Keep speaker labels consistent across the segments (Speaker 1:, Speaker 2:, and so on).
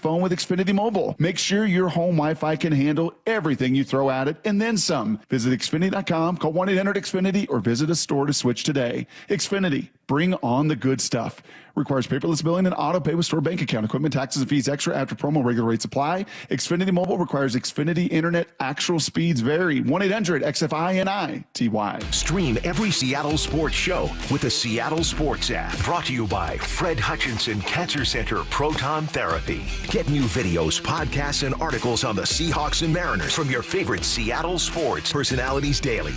Speaker 1: phone with Xfinity Mobile. Make sure your home Wi-Fi can handle everything you throw at it and then some. Visit Xfinity.com, call 1-800-XFINITY, or visit a store to switch today. Xfinity, bring on the good stuff. Requires paperless billing and auto pay with store bank account. Equipment, taxes, and fees extra after promo. Regular rates apply. Xfinity Mobile requires Xfinity Internet. Actual speeds vary. 1-800-XFINITY.
Speaker 2: Stream every Seattle sports show with the Seattle Sports app. Brought to you by Fred Hutchinson Cancer Center Proton Therapy. Get new videos, podcasts, and articles on the Seahawks and Mariners from your favorite Seattle sports personalities daily.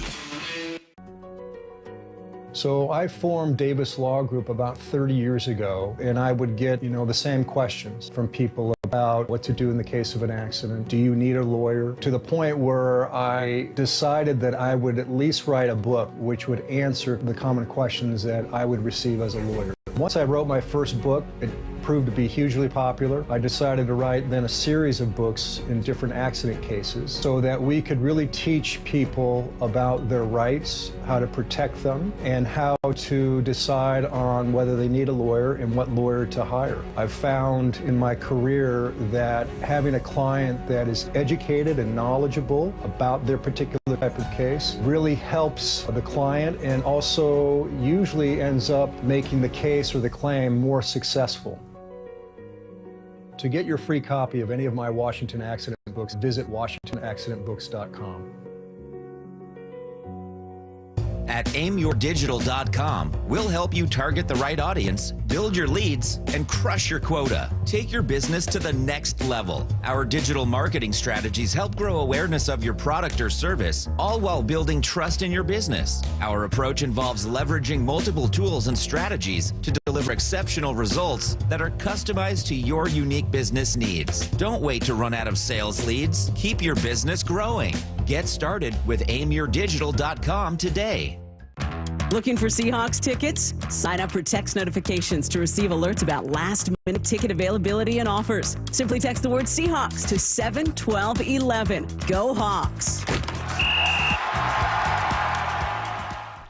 Speaker 3: So I formed Davis Law Group about 30 years ago, and I would get, the same questions from people about what to do in the case of an accident. Do you need a lawyer? To the point where I decided that I would at least write a book which would answer the common questions that I would receive as a lawyer. Once I wrote my first book, it proved to be hugely popular. I decided to write then a series of books in different accident cases so that we could really teach people about their rights, how to protect them, and how to decide on whether they need a lawyer and what lawyer to hire. I've found in my career that having a client that is educated and knowledgeable about their particular type of case really helps the client and also usually ends up making the case or the claim more successful. To get your free copy of any of my Washington accident books, visit WashingtonAccidentBooks.com.
Speaker 4: At aimyourdigital.com, we'll help you target the right audience, build your leads, and crush your quota. Take your business to the next level. Our digital marketing strategies help grow awareness of your product or service, all while building trust in your business. Our approach involves leveraging multiple tools and strategies to deliver exceptional results that are customized to your unique business needs. Don't wait to run out of sales leads. Keep your business growing. Get started with aimyourdigital.com today.
Speaker 5: Looking for Seahawks tickets? Sign up for text notifications to receive alerts about last-minute ticket availability and offers. Simply text the word Seahawks to 71211. Go Hawks!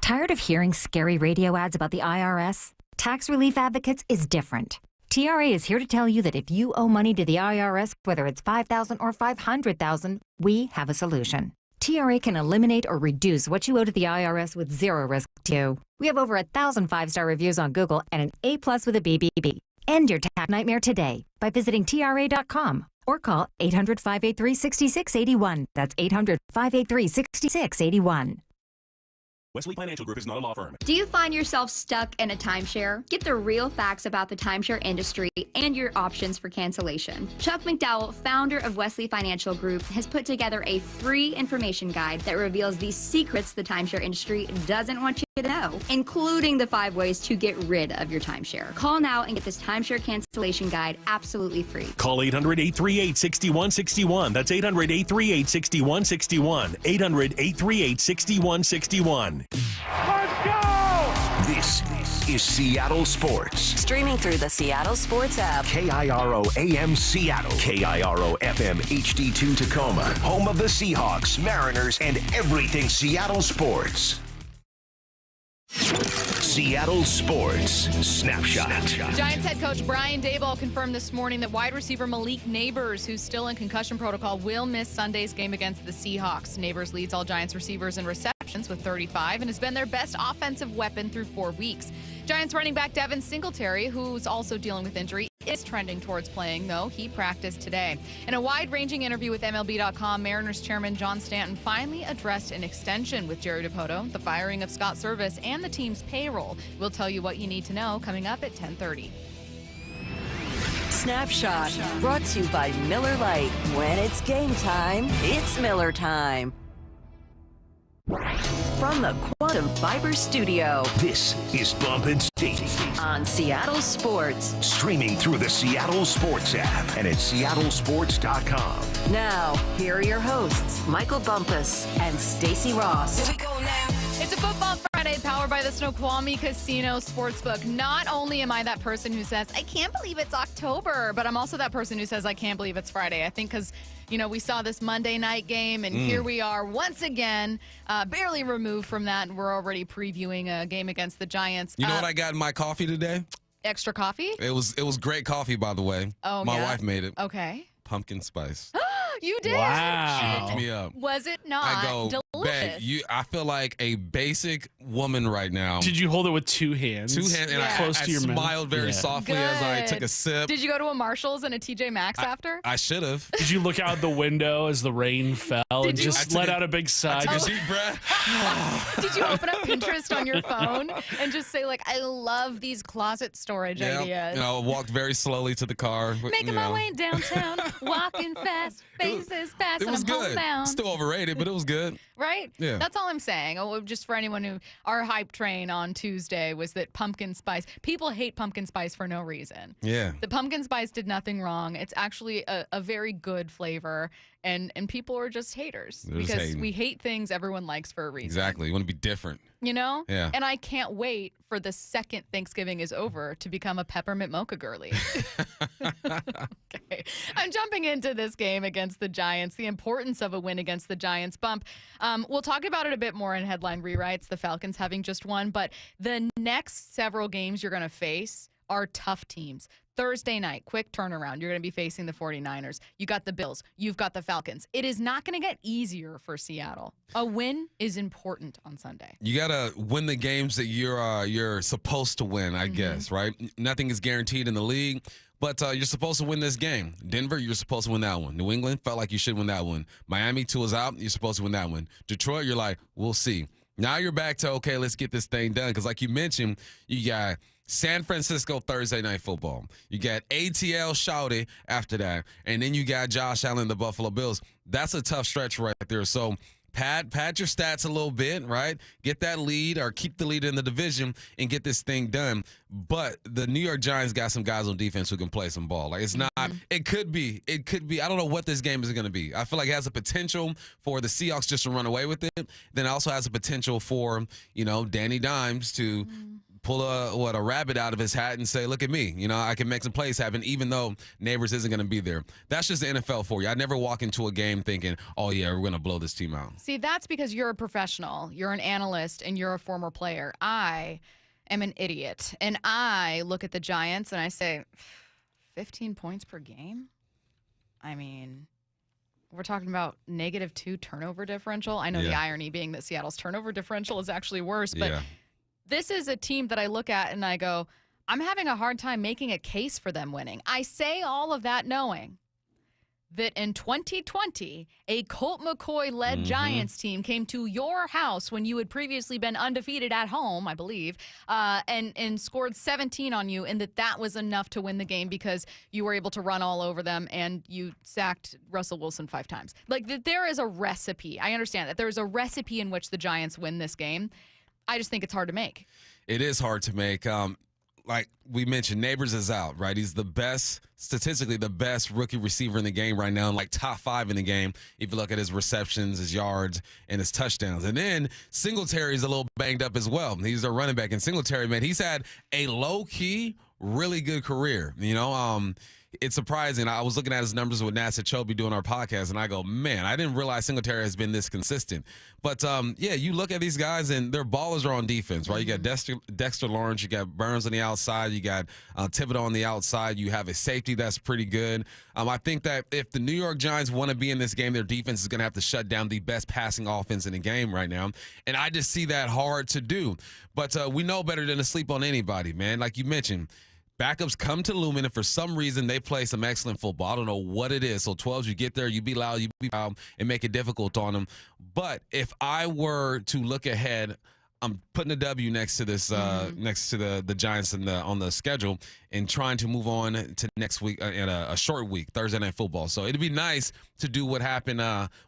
Speaker 6: Tired of hearing scary radio ads about the IRS? Tax Relief Advocates is different. TRA is here to tell you that if you owe money to the IRS, whether it's $5,000 or $500,000, we have a solution. TRA can eliminate or reduce what you owe to the IRS with zero risk to you. We have over 1,000 5-star reviews on Google and an A+ with a BBB. End your tax nightmare today by visiting TRA.com or call 800-583-6681. That's 800-583-6681.
Speaker 7: Wesley Financial Group is not a law firm.
Speaker 8: Do you find yourself stuck in a timeshare? Get the real facts about the timeshare industry and your options for cancellation. Chuck McDowell, founder of Wesley Financial Group, has put together a free information guide that reveals the secrets the timeshare industry doesn't want you to know, including the 5 ways to get rid of your timeshare. Call now and get this timeshare cancellation guide absolutely free.
Speaker 7: Call 800-838-6161. That's 800-838-6161. 800-838-6161.
Speaker 2: Let's go! This is Seattle Sports.
Speaker 9: Streaming through the Seattle Sports app.
Speaker 2: KIRO AM Seattle. KIRO FM HD2 Tacoma. Home of the Seahawks, Mariners, and everything Seattle sports. Seattle Sports Snapshot.
Speaker 10: Giants head coach Brian Daboll confirmed this morning that wide receiver Malik Neighbors, who's still in concussion protocol, will miss Sunday's game against the Seahawks. Neighbors leads all Giants receivers in receptions with 35 and has been their best offensive weapon through 4 weeks. Giants running back Devin Singletary, who's also dealing with injury, is trending towards playing, though. He practiced today. In a wide-ranging interview with MLB.com, Mariners chairman John Stanton finally addressed an extension with Jerry Dipoto, the firing of Scott Service, and the team's payroll. We'll tell you what you need to know coming up at 10:30.
Speaker 9: Snapshot, brought to you by Miller Lite. When it's game time, it's Miller time. From the Quantum Fiber Studio,
Speaker 2: this is Bumpin' State
Speaker 9: on Seattle Sports.
Speaker 2: Streaming through the Seattle Sports app and at seattlesports.com.
Speaker 9: Now, here are your hosts, Michael Bumpus and Stacy Ross.
Speaker 10: Here we go now. It's a Football Friday powered by the Snoqualmie Casino Sportsbook. Not only am I that person who says, I can't believe it's October, but I'm also that person who says, I can't believe it's Friday. I think because, we saw this Monday night game, and here we are once again, barely removed from that, and we're already previewing a game against the Giants.
Speaker 11: You know what I got in my coffee today?
Speaker 10: Extra coffee?
Speaker 11: It was great coffee, by the way.
Speaker 10: Oh,
Speaker 11: My
Speaker 10: yeah?
Speaker 11: wife made it.
Speaker 10: Okay.
Speaker 11: Pumpkin spice.
Speaker 10: You did?
Speaker 12: Wow.
Speaker 11: Hooked me up.
Speaker 10: Was it not
Speaker 11: I go,
Speaker 10: delicious?
Speaker 11: babe, I feel like a basic woman right now.
Speaker 12: Did you hold it with 2 hands?
Speaker 11: 2 hands, and I
Speaker 12: close to your mouth?
Speaker 11: smiled very softly as I
Speaker 10: Good.
Speaker 11: took a sip.
Speaker 10: Did you go to a Marshall's and a TJ Maxx after?
Speaker 11: I should have.
Speaker 12: Did you look out the window as the rain fell and just let out a big sigh?
Speaker 11: Took a deep breath.
Speaker 10: Did you open up Pinterest on your phone and just say, like, I love these closet storage ideas?
Speaker 11: You know, walked very slowly to the car.
Speaker 10: Making my way downtown, walking fast, faces fast,
Speaker 11: It
Speaker 10: and
Speaker 11: was
Speaker 10: I'm
Speaker 11: good.
Speaker 10: homebound.
Speaker 11: Still overrated, but it was good.
Speaker 10: Right?
Speaker 11: Yeah.
Speaker 10: That's all I'm saying. Oh, just for anyone who, our hype train on Tuesday was that pumpkin spice, people hate pumpkin spice for no reason.
Speaker 11: Yeah.
Speaker 10: The pumpkin spice did nothing wrong. It's actually a very good flavor, and people are just haters
Speaker 11: They're just
Speaker 10: because
Speaker 11: hating.
Speaker 10: we hate things everyone likes for a reason.
Speaker 11: Exactly. You want to be different.
Speaker 10: You know?
Speaker 11: Yeah.
Speaker 10: And I can't wait for the second Thanksgiving is over to become a peppermint mocha girly. Okay. I'm jumping into this game against the Giants, the importance of a win against the Giants bump. We'll talk about it a bit more in headline rewrites, the Falcons having just won, but the next several games you're going to face are tough teams. Thursday night, quick turnaround. You're going to be facing the 49ers. You got the Bills. You've got the Falcons. It is not going to get easier for Seattle. A win is important on Sunday.
Speaker 11: You gotta win the games that you're supposed to win, I guess, right? Nothing is guaranteed in the league, but you're supposed to win this game. Denver, you're supposed to win that one. New England felt like you should win that one. Miami, 2 is out. You're supposed to win that one. Detroit, you're like, we'll see. Now you're back to, okay, let's get this thing done. Because like you mentioned, you got San Francisco Thursday Night Football. You got ATL Shouty after that. And then you got Josh Allen, the Buffalo Bills. That's a tough stretch right there. So pad your stats a little bit, right? Get that lead or keep the lead in the division and get this thing done. But the New York Giants got some guys on defense who can play some ball. Like, it's not, it could be. I don't know what this game is going to be. I feel like it has a potential for the Seahawks just to run away with it. Then it also has a potential for, Danny Dimes to pull a rabbit out of his hat and say, look at me. I can make some plays happen even though Neighbors isn't going to be there. That's just the NFL for you. I never walk into a game thinking, oh, yeah, we're going to blow this team out.
Speaker 10: See, that's because you're a professional, you're an analyst, and you're a former player. I am an idiot, and I look at the Giants and I say, 15 points per game? I mean, we're talking about -2 turnover differential. I know the irony being that Seattle's turnover differential is actually worse, but this is a team that I look at and I go, I'm having a hard time making a case for them winning. I say all of that knowing that in 2020, a Colt McCoy-led Giants team came to your house when you had previously been undefeated at home, I believe, and scored 17 on you, and that was enough to win the game because you were able to run all over them and you sacked Russell Wilson 5 times. Like, there is a recipe. I understand that. There is a recipe in which the Giants win this game. I just think it's hard to make.
Speaker 11: It is hard to make. Like we mentioned, Neighbors is out, right? He's statistically the best rookie receiver in the game right now, like top 5 in the game. If you look at his receptions, his yards, and his touchdowns. And then Singletary's a little banged up as well. He's a running back. And Singletary, man, he's had a low-key, really good career. It's surprising. I was looking at his numbers with Nasa Chobe doing our podcast, and I go, man, I didn't realize Singletary has been this consistent. But, you look at these guys, and their ballers are on defense, right? You got Dexter Lawrence, you got Burns on the outside, you got Thibodeau on the outside, you have a safety that's pretty good. I think that if the New York Giants want to be in this game, their defense is going to have to shut down the best passing offense in the game right now. And I just see that hard to do. But we know better than to sleep on anybody, man. Like you mentioned, backups come to Lumen, and for some reason, they play some excellent football. I don't know what it is. So 12s, you get there, you be loud, you be loud, and make it difficult on them. But if I were to look ahead, I'm putting a W next to this, next to the Giants on the schedule, and trying to move on to next week in a short week, Thursday Night Football. So it'd be nice to do what happened.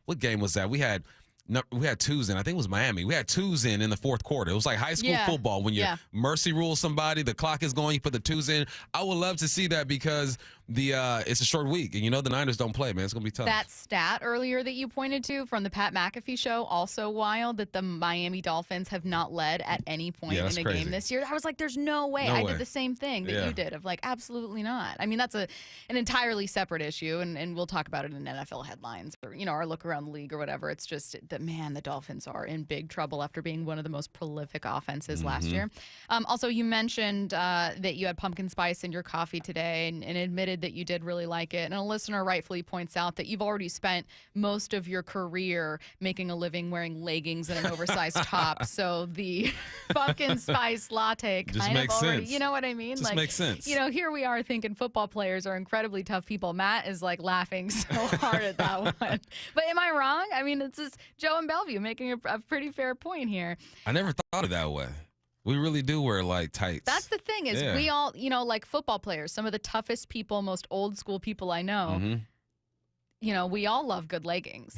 Speaker 11: What game was that? We had 2s in. I think it was Miami. We had 2s in the fourth quarter. It was like high school football when you mercy rule somebody, the clock is going, you put the 2s in. I would love to see that because it's a short week, and the Niners don't play, man. It's gonna be tough.
Speaker 10: That stat earlier that you pointed to from the Pat McAfee show, also wild, that the Miami Dolphins have not led at any point in a
Speaker 11: crazy.
Speaker 10: game this year. I was like, there's no way.
Speaker 11: No
Speaker 10: I
Speaker 11: way.
Speaker 10: did the same thing that you did, of like, absolutely not. I mean, that's an entirely separate issue, and we'll talk about it in NFL headlines or, our look around the league or whatever. It's just that, man, the Dolphins are in big trouble after being one of the most prolific offenses last year. Also, you mentioned that you had pumpkin spice in your coffee today and admitted that you did really like it. And a listener rightfully points out that you've already spent most of your career making a living wearing leggings and an oversized top. So the pumpkin spice latte kind of already,
Speaker 11: sense.
Speaker 10: you know what I mean?
Speaker 11: Just makes sense.
Speaker 10: Here we are thinking football players are incredibly tough people. Matt is like laughing so hard at that one. But am I wrong? I mean, it's just Joe and Bellevue making a pretty fair point here.
Speaker 11: I never thought of it that way. We really do wear like tights.
Speaker 10: That's the thing is we all, like football players, some of the toughest people, most old school people I know, we all love good leggings.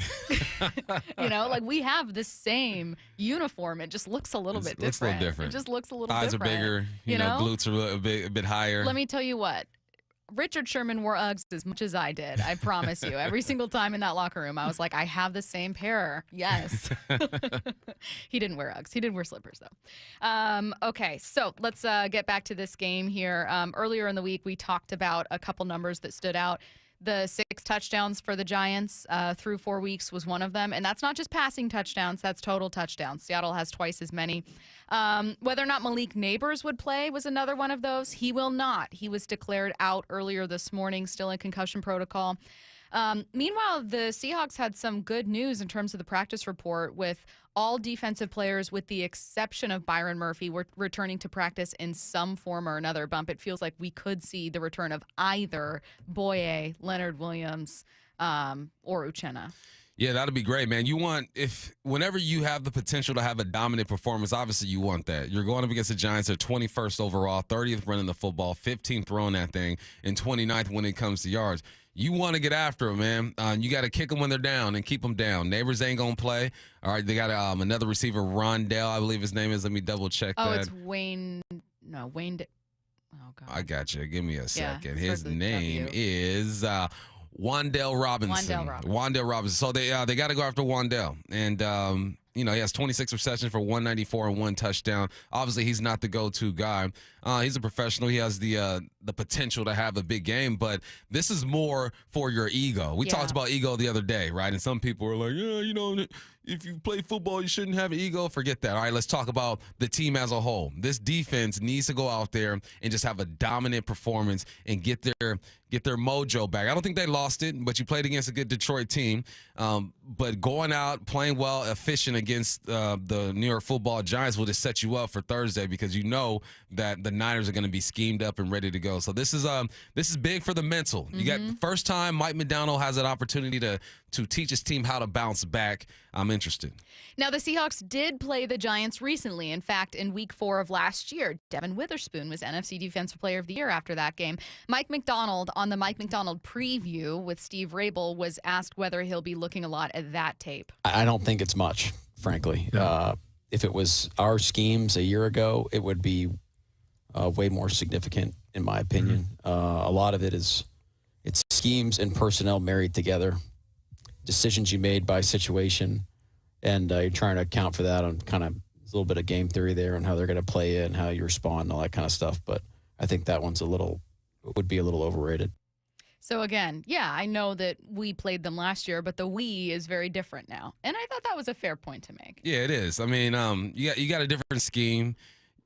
Speaker 10: Like we have the same uniform. It just looks a little bit different.
Speaker 11: Looks a little different.
Speaker 10: It just looks a little
Speaker 11: Eyes
Speaker 10: different.
Speaker 11: are bigger. You know, glutes are a bit higher.
Speaker 10: Let me tell you what. Richard Sherman wore Uggs as much as I did. I promise you. Every single time in that locker room, I was like, I have the same pair. Yes. He didn't wear Uggs. He did wear slippers, though. Okay, so let's get back to this game here. Earlier in the week, we talked about a couple numbers that stood out. The 6 touchdowns for the Giants through 4 weeks was one of them. And that's not just passing touchdowns. That's total touchdowns. Seattle has twice as many. Whether or not Malik Neighbors would play was another one of those. He will not. He was declared out earlier this morning, still in concussion protocol. Meanwhile, the Seahawks had some good news in terms of the practice report, with all defensive players, with the exception of Byron Murphy, were returning to practice in some form or another. Bump, it feels like we could see the return of either Boye, Leonard Williams, or Uchenna.
Speaker 11: Yeah, that'd be great, man. Whenever you have the potential to have a dominant performance, obviously you want that. You're going up against the Giants. They're 21st overall, 30th running the football, 15th throwing that thing, and 29th when it comes to yards. You want to get after them, man. You got to kick them when they're down and keep them down. Neighbors ain't going to play. All right, they got another receiver, Rondell, I believe his name is. Let me double-check that.
Speaker 10: Oh, it's Wayne. No, Wayne. Oh, God.
Speaker 11: I got you. Give me a second.
Speaker 10: Yeah,
Speaker 11: his name is Wandell Robinson. Wandell Robinson. So they got to go after Wandell. And, he has 26 receptions for 194 and 1 touchdown. Obviously, he's not the go-to guy. He's a professional. He has the potential to have a big game, but this is more for your ego. We talked about ego the other day, right? And some people were like, if you play football, you shouldn't have an ego. Forget that. All right, let's talk about the team as a whole. This defense needs to go out there and just have a dominant performance and get their mojo back. I don't think they lost it, but you played against a good Detroit team. But going out, playing well, efficient against the New York Football Giants will just set you up for Thursday, because you know that the Niners are going to be schemed up and ready to go. So this is big for the mental. You got first time Mike McDonald has an opportunity to teach his team how to bounce back. I'm interested.
Speaker 10: Now, the Seahawks did play the Giants recently. In fact, in week 4 of last year, Devin Witherspoon was NFC Defensive Player of the Year after that game. Mike McDonald, on the Mike McDonald preview with Steve Rabel, was asked whether he'll be looking a lot at that tape.
Speaker 13: I don't think it's much, frankly. If it was our schemes a year ago, it would be way more significant, in my opinion. A lot of it's schemes and personnel married together, decisions you made by situation, and you're trying to account for that on kind of a little bit of game theory there and how they're going to play it and how you respond and all that kind of stuff. But I think that one's would be a little overrated.
Speaker 10: So again, I know that we played them last year, but the we is very different now. And I thought that was a fair point to make.
Speaker 11: Yeah, it is. I mean, you got a different scheme.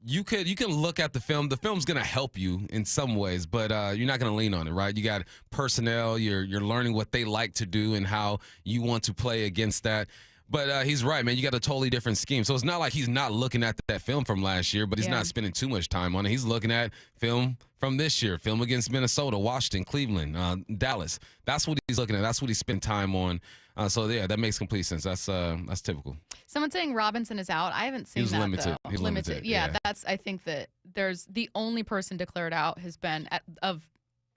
Speaker 11: You can look at the film. The film's going to help you in some ways, but you're not going to lean on it, right? You got personnel. You're learning what they like to do and how you want to play against that. But he's right, man. You got a totally different scheme. So it's not like he's not looking at that film from last year, but he's not spending too much time on it. He's looking at film from this year, film against Minnesota, Washington, Cleveland, Dallas. That's what he's looking at. That's what he spent time on. So that makes complete sense. That's typical.
Speaker 10: Someone saying Robinson is out. I haven't seen that,
Speaker 11: limited.
Speaker 10: though.
Speaker 11: He's limited.
Speaker 10: Yeah, I think that there's the only person declared out has been of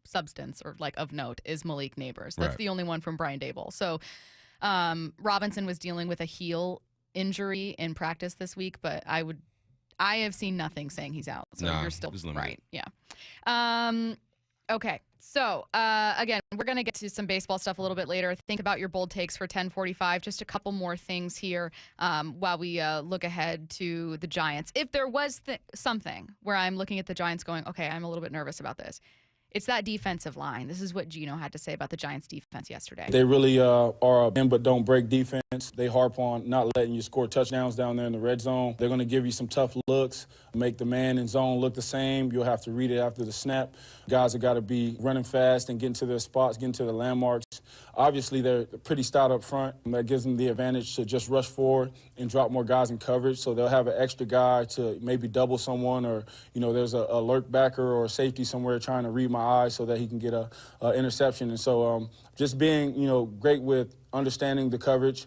Speaker 10: substance or like of note is Malik Neighbors. That's the only one from Brian Dable. So Robinson was dealing with a heel injury in practice this week, but I have seen nothing saying he's out. So you're still right. Yeah. Okay. So, again, we're going to get to some baseball stuff a little bit later. Think about your bold takes for 10:45. Just a couple more things here while we look ahead to the Giants. If there was something where I'm looking at the Giants going, okay, I'm a little bit nervous about this, it's that defensive line. This is what Gino had to say about the Giants' defense yesterday.
Speaker 14: They really are a bend but don't break defense. They harp on not letting you score touchdowns down there in the red zone. They're going to give you some tough looks, make the man in zone look the same. You'll have to read it after the snap. Guys have got to be running fast and getting to their spots, getting to the landmarks. Obviously, they're pretty stout up front. That gives them the advantage to just rush forward and drop more guys in coverage. So they'll have an extra guy to maybe double someone, or, there's a lurk backer or a safety somewhere trying to read my eyes so that he can get a interception. And so just being, great with understanding the coverage,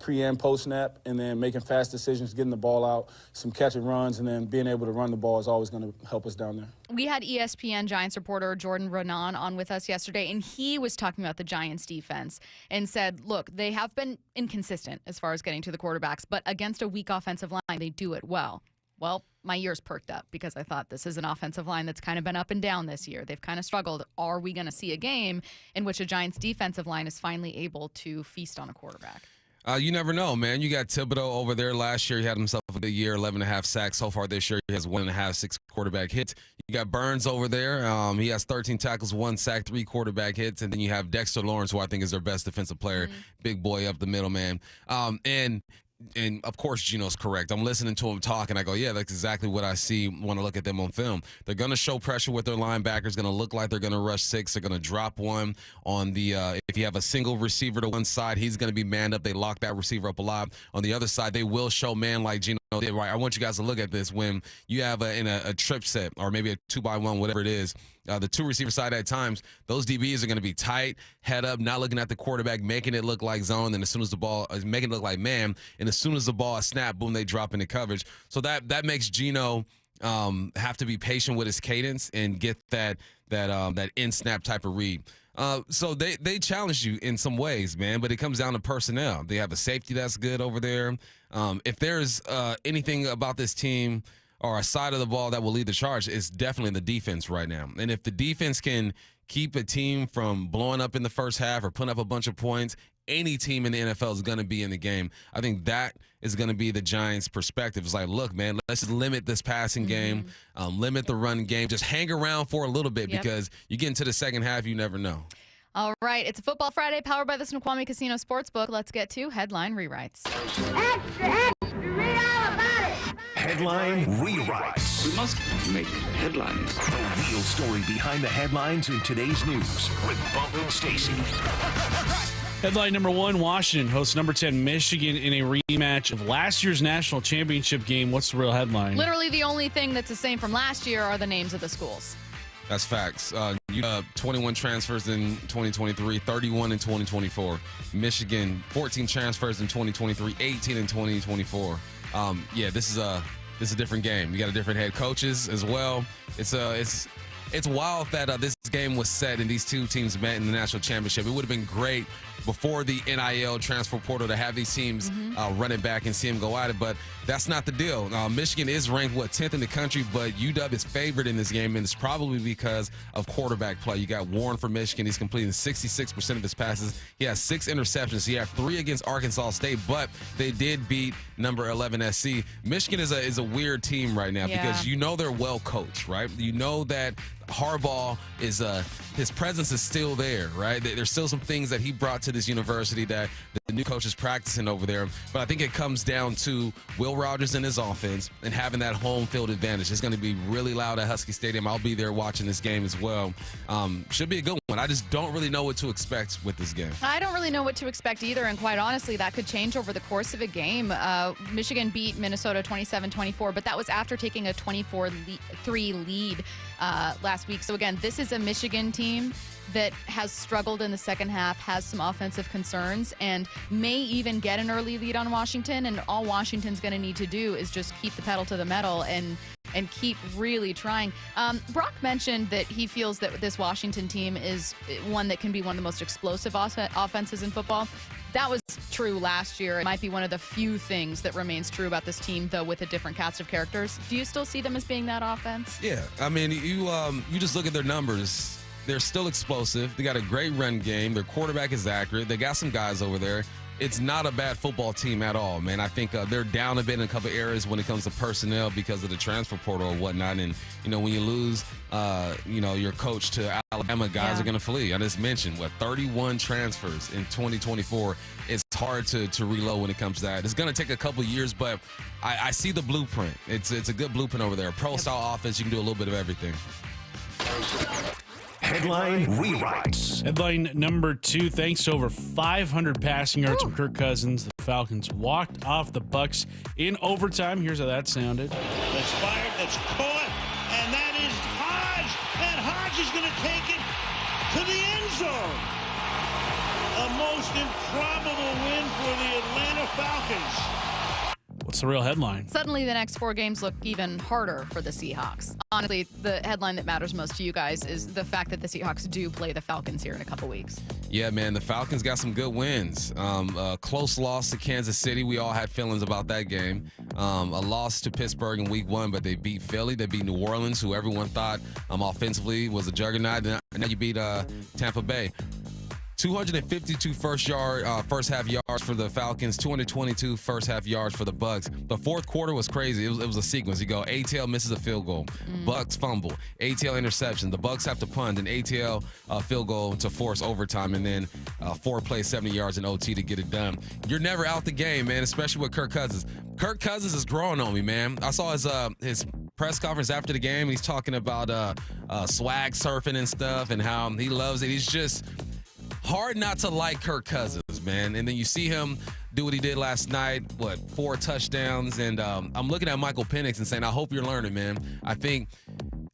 Speaker 14: pre and post snap, and then making fast decisions, getting the ball out, some catch and runs, and then being able to run the ball is always going to help us down there.
Speaker 10: We had ESPN Giants reporter Jordan Renan on with us yesterday, and he was talking about the Giants defense and said, look, they have been inconsistent as far as getting to the quarterbacks, but against a weak offensive line, they do it well. Well, my ears perked up because I thought this is an offensive line that's kind of been up and down this year. They've kind of struggled. Are we going to see a game in which a Giants defensive line is finally able to feast on a quarterback?
Speaker 11: You never know, man. You got Thibodeau over there. Last year, he had himself a good year, 11.5 sacks. So far this year, he has 1.5, 6 quarterback hits. You got Burns over there. He has 13 tackles, 1 sack, 3 quarterback hits. And then you have Dexter Lawrence, who I think is their best defensive player. Big boy up the middle, man. And of course, Gino's correct. I'm listening to him talk, and I go, yeah, that's exactly what I see when I look at them on film. They're going to show pressure with their linebackers, going to look like they're going to rush 6. They're going to drop one on the if you have a single receiver to one side, he's going to be manned up. They lock that receiver up a lot. On the other side, they will show man like Gino did. Right, I want you guys to look at this. When you have in a trip set or maybe a 2x1, whatever it is, the 2 receiver side at times, those DBs are going to be tight, head up, not looking at the quarterback, making it look like zone. And as soon as the ball is making it look like man, and as soon as the ball is snapped, boom, they drop into coverage. So that makes Gino have to be patient with his cadence and get that in snap type of read. So they challenge you in some ways, man, but it comes down to personnel. They have a safety that's good over there. If there's anything about this team or a side of the ball that will lead the charge, it's definitely the defense right now. And if the defense can keep a team from blowing up in the first half or putting up a bunch of points, any team in the NFL is going to be in the game. I think that is going to be the Giants' perspective. It's like, look, man, let's just limit this passing game, limit the run game, just hang around for a little bit because you get into the second half, you never know.
Speaker 10: All right, it's a Football Friday powered by the Snoqualmie Casino Sportsbook. Let's get to headline rewrites.
Speaker 15: Extra, read all about it.
Speaker 2: Headline rewrites.
Speaker 16: We must make headlines.
Speaker 2: The real story behind the headlines in today's news with Bump and Stacy.
Speaker 12: Headline number 1, Washington hosts number 10 Michigan in a rematch of last year's national championship game. What's the real headline?
Speaker 10: Literally the only thing that's the same from last year are the names of the schools.
Speaker 11: That's facts. You have 21 transfers in 2023, 31 in 2024. Michigan, 14 transfers in 2023, 18 in 2024. This is a different game. You got different head coaches as well. It's wild that this game was set and these two teams met in the national championship. It would have been great before the NIL transfer portal to have these teams run it back and see them go at it, but that's not the deal. Michigan is ranked, 10th in the country, but UW is favored in this game, and it's probably because of quarterback play. You got Warren for Michigan. He's completing 66% of his passes. He has 6 interceptions. He had 3 against Arkansas State, but they did beat number 11 SC. Michigan is a weird team right now because they're well coached, right? You know that Harbaugh is his presence is still there, right? There's still some things that he brought to this university that the new coach is practicing over there. But I think it comes down to Will Rogers and his offense and having that home field advantage. It's going to be really loud at Husky Stadium. I'll be there watching this game as well. Should be a good one. I just don't really know what to expect with this game. I don't really know what to expect either, and quite honestly, that could change over the course of a game. Michigan beat Minnesota 27-24, but that was after taking a 24-3 lead last week. So again, this is a Michigan team that has struggled in the second half, has some offensive concerns, and may even get an early lead on Washington. And all Washington's going to need to do is just keep the pedal to the metal and keep really trying. Brock mentioned that he feels that this Washington team is one that can be one of the most explosive offenses in football. That was true last year. It might be one of the few things that remains true about this team, though, with a different cast of characters. Do you still see them as being that offense? Yeah. I mean, you just look at their numbers. They're still explosive. They got a great run game. Their quarterback is accurate. They got some guys over there. It's not a bad football team at all, man. I think they're down a bit in a couple areas when it comes to personnel because of the transfer portal or whatnot. And, when you lose, your coach to Alabama, guys are going to flee. I just mentioned, 31 transfers in 2024. It's hard to reload when it comes to that. It's going to take a couple years, but I see the blueprint. It's a good blueprint over there. Pro-style offense, you can do a little bit of everything.
Speaker 2: Headline rewrites.
Speaker 12: Headline number 2, thanks to over 500 passing yards from Kirk Cousins, the Falcons walked off the Bucs in overtime. Here's how that sounded.
Speaker 17: That's fired, that's caught, and that is Hodge. And Hodge is going to take it to the end zone. A most improbable win for the Atlanta Falcons.
Speaker 12: What's the real headline?
Speaker 10: Suddenly, the next 4 games look even harder for the Seahawks. Honestly, the headline that matters most to you guys is the fact that the Seahawks do play the Falcons here in a couple weeks.
Speaker 11: Yeah, man, the Falcons got some good wins. A close loss to Kansas City. We all had feelings about that game. A loss to Pittsburgh in week 1, but they beat Philly. They beat New Orleans, who everyone thought offensively was a juggernaut. And now you beat Tampa Bay. 252 first half yards for the Falcons, 222 first half yards for the Bucs. The fourth quarter was crazy. It was a sequence. You go, ATL misses a field goal, Bucs fumble, ATL interception. The Bucs have to punt, an ATL field goal to force overtime, and then 4 plays, 70 yards in OT to get it done. You're never out the game, man, especially with Kirk Cousins. Kirk Cousins is growing on me, man. I saw his press conference after the game. He's talking about swag surfing and stuff and how he loves it. He's just hard not to like Kirk Cousins, man. And then you see him do what he did last night, 4 touchdowns. And I'm looking at Michael Penix and saying, I hope you're learning, man. I think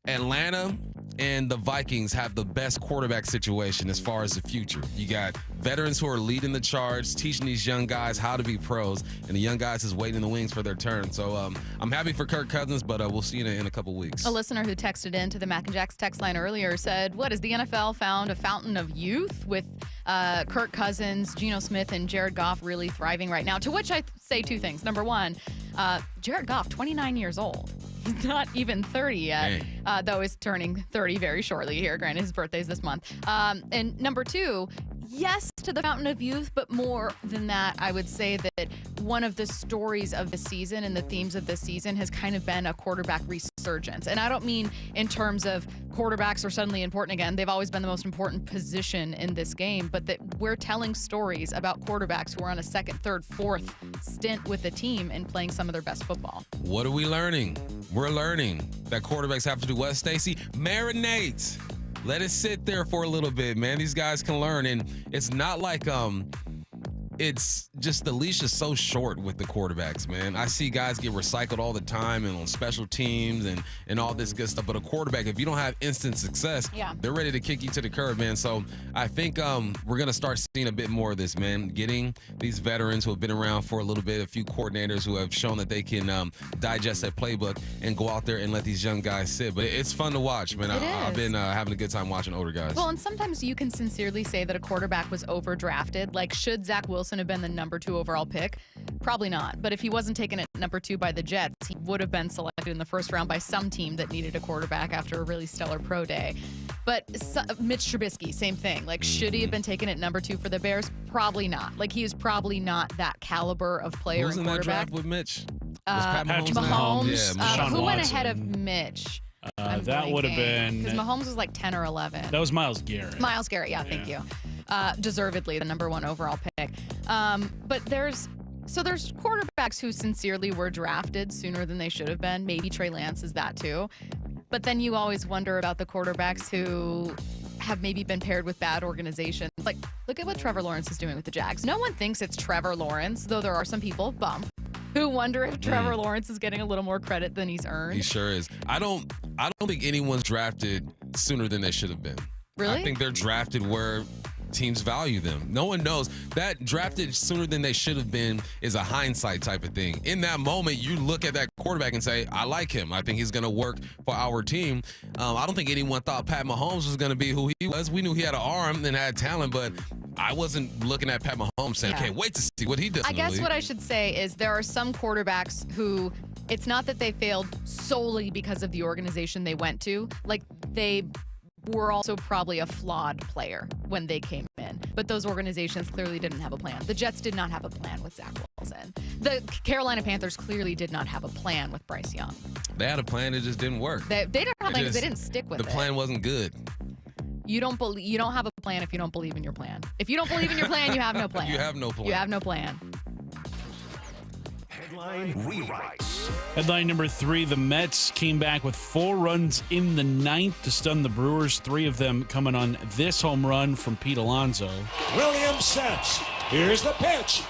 Speaker 11: Atlanta and the Vikings have the best quarterback situation as far as the future. You got veterans who are leading the charge, teaching these young guys how to be pros, and the young guys is waiting in the wings for their turn. So I'm happy for Kirk Cousins, but we'll see you in a couple weeks.
Speaker 10: A listener who texted in to the Mac and Jacks text line earlier said, has the NFL found a fountain of youth with Kirk Cousins, Geno Smith, and Jared Goff really thriving right now? To which I say 2 things. Number 1, Jared Goff, 29 years old. He's not even 30 yet, though he's turning 30 very shortly here. Granted, his birthday's this month. And number 2, yes to the fountain of youth, but more than that, I would say that one of the stories of the season and the themes of the season has kind of been a quarterback resurgence. And I don't mean in terms of quarterbacks are suddenly important again. They've always been the most important position in this game, but that we're telling stories about quarterbacks who are on a 2nd, 3rd, 4th stint with the team and playing some of their best football.
Speaker 11: What are we learning? We're learning that quarterbacks have to do what, Stacey? Marinate. Let it sit there for a little bit, man. These guys can learn, and it's not like it's just the leash is so short with the quarterbacks, man. I see guys get recycled all the time and on special teams and all this good stuff. But a quarterback, if you don't have instant success, they're ready to kick you to the curb, man. So I think we're going to start seeing a bit more of this, man. Getting these veterans who have been around for a little bit, a few coordinators who have shown that they can digest that playbook and go out there and let these young guys sit. But it's fun to watch, man. I've been having a good time watching older guys.
Speaker 10: Well, and sometimes you can sincerely say that a quarterback was overdrafted. Like, should Zach Wilson have been the number 2 overall pick? Probably not. But if he wasn't taken at number 2 by the Jets, he would have been selected in the 1st round by some team that needed a quarterback after a really stellar pro day. But Mitch Trubisky, same thing. Like, should he have been taken at number 2 for the Bears? Probably not. Like, he is probably not that caliber of player
Speaker 11: Who's
Speaker 10: and
Speaker 11: in that
Speaker 10: quarterback.
Speaker 11: draft with Mitch?
Speaker 10: Patrick Mahomes. Who went ahead of Mitch?
Speaker 12: That would have been...
Speaker 10: Because Mahomes was like 10 or 11.
Speaker 12: That was Myles Garrett.
Speaker 10: Myles Garrett, thank you. Deservedly the number 1 overall pick. But there's quarterbacks who sincerely were drafted sooner than they should have been. Maybe Trey Lance is that too. But then you always wonder about the quarterbacks who have maybe been paired with bad organizations. Like, look at what Trevor Lawrence is doing with the Jags. No one thinks it's Trevor Lawrence, though there are some people, who wonder if Trevor Lawrence is getting a little more credit than he's earned.
Speaker 11: He sure is. I don't think anyone's drafted sooner than they should have been.
Speaker 10: Really?
Speaker 11: I think they're drafted where teams value them. No one knows. That drafted sooner than they should have been is a hindsight type of thing. In that moment, you look at that quarterback and say, I like him. I think he's going to work for our team. I don't think anyone thought Pat Mahomes was going to be who he was. We knew he had an arm and had talent, but I wasn't looking at Pat Mahomes saying, can't wait to see what he does.
Speaker 10: I guess what I should say is there are some quarterbacks who it's not that they failed solely because of the organization they went to. Like, they were also probably a flawed player when they came in. But those organizations clearly didn't have a plan. The Jets did not have a plan with Zach Wilson. The Carolina Panthers clearly did not have a plan with Bryce Young.
Speaker 11: They had a plan, it just didn't work.
Speaker 10: They didn't have a plan because they didn't stick with it.
Speaker 11: The plan wasn't good.
Speaker 10: You don't have a plan if you don't believe in your plan. If you don't believe in your plan, you have no plan.
Speaker 11: You have no plan.
Speaker 10: You have no plan.
Speaker 2: Headline rewrites.
Speaker 12: Headline number 3, the Mets came back with 4 runs in the 9th to stun the Brewers, 3 of them coming on this home run from Pete Alonso.
Speaker 18: Williams sets. Here's the pitch.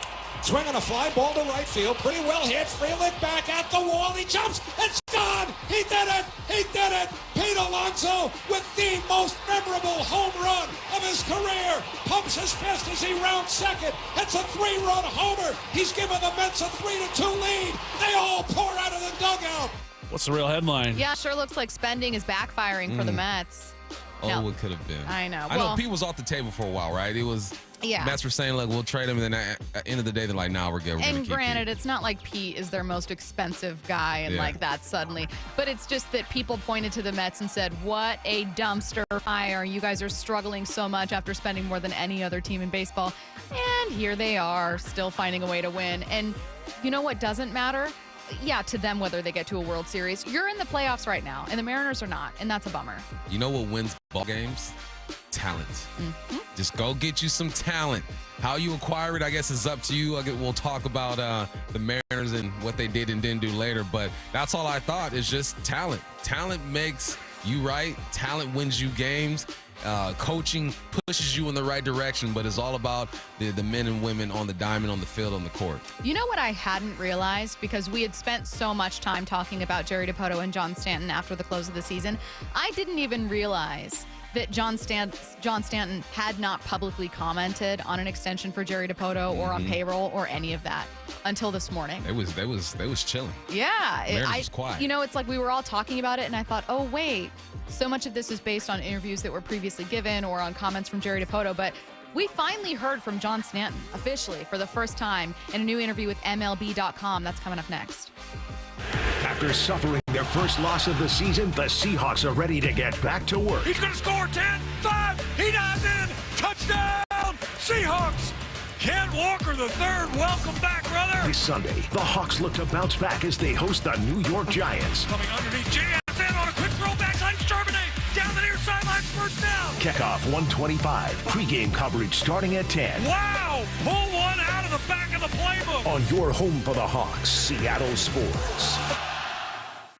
Speaker 18: Swinging a fly ball to right field. Pretty well hit. Freeland back at the wall. He jumps. It's gone. He did it. He did it. Pete Alonso with the most memorable home run of his career. Pumps his fist as he rounds second. It's a 3-run homer. He's given the Mets a 3-2 lead. They all pour out of the dugout.
Speaker 12: What's the real headline?
Speaker 10: Yeah, sure looks like spending is backfiring for the Mets.
Speaker 11: Oh, it could have been.
Speaker 10: I know.
Speaker 11: I know Pete was off the table for a while, right? It was.
Speaker 10: Yeah.
Speaker 11: Mets were saying, like, we'll trade him, and then at the end of the day, they're like, nah, we're good. We're
Speaker 10: And
Speaker 11: gonna keep
Speaker 10: granted,
Speaker 11: Pete.
Speaker 10: it's not like Pete is their most expensive guy and like that suddenly. But it's just that people pointed to the Mets and said, what a dumpster fire. You guys are struggling so much after spending more than any other team in baseball. And here they are, still finding a way to win. And you know what doesn't matter? Yeah, to them, whether they get to a World Series. You're in the playoffs right now, and the Mariners are not, and that's a bummer.
Speaker 11: You know what wins ball games? Talent. Just go get you some talent. How you acquire it, I guess, is up to you. We'll talk about the Mariners and what they did and didn't do later, but that's all I thought is just talent. Talent makes you right. Talent wins you games. Coaching pushes you in the right direction, but it's all about the men and women on the diamond, on the field, on the court.
Speaker 10: You know what I hadn't realized, because we had spent so much time talking about Jerry Dipoto and John Stanton after the close of the season, I didn't even realize that John Stanton had not publicly commented on an extension for Jerry Dipoto or on payroll or any of that until this morning.
Speaker 11: They was chilling.
Speaker 10: Yeah.
Speaker 11: Mariners was quiet.
Speaker 10: You know, it's like we were all talking about it, and I thought, oh, wait, so much of this is based on interviews that were previously given or on comments from Jerry Dipoto, but we finally heard from John Stanton officially for the first time in a new interview with MLB.com. That's coming up next.
Speaker 2: After suffering their first loss of the season, the Seahawks are ready to get back to work.
Speaker 18: He's going to score 10-5. He dives in. Touchdown, Seahawks. Ken Walker III, welcome back, brother.
Speaker 2: This Sunday, the Hawks look to bounce back as they host the New York Giants.
Speaker 18: Coming underneath JSN on a quick throw backside, Charbonnet down the near sideline, first down.
Speaker 2: Kickoff 1:25. Pregame coverage starting at 10.
Speaker 18: Wow, pull one out of the back of the playbook.
Speaker 2: On your home for the Hawks, Seattle Sports.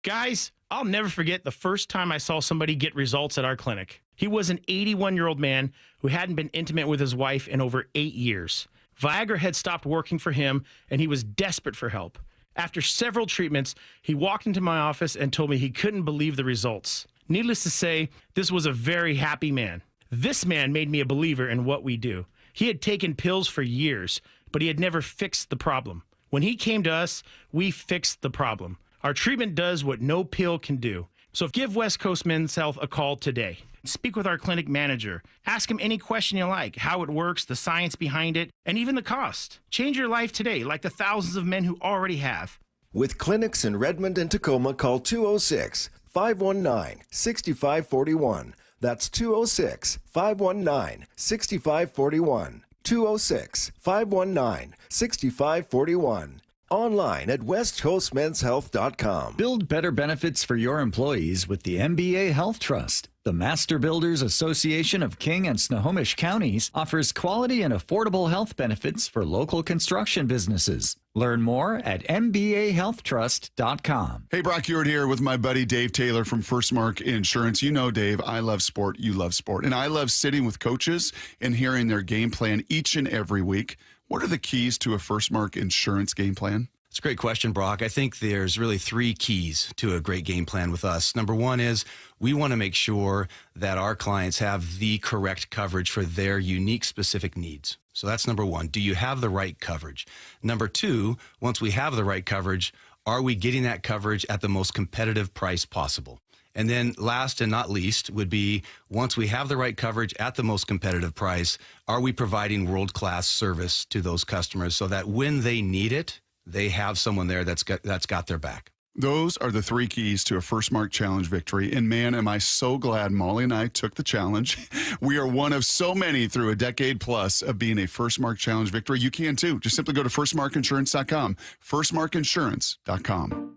Speaker 19: Guys, I'll never forget the first time I saw somebody get results at our clinic. He was an 81-year-old man who hadn't been intimate with his wife in over 8 years. Viagra had stopped working for him, and he was desperate for help. After several treatments, he walked into my office and told me he couldn't believe the results. Needless to say, this was a very happy man. This man made me a believer in what we do. He had taken pills for years, but he had never fixed the problem. When he came to us, we fixed the problem. Our treatment does what no pill can do. So give West Coast Men's Health a call today. Speak with our clinic manager. Ask him any question you like, how it works, the science behind it, and even the cost. Change your life today, like the thousands of men who already have.
Speaker 20: With clinics in Redmond and Tacoma, call 206-519-6541. That's 206-519-6541. 206-519-6541. Online at westcoastmenshealth.com.
Speaker 21: Build better benefits for your employees with the MBA Health Trust. The Master Builders Association of King and Snohomish Counties offers quality and affordable health benefits for local construction businesses. Learn more at mbahealthtrust.com.
Speaker 1: Hey, Brock Ewart here with my buddy Dave Taylor from First Mark Insurance. You know, Dave, I love sport. You love sport. And I love sitting with coaches and hearing their game plan each and every week. What are the keys to a First Mark Insurance game plan?
Speaker 22: It's a great question, Brock. I think there's really 3 keys to a great game plan with us. Number 1 is we want to make sure that our clients have the correct coverage for their unique specific needs. So that's number 1. Do you have the right coverage? Number 2, once we have the right coverage, are we getting that coverage at the most competitive price possible? And then last and not least would be, once we have the right coverage at the most competitive price, are we providing world-class service to those customers so that when they need it, they have someone there that's got their back?
Speaker 1: Those are the 3 keys to a First Mark Challenge victory. And man, am I so glad Molly and I took the challenge. We are one of so many through a decade plus of being a First Mark Challenge victory. You can too. Just simply go to firstmarkinsurance.com. Firstmarkinsurance.com.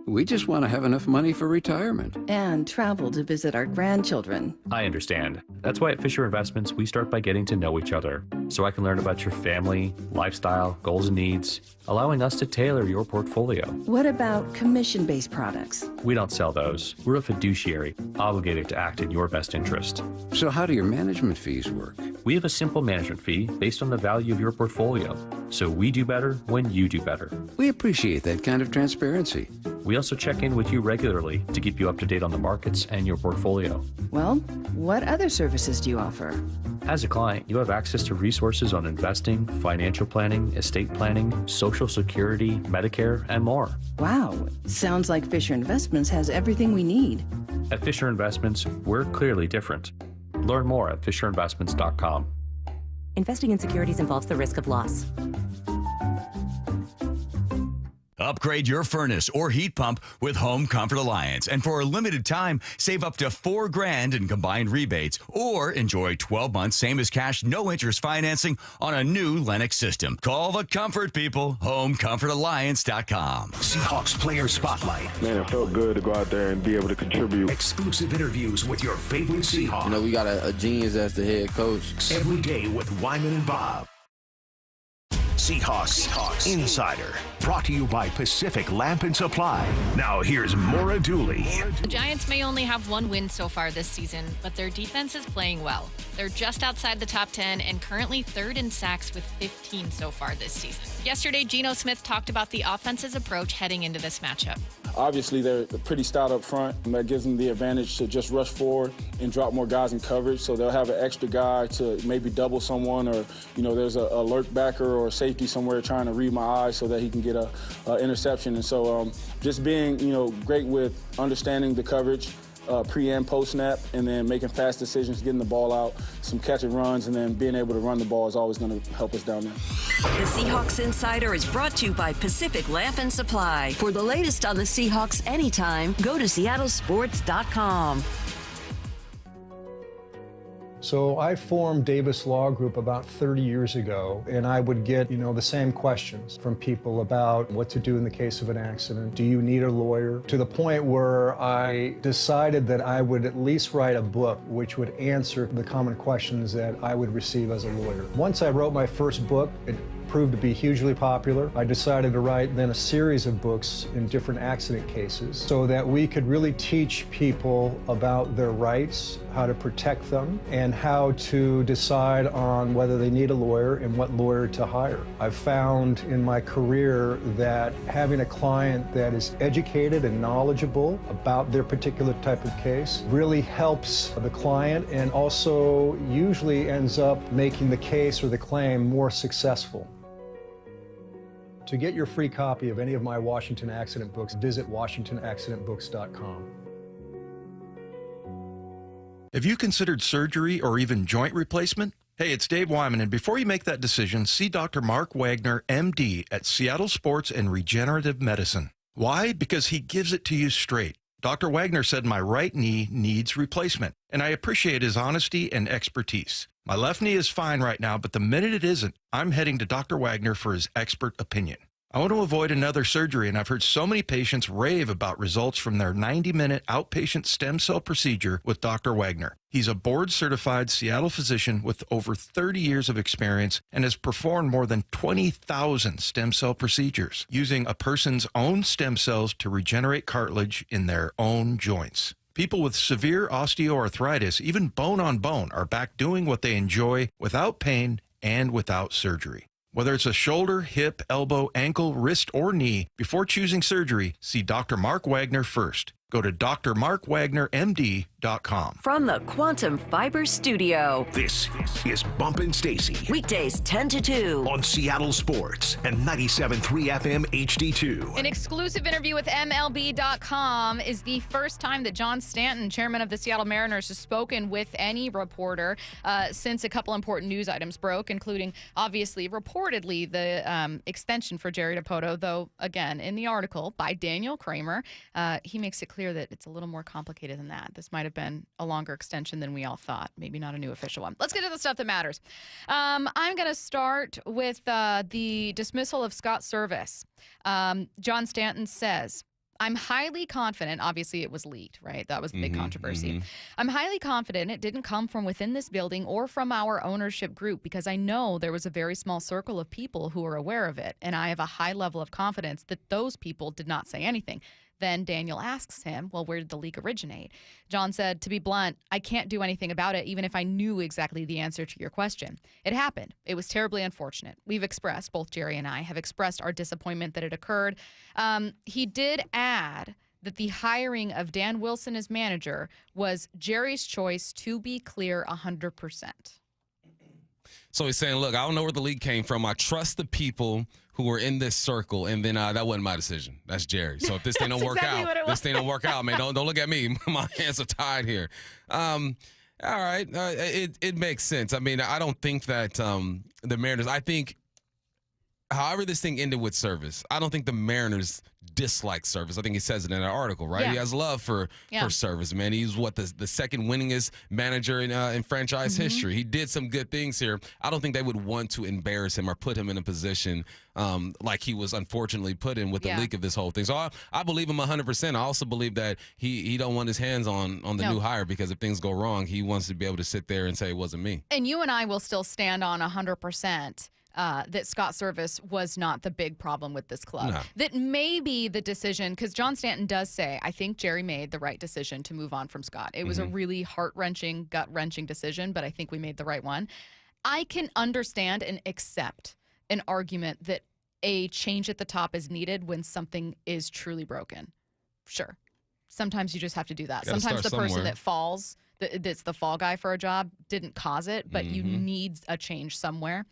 Speaker 16: We just want to have enough money for retirement.
Speaker 3: And travel to visit our grandchildren.
Speaker 4: I understand. That's why at Fisher Investments, we start by getting to know each other, so I can learn about your family, lifestyle, goals, and needs, allowing us to tailor your portfolio.
Speaker 3: What about commission-based products?
Speaker 4: We don't sell those. We're a fiduciary, obligated to act in your best interest.
Speaker 16: So how do your management fees work?
Speaker 4: We have a simple management fee based on the value of your portfolio, so we do better when you do better.
Speaker 16: We appreciate that kind of transparency.
Speaker 4: We also check in with you regularly to keep you up to date on the markets and your portfolio.
Speaker 3: Well, what other services do you offer?
Speaker 4: As a client, you have access to resources on investing, financial planning, estate planning, Social Security, Medicare, and more.
Speaker 3: Wow, sounds like Fisher Investments has everything we need.
Speaker 4: At Fisher Investments, we're clearly different. Learn more at fisherinvestments.com.
Speaker 23: Investing in securities involves the risk of loss.
Speaker 24: Upgrade your furnace or heat pump with Home Comfort Alliance, and for a limited time, save up to $4,000 in combined rebates, or enjoy 12 months same as cash, no interest financing on a new Lennox system. Call the comfort people. HomeComfortAlliance.com.
Speaker 2: Seahawks Player Spotlight.
Speaker 25: Man, it felt good to go out there and be able to contribute.
Speaker 2: Exclusive interviews with your favorite Seahawks.
Speaker 26: You know, we got a genius as the head coach.
Speaker 2: Every day with Wyman and Bob. Seahawks Insider, brought to you by Pacific Lamp and Supply. Now here's Maura Dooley.
Speaker 27: The Giants may only have 1 win so far this season, but their defense is playing well. They're just outside the top 10 and currently 3rd in sacks with 15 so far this season. Yesterday, Geno Smith talked about the offense's approach heading into this matchup.
Speaker 14: Obviously, they're pretty stout up front, and that gives them the advantage to just rush forward and drop more guys in coverage. So they'll have an extra guy to maybe double someone, or, you know, there's a lurk backer or a safety somewhere trying to read my eyes so that he can get a interception. And so just being, you know, great with understanding the coverage, pre and post snap, and then making fast decisions, getting the ball out, some catch and runs, and then being able to run the ball is always going to help us down there.
Speaker 9: The Seahawks Insider is brought to you by Pacific Lamp and Supply. For the latest on the Seahawks anytime, go to seattlesports.com.
Speaker 28: So I formed Davis Law Group about 30 years ago, and I would get, the same questions from people about what to do in the case of an accident. Do you need a lawyer? To the point where I decided that I would at least write a book which would answer the common questions that I would receive as a lawyer. Once I wrote my first book, it proved to be hugely popular. I decided to write then a series of books in different accident cases so that we could really teach people about their rights, how to protect them, and how to decide on whether they need a lawyer and what lawyer to hire. I've found in my career that having a client that is educated and knowledgeable about their particular type of case really helps the client, and also usually ends up making the case or the claim more successful. To get your free copy of any of my Washington accident books, visit WashingtonAccidentBooks.com.
Speaker 29: Have you considered surgery or even joint replacement? Hey, it's Dave Wyman, and before you make that decision, see Dr. Mark Wagner, MD, at Seattle Sports and Regenerative Medicine. Why? Because he gives it to you straight. Dr. Wagner said my right knee needs replacement, and I appreciate his honesty and expertise. My left knee is fine right now, but the minute it isn't, I'm heading to Dr. Wagner for his expert opinion. I want to avoid another surgery, and I've heard so many patients rave about results from their 90-minute outpatient stem cell procedure with Dr. Wagner. He's a board-certified Seattle physician with over 30 years of experience and has performed more than 20,000 stem cell procedures using a person's own stem cells to regenerate cartilage in their own joints. People with severe osteoarthritis, even bone on bone, are back doing what they enjoy without pain and without surgery. Whether it's a shoulder, hip, elbow, ankle, wrist, or knee, before choosing surgery, see Dr. Mark Wagner first. Go to drmarkwagnermd.com
Speaker 20: KIRO.com.
Speaker 9: From the Quantum Fiber Studio.
Speaker 2: This is Bumpin' Stacy.
Speaker 9: Weekdays 10 to 2.
Speaker 2: On Seattle Sports and 97.3 FM HD2.
Speaker 10: An exclusive interview with MLB.com is the first time that John Stanton, chairman of the Seattle Mariners, has spoken with any reporter since a couple important news items broke, including, obviously, reportedly, the extension for Jerry Dipoto, though, again, in the article by Daniel Kramer, he makes it clear that it's a little more complicated than that. This might have been a longer extension than we all thought, maybe not a new official one. Let's get to the stuff that matters. I'm going to start with the dismissal of Scott Service. John Stanton says, I'm highly confident, obviously it was leaked, right? That was the big controversy. I'm highly confident it didn't come from within this building or from our ownership group because I know there was a very small circle of people who were aware of it, and I have a high level of confidence that those people did not say anything. Then Daniel asks him, well, where did the leak originate? John said, to be blunt, I can't do anything about it, even if I knew exactly the answer to your question. It happened. It was terribly unfortunate. We've expressed, both Jerry and I have expressed our disappointment that it occurred. He did add that the hiring of Dan Wilson as manager was Jerry's choice, to be clear, 100%.
Speaker 5: So he's saying, look, I don't know where the leak came from. I trust the people who were in this circle, and then that wasn't my decision. That's Jerry. So if this thing don't work out, man, don't look at me. My hands are tied here. All right, it makes sense. I mean, I don't think that the Mariners. I think, however this thing ended with Service, I don't think the Mariners dislike Service. I think he says it in an article, right? Yeah. He has love for Service, man. He's the second winningest manager in franchise history. He did some good things here. I don't think they would want to embarrass him or put him in a position like he was unfortunately put in with the leak of this whole thing. So I believe him 100%. I also believe that he don't want his hands on the new hire, because if things go wrong, he wants to be able to sit there and say it wasn't me. And you and I will still stand on 100%. That Scott Service was not the big problem with this club. No. That maybe the decision, because John Stanton does say, I think Jerry made the right decision to move on from Scott. It was a really heart-wrenching, gut-wrenching decision, but I think we made the right one. I can understand and accept an argument that a change at the top is needed when something is truly broken. Sure. Sometimes you just have to do that. Sometimes the person that falls, that's the fall guy for a job, didn't cause it, but you need a change somewhere.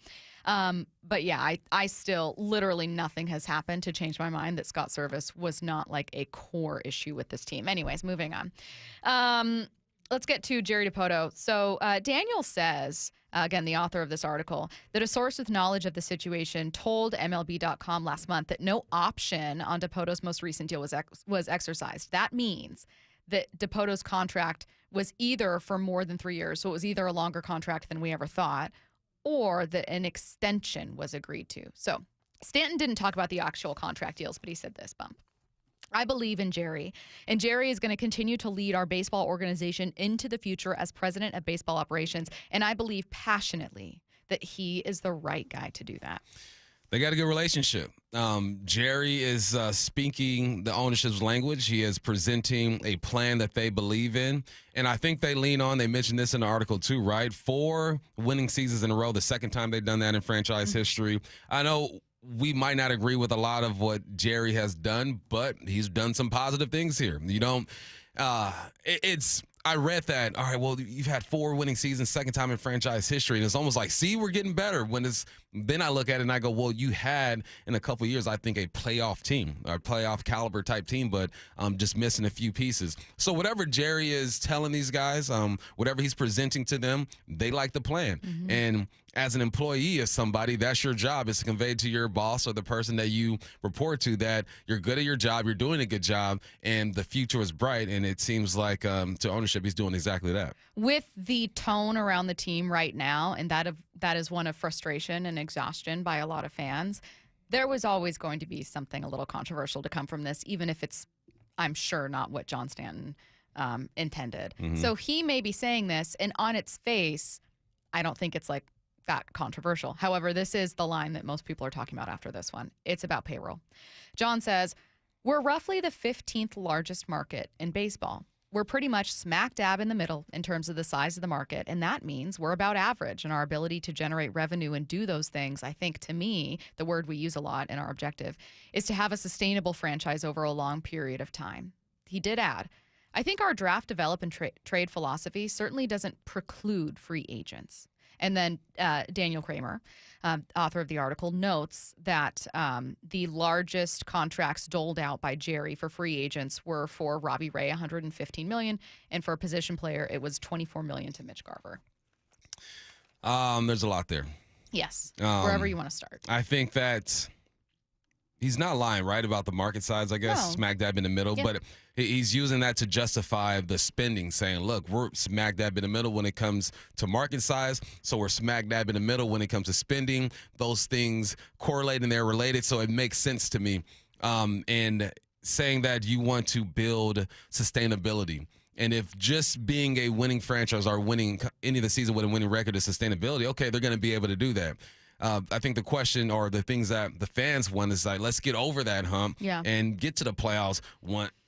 Speaker 5: But yeah, I still, literally nothing has happened to change my mind that Scott Service was not like a core issue with this team. Anyways, moving on. Let's get to Jerry Dipoto. So Daniel says, again, the author of this article, that a source with knowledge of the situation told MLB.com last month that no option on Dipoto's most recent deal was exercised. That means that Dipoto's contract was either for more than 3 years, so it was either a longer contract than we ever thought, or that an extension was agreed to. So Stanton didn't talk about the actual contract deals, but he said this, Bump. I believe in Jerry, and Jerry is going to continue to lead our baseball organization into the future as president of baseball operations, and I believe passionately that he is the right guy to do that. They got a good relationship. Jerry is speaking the ownership's language. He is presenting a plan that they believe in. And I think they lean on, they mentioned this in the article too, right? 4 winning seasons in a row, the second time they've done that in franchise history. I know we might not agree with a lot of what Jerry has done, but he's done some positive things here. You don't, I read that, all right, well, you've had 4 winning seasons, second time in franchise history, and it's almost like, see, we're getting better. Then I look at it and I go, well, you had, in a couple of years, I think, a playoff team, or playoff caliber type team, but just missing a few pieces. So whatever Jerry is telling these guys, whatever he's presenting to them, they like the plan. And as an employee of somebody, that's your job, is to convey to your boss or the person that you report to that you're good at your job, you're doing a good job, and the future is bright. And it seems like to ownership, he's doing exactly that. With the tone around the team right now, and that is one of frustration and exhaustion by a lot of fans, there was always going to be something a little controversial to come from this, even if it's, I'm sure, not what John Stanton intended. So he may be saying this, and on its face, I don't think it's like that controversial. However, this is the line that most people are talking about after this one. It's about payroll. John says, we're roughly the 15th largest market in baseball. We're pretty much smack dab in the middle in terms of the size of the market, and that means we're about average in our ability to generate revenue and do those things. I think, to me, the word we use a lot in our objective is to have a sustainable franchise over a long period of time. He did add,
Speaker 10: I think our draft, develop, and trade philosophy certainly doesn't preclude free agents. And then Daniel Kramer, author of the article, notes that the largest contracts doled out by Jerry for free agents were for Robbie Ray, $115 million, and for a position player, it was $24 million to Mitch Garver.
Speaker 5: There's a lot there.
Speaker 10: Yes, wherever you want to start.
Speaker 5: I think that he's not lying, right, about the market size, I guess,
Speaker 10: No.
Speaker 5: smack dab in the middle.
Speaker 10: Yeah.
Speaker 5: But he's using that to justify the spending, saying, look, we're smack dab in the middle when it comes to market size, so we're smack dab in the middle when it comes to spending. Those things correlate and they're related, so it makes sense to me. And saying that you want to build sustainability. And if just being a winning franchise or winning any of the season with a winning record is sustainability, okay, they're going to be able to do that. I think the question or the things that the fans want is like, let's get over that hump and get to the playoffs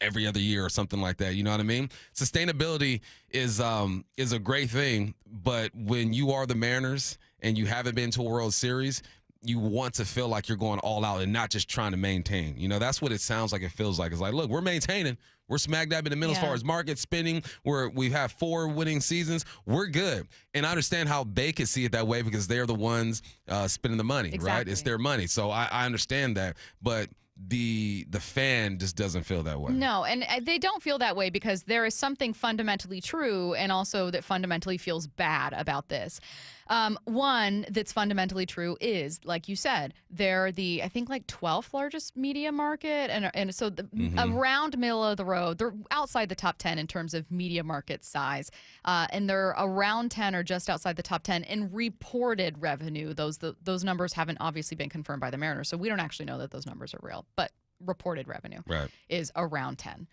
Speaker 5: every other year or something like that. You know what I mean? Sustainability is a great thing, but when you are the Mariners and you haven't been to a World Series, you want to feel like you're going all out and not just trying to maintain. You know, that's what it sounds like it feels like. It's like, look, we're maintaining. We're smack dab in the middle as far as market spending. We have 4 winning seasons. We're good. And I understand how they could see it that way because they're the ones spending the money, right? It's their money. So I understand that. But the fan just doesn't feel that way.
Speaker 10: No, and they don't feel that way because there is something fundamentally true and also that fundamentally feels bad about this. One that's fundamentally true is, like you said, they're the, I think, like 12th largest media market. And so around middle of the road, they're outside the top 10 in terms of media market size. And they're around 10 or just outside the top 10 in reported revenue. Those numbers haven't obviously been confirmed by the Mariners, so we don't actually know that those numbers are real. But reported revenue is around 10.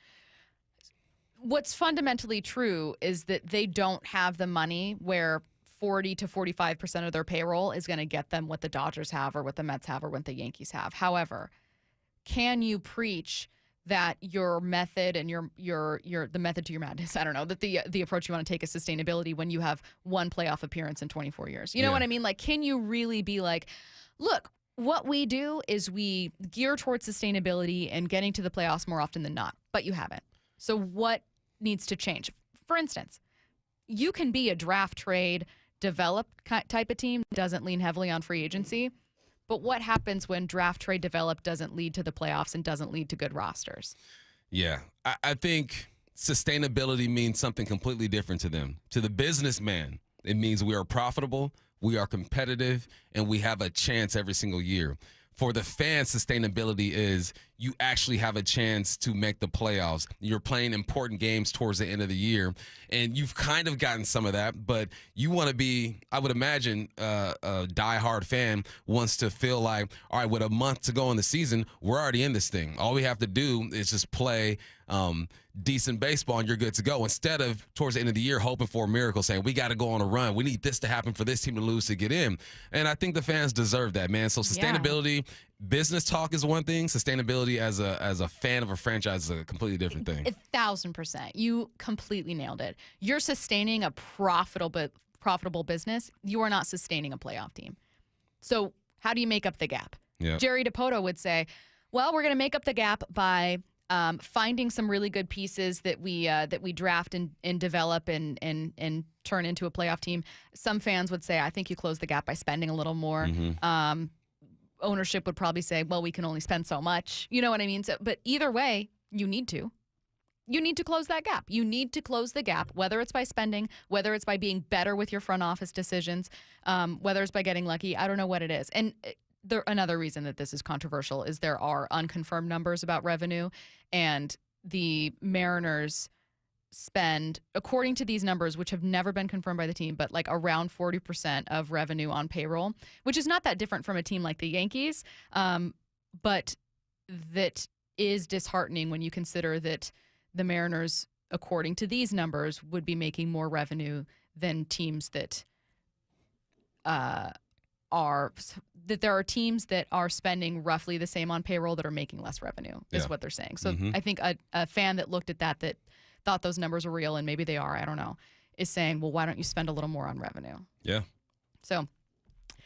Speaker 10: What's fundamentally true is that they don't have the money where 40 to 45% of their payroll is going to get them what the Dodgers have or what the Mets have or what the Yankees have. However, can you preach that your method and your the method to your madness, I don't know, that the approach you want to take is sustainability when you have one playoff appearance in 24 years? You know what I mean? Like, can you really be like, look, what we do is we gear towards sustainability and getting to the playoffs more often than not, but you haven't. So what needs to change? For instance, you can be a draft trade develop type of team that doesn't lean heavily on free agency. But what happens when draft trade develop doesn't lead to the playoffs and doesn't lead to good rosters?
Speaker 5: Yeah, I think sustainability means something completely different to them. To the businessman, it means we are profitable, we are competitive, and we have a chance every single year. For the fans, sustainability is you actually have a chance to make the playoffs. You're playing important games towards the end of the year, and you've kind of gotten some of that, but you want to be, I would imagine, a diehard fan wants to feel like, all right, with a month to go in the season, we're already in this thing. All we have to do is just play decent baseball and you're good to go, instead of towards the end of the year hoping for a miracle, saying we got to go on a run, we need this to happen for this team to lose to get in. And I think the fans deserve that, man. So sustainability, business talk is one thing. Sustainability as a fan of a franchise is a completely different thing.
Speaker 10: 1,000%. You completely nailed it. You're sustaining a profitable business. You are not sustaining a playoff team. So how do you make up the gap?
Speaker 5: Yeah.
Speaker 10: Jerry DiPoto would say, well, we're going to make up the gap by finding some really good pieces that we draft and develop and turn into a playoff team. Some fans would say, I think you close the gap by spending a little more. Ownership would probably say, well, we can only spend so much. You know what I mean? So, but either way, you need to close that gap. You need to close the gap, whether it's by spending, whether it's by being better with your front office decisions, whether it's by getting lucky. I don't know what it is. And another reason that this is controversial is there are unconfirmed numbers about revenue, and the Mariners spend, according to these numbers, which have never been confirmed by the team, but like around 40% of revenue on payroll, which is not that different from a team like the Yankees, but that is disheartening when you consider that the Mariners, according to these numbers, would be making more revenue than teams that there are teams that are spending roughly the same on payroll that are making less revenue, is what they're saying. So I think a fan that looked at that thought those numbers were real, and maybe they are, I don't know, is saying, well, why don't you spend a little more on revenue?
Speaker 5: Yeah.
Speaker 10: So.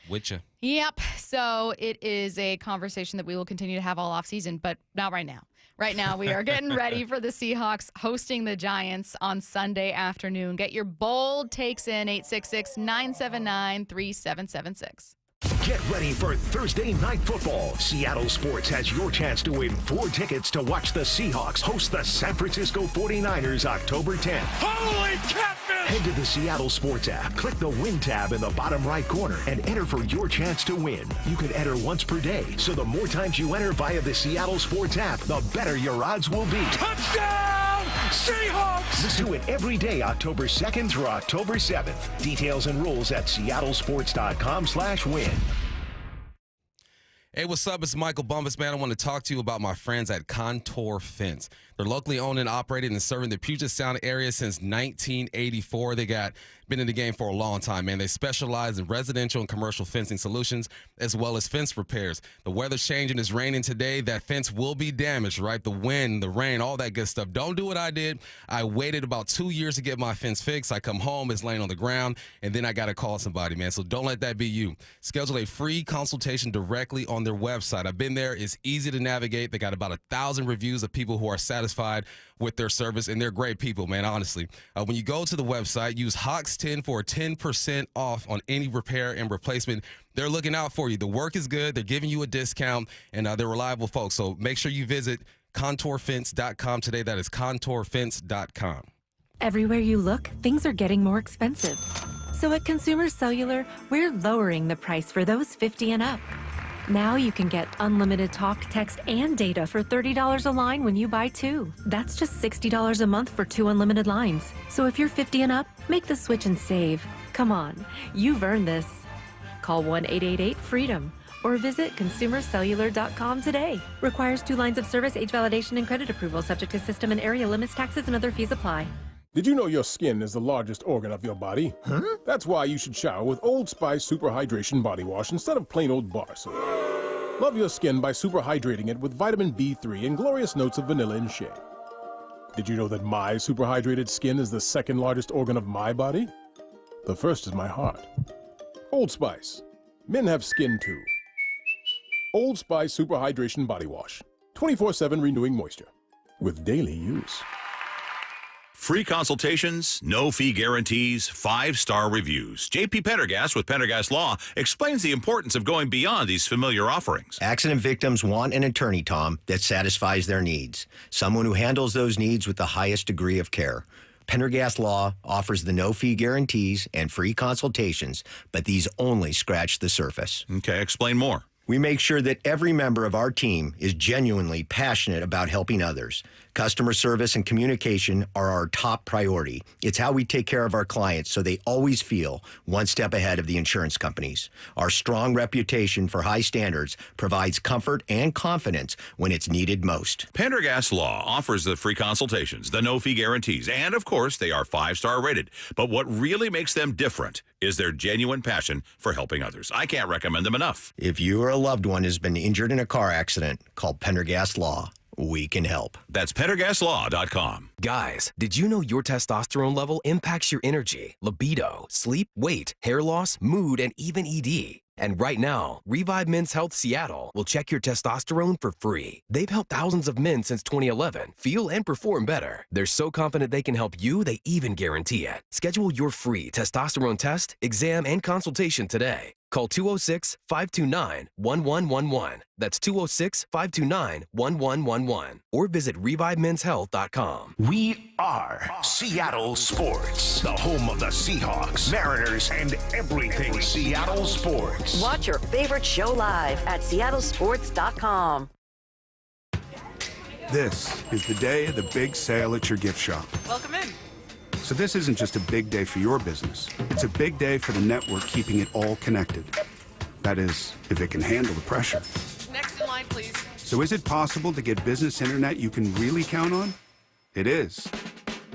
Speaker 5: With you.
Speaker 10: Yep. So it is a conversation that we will continue to have all off season, but not right now. Right now, we are getting ready for the Seahawks hosting the Giants on Sunday afternoon. Get your bold takes in, 866-979-3776.
Speaker 2: Get ready for Thursday Night Football. Seattle Sports has your chance to win 4 tickets to watch the Seahawks host the San Francisco 49ers October 10th.
Speaker 6: Holy catfish!
Speaker 2: Head to the Seattle Sports app, click the Win tab in the bottom right corner, and enter for your chance to win. You can enter once per day, so the more times you enter via the Seattle Sports app, the better your odds will be.
Speaker 6: Touchdown, Seahawks!
Speaker 2: Listen to it every day, October 2nd through October 7th. Details and rules at seattlesports.com/win.
Speaker 5: Hey, what's up? It's Michael Bumpus, man. I want to talk to you about my friends at Contour Fence. They're locally owned and operated and serving the Puget Sound area since 1984. They been in the game for a long time, man. They specialize in residential and commercial fencing solutions as well as fence repairs. The weather's changing. It's raining today. That fence will be damaged, right? The wind, the rain, all that good stuff. Don't do what I did. I waited about 2 years to get my fence fixed. I come home, it's laying on the ground, and then I got to call somebody, man. So don't let that be you. Schedule a free consultation directly on their website. I've been there. It's easy to navigate. They got about 1,000 reviews of people who are satisfied with their service, and they're great people, man, honestly. When you go to the website, use HAWKS10 for 10% off on any repair and replacement. They're looking out for you. The work is good. They're giving you a discount, and they're reliable folks. So make sure you visit contourfence.com today. That is contourfence.com.
Speaker 23: Everywhere you look, things are getting more expensive. So at Consumer Cellular, we're lowering the price for those 50 and up. Now you can get unlimited talk, text, and data for $30 a line when you buy 2. That's just $60 a month for 2 unlimited lines. So if you're 50 and up, make the switch and save. Come on, you've earned this. Call 1-888-FREEDOM or visit consumercellular.com today. Requires 2 lines of service, age validation, and credit approval, subject to system and area limits, taxes, and other fees apply.
Speaker 7: Did you know your skin is the largest organ of your body? Huh? That's why you should shower with Old Spice Super Hydration Body Wash instead of plain old bar soap. Love your skin by super hydrating it with vitamin B3 and glorious notes of vanilla and shea. Did you know that my super hydrated skin is the second largest organ of my body? The first is my heart. Old Spice. Men have skin too. Old Spice Super Hydration Body Wash. 24/7 renewing moisture. With daily use.
Speaker 8: Free consultations, no fee guarantees, 5-star reviews. JP Pendergast with Pendergast Law explains the importance of going beyond these familiar offerings.
Speaker 11: Accident victims want an attorney, Tom, that satisfies their needs. Someone who handles those needs with the highest degree of care. Pendergast Law offers the no-fee guarantees and free consultations, but these only scratch the surface.
Speaker 8: Okay, explain more.
Speaker 11: We make sure that every member of our team is genuinely passionate about helping others. Customer service and communication are our top priority. It's how we take care of our clients so they always feel one step ahead of the insurance companies. Our strong reputation for high standards provides comfort and confidence when it's needed most.
Speaker 8: Pendergast Law offers the free consultations, the no-fee guarantees, and of course, they are 5-star rated. But what really makes them different is their genuine passion for helping others. I can't recommend them enough.
Speaker 11: If you or a loved one has been injured in a car accident, call Pendergast Law. We can help.
Speaker 8: That's PendergastLaw.com.
Speaker 12: Guys, did you know your testosterone level impacts your energy, libido, sleep, weight, hair loss, mood, and even ED? And right now, Revive Men's Health Seattle will check your testosterone for free. They've helped thousands of men since 2011 feel and perform better. They're so confident they can help you, they even guarantee it. Schedule your free testosterone test, exam, and consultation today. Call 206-529-1111. That's 206-529-1111. Or visit ReviveMen'sHealth.com.
Speaker 2: We are Seattle Sports, the home of the Seahawks, Mariners, and everything Seattle sports.
Speaker 9: Watch your favorite show live at seattlesports.com.
Speaker 13: This is the day of the big sale at your gift shop.
Speaker 15: Welcome in.
Speaker 13: So this isn't just a big day for your business. It's a big day for the network keeping it all connected. That is, if it can handle the pressure.
Speaker 15: Next in line, please.
Speaker 13: So is it possible to get business internet you can really count on? It is.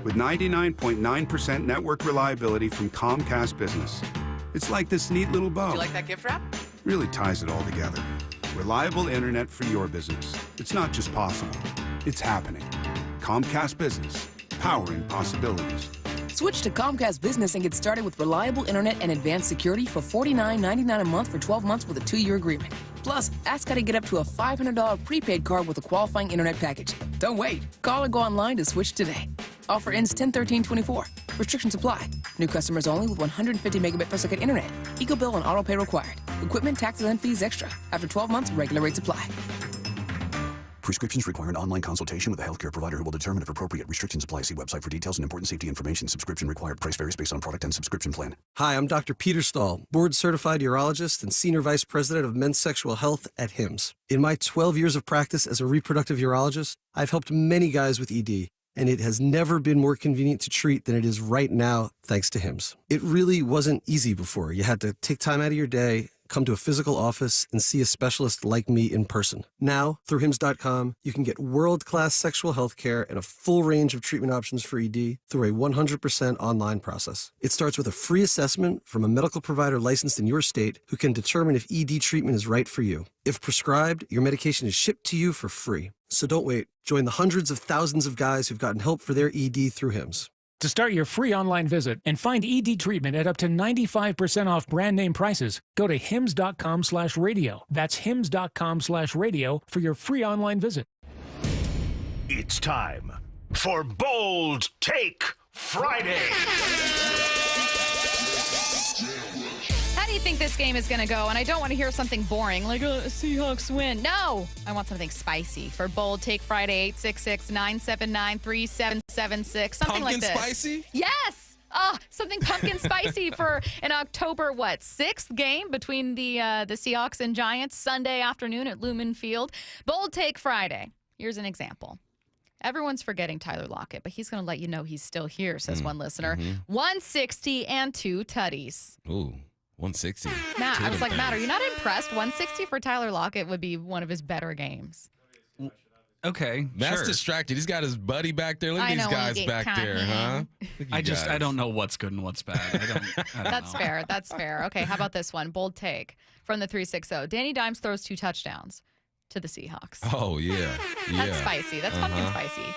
Speaker 13: With 99.9% network reliability from Comcast Business. It's like this neat little bow.
Speaker 15: Do you like that gift wrap?
Speaker 13: Really ties it all together. Reliable internet for your business. It's not just possible. It's happening. Comcast Business. Powering possibilities.
Speaker 1: Switch to Comcast Business and get started with reliable internet and advanced security for $49.99 a month for 12 months with a 2-year agreement. Plus, ask how to get up to a $500 prepaid card with a qualifying internet package. Don't wait. Call or go online to switch today. Offer ends 10/13/24. Restrictions apply. New customers only with 150 megabit per second internet. Eco bill and auto pay required. Equipment, taxes, and fees extra. After 12 months, regular rates apply.
Speaker 3: Prescriptions require an online consultation with a healthcare provider who will determine if appropriate. Restrictions apply. See website for details and important safety information. Subscription required. Price varies based on product and subscription plan.
Speaker 4: Hi, I'm Dr. Peter Stahl, board-certified urologist and senior vice president of men's sexual health at HIMSS. In my 12 years of practice as a reproductive urologist, I've helped many guys with ED, and it has never been more convenient to treat than it is right now, thanks to HIMSS. It really wasn't easy before. You had to take time out of your day, come to a physical office, and see a specialist like me in person. Now, through HIMSS.com, you can get world-class sexual health care and a full range of treatment options for ED through a 100% online process. It starts with a free assessment from a medical provider licensed in your state who can determine if ED treatment is right for you. If prescribed, your medication is shipped to you for free. So don't wait. Join the hundreds of thousands of guys who've gotten help for their ED through HIMSS.
Speaker 16: To start your free online visit and find ED treatment at up to 95% off brand name prices, go to hims.com/radio. That's hims.com/radio for your free online visit.
Speaker 2: It's time for Bold Take Friday.
Speaker 10: How do you think this game is going to go? And I don't want to hear something boring like, Seahawks win. No, I want something spicy. For Bold Take Friday, 866-979-3776. Something like this.
Speaker 5: Pumpkin spicy?
Speaker 10: Yes. Something pumpkin spicy for an October, 6th game between the Seahawks and Giants, Sunday afternoon at Lumen Field. Bold Take Friday. Here's an example. Everyone's forgetting Tyler Lockett, but he's going to let you know he's still here, says one listener. 160 and 2 tutties.
Speaker 5: Ooh. 160.
Speaker 10: Matt, I was like, Matt, are you not impressed? 160 for Tyler Lockett would be one of his better games.
Speaker 17: Okay,
Speaker 5: Matt's distracted. He's got his buddy back there. Look at these guys back there, huh?
Speaker 17: I don't know what's good and what's bad. I don't
Speaker 10: That's
Speaker 17: know.
Speaker 10: fair. That's fair. Okay, how about this one? Bold take from the 360. Danny Dimes throws 2 touchdowns to the Seahawks.
Speaker 5: Oh, yeah.
Speaker 10: That's spicy. That's pumpkin spicy.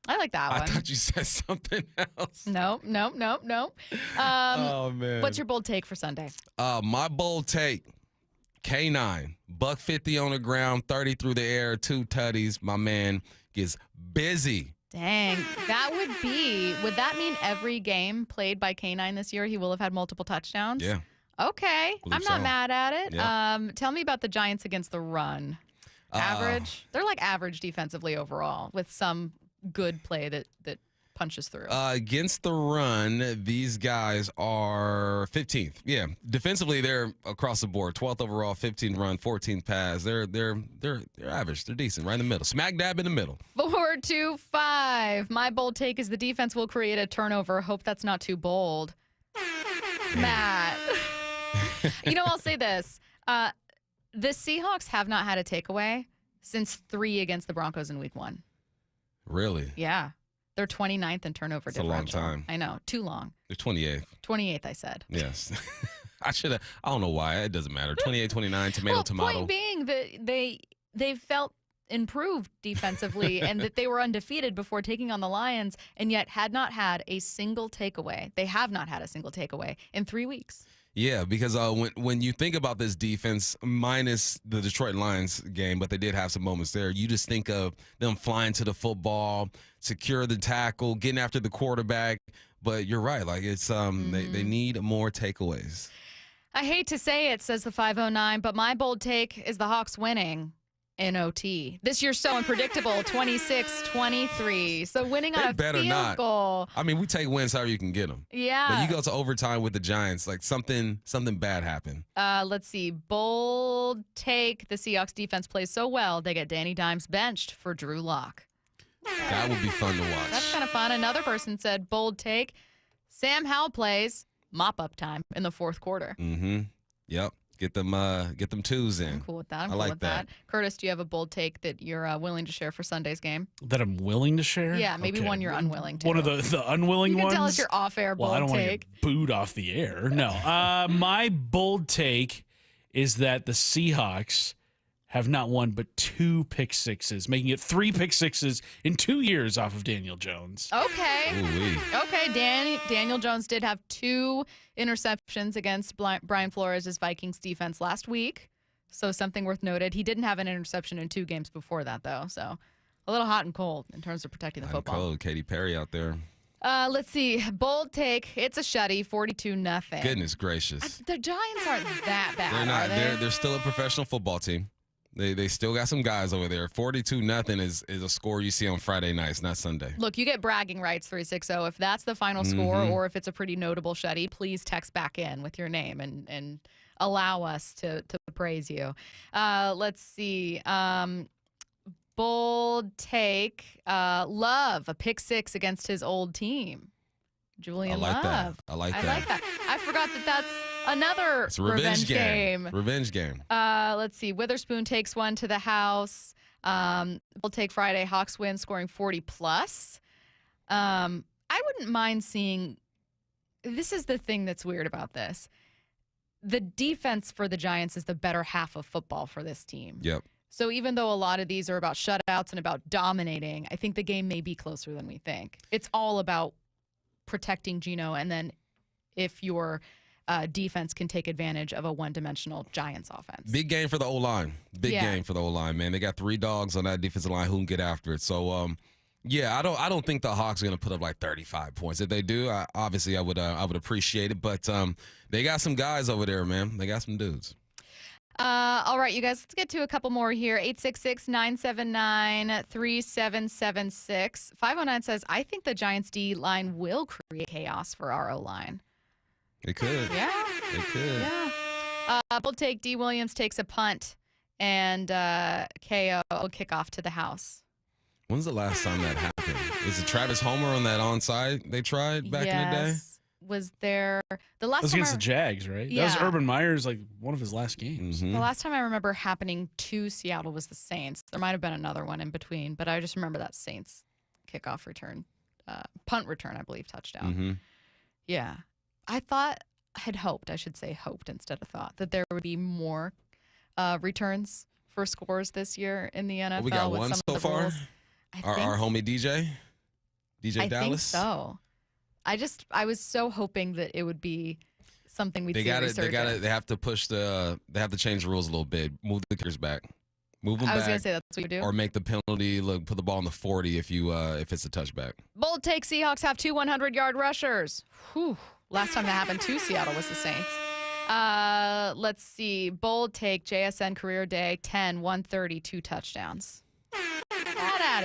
Speaker 10: I like that one.
Speaker 5: I thought you said something else.
Speaker 10: No.
Speaker 5: Oh, man.
Speaker 10: What's your bold take for Sunday?
Speaker 5: My bold take, K9, $150 on the ground, 30 through the air, 2 tutties. My man gets busy.
Speaker 10: Dang, would that mean every game played by K9 this year, he will have had multiple touchdowns?
Speaker 5: Yeah.
Speaker 10: Okay, I'm not mad at it.
Speaker 5: Yeah.
Speaker 10: Tell me about the Giants against the run. Average? They're like average defensively overall with some good play that punches through.
Speaker 5: Against the run, these guys are 15th. Yeah, defensively they're across the board. 12th overall, 15th run, 14th pass. They're average. They're decent, right in the middle. Smack dab in the middle.
Speaker 10: 4-2-5. My bold take is the defense will create a turnover. Hope that's not too bold. Matt. I'll say this. The Seahawks have not had a takeaway since 3 against the Broncos in Week 1.
Speaker 5: Really?
Speaker 10: Yeah. They're 29th in turnover differential.
Speaker 5: It's a long time.
Speaker 10: I know. Too long.
Speaker 5: They're 28th.
Speaker 10: 28th, I said.
Speaker 5: Yes. I don't know why. It doesn't matter. 28, 29, tomato.
Speaker 10: Point being that they felt improved defensively and that they were undefeated before taking on the Lions and yet had not had a single takeaway. They have not had a single takeaway in 3 weeks.
Speaker 5: Yeah, because when you think about this defense, minus the Detroit Lions game, but they did have some moments there, you just think of them flying to the football, secure the tackle, getting after the quarterback. But you're right. Like it's they need more takeaways.
Speaker 10: I hate to say it, says the 509, but my bold take is the Hawks winning in OT. This year's so unpredictable, 26-23. So winning on a field goal.
Speaker 5: I mean, we take wins however you can get them.
Speaker 10: Yeah.
Speaker 5: But you go to overtime with the Giants, like something bad happened.
Speaker 10: Let's see. Bold take. The Seahawks defense plays so well, they get Danny Dimes benched for Drew Lock.
Speaker 5: That would be fun to watch.
Speaker 10: That's kind of fun. Another person said, bold take. Sam Howell plays mop-up time in the 4th quarter.
Speaker 5: Mm-hmm. Yep. Get them twos in.
Speaker 10: I'm cool with that.
Speaker 5: I like that.
Speaker 10: Curtis, do you have a bold take that you're willing to share for Sunday's game?
Speaker 18: That I'm willing to share?
Speaker 10: Yeah, maybe one you're unwilling to.
Speaker 18: One of the unwilling ones?
Speaker 10: You can tell us your off-air bold take.
Speaker 18: Well, I don't want to get booed off the air. No. My bold take is that the Seahawks have not won but 2 pick sixes, making it 3 pick sixes in 2 years off of Daniel Jones.
Speaker 10: Okay.
Speaker 5: Ooh-wee.
Speaker 10: Okay, Daniel Jones did have 2 interceptions against Brian Flores' Vikings defense last week, so something worth noted. He didn't have an interception in 2 games before that, though, so a little hot and cold in terms of protecting the football.
Speaker 5: Cold. Katy Perry out there.
Speaker 10: Let's see. Bold take. It's a shutty, 42-0.
Speaker 5: Goodness gracious.
Speaker 10: The Giants aren't that bad,
Speaker 5: They're not.
Speaker 10: are they?
Speaker 5: They're still a professional football team. They still got some guys over there. 42-0 is a score you see on Friday nights, not Sunday.
Speaker 10: Look, you get bragging rights, 360. If that's the final score or if it's a pretty notable shutty, please text back in with your name and allow us to praise you. Let's see. Bold take. Love, a pick 6 against his old team. Julian Love.
Speaker 5: I like that.
Speaker 10: I like that. I forgot that's another
Speaker 5: It's a revenge game. Revenge game.
Speaker 10: Let's see. Witherspoon takes one to the house. We'll take Friday. Hawks win, scoring 40+. I wouldn't mind seeing. This is the thing that's weird about this. The defense for the Giants is the better half of football for this team.
Speaker 5: Yep.
Speaker 10: So even though a lot of these are about shutouts and about dominating, I think the game may be closer than we think. It's all about protecting Geno, and then if your defense can take advantage of a one-dimensional Giants offense.
Speaker 5: Big game for the O-line. Big game for the O-line, man. They got 3 dogs on that defensive line who can get after it. So, I don't think the Hawks are going to put up like 35 points. If they do, I would appreciate it. But they got some guys over there, man. They got some dudes.
Speaker 10: All right, you guys, let's get to a couple more here. 866-979-3776. 509 says, I think the Giants D-line will create chaos for our O-line.
Speaker 5: It could.
Speaker 10: Yeah.
Speaker 5: It could.
Speaker 10: Yeah. We'll take D. Williams takes a punt, and KO will kick off to the house.
Speaker 5: When's the last time that happened? Is it Travis Homer on that onside they tried back in the day?
Speaker 10: Was there the last
Speaker 18: That was
Speaker 10: time
Speaker 18: against the Jags, right?
Speaker 10: Yeah.
Speaker 18: That was Urban Meyer's, like, one of his last games.
Speaker 10: The last time I remember happening to Seattle was the Saints. There might have been another one in between, but I just remember that Saints kickoff return, punt return, I believe, touchdown. Yeah. I hoped instead of thought, that there would be more returns for scores this year in the NFL.
Speaker 5: Well, we got
Speaker 10: with
Speaker 5: one
Speaker 10: some
Speaker 5: so
Speaker 10: of the
Speaker 5: far.
Speaker 10: rules.
Speaker 5: Our homie DJ
Speaker 10: I
Speaker 5: Dallas.
Speaker 10: think so. I was so hoping that it would be something we'd see. They
Speaker 5: have to push they have to change the rules a little bit. Move the kickers back. Move them back.
Speaker 10: I was going to say that's what you do.
Speaker 5: Or make the penalty, put the ball on the 40 if it's a touchback.
Speaker 10: Bold take, Seahawks have 2 100-yard rushers. Whew. Last time that happened to Seattle was the Saints. Let's see. Bold take, JSN career day, 10, 130, 2 touchdowns.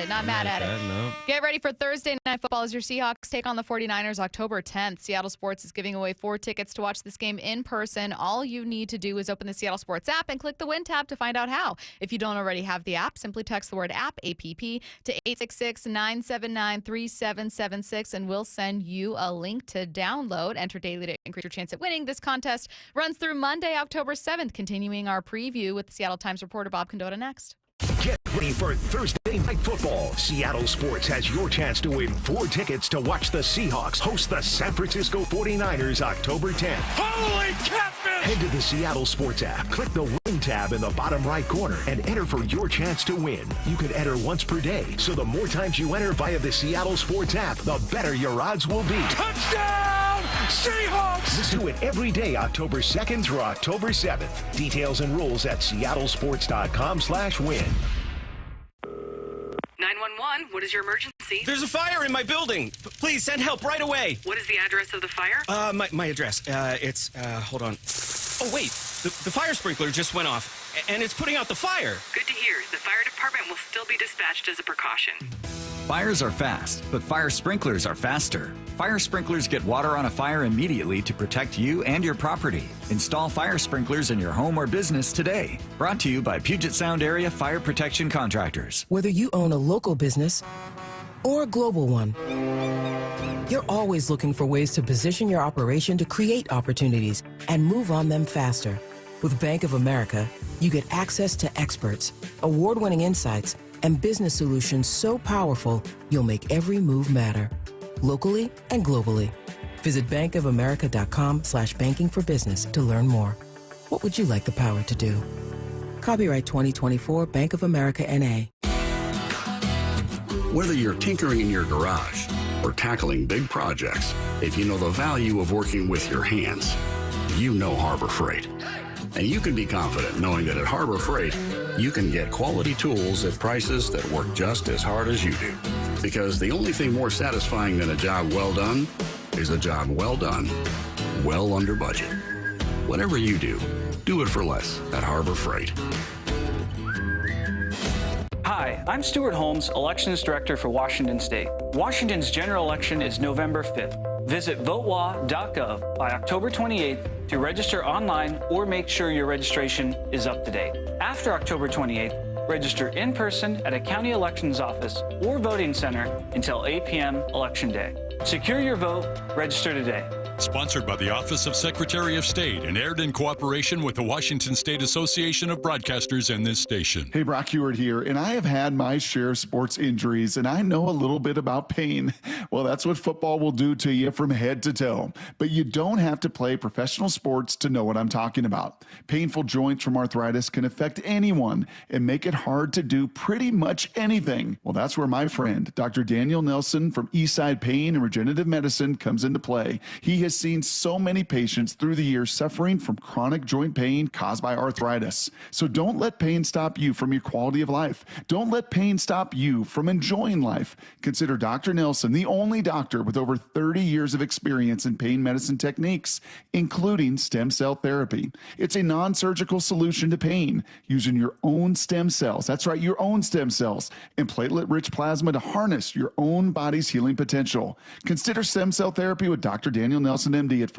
Speaker 10: Not mad at it.
Speaker 5: No.
Speaker 10: Get ready for Thursday Night Football as your Seahawks take on the 49ers October 10th. Seattle Sports is giving away 4 tickets to watch this game in person. All you need to do is open the Seattle Sports app and click the Win tab to find out how. If you don't already have the app, simply text the word app, APP, to 866-979-3776, and we'll send you a link to download. Enter daily to increase your chance at winning. This contest runs through Monday, October 7th, continuing our preview with the Seattle Times reporter Bob Condota next.
Speaker 2: Get ready for Thursday Night Football. Seattle Sports has your chance to win 4 tickets to watch the Seahawks host the San Francisco 49ers October 10th.
Speaker 6: Holy catfish!
Speaker 2: Head to the Seattle Sports app, click the Win tab in the bottom right corner, and enter for your chance to win. You can enter once per day, so the more times you enter via the Seattle Sports app, the better your odds will be.
Speaker 6: Touchdown, Seahawks!
Speaker 2: Let's do it every day, October 2nd through October 7th. Details and rules at seattlesports.com/win.
Speaker 14: 911, what is your emergency?
Speaker 19: There's a fire in my building. Please send help right away.
Speaker 14: What is the address of the fire?
Speaker 19: My address. It's, hold on. Oh, wait. The fire sprinkler just went off, and it's putting out the fire.
Speaker 14: Good to hear. The fire department will still be dispatched as a precaution.
Speaker 21: Fires are fast, but fire sprinklers are faster. Fire sprinklers get water on a fire immediately to protect you and your property. Install fire sprinklers in your home or business today. Brought to you by Puget Sound Area Fire Protection Contractors.
Speaker 1: Whether you own a local business or a global one, you're always looking for ways to position your operation to create opportunities and move on them faster. With Bank of America, you get access to experts, award-winning insights, and business solutions so powerful, you'll make every move matter, locally and globally. Visit bankofamerica.com/banking for business to learn more. What would you like the power to do? Copyright 2024 Bank of America N.A.
Speaker 3: Whether you're tinkering in your garage or tackling big projects, if you know the value of working with your hands, you know Harbor Freight. And you can be confident knowing that at Harbor Freight, you can get quality tools at prices that work just as hard as you do. Because the only thing more satisfying than a job well done is a job well done, well under budget. Whatever you do it for less at Harbor Freight.
Speaker 20: Hi, I'm Stuart Holmes, Elections Director for Washington State. Washington's general election is November 5th. Visit votewa.gov by October 28th to register online or make sure your registration is up to date. After October 28th, register in person at a county elections office or voting center until 8 p.m. Election Day. Secure your vote. Register today.
Speaker 22: Sponsored by the Office of Secretary of State and aired in cooperation with the Washington State Association of Broadcasters and this station.
Speaker 23: Hey, Brock Heward here, and I have had my share of sports injuries, and I know a little bit about pain. Well, that's what football will do to you from head to toe. But you don't have to play professional sports to know what I'm talking about. Painful joints from arthritis can affect anyone and make it hard to do pretty much anything. Well, that's where my friend, Dr. Daniel Nelson from Eastside Pain and Regenerative Medicine comes into play. He has seen so many patients through the years suffering from chronic joint pain caused by arthritis. So don't let pain stop you from your quality of life. Don't let pain stop you from enjoying life. Consider Dr. Nelson the only doctor with over 30 years of experience in pain medicine techniques, including stem cell therapy. It's a non-surgical solution to pain using your own stem cells. That's right, your own stem cells and platelet-rich plasma to harness your own body's healing potential. Consider stem cell therapy with Dr. Daniel Nelson MD at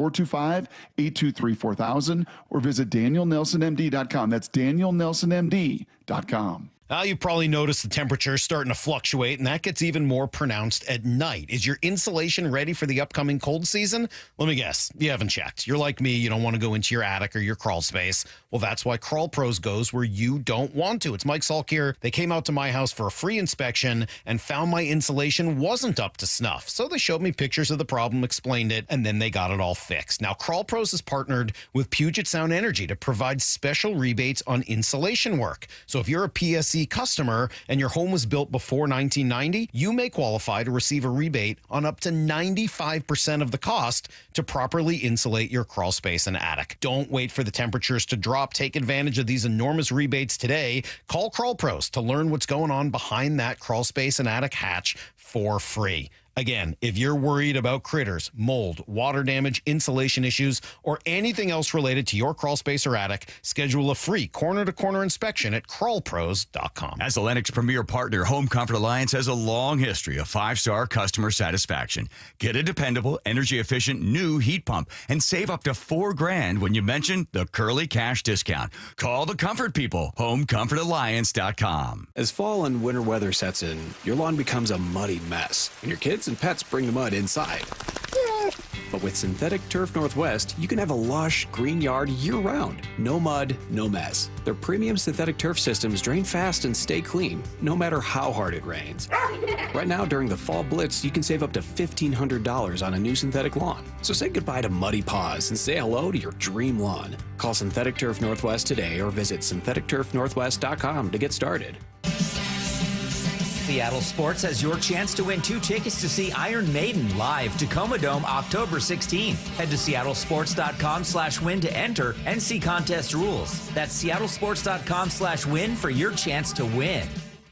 Speaker 23: 425-823-4000 or visit DanielNelsonMD.com. That's DanielNelsonMD.com.
Speaker 24: You've probably noticed the temperature starting to fluctuate, and that gets even more pronounced at night. Is your insulation ready for the upcoming cold season? Let me guess, you haven't checked. You're like me, you don't want to go into your attic or your crawl space. Well, that's why Crawl Pros goes where you don't want to. It's Mike Salk here. They came out to my house for a free inspection and found my insulation wasn't up to snuff. So they showed me pictures of the problem, explained it, and then they got it all fixed. Now, Crawl Pros is partnered with Puget Sound Energy to provide special rebates on insulation work. So if you're a PSE customer and your home was built before 1990, you may qualify to receive a rebate on up to 95% of the cost to properly insulate your crawl space and attic. Don't wait for the temperatures to drop. Take advantage of these enormous rebates today. Call Crawl Pros to learn what's going on behind that crawl space and attic hatch for free. Again, if you're worried about critters, mold, water damage, insulation issues, or anything else related to your crawl space or attic, schedule a free corner-to-corner inspection at crawlpros.com.
Speaker 25: As the Lennox Premier Partner, Home Comfort Alliance has a long history of 5-star customer satisfaction. Get a dependable, energy-efficient new heat pump and save up to $4,000 when you mention the Curly Cash discount. Call the comfort people, homecomfortalliance.com.
Speaker 26: As fall and winter weather sets in, your lawn becomes a muddy mess, and your kids and pets bring the mud inside. But with Synthetic Turf Northwest, you can have a lush, green yard year-round. No mud, no mess. Their premium synthetic turf systems drain fast and stay clean, no matter how hard it rains. Right now, during the Fall Blitz, you can save up to $1,500 on a new synthetic lawn. So say goodbye to muddy paws and say hello to your dream lawn. Call Synthetic Turf Northwest today or visit syntheticturfnorthwest.com to get started.
Speaker 27: Seattle Sports has your chance to win 2 tickets to see Iron Maiden live, Tacoma Dome, October 16th. Head to seattlesports.com/win to enter and see contest rules. That's seattlesports.com/win for your chance to win.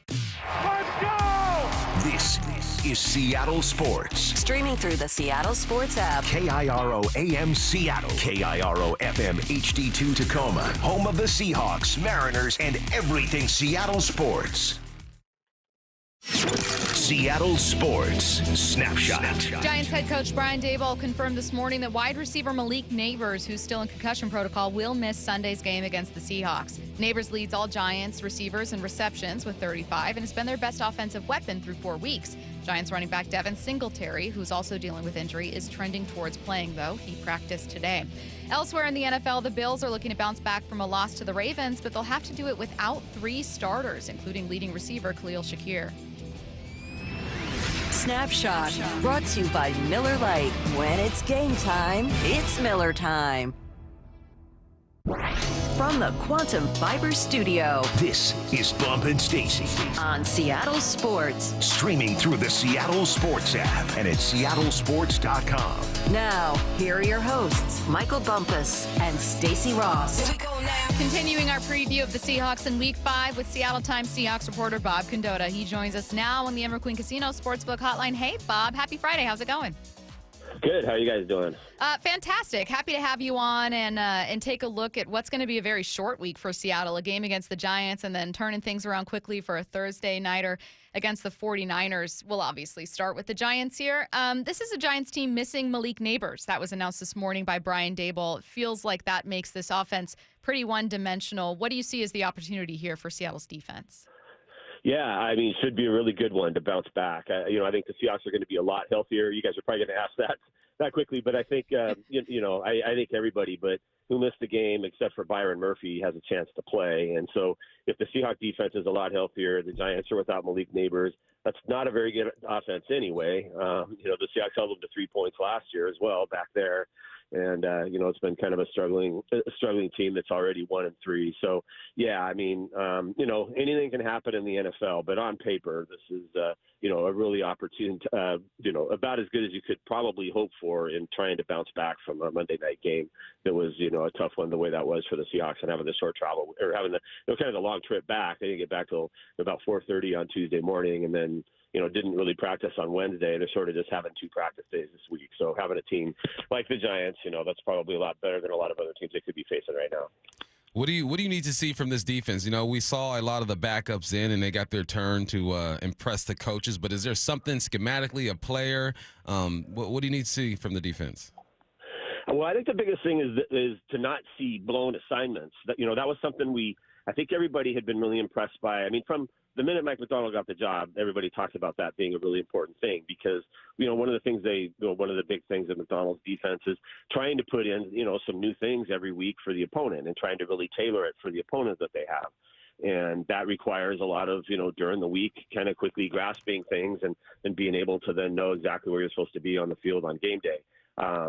Speaker 2: Let's go! This is Seattle Sports.
Speaker 9: Streaming through the Seattle Sports app.
Speaker 2: KIRO AM Seattle. KIRO FM HD2 Tacoma. Home of the Seahawks, Mariners, and everything Seattle sports. Seattle Sports Snapshot.
Speaker 10: Giants head coach Brian Daboll confirmed this morning that wide receiver Malik Neighbors, who's still in concussion protocol, will miss Sunday's game against the Seahawks. Neighbors leads all Giants receivers and receptions with 35 and has been their best offensive weapon through 4 weeks. Giants running back Devin Singletary, who's also dealing with injury, is trending towards playing, though. He practiced today. Elsewhere in the NFL, the Bills are looking to bounce back from a loss to the Ravens, but they'll have to do it without 3 starters, including leading receiver Khalil Shakir.
Speaker 9: Snapshot, brought to you by Miller Lite. When it's game time, it's Miller time. from the Quantum Fiber Studio
Speaker 2: This is Bump and Stacy
Speaker 9: on Seattle Sports.
Speaker 2: Streaming through the Seattle Sports app and at seattlesports.com.
Speaker 9: Now, here are your hosts, Michael Bumpus and Stacy Ross.
Speaker 10: Continuing our preview of the Seahawks in Week 5 with Seattle Times Seahawks reporter Bob Condotta. He joins us now on the Emerald Queen Casino Sportsbook Hotline. Hey, Bob. Happy Friday. How's it going?
Speaker 4: Good. How are you guys doing?
Speaker 10: Fantastic. Happy to have you on and take a look at what's going to be a very short week for Seattle, a game against the Giants and then turning things around quickly for a Thursday nighter against the 49ers. We'll obviously start with the Giants here. This is a Giants team missing Malik Neighbors. That was announced this morning by Brian Daboll. It feels like that makes this offense pretty one-dimensional. What do you see as the opportunity here for Seattle's defense?
Speaker 4: Yeah, I mean, it should be a really good one to bounce back. I think the Seahawks are going to be a lot healthier. You guys are probably going to ask that quickly, but I think, I think everybody but who missed the game except for Byron Murphy has a chance to play. And so if the Seahawks defense is a lot healthier, the Giants are without Malik Neighbors. That's not a very good offense anyway. The Seahawks held them to 3 points last year as well back there. And, it's been kind of a struggling team that's already 1-3. So, yeah, I mean, anything can happen in the NFL. But on paper, this is, a really opportune, about as good as you could probably hope for in trying to bounce back from a Monday night game that was, a tough one the way that was for the Seahawks and having the short travel or having the kind of the long trip back. They didn't get back till about 4:30 on Tuesday morning and then, didn't really practice on Wednesday. They're sort of just having 2 practice days this week. So having a team like the Giants, that's probably a lot better than a lot of other teams they could be facing right now.
Speaker 5: What do you need to see from this defense? We saw a lot of the backups in, and they got their turn to impress the coaches. But is there something schematically, a player? What do you need to see from the defense?
Speaker 4: Well, I think the biggest thing is to not see blown assignments. That was something I think everybody had been really impressed by. I mean, from the minute Mike Macdonald got the job, everybody talked about that being a really important thing because, one of the big things of Macdonald's defense is trying to put in, some new things every week for the opponent and trying to really tailor it for the opponent that they have. And that requires a lot of, during the week, kind of quickly grasping things and being able to then know exactly where you're supposed to be on the field on game day. I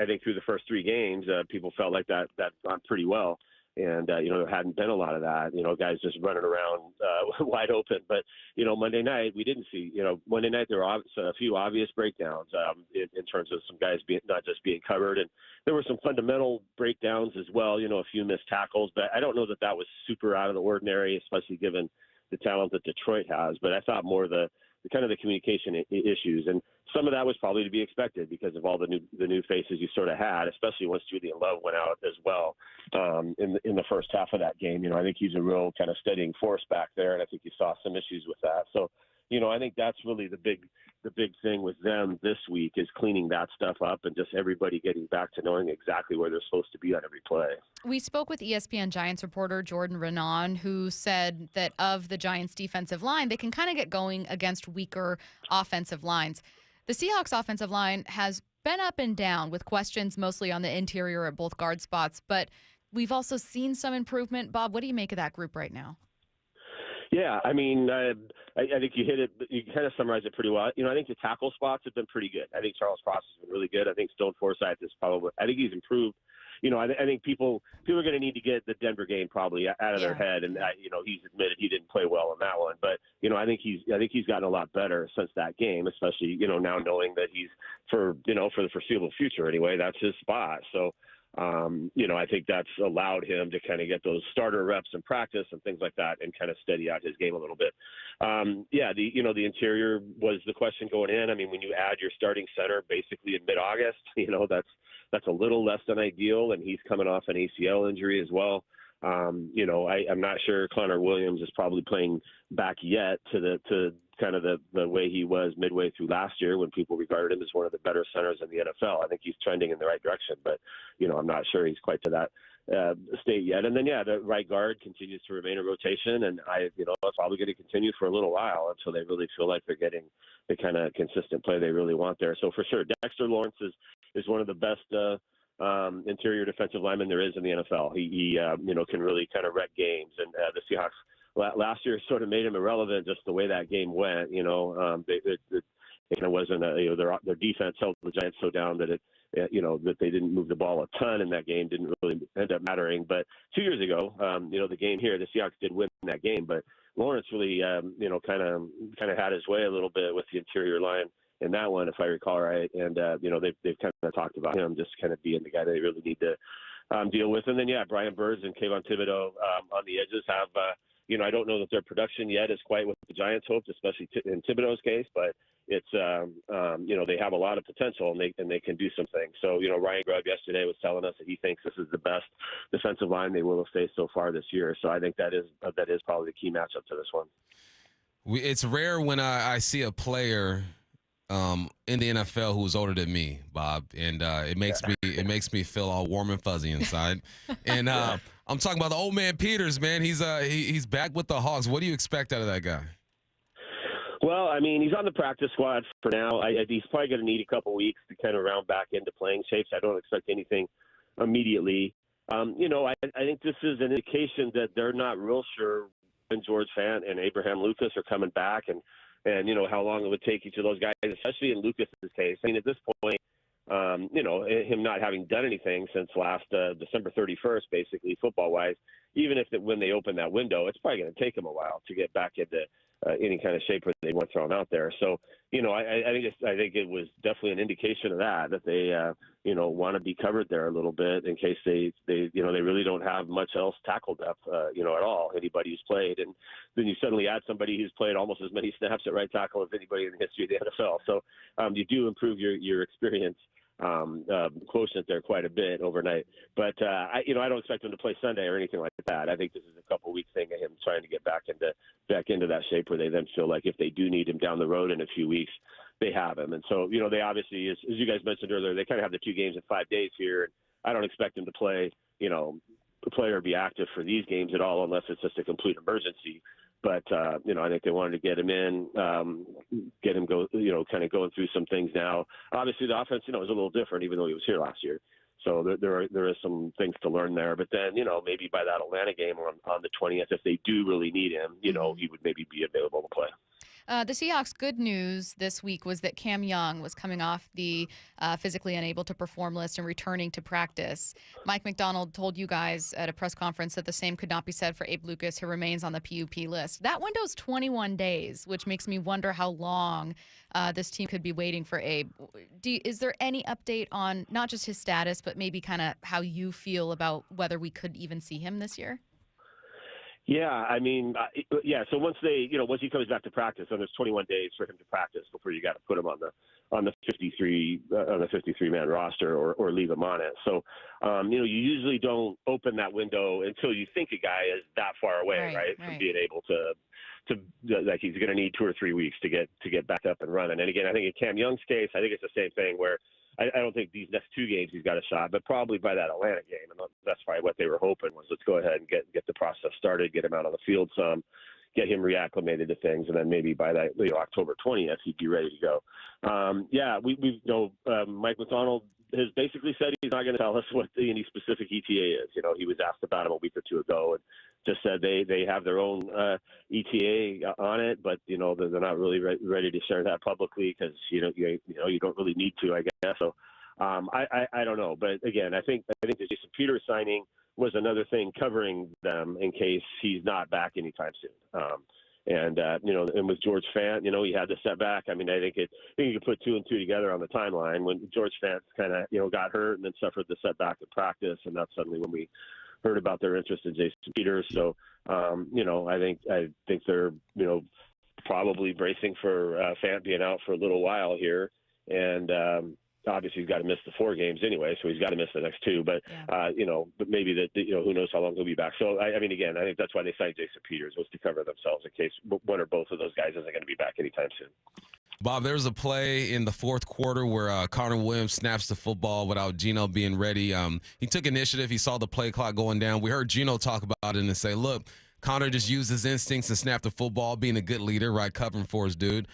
Speaker 4: think through the first 3 games, people felt like that gone pretty well. And, there hadn't been a lot of that, guys just running around wide open. But, Monday night, we didn't see, Monday night there were a few obvious breakdowns in terms of some guys not just being covered. And there were some fundamental breakdowns as well, a few missed tackles. But I don't know that was super out of the ordinary, especially given the talent that Detroit has. But I thought more the communication issues. And some of that was probably to be expected because of all the new faces you sort of had, especially once Julian Love went out as well in the first half of that game. I think he's a real kind of steadying force back there, and I think you saw some issues with that. So, I think that's really the big thing with them this week is cleaning that stuff up and just everybody getting back to knowing exactly where they're supposed to be on every play.
Speaker 10: We spoke with ESPN Giants reporter Jordan Renan, who said that of the Giants' defensive line, they can kind of get going against weaker offensive lines. The Seahawks' offensive line has been up and down with questions mostly on the interior at both guard spots, but we've also seen some improvement. Bob, what do you make of that group right now?
Speaker 4: Yeah, I mean, I think you hit it. You kind of summarized it pretty well. I think the tackle spots have been pretty good. I think Charles Cross has been really good. I think Stone Forsythe is probably. I think he's improved. I think people are going to need to get the Denver game probably out of their head, and he's admitted he didn't play well in that one. But I think he's gotten a lot better since that game, especially now knowing that he's for the foreseeable future anyway. That's his spot. So. I think that's allowed him to kind of get those starter reps in practice and things like that and kind of steady out his game a little bit. The interior was the question going in. I mean, when you add your starting center basically in mid-August, that's a little less than ideal, and he's coming off an ACL injury as well. I'm not sure Connor Williams is probably playing back yet to kind of the way he was midway through last year when people regarded him as one of the better centers in the NFL. I think he's trending in the right direction, but, I'm not sure he's quite to that state yet. And then, the right guard continues to remain a rotation, and it's probably going to continue for a little while until they really feel like they're getting the kind of consistent play they really want there. So for sure, Dexter Lawrence is one of the best interior defensive linemen there is in the NFL. He can really kind of wreck games, and the Seahawks last year sort of made him irrelevant just the way that game went. It wasn't their defense held the Giants so down that it that they didn't move the ball a ton in that game didn't really end up mattering. But 2 years ago, the game here, the Seahawks did win that game, but Lawrence really, kind of had his way a little bit with the interior line in that one, if I recall right. And, they've kind of talked about him just kind of being the guy they really need to deal with. And then, Brian Burns and Kayvon Thibodeau on the edges have, I don't know that their production yet is quite what the Giants hoped, especially in Thibodeau's case, but it's, they have a lot of potential and they can do some things. So, Ryan Grubb yesterday was telling us that he thinks this is the best defensive line they will have faced so far this year. So I think that is probably the key matchup to this one.
Speaker 5: It's rare when I see a player in the NFL who's older than me, Bob, and it makes me feel all warm and fuzzy inside. And I'm talking about the old man Peters, man. He's back with the Hawks. What do you expect out of that guy?
Speaker 4: Well, I mean, he's on the practice squad for now. He's probably going to need a couple weeks to kind of round back into playing shape. So I don't expect anything immediately. I think this is an indication that they're not real sure when George Fant and Abraham Lucas are coming back and how long it would take each of those guys, especially in Lucas's case. I mean, at this point, him not having done anything since last December 31st, basically football-wise, even if when they open that window, it's probably going to take him a while to get back into any kind of shape where they want thrown out there. So, I think it was definitely an indication of that they want to be covered there a little bit in case they really don't have much else tackle depth, at all, anybody who's played. And then you suddenly add somebody who's played almost as many snaps at right tackle as anybody in the history of the NFL. So you do improve your experience quotient there quite a bit overnight. But I don't expect him to play Sunday or anything like that. I think this is a couple week thing of him trying to get back into that shape where they then feel like if they do need him down the road in a few weeks, they have him. And so they obviously, as you guys mentioned earlier, they kind of have the 2 games in 5 days here. And I don't expect him to play or be active for these games at all unless it's just a complete emergency. But, I think they wanted to get him in, get him kind of going through some things now. Obviously, the offense, is a little different, even though he was here last year. So there is some things to learn there. But then, maybe by that Atlanta game on the 20th, if they do really need him, he would maybe be available to play.
Speaker 10: The Seahawks' good news this week was that Cam Young was coming off the physically unable to perform list and returning to practice. Mike McDonald told you guys at a press conference that the same could not be said for Abe Lucas, who remains on the PUP list. That window's 21 days, which makes me wonder how long this team could be waiting for Abe. Is there any update on not just his status, but maybe kind of how you feel about whether we could even see him this year?
Speaker 4: Yeah, I mean, So once he comes back to practice, then there's 21 days for him to practice before you got to put him on the 53-man roster or leave him on it. So, you usually don't open that window until you think a guy is that far away, right? From being able to like he's going to need 2 or 3 weeks to get back up and running. And again, I think in Cam Young's case, I think it's the same thing where I don't think these next 2 games he's got a shot, but probably by that Atlanta game, and that's probably what they were hoping was let's go ahead and get the process started, get him out on the field some, get him reacclimated to things, and then maybe by that October 20th he'd be ready to go. Mike McDonald has basically said he's not going to tell us what any specific ETA is. He was asked about him a week or 2 ago and just said they have their own ETA on it, but they're not really ready to share that publicly because you don't really need to, I guess. So I don't know, but again, I think the Jason Peters signing was another thing covering them in case he's not back anytime soon. And with George Fant, he had the setback. I mean, I think you could put 2 and 2 together on the timeline when George Fant kind of got hurt and then suffered the setback in practice, and that's suddenly when we heard about their interest in Jason Peters. So, I think they're probably bracing for Fant being out for a little while here, and obviously he's got to miss the 4 games anyway, so he's got to miss the next 2. But but maybe who knows how long he'll be back. So I mean, again, I think that's why they signed Jason Peters, was to cover themselves in case one or both of those guys isn't going to be back anytime soon.
Speaker 5: Bob, there was a play in the 4th quarter where Connor Williams snaps the football without Geno being ready. He took initiative. He saw the play clock going down. We heard Geno talk about it and say, look, Connor just used his instincts and snapped the football, being a good leader, right, covering for his dude.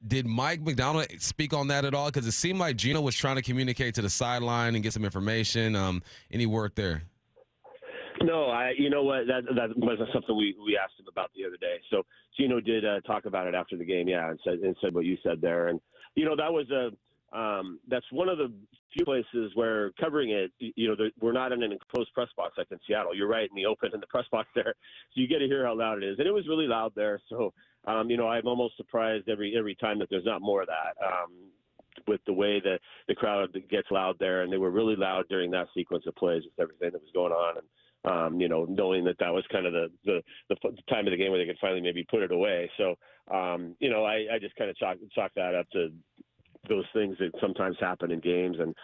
Speaker 5: Did Mike McDonald speak on that at all? Because it seemed like Geno was trying to communicate to the sideline and get some information. Any word there?
Speaker 4: No, you know what? That wasn't something we asked him about the other day. So Geno did talk about it after the game, and said what you said there. And that was that's one of the few places where covering it, we're not in an enclosed press box like in Seattle. You're right in the open in the press box there, so you get to hear how loud it is, and it was really loud there. So, I'm almost surprised every time that there's not more of that. With the way that the crowd gets loud there, and they were really loud during that sequence of plays with everything that was going on, and knowing that was kind of the time of the game where they could finally maybe put it away. So, I just kind of chalk that up to those things that sometimes happen in games, and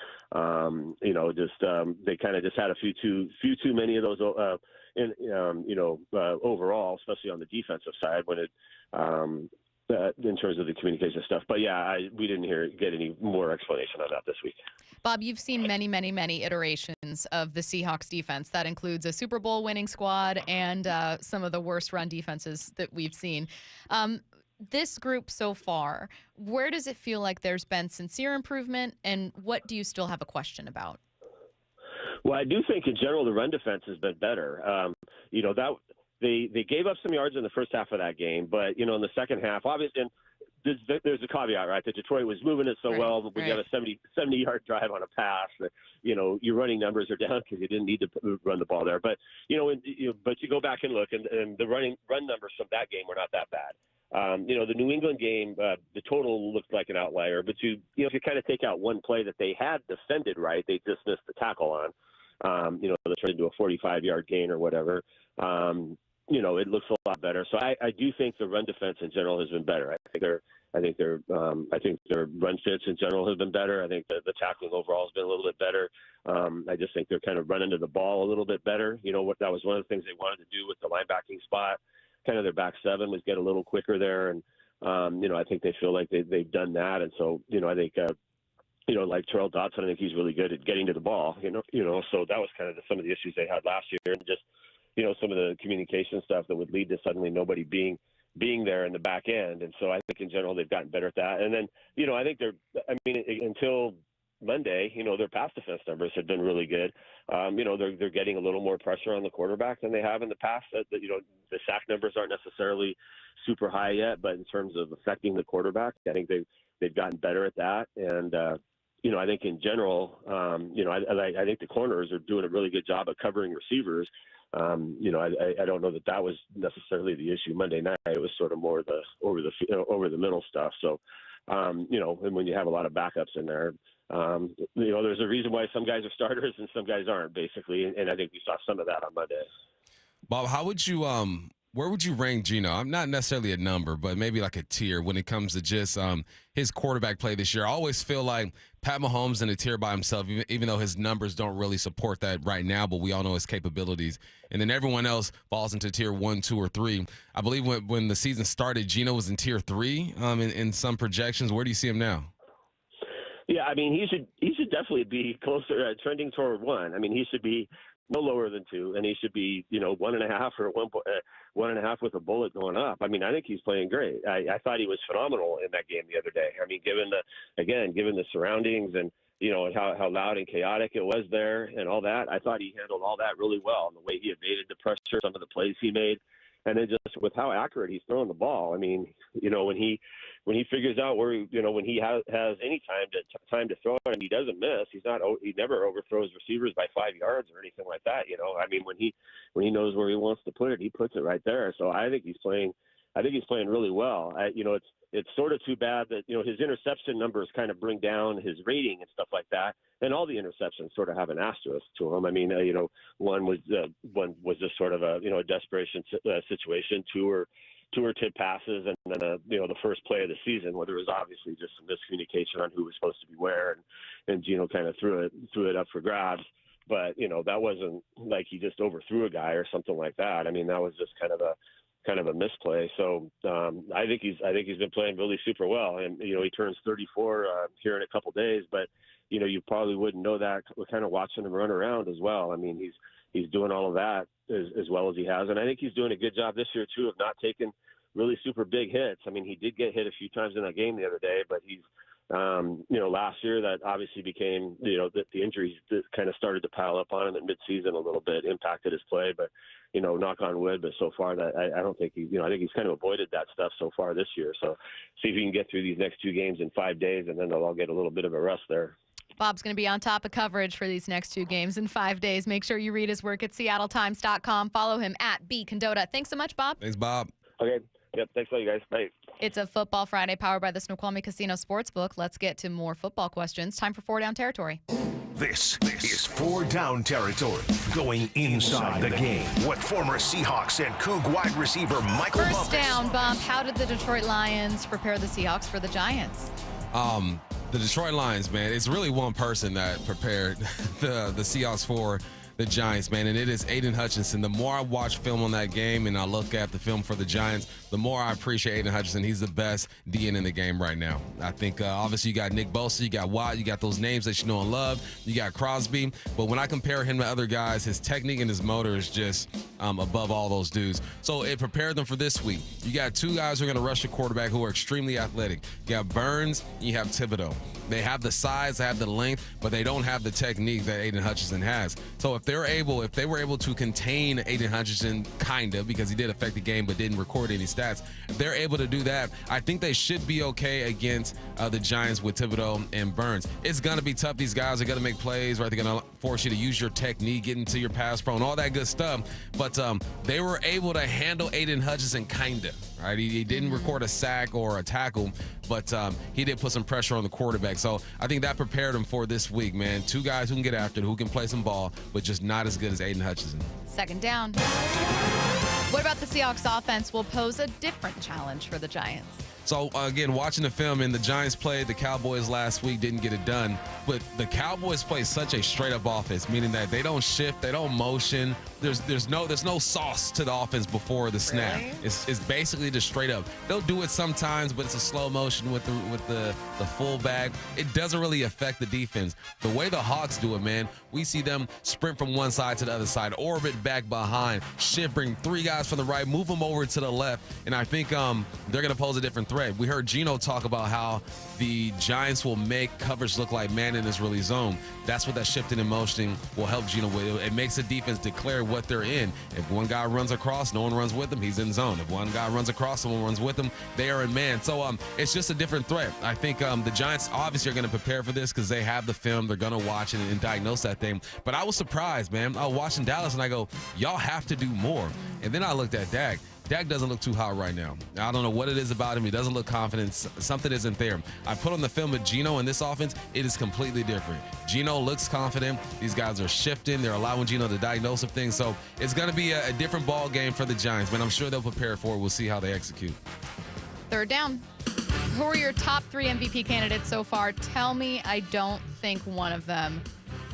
Speaker 4: they kind of just had a few too many of those overall, especially on the defensive side when it in terms of the communication stuff. But yeah, we didn't get any more explanation on that this week.
Speaker 10: Bob, you've seen many, many, many iterations of the Seahawks defense. That includes a Super Bowl winning squad and some of the worst run defenses that we've seen. This group so far, where does it feel like there's been sincere improvement, and what do you still have a question about?
Speaker 4: Well, I do think in general the run defense has been better. They gave up some yards in the first half of that game, but in the second half, obviously, and there's a caveat, right? That Detroit was moving it so well, but we got a 70-yard drive on a pass. That, your running numbers are down because you didn't need to run the ball there. But but you go back and look, and the run numbers from that game were not that bad. The New England game, the total looked like an outlier, but if you kind of take out one play that they had defended right, they just missed the tackle on. They turned into a 45-yard gain or whatever. It looks a lot better. So I do think the run defense in general has been better. I think their run fits in general have been better. I think the tackling overall has been a little bit better. I just think they're kind of running to the ball a little bit better. That was one of the things they wanted to do with the linebacking spot. Kind of their back seven was get a little quicker there, and I think they feel like they've done that. And so I think like Terrell Dodson, I think he's really good at getting to the ball. So that was kind of some of the issues they had last year, and just some of the communication stuff that would lead to suddenly nobody being there in the back end. And so I think in general they've gotten better at that. And then I think until Monday, their pass defense numbers have been really good. They're getting a little more pressure on the quarterback than they have in the past. The sack numbers aren't necessarily super high yet, but in terms of affecting the quarterback, I think they've gotten better at that. And I think in general, I think the corners are doing a really good job of covering receivers. I don't know that was necessarily the issue Monday night. It was sort of more the over the middle stuff. So, and when you have a lot of backups in there, there's a reason why some guys are starters and some guys aren't, basically. And I think we saw some of that on Monday.
Speaker 5: Bob, how would you where would you rank Geno? I'm not necessarily a number, but maybe like a tier when it comes to just his quarterback play this year. I always feel like Pat Mahomes in a tier by himself, even though his numbers don't really support that right now, but we all know his capabilities. And then everyone else falls into tier 1, 2, or 3. I believe when the season started, Geno was in tier 3 in some projections. Where do you see him now?
Speaker 4: Yeah, I mean, he should definitely be closer, trending toward 1. I mean, he should be no lower than 2, and he should be 1.5 or 1.5 with a bullet going up. I mean, I think he's playing great. I thought he was phenomenal in that game the other day. I mean, given the surroundings and and how loud and chaotic it was there and all that, I thought he handled all that really well. And the way he evaded the pressure, some of the plays he made, and then just with how accurate he's throwing the ball. I mean, when he figures out where when he has any time to throw it and he doesn't miss, he never overthrows receivers by 5 yards or anything like that. I mean, when he knows where he wants to put it, he puts it right there. So I think he's playing really well. It's sort of too bad that his interception numbers kind of bring down his rating and stuff like that. And all the interceptions sort of have an asterisk to them. I mean, one was just sort of a desperation situation. Two or tip passes, and then the first play of the season where there was obviously just some miscommunication on who was supposed to be where, and Geno kind of threw it up for grabs. But that wasn't like he just overthrew a guy or something like that. I mean, that was just kind of a misplay. So I think he's been playing really super well, and he turns 34 here in a couple days, but you probably wouldn't know that kind of watching him run around as well. I mean, he's doing all of that as well as he has, and I think he's doing a good job this year too of not taking really super big hits. I mean, he did get hit a few times in that game the other day, but he's Last year that obviously became, the injuries that kind of started to pile up on him at midseason a little bit, impacted his play. But, knock on wood, but so far that I don't think I think he's kind of avoided that stuff so far this year. So see if he can get through these next 2 games in 5 days, and then they'll all get a little bit of a rest there.
Speaker 10: Bob's going to be on top of coverage for these next 2 games in 5 days. Make sure you read his work at SeattleTimes.com. Follow him at @BCondota. Thanks so much, Bob.
Speaker 5: Thanks, Bob.
Speaker 4: Okay. Yep. Thanks a lot, you guys. Bye.
Speaker 10: It's a Football Friday powered by the Snoqualmie Casino Sportsbook. Let's get to more football questions. Time for 4 Down Territory.
Speaker 2: This is 4 Down Territory, going inside the game with former Seahawks and Coug wide receiver Michael Bumpus.
Speaker 10: First down, Bump. How did the Detroit Lions prepare the Seahawks for the Giants?
Speaker 5: The Detroit Lions, man, it's really one person that prepared the Seahawks for the Giants, man, and it is Aiden Hutchinson. The more I watch film on that game and I look at the film for the Giants, the more I appreciate Aiden Hutchinson. He's the best DN in the game right now. I think, obviously, you got Nick Bosa, you got Watt, you got those names that you know and love, you got Crosby, but when I compare him to other guys, his technique and his motor is just above all those dudes. So it prepared them for this week. You got 2 guys who are going to rush the quarterback who are extremely athletic. You got Burns, you have Thibodeau. They have the size, they have the length, but they don't have the technique that Aiden Hutchinson has. So if they were able to contain Aiden Hutchinson, kind of, because he did affect the game but didn't record any stats, if they're able to do that, I think they should be okay against the Giants with Thibodeau and Burns. It's going to be tough. These guys are going to make plays, right? They're going to force you to use your technique, get into your pass pro, and all that good stuff. But they were able to handle Aiden Hutchinson, kind of, right? He didn't record a sack or a tackle, but he did put some pressure on the quarterback. So I think that prepared him for this week, man. 2 guys who can get after it, who can play some ball, but just not as good as Aiden Hutchinson.
Speaker 10: Second down. What about the Seahawks offense will pose a different challenge for the Giants?
Speaker 5: So, again, watching the film, and the Giants played the Cowboys last week, didn't get it done. But the Cowboys play such a straight-up offense, meaning that they don't shift, they don't motion. There's no sauce to the offense before the snap.
Speaker 10: Really?
Speaker 5: It's basically just straight up. They'll do it sometimes, but it's a slow motion with the fullback. It doesn't really affect the defense. The way the Hawks do it, man, we see them sprint from one side to the other side, orbit back behind, shift, bring 3 guys from the right, move them over to the left, and I think they're going to pose a different threat. We heard Gino talk about how the Giants will make coverage look like Manning is really zone. That's what that shifting and motioning will help Gino with. It makes the defense declare what they're in. If one guy runs across, no one runs with him, he's in zone. If one guy runs across, someone runs with him, they are in man. So it's just a different threat. I think the Giants obviously are going to prepare for this because they have the film. They're going to watch it and diagnose that thing. But I was surprised, man. I was watching Dallas and I go, y'all have to do more. And then I looked at Dak. Dak doesn't look too hot right now. I don't know what it is about him. He doesn't look confident. Something isn't there. I put on the film with Gino in this offense. It is completely different. Gino looks confident. These guys are shifting. They're allowing Gino to diagnose some things. So it's going to be a different ball game for the Giants, but I'm sure they'll prepare for it. We'll see how they execute.
Speaker 10: Third down. Who are your top 3 MVP candidates so far? Tell me I don't think one of them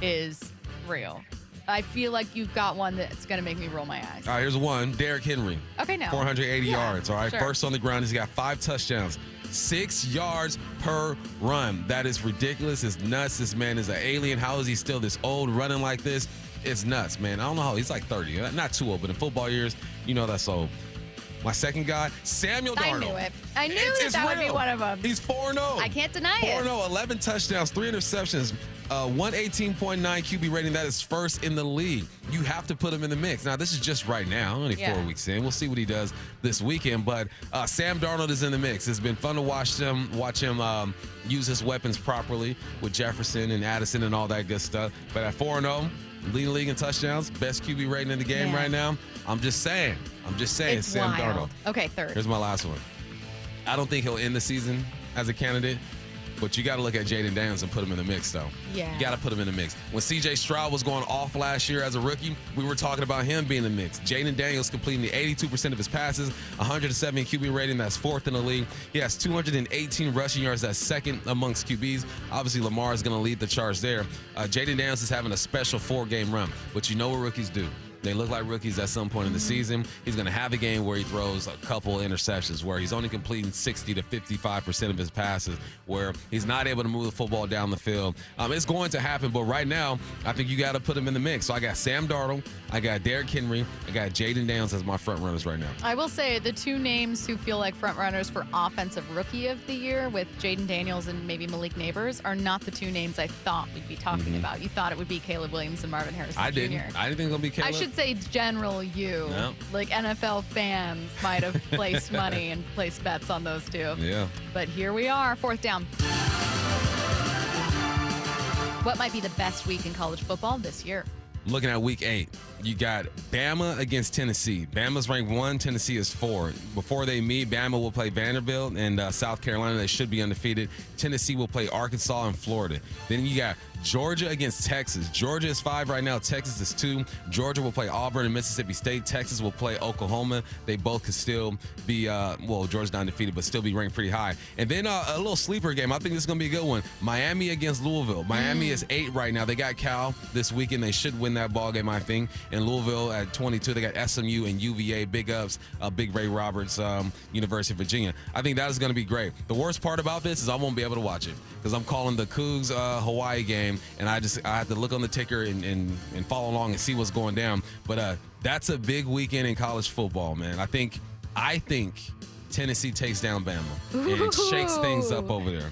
Speaker 10: is real. I feel like you've got one that's going to make me roll my eyes.
Speaker 5: All right, here's one. Derrick Henry.
Speaker 10: Okay, now.
Speaker 5: 480 yards. All right,
Speaker 10: sure.
Speaker 5: First on the ground. He's got 5 touchdowns. 6 yards per run. That is ridiculous. It's nuts. This man is an alien. How is he still this old running like this? It's nuts, man. I don't know how. He's like 30. Not too old, but in football years, you know that's old. My second guy, Samuel Darnold.
Speaker 10: I knew it. I knew that would be one of them.
Speaker 5: He's 4-0.
Speaker 10: I can't deny it.
Speaker 5: 4-0, 11 touchdowns, 3 interceptions, 118.9 QB rating. That is first in the league. You have to put him in the mix. Now, this is just right now, only 4 weeks in. We'll see what he does this weekend. But Sam Darnold is in the mix. It's been fun to watch him use his weapons properly with Jefferson and Addison and all that good stuff. But at 4-0, leading the league in touchdowns, best QB rating in the game right now. I'm just saying,
Speaker 10: it's
Speaker 5: Sam
Speaker 10: wild.
Speaker 5: Darnold.
Speaker 10: Okay, third.
Speaker 5: Here's my last one. I don't think he'll end the season as a candidate, but you got to look at Jaden Daniels and put him in the mix, though.
Speaker 10: Yeah.
Speaker 5: You got to put him in the mix. When C.J. Stroud was going off last year as a rookie, we were talking about him being in the mix. Jaden Daniels completing 82% of his passes, 107 QB rating. That's 4th in the league. He has 218 rushing yards. That's 2nd amongst QBs. Obviously, Lamar is going to lead the charge there. Jaden Daniels is having a special 4-game run, but you know what rookies do. They look like rookies at some point in the season. He's going to have a game where he throws a couple interceptions, where he's only completing 60 to 55% of his passes, where he's not able to move the football down the field. It's going to happen, but right now, I think you got to put him in the mix. So I got Sam Darnold, I got Derrick Henry, I got Jaden Daniels as my front runners right now.
Speaker 10: I will say the two names who feel like front runners for Offensive Rookie of the Year with Jaden Daniels and maybe Malik Neighbors are not the two names I thought we'd be talking about. You thought it would be Caleb Williams and Marvin Harrison Jr.
Speaker 5: I didn't think it was going to be Caleb.
Speaker 10: I should say general you.
Speaker 5: No.
Speaker 10: Like NFL fans might have placed money and placed bets on those two.
Speaker 5: Yeah.
Speaker 10: But here we are, 4th down. What might be the best week in college football this year?
Speaker 5: Looking at week 8, you got Bama against Tennessee. Bama's ranked 1, Tennessee is 4. Before they meet, Bama will play Vanderbilt and South Carolina. They should be undefeated. Tennessee will play Arkansas and Florida. Then you got Georgia against Texas. Georgia is 5 right now. Texas is 2. Georgia will play Auburn and Mississippi State. Texas will play Oklahoma. They both could still be, Georgia's not undefeated, but still be ranked pretty high. And then a little sleeper game. I think this is going to be a good one. Miami against Louisville. Miami is 8 right now. They got Cal this weekend. They should win that ball game, I think. And Louisville at 22. They got SMU and UVA. Big ups. Big Ray Roberts, University of Virginia. I think that is going to be great. The worst part about this is I won't be able to watch it because I'm calling the Cougs Hawaii game. And I have to look on the ticker and follow along and see what's going down. But that's a big weekend in college football, man. I think Tennessee takes down Bama and shakes things up over there.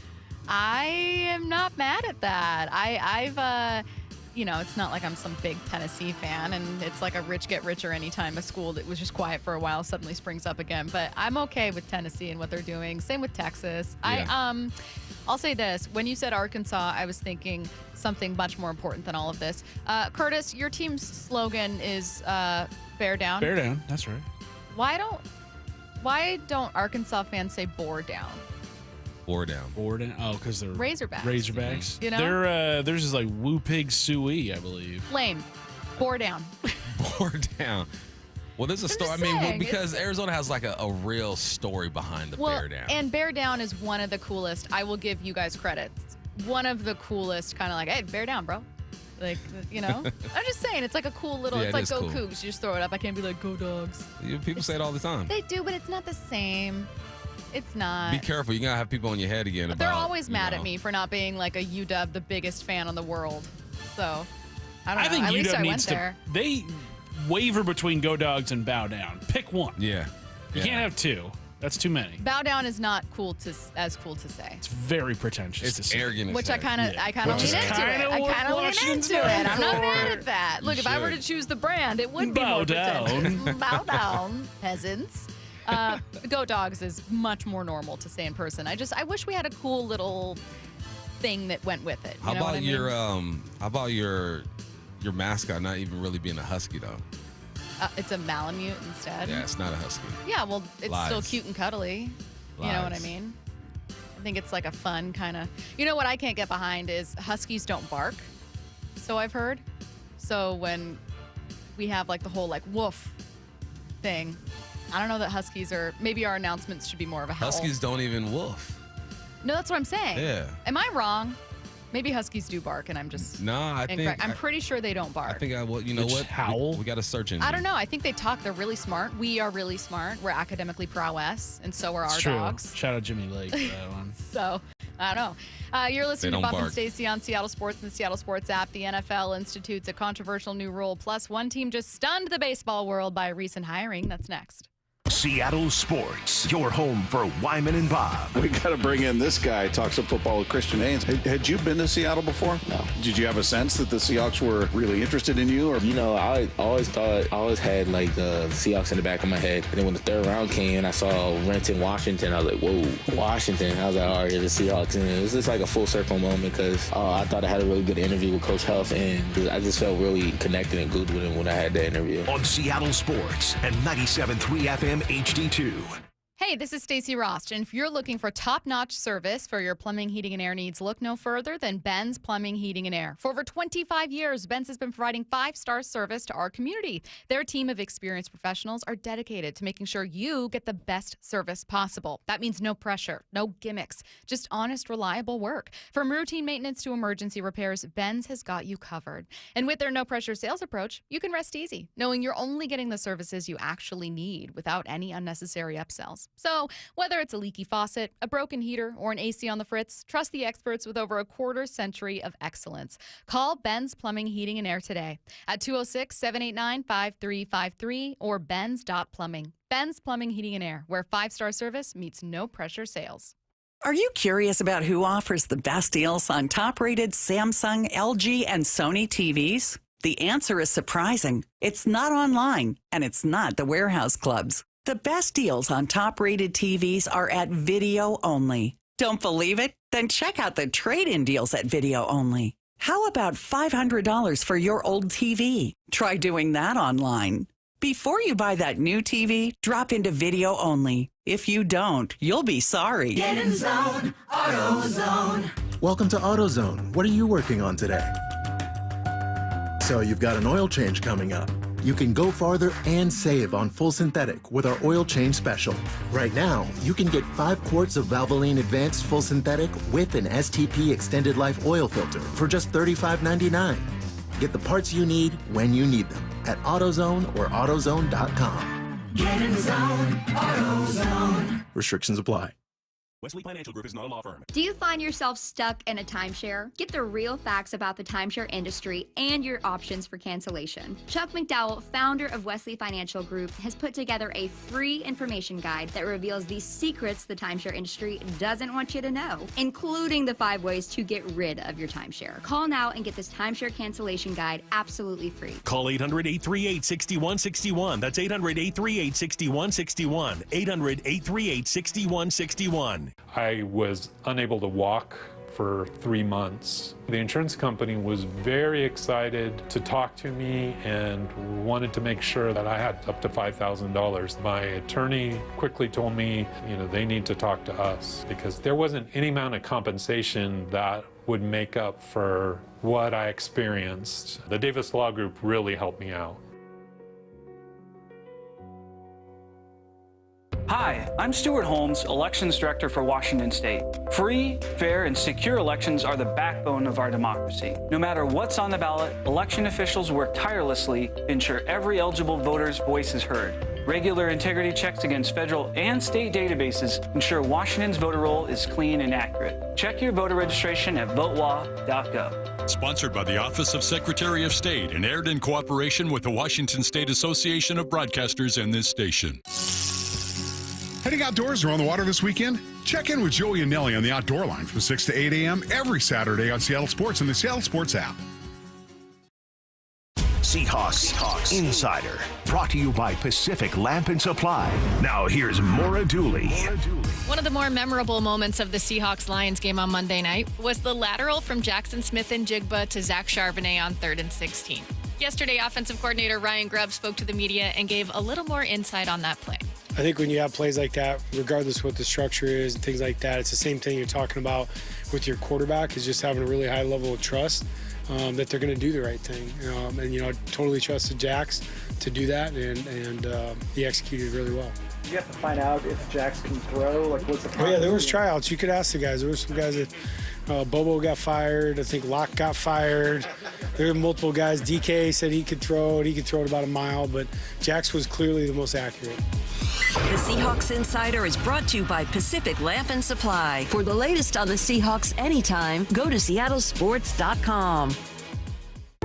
Speaker 10: I am not mad at that. I've it's not like I'm some big Tennessee fan, and it's like a rich get richer anytime a school that was just quiet for a while suddenly springs up again. But I'm okay with Tennessee and what they're doing. Same with Texas.
Speaker 5: Yeah.
Speaker 10: I'll say this. When you said Arkansas, I was thinking something much more important than all of this. Curtis, your team's slogan is bear down.
Speaker 18: Bear down. That's right.
Speaker 10: Why don't Arkansas fans say bore down?
Speaker 5: Bore down.
Speaker 18: Bore down. Oh, because they're
Speaker 10: Razorbacks.
Speaker 18: Razorbacks.
Speaker 10: You know?
Speaker 18: Theirs is like Woo Pig Suey, I believe.
Speaker 10: Lame. Bore down.
Speaker 5: Bore down. Well, there's a story. I mean, because Arizona has like a real story behind the bear down.
Speaker 10: And bear down is one of the coolest. I will give you guys credit. One of the coolest, kind of like, hey, bear down, bro. Like, I'm just saying, it's like a cool little, it's like go cool. Cougs. You just throw it up. I can't be like, go Dogs.
Speaker 5: People say it all the time.
Speaker 10: They do, but it's not the same. It's not.
Speaker 5: Be careful. You're going to have people on your head again.
Speaker 10: They're always mad at me for not being like a UW, the biggest fan in the world. So, I don't know.
Speaker 18: think
Speaker 10: at least
Speaker 18: UW
Speaker 10: I
Speaker 18: needs
Speaker 10: went there.
Speaker 18: They waver between go Dogs and bow down. Pick one.
Speaker 5: Yeah.
Speaker 18: You can't have two. That's too many.
Speaker 10: Bow down is not cool to say.
Speaker 18: It's very pretentious.
Speaker 5: It's arrogant.
Speaker 10: Which I kind of lean into it. I kind of lean into it. I'm not mad at that. Look, if I were to choose the brand, it would be more pretentious. Bow down, peasants. Go Dogs is much more normal to say in person. I wish we had a cool little thing that went with it.
Speaker 5: How about your mascot not even really being a husky though?
Speaker 10: It's a Malamute instead.
Speaker 5: Yeah, it's not a husky.
Speaker 10: Yeah, well, it's
Speaker 5: Lies.
Speaker 10: still cute and cuddly. You know what I mean? I think it's like a fun kind of. You know what I can't get behind is huskies don't bark. So I've heard. So when we have like the whole like woof thing, I don't know that huskies are. Maybe our announcements should be more of a howl.
Speaker 5: Huskies don't even woof.
Speaker 10: No, that's what I'm saying.
Speaker 5: Yeah.
Speaker 10: Am I wrong? Maybe huskies do bark, and I'm just incorrect. I'm pretty sure they don't bark.
Speaker 5: I think you know what?
Speaker 18: Howl?
Speaker 5: We got a search engine.
Speaker 10: I don't know. I think they talk. They're really smart. We are really smart. We're academically prowess, and so are our
Speaker 18: True.
Speaker 10: dogs.
Speaker 18: Shout out Jimmy Lake for that one.
Speaker 10: So, I don't know. You're listening to
Speaker 5: don't
Speaker 10: Buff
Speaker 5: bark.
Speaker 10: and Stacey on Seattle Sports and the Seattle Sports app. The NFL institutes a controversial new rule. Plus, one team just stunned the baseball world by recent hiring. That's next.
Speaker 2: Seattle Sports, your home for Wyman and Bob.
Speaker 7: We got to bring in this guy, talks some football with Christian Haynes. Had you been to Seattle before?
Speaker 8: No.
Speaker 7: Did you have a sense that the Seahawks were really interested in you? Or
Speaker 8: I always had like the Seahawks in the back of my head. And then when the third round came and I saw Renton, Washington, I was like, whoa, Washington. I was like, all right, the Seahawks. And it was just like a full circle moment because I thought I had a really good interview with Coach Huff, and I just felt really connected and good with him when I had that interview.
Speaker 2: On Seattle Sports and 97.3 FM HD2.
Speaker 10: Hey, this is Stacey Rost, and if you're looking for top-notch service for your plumbing, heating, and air needs, look no further than Ben's Plumbing, Heating, and Air. For over 25 years, Ben's has been providing 5-star service to our community. Their team of experienced professionals are dedicated to making sure you get the best service possible. That means no pressure, no gimmicks, just honest, reliable work. From routine maintenance to emergency repairs, Ben's has got you covered. And with their no-pressure sales approach, you can rest easy, knowing you're only getting the services you actually need without any unnecessary upsells. So, whether it's a leaky faucet, a broken heater, or an AC on the fritz, trust the experts with over a quarter-century of excellence. Call Ben's Plumbing, Heating, and Air today at 206-789-5353 or benz.plumbing. Ben's Plumbing, Heating, and Air, where 5-star service meets no-pressure sales.
Speaker 6: Are you curious about who offers the best deals on top-rated Samsung, LG, and Sony TVs? The answer is surprising. It's not online, and it's not the warehouse clubs. The best deals on top-rated TVs are at Video Only. Don't believe it? Then check out the trade-in deals at Video Only. How about $500 for your old TV? Try doing that online. Before you buy that new TV, drop into Video Only. If you don't, you'll be sorry.
Speaker 11: Get in zone, AutoZone.
Speaker 12: Welcome to AutoZone. What are you working on today? So you've got an oil change coming up. You can go farther and save on full synthetic with our oil change special. Right now, you can get 5 quarts of Valvoline Advanced Full Synthetic with an STP Extended Life oil filter for just $35.99. Get the parts you need when you need them at AutoZone or AutoZone.com.
Speaker 11: Get in zone, AutoZone.
Speaker 12: Restrictions apply.
Speaker 13: Wesley Financial Group is not a law firm.
Speaker 15: Do you find yourself stuck in a timeshare? Get the real facts about the timeshare industry and your options for cancellation. Chuck McDowell, founder of Wesley Financial Group, has put together a free information guide that reveals the secrets the timeshare industry doesn't want you to know, including the 5 ways to get rid of your timeshare. Call now and get this timeshare cancellation guide absolutely free.
Speaker 13: Call 800-838-6161. That's 800-838-6161. 800-838-6161.
Speaker 16: I was unable to walk for 3 months. The insurance company was very excited to talk to me and wanted to make sure that I had up to $5,000. My attorney quickly told me, they need to talk to us because there wasn't any amount of compensation that would make up for what I experienced. The Davis Law Group really helped me out.
Speaker 20: Hi, I'm Stuart Holmes, Elections Director for Washington State. Free, fair, and secure elections are the backbone of our democracy. No matter what's on the ballot, election officials work tirelessly to ensure every eligible voter's voice is heard. Regular integrity checks against federal and state databases ensure Washington's voter roll is clean and accurate. Check your voter registration at votewa.gov.
Speaker 22: Sponsored by the Office of Secretary of State and aired in cooperation with the Washington State Association of Broadcasters and this station.
Speaker 17: Heading outdoors or on the water this weekend? Check in with Joey and Nelly on the Outdoor Line from 6 to 8 a.m. every Saturday on Seattle Sports and the Seattle Sports app.
Speaker 2: Seahawks Insider, brought to you by Pacific Lamp and Supply. Now here's Maura Dooley.
Speaker 10: One of the more memorable moments of the Seahawks-Lions game on Monday night was the lateral from Jackson Smith and Jigba to Zach Charbonnet on 3rd and 16. Yesterday, offensive coordinator Ryan Grubb spoke to the media and gave a little more insight on that play.
Speaker 28: I think when you have plays like that, regardless of what the structure is and things like that, it's the same thing you're talking about with your quarterback, is just having a really high level of trust that they're going to do the right thing. And I totally trusted Jax to do that, and he executed really well.
Speaker 29: You have to find out if Jax can throw, what's the process?
Speaker 28: Oh, yeah, there was tryouts. You could ask the guys. There were some guys that Bobo got fired. I think Locke got fired. There were multiple guys. DK said he could throw it. He could throw it about a mile, but Jax was clearly the most accurate.
Speaker 9: The Seahawks Insider is brought to you by Pacific Lamp and Supply. For the latest on the Seahawks anytime, go to seattlesports.com.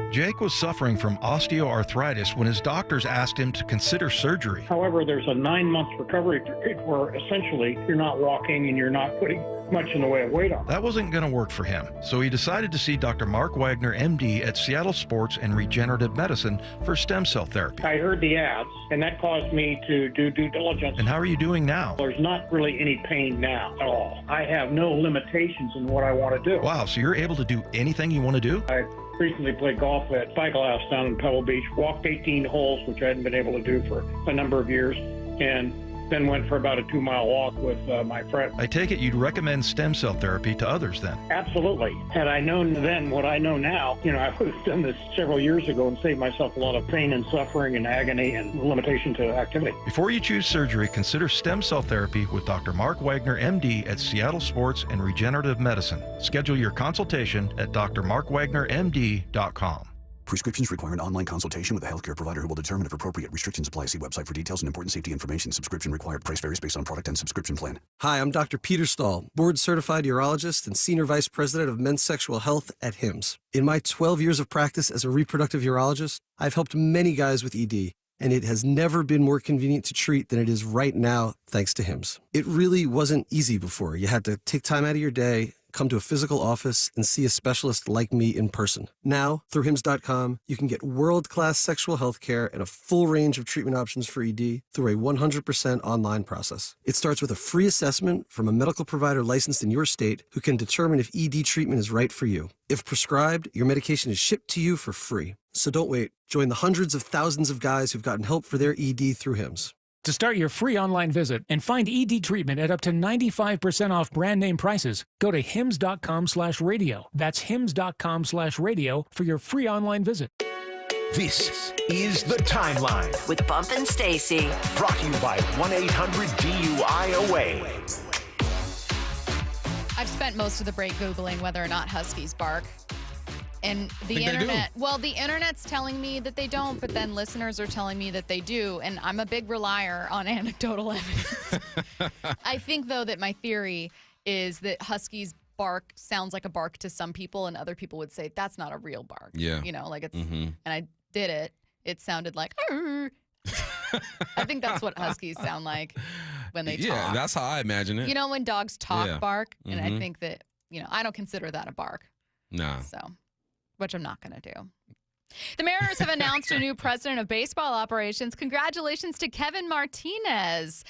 Speaker 30: Jake was suffering from osteoarthritis when his doctors asked him to consider surgery.
Speaker 31: However, there's a 9-month recovery period where essentially you're not walking and you're not putting much in the way of weight on.
Speaker 30: That wasn't going to work for him, so he decided to see Dr. Mark Wagner, MD, at Seattle Sports and Regenerative Medicine for stem cell therapy.
Speaker 31: I heard the ads, and that caused me to do due diligence.
Speaker 30: And how are you doing now?
Speaker 31: There's not really any pain now at all. I have no limitations in what I want to do.
Speaker 30: Wow, so you're able to do anything you want to do?
Speaker 31: I recently played golf at Cycle House down in Pebble Beach, walked 18 holes, which I hadn't been able to do for a number of years, and then went for about a 2-mile walk with my friend.
Speaker 30: I take it you'd recommend stem cell therapy to others then?
Speaker 31: Absolutely. Had I known then what I know now, I would have done this several years ago and saved myself a lot of pain and suffering and agony and limitation to activity.
Speaker 30: Before you choose surgery, consider stem cell therapy with Dr. Mark Wagner, MD at Seattle Sports and Regenerative Medicine. Schedule your consultation at drmarkwagnermd.com.
Speaker 1: Prescriptions require an online consultation with a healthcare provider who will determine if appropriate. Restrictions apply. See website for details and important safety information. Subscription required. Price varies based on product and subscription plan.
Speaker 3: Hi, I'm Dr. Peter Stahl, board-certified urologist and Senior Vice President of Men's Sexual Health at HIMSS. In my 12 years of practice as a reproductive urologist, I've helped many guys with ED, and it has never been more convenient to treat than it is right now, thanks to HIMSS. It really wasn't easy before. You had to take time out of your day, come to a physical office, and see a specialist like me in person. Now, through HIMSS.com, you can get world-class sexual health care and a full range of treatment options for ED through a 100% online process. It starts with a free assessment from a medical provider licensed in your state who can determine if ED treatment is right for you. If prescribed, your medication is shipped to you for free. So don't wait. Join the hundreds of thousands of guys who've gotten help for their ED through HIMSS.
Speaker 4: To start your free online visit and find ED treatment at up to 95% off brand name prices, go to hims.com/radio. That's hims.com/radio for your free online visit.
Speaker 2: This is The Timeline
Speaker 9: with Bump and Stacy.
Speaker 2: Brought to you by 1-800-DUI-AWAY.
Speaker 10: I've spent most of the break Googling whether or not huskies bark. And the internet, the internet's telling me that they don't, but then listeners are telling me that they do. And I'm a big relier on anecdotal evidence. I think, though, that my theory is that huskies bark sounds like a bark to some people, and other people would say that's not a real bark.
Speaker 5: Yeah.
Speaker 10: Like it's, and I did it. It sounded like, I think that's what huskies sound like when they talk.
Speaker 5: Yeah, that's how I imagine it.
Speaker 10: When dogs talk, bark, and I think that, I don't consider that a bark.
Speaker 5: Nah.
Speaker 10: So, which I'm not going to do. The Mariners have announced a new president of baseball operations. Congratulations to Kevin Martinez.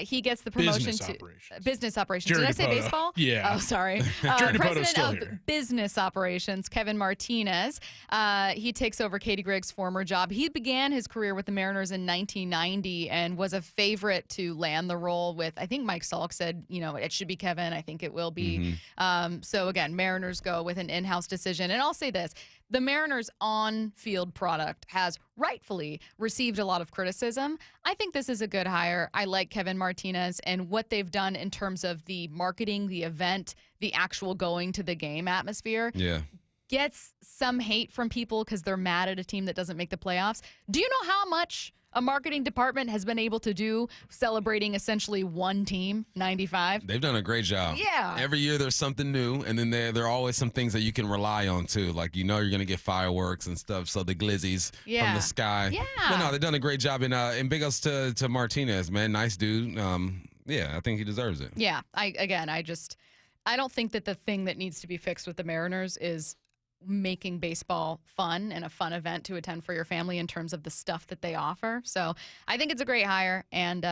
Speaker 10: He gets the promotion to business operations. Did I say baseball?
Speaker 18: Yeah.
Speaker 10: Oh, sorry. President of business operations, Kevin Martinez. He takes over Katie Grigg's former job. He began his career with the Mariners in 1990 and was a favorite to land the role with, I think Mike Salk said, it should be Kevin. I think it will be. So again, Mariners go with an in-house decision. And I'll say this. The Mariners' on-field product has rightfully received a lot of criticism. I think this is a good hire. I like Kevin Martinez and what they've done in terms of the marketing, the event, the actual going to the game atmosphere.
Speaker 5: Yeah.
Speaker 10: Gets some hate from people because they're mad at a team that doesn't make the playoffs. Do you know how much a marketing department has been able to do celebrating essentially one team, 95?
Speaker 5: They've done a great job.
Speaker 10: Yeah.
Speaker 5: Every year there's something new, and then there are always some things that you can rely on, too. Like, you're going to get fireworks and stuff, so the glizzies from the sky.
Speaker 10: Yeah.
Speaker 5: But no, they've done a great job, and big ups to Martinez, man. Nice dude. Yeah, I think he deserves it.
Speaker 10: Yeah. I don't think that the thing that needs to be fixed with the Mariners is making baseball fun and a fun event to attend for your family in terms of the stuff that they offer. So I think it's a great hire, and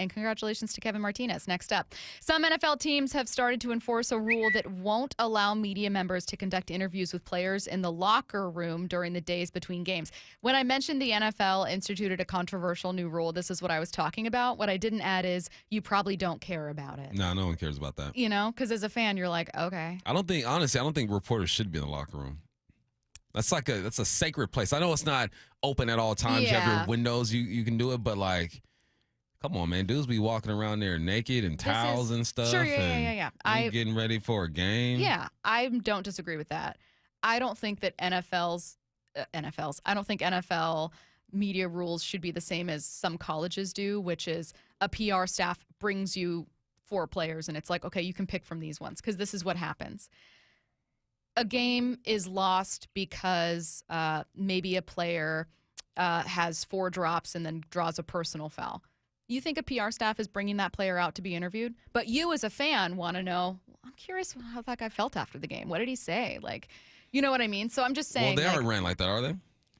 Speaker 10: congratulations to Kevin Martinez. Next up, some NFL teams have started to enforce a rule that won't allow media members to conduct interviews with players in the locker room during the days between games. When I mentioned the NFL instituted a controversial new rule, this is what I was talking about. What I didn't add is you probably don't care about it.
Speaker 5: No one cares about that.
Speaker 10: Because as a fan, you're like, okay.
Speaker 5: I don't think reporters should be in the locker room. That's a sacred place. I know it's not open at all times.
Speaker 10: Yeah.
Speaker 5: You have your windows, you can do it, but come on, man. Dudes be walking around there naked and towels and stuff.
Speaker 10: Sure, yeah.
Speaker 5: Getting ready for a game.
Speaker 10: Yeah, I don't disagree with that. I don't think that I don't think NFL media rules should be the same as some colleges do, which is a PR staff brings you 4 players and it's like, okay, you can pick from these ones because this is what happens. A game is lost because maybe a player has 4 drops and then draws a personal foul. You think a PR staff is bringing that player out to be interviewed? But you as a fan want to know, I'm curious how that guy felt after the game. What did he say? You know what I mean? So I'm just saying.
Speaker 5: Well, they aren't ran like that, are they?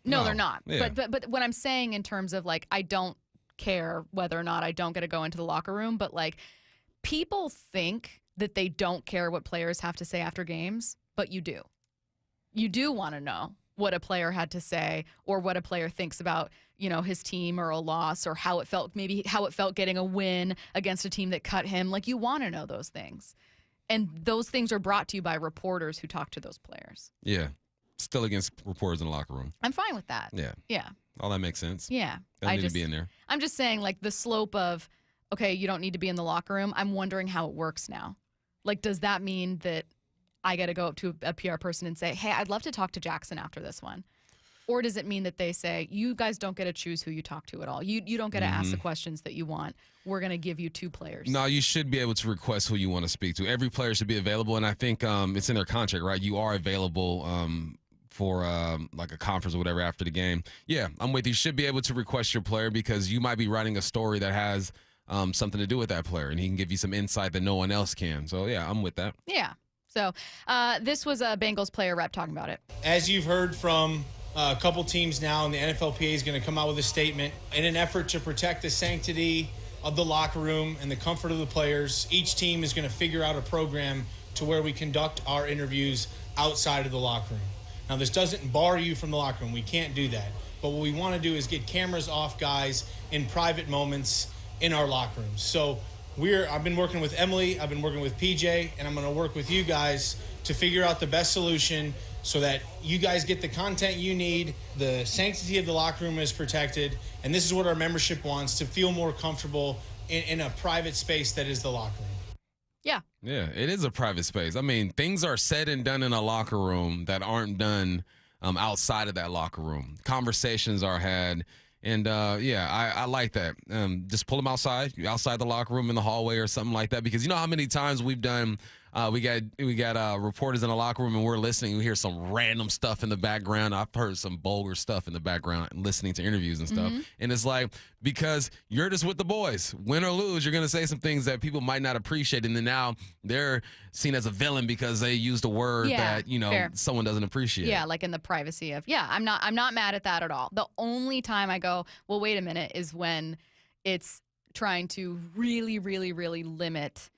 Speaker 10: No, they're not.
Speaker 5: Yeah.
Speaker 10: But what I'm saying in terms of I don't care whether or not I don't get to go into the locker room, but people think that they don't care what players have to say after games. But you do. You do want to know what a player had to say or what a player thinks about, his team or a loss or how it felt getting a win against a team that cut him. Like, you want to know those things. And those things are brought to you by reporters who talk to those players.
Speaker 5: Yeah. Still against reporters in the locker room.
Speaker 10: I'm fine with that.
Speaker 5: Yeah.
Speaker 10: Yeah.
Speaker 5: All that makes sense.
Speaker 10: Yeah.
Speaker 5: They don't need to be in there.
Speaker 10: I'm just saying, like, the slope of, okay, you don't need to be in the locker room. I'm wondering how it works now. Like, does that mean that I got to go up to a PR person and say, hey, I'd love to talk to Jackson after this one? Or does it mean that they say, you guys don't get to choose who you talk to at all? You don't get to ask the questions that you want. We're going to give you 2 players.
Speaker 5: No, you should be able to request who you want to speak to. Every player should be available, and I think it's in their contract, right? You are available for like a conference or whatever after the game. Yeah, I'm with you. You should be able to request your player because you might be writing a story that has something to do with that player, and he can give you some insight that no one else can. So, yeah, I'm with that.
Speaker 10: Yeah. So this was a Bengals player rep talking about it.
Speaker 6: As you've heard from a couple teams now, and the NFLPA is going to come out with a statement in an effort to protect the sanctity of the locker room and the comfort of the players. Each team is going to figure out a program to where we conduct our interviews outside of the locker room. Now, this doesn't bar you from the locker room. We can't do that. But what we want to do is get cameras off guys in private moments in our locker rooms. So I've been working with Emily, I've been working with PJ, and I'm going to work with you guys to figure out the best solution so that you guys get the content you need, the sanctity of the locker room is protected, and this is what our membership wants, to feel more comfortable in a private space that is the locker room.
Speaker 10: Yeah.
Speaker 5: Yeah, it is a private space. I mean, things are said and done in a locker room that aren't done outside of that locker room. Conversations are had. And, I like that. Just pull them outside the locker room in the hallway or something like that. Because you know how many times we've done we got reporters in the locker room and we're listening. We hear some random stuff in the background. I've heard some vulgar stuff in the background listening to interviews and stuff. And it's like, because you're just with the boys. Win or lose, you're going to say some things that people might not appreciate. And then now they're seen as a villain because they used a word that,
Speaker 10: fair.
Speaker 5: Someone doesn't appreciate.
Speaker 10: Yeah, like in the privacy of, I'm not mad at that at all. The only time I go, well, wait a minute, is when it's trying to really, really, really limit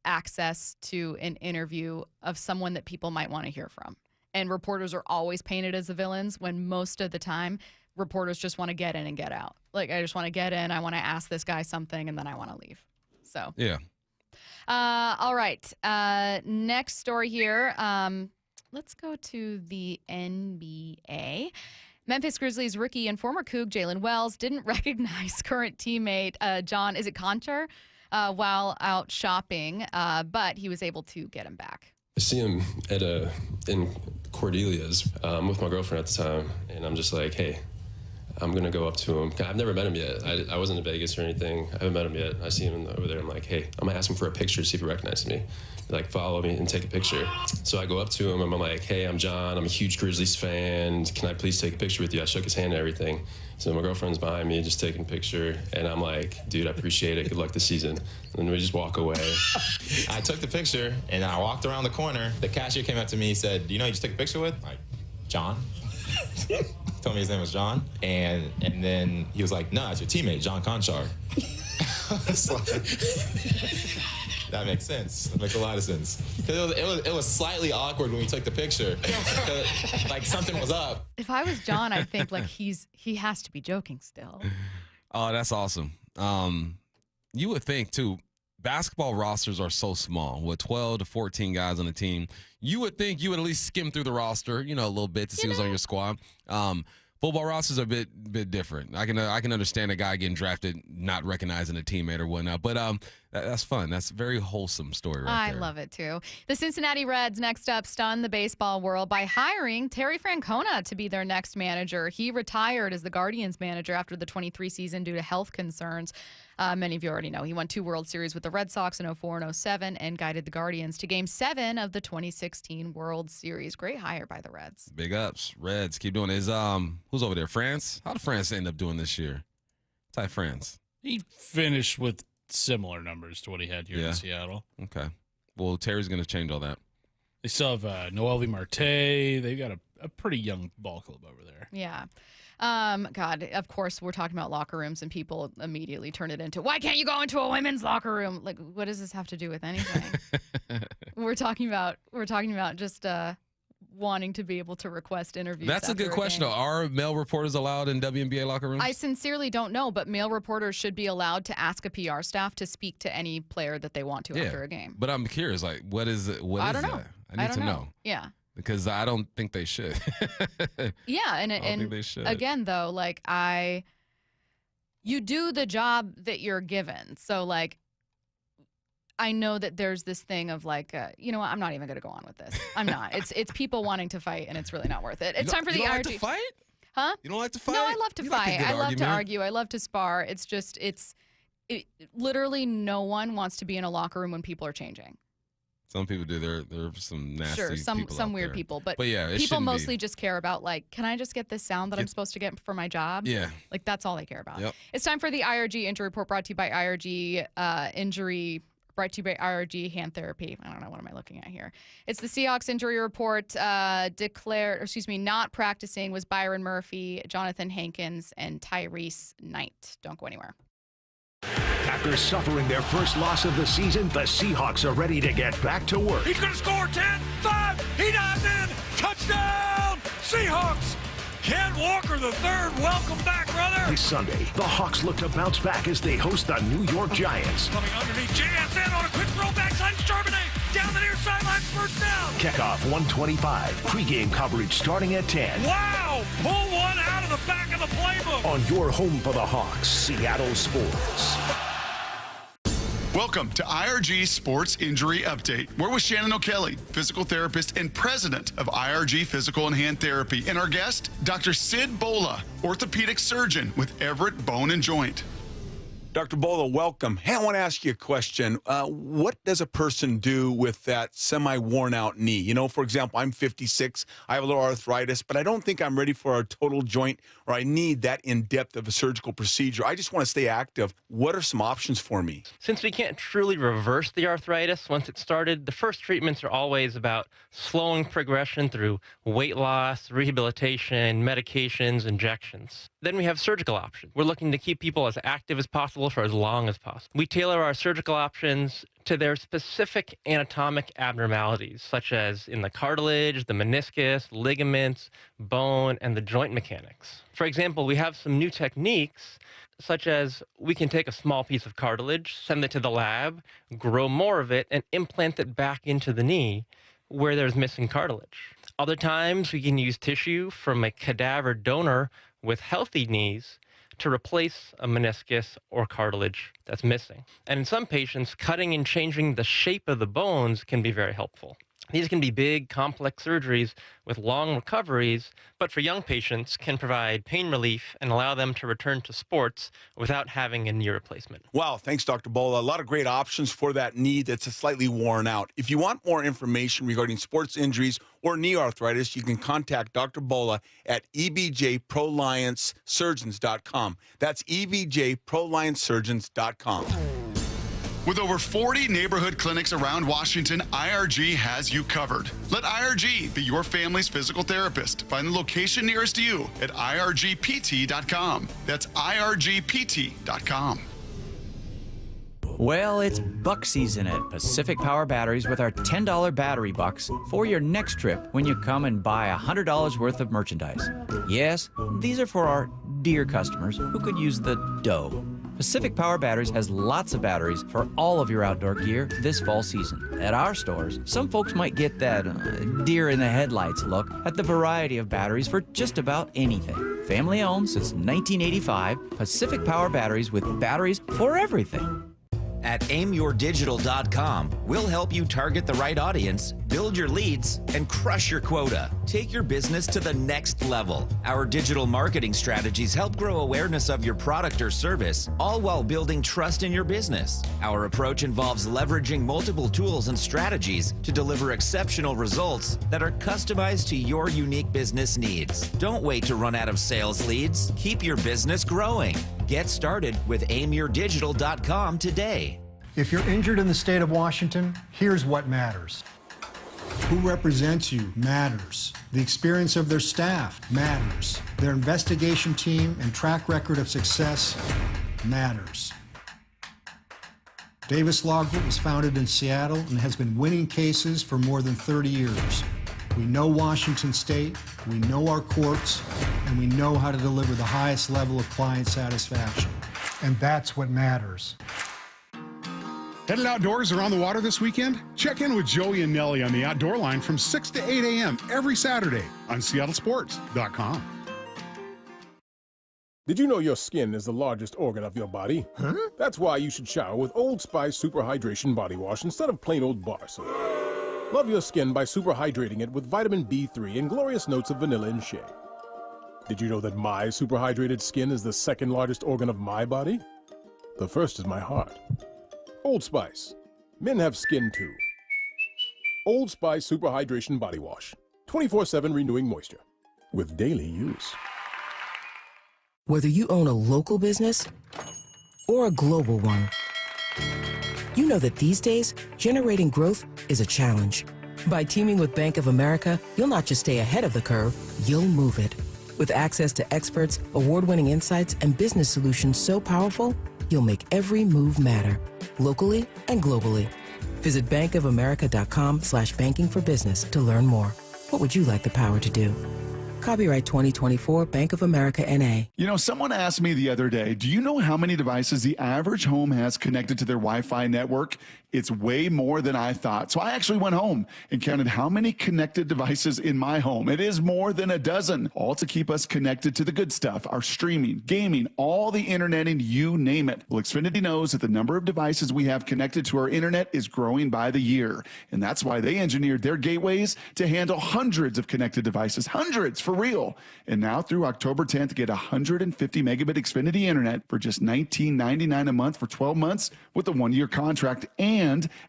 Speaker 10: access to an interview of someone that people might want to hear from. And reporters are always painted as the villains when most of the time reporters just want to get in and get out. Like, I just want to get in, I want to ask this guy something, and then I want to leave. So
Speaker 5: yeah.
Speaker 10: All right. Next story here. Let's go to the NBA. Memphis Grizzlies rookie and former Coug Jalen Wells didn't recognize current teammate John, is it Concher? While out shopping, but he was able to get him back.
Speaker 7: I see him in Cordelia's with my girlfriend at the time, and I'm just like, hey, I'm going to go up to him. I've never met him yet. I wasn't in Vegas or anything. I haven't met him yet. I see him over there. I'm like, hey, I'm going to ask him for a picture to see if he recognizes me. Like, follow me and take a picture. So I go up to him, and I'm like, hey, I'm John. I'm a huge Grizzlies fan. Can I please take a picture with you? I shook his hand and everything. So my girlfriend's behind me, just taking a picture. And I'm like, dude, I appreciate it. Good luck this season. And we just walk away.
Speaker 8: I took the picture, and I walked around the corner. The cashier came up to me and said, do you know who you just took a picture with? Like, John? Told me his name was John. And then he was like, no, that's your teammate, John Conchar. That makes sense. That makes a lot of sense. Because it was slightly awkward when we took the picture. Like, something was up.
Speaker 10: If I was John, I'd think like he has to be joking still.
Speaker 5: Oh, that's awesome. You would think too, basketball rosters are so small with 12 to 14 guys on the team. You would think you would at least skim through the roster, a little bit to see who's on your squad. Football rosters are a bit different. I can understand a guy getting drafted not recognizing a teammate or whatnot, but that's fun. That's a very wholesome story right there.
Speaker 10: I love it too. The Cincinnati Reds next up stunned the baseball world by hiring Terry Francona to be their next manager. He retired as the Guardians manager after the 23 season due to health concerns. Many of you already know he won 2 World Series with the Red Sox in 04 and 07 and guided the Guardians to Game 7 of the 2016 World Series. Great hire by the Reds.
Speaker 5: Big ups. Reds keep doing it. Who's over there? France? How did France end up doing this year? Ty France.
Speaker 18: He finished with similar numbers to what he had here in Seattle.
Speaker 5: Okay. Well, Terry's going to change all that.
Speaker 18: They still have Noelvi Marte. They've got a pretty young ball club over there.
Speaker 10: Yeah. God, of course, we're talking about locker rooms, and people immediately turn it into, why can't you go into a women's locker room? Like, what does this have to do with anything? we're talking about just wanting to be able to request interviews.
Speaker 5: That's a good question, though. Are male reporters allowed in WNBA locker rooms?
Speaker 10: I sincerely don't know, but male reporters should be allowed to ask a PR staff to speak to any player that they want to after a game.
Speaker 5: But I'm curious, like, what is it?
Speaker 10: I don't know.
Speaker 5: That? I need to know.
Speaker 10: Yeah.
Speaker 5: Because I don't think they should.
Speaker 10: Yeah, and
Speaker 5: I don't think they should.
Speaker 10: Again, though, like you do the job that you're given. So, like, I know that there's this thing of like, you know what? I'm not even going to go on with this. I'm not. It's people wanting to fight, and it's really not worth it. It's time for the IRG.
Speaker 5: You don't like to fight?
Speaker 10: Huh?
Speaker 5: You don't like to fight?
Speaker 10: No, I love to fight.
Speaker 5: Like
Speaker 10: I love to argue. I love to spar. It's just, literally no one wants to be in a locker room when people are changing.
Speaker 5: Some people do. There are some nasty
Speaker 10: Sure, some
Speaker 5: people out
Speaker 10: weird
Speaker 5: there.
Speaker 10: people, but
Speaker 5: yeah,
Speaker 10: people mostly just care about like, can I just get this sound that I'm supposed to get for my job?
Speaker 5: Yeah,
Speaker 10: like that's all they care about.
Speaker 5: Yep.
Speaker 10: It's time for the IRG injury report brought to you by IRG injury. Brought to you by IRG Hand Therapy. I don't know, what am I looking at here? It's the Seahawks injury report. Not practicing was Byron Murphy, Jonathan Hankins, and Tyrese Knight. Don't go anywhere.
Speaker 2: After suffering their first loss of the season, the Seahawks are ready to get back to work.
Speaker 11: He's going to score 10-5. He dives in. Touchdown, Seahawks. Ken Walker III, welcome back, brother.
Speaker 2: This Sunday, the Hawks look to bounce back as they host the New York Giants.
Speaker 11: Coming underneath JSN on a quick throw backside Charbonnet. Down the near sideline, first down.
Speaker 2: Kickoff 1:25. Pre-game coverage starting at 10.
Speaker 11: Wow, pull one out of the back of the playbook.
Speaker 2: On your home for the Hawks, Seattle Sports.
Speaker 17: Welcome to IRG Sports Injury Update. We're with Shannon O'Kelly, physical therapist and president of IRG Physical and Hand Therapy. And our guest, Dr. Sid Bola, orthopedic surgeon with Everett Bone and Joint.
Speaker 12: Dr. Bola, welcome. Hey, I want to ask you a question. What does a person do with that semi-worn out knee? You know, for example, I'm 56, I have a little arthritis, but I don't think I'm ready for a total joint or I need that in-depth of a surgical procedure. I just want to stay active. What are some options for me?
Speaker 14: Since we can't truly reverse the arthritis once it's started, the first treatments are always about slowing progression through weight loss, rehabilitation, medications, injections. Then we have surgical options. We're looking to keep people as active as possible for as long as possible. We tailor our surgical options to their specific anatomic abnormalities, such as in the cartilage, the meniscus, ligaments, bone, and the joint mechanics. For example, we have some new techniques, such as we can take a small piece of cartilage, send it to the lab, grow more of it, and implant it back into the knee where there's missing cartilage. Other times, we can use tissue from a cadaver donor with healthy knees to replace a meniscus or cartilage that's missing. And in some patients, cutting and changing the shape of the bones can be very helpful. These can be big, complex surgeries with long recoveries, but for young patients can provide pain relief and allow them to return to sports without having a knee replacement.
Speaker 12: Wow, thanks, Dr. Bola. A lot of great options for that knee that's slightly worn out. If you want more information regarding sports injuries or knee arthritis, you can contact Dr. Bola at ebjproliancesurgeons.com. That's ebjproliancesurgeons.com.
Speaker 17: With over 40 neighborhood clinics around Washington, IRG has you covered. Let IRG be your family's physical therapist. Find the location nearest you at irgpt.com. That's irgpt.com.
Speaker 15: Well, it's buck season at Pacific Power Batteries with our $10 battery bucks for your next trip when you come and buy $100 worth of merchandise. Yes, these are for our dear customers who could use the dough. Pacific Power Batteries has lots of batteries for all of your outdoor gear this fall season. At our stores, some folks might get that deer in the headlights look at the variety of batteries for just about anything. Family owned since 1985, Pacific Power Batteries with batteries for everything.
Speaker 19: At aimyourdigital.com, we'll help you target the right audience, build your leads, and crush your quota. Take your business to the next level. Our digital marketing strategies help grow awareness of your product or service, all while building trust in your business. Our approach involves leveraging multiple tools and strategies to deliver exceptional results that are customized to your unique business needs. Don't wait to run out of sales leads. Keep your business growing. Get started with aimyourdigital.com today.
Speaker 21: If you're injured in the state of Washington, here's what matters. Who represents you matters. The experience of their staff matters. Their investigation team and track record of success matters. Davis Law Group was founded in Seattle and has been winning cases for more than 30 years. We know Washington State, we know our courts, and we know how to deliver the highest level of client satisfaction. And that's what matters.
Speaker 13: Headed outdoors or on the water this weekend? Check in with Joey and Nelly on the Outdoor Line from 6 to 8 a.m. every Saturday on SeattleSports.com.
Speaker 16: Did you know your skin is the largest organ of your body? Huh? That's why you should shower with Old Spice Super Hydration Body Wash instead of plain old bar soap. Love your skin by super hydrating it with vitamin B3 and glorious notes of vanilla and shea. Did you know that my super hydrated skin is the second largest organ of my body? The first is my heart. Old Spice. Men have skin too. Old Spice Super Hydration Body Wash. 24/7 renewing moisture. With daily use.
Speaker 13: Whether you own a local business or a global one, you know that these days, generating growth is a challenge. By teaming with Bank of America, you'll not just stay ahead of the curve, you'll move it. With access to experts, award-winning insights, and business solutions so powerful, you'll make every move matter, locally and globally. Visit bankofamerica.com/banking for business to learn more. What would you like the power to do? Copyright 2024 Bank of America N.A.
Speaker 17: You know, someone asked me the other day, do you know how many devices the average home has connected to their Wi-Fi network? It's way more than I thought. So I actually went home and counted how many connected devices in my home. It is more than a dozen, all to keep us connected to the good stuff, our streaming, gaming, all the interneting, you name it. Well, Xfinity knows that the number of devices we have connected to our internet is growing by the year. And that's why they engineered their gateways to handle hundreds of connected devices, hundreds for real. And now through October 10th, get 150 megabit Xfinity internet for just $19.99 a month for 12 months with a 1-year contract, and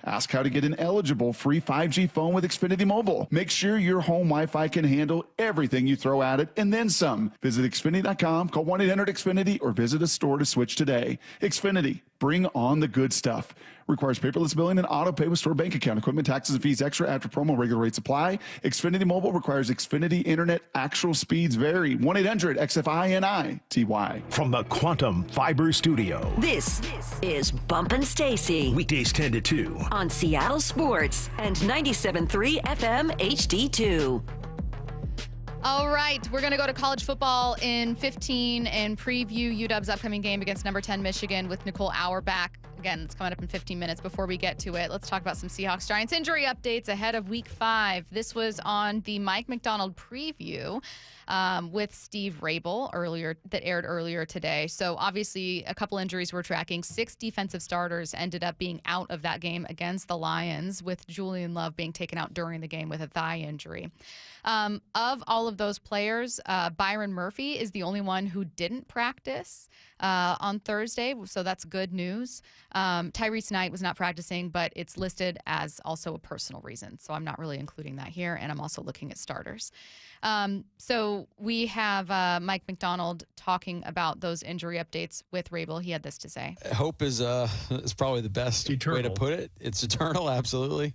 Speaker 17: ask how to get an eligible free 5G phone with Xfinity Mobile. Make sure your home Wi-Fi can handle everything you throw at it and then some. Visit Xfinity.com, call 1-800-XFINITY, or visit a store to switch today. Xfinity, bring on the good stuff. Requires paperless billing and auto pay with store bank account. Equipment taxes and fees extra after promo. Regular rates apply. Xfinity Mobile requires Xfinity Internet. Actual speeds vary. 1-800-XFINITY.
Speaker 2: From the Quantum Fiber Studio.
Speaker 9: This is Bumpin' Stacy
Speaker 2: Weekdays 10 to 2.
Speaker 9: on Seattle Sports and 97.3 FM HD2.
Speaker 10: All right, we're going to go to college football in 15 and preview UW's upcoming game against number 10 Michigan with Nicole Auerbach. Again, it's coming up in 15 minutes. Before we get to it, let's talk about some Seahawks Giants injury updates ahead of Week 5. This was on the Mike McDonald preview with Steve Rabel that aired earlier today. So obviously a couple injuries we're tracking. 6 defensive starters ended up being out of that game against the Lions, with Julian Love being taken out during the game with a thigh injury. Of all of those players, Byron Murphy is the only one who didn't practice on Thursday, so that's good news. Tyrese Knight was not practicing, but it's listed as also a personal reason, so I'm not really including that here, and I'm also looking at starters. So we have Mike McDonald talking about those injury updates with Rabel. He had this to say.
Speaker 20: Hope is probably the best way to put it. It's eternal, absolutely.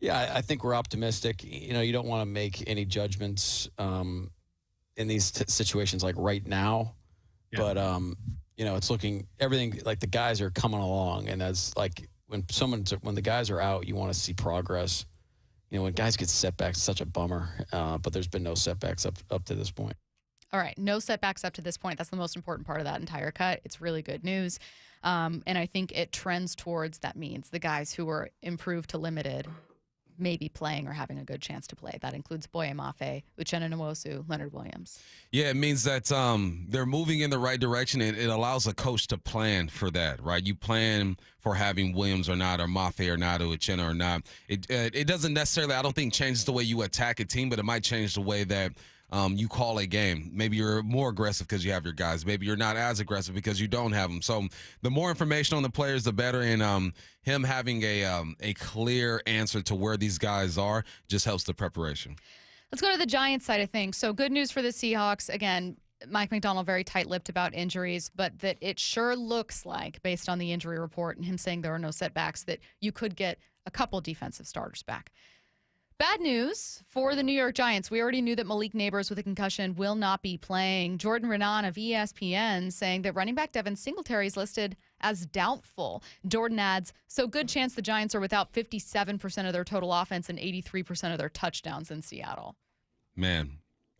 Speaker 20: Yeah, I think we're optimistic. You know, you don't want to make any judgments in these situations like right now. Yeah. But, you know, it's looking everything like the guys are coming along. And that's like when the guys are out, you want to see progress. You know, when guys get setbacks, it's such a bummer. But there's been no setbacks up to this point.
Speaker 10: All right, no setbacks up to this point. That's the most important part of that entire cut. It's really good news. And I think it trends towards that means the guys who were improved to limited maybe playing or having a good chance to play. That includes Boye Mafe, Uchenna Nwosu, Leonard Williams.
Speaker 5: Yeah, it means that they're moving in the right direction, and it allows a coach to plan for that, right? You plan for having Williams or not, or Mafe or not, or Uchenna or not. It doesn't necessarily, I don't think, changes the way you attack a team, but it might change the way that you call a game. Maybe you're more aggressive because you have your guys. Maybe you're not as aggressive because you don't have them. So the more information on the players, the better. And him having a clear answer to where these guys are just helps the preparation.
Speaker 10: Let's go to the Giants side of things. So good news for the Seahawks. Again, Mike McDonald very tight-lipped about injuries, but that it sure looks like, based on the injury report and him saying there are no setbacks, that you could get a couple defensive starters back. Bad news for the New York Giants. We already knew that Malik Nabers with a concussion will not be playing. Jordan Renan of ESPN saying that running back Devin Singletary is listed as doubtful. Jordan adds, so good chance the Giants are without 57% of their total offense and 83% of their touchdowns in Seattle.
Speaker 5: Man,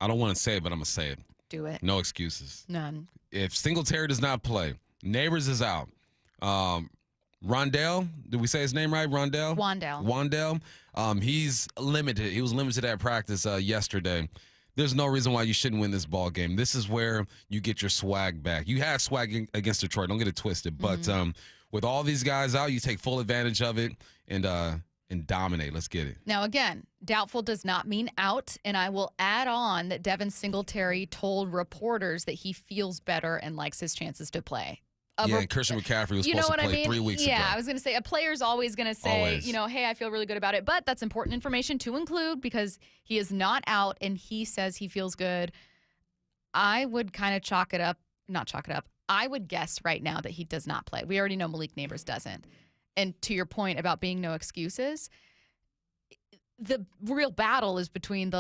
Speaker 5: I don't want to say it, but I'm going to say it.
Speaker 10: Do it.
Speaker 5: No excuses.
Speaker 10: None.
Speaker 5: If Singletary does not play, Neighbors is out. Rondell, did we say his name right? Wandell. He's limited. He was limited at practice yesterday. There's no reason why you shouldn't win this ball game. This is where you get your swag back. You had swag against Detroit. Don't get it twisted. But with all these guys out, you take full advantage of it and dominate. Let's get it.
Speaker 10: Now, again, doubtful does not mean out. And I will add on that Devin Singletary told reporters that he feels better and likes his chances to play.
Speaker 5: And Christian McCaffrey was supposed to play 3 weeks ago.
Speaker 10: Yeah, I was going to say a player's always going to say, hey, I feel really good about it. But that's important information to include because he is not out and he says he feels good. I would kind of I would guess right now that he does not play. We already know Malik Neighbors doesn't. And to your point about being no excuses, the real battle is between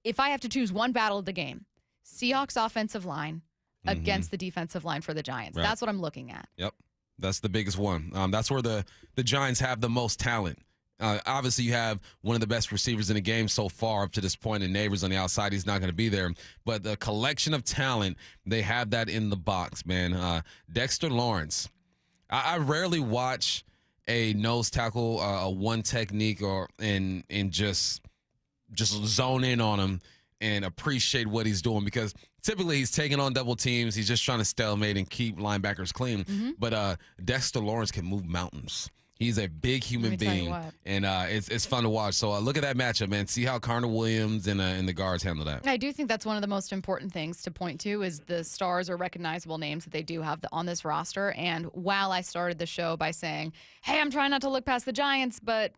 Speaker 10: if I have to choose one battle of the game, Seahawks offensive line against the defensive line for the Giants. Right. That's what I'm looking at.
Speaker 5: Yep. That's the biggest one. That's where the Giants have the most talent. Obviously, you have one of the best receivers in the game so far up to this point, and Neighbors on the outside. He's not going to be there. But the collection of talent, they have that in the box, man. Dexter Lawrence. I rarely watch a nose tackle, a one technique, and just zone in on him and appreciate what he's doing because typically he's taking on double teams. He's just trying to stalemate and keep linebackers clean. But Dexter Lawrence can move mountains. He's a big human being, and it's fun to watch. So look at that matchup, man. See how Connor Williams and the guards handle that.
Speaker 10: I do think that's one of the most important things to point to is the stars or recognizable names that they do have on this roster. And while I started the show by saying, hey, I'm trying not to look past the Giants, but,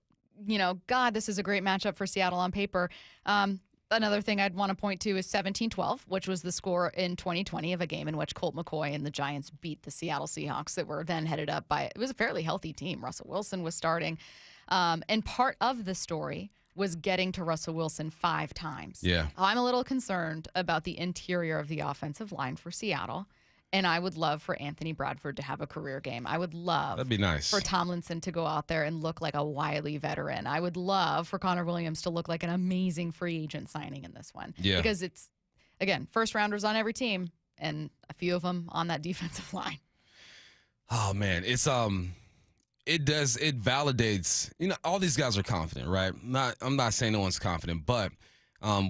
Speaker 10: God, this is a great matchup for Seattle on paper. Another thing I'd want to point to is 17-12, which was the score in 2020 of a game in which Colt McCoy and the Giants beat the Seattle Seahawks that were then headed up by, it was a fairly healthy team. Russell Wilson was starting. And part of the story was getting to Russell Wilson 5 times.
Speaker 5: Yeah.
Speaker 10: I'm a little concerned about the interior of the offensive line for Seattle. And I would love for Anthony Bradford to have a career game. I would love
Speaker 5: That'd be nice.
Speaker 10: for Tomlinson to go out there and look like a wily veteran. I would love for Connor Williams to look like an amazing free agent signing in this one.
Speaker 5: Yeah.
Speaker 10: Because it's, again, first rounders on every team and a few of them on that defensive line.
Speaker 5: Oh, man. It's it validates, all these guys are confident, right? I'm not saying no one's confident, but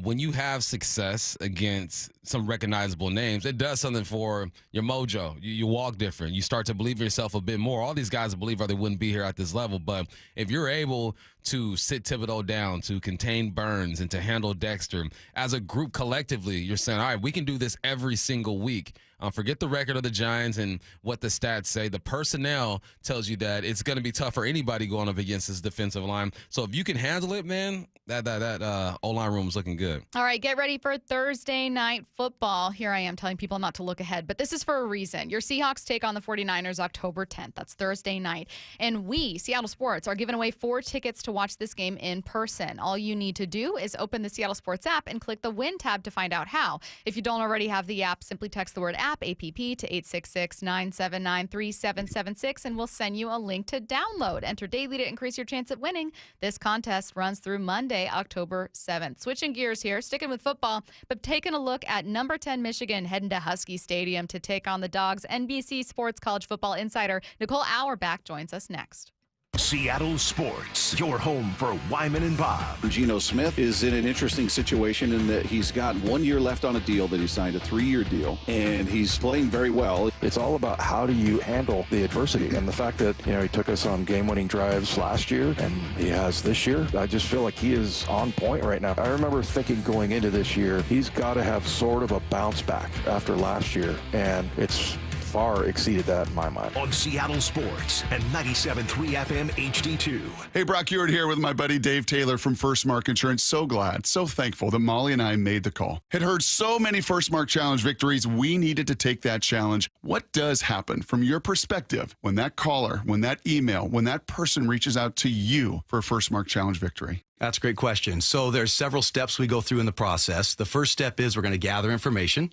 Speaker 5: when you have success against some recognizable names, it does something for your mojo. You walk different. You start to believe in yourself a bit more. All these guys believe or they wouldn't be here at this level. But if you're able to sit Thibodeau down, to contain Burns, and to handle Dexter, as a group collectively, you're saying, all right, we can do this every single week. Forget the record of the Giants and what the stats say. The personnel tells you that it's going to be tough for anybody going up against this defensive line. So if you can handle it, man, that O-line room is looking good.
Speaker 10: All right, get ready for Thursday night football. Here I am telling people not to look ahead, but this is for a reason. Your Seahawks take on the 49ers October 10th. That's Thursday night. And we, Seattle Sports, are giving away 4 tickets to watch this game in person. All you need to do is open the Seattle Sports app and click the Win tab to find out how. If you don't already have the app, simply text the word app, APP, to 866-979-3776, and we'll send you a link to download. Enter daily to increase your chance at winning. This contest runs through Monday, October 7th. Switching gears here, sticking with football, but taking a look at number 10 Michigan heading to Husky Stadium to take on the Dogs. NBC Sports college football insider Nicole Auerbach joins us next.
Speaker 2: Seattle Sports, your home for Wyman and Bob.
Speaker 1: Geno Smith is in an interesting situation in that he's got 1 year left on a deal that he signed, a 3-year deal, and he's playing very well.
Speaker 22: It's all about how do you handle the adversity, and the fact that, he took us on game-winning drives last year, and he has this year. I just feel like he is on point right now. I remember thinking going into this year, he's got to have sort of a bounce back after last year, and it's far exceeded that in my mind.
Speaker 2: On Seattle Sports and 97.3 FM HD2.
Speaker 17: Hey, Brock Ewart here with my buddy Dave Taylor from First Mark Insurance. So glad, so thankful that Molly and I made the call. Had heard so many First Mark Challenge victories, we needed to take that challenge. What does happen from your perspective when that caller, when that email, when that person reaches out to you for a First Mark Challenge victory?
Speaker 23: That's a great question. So there's several steps we go through in the process. The first step is we're going to gather information.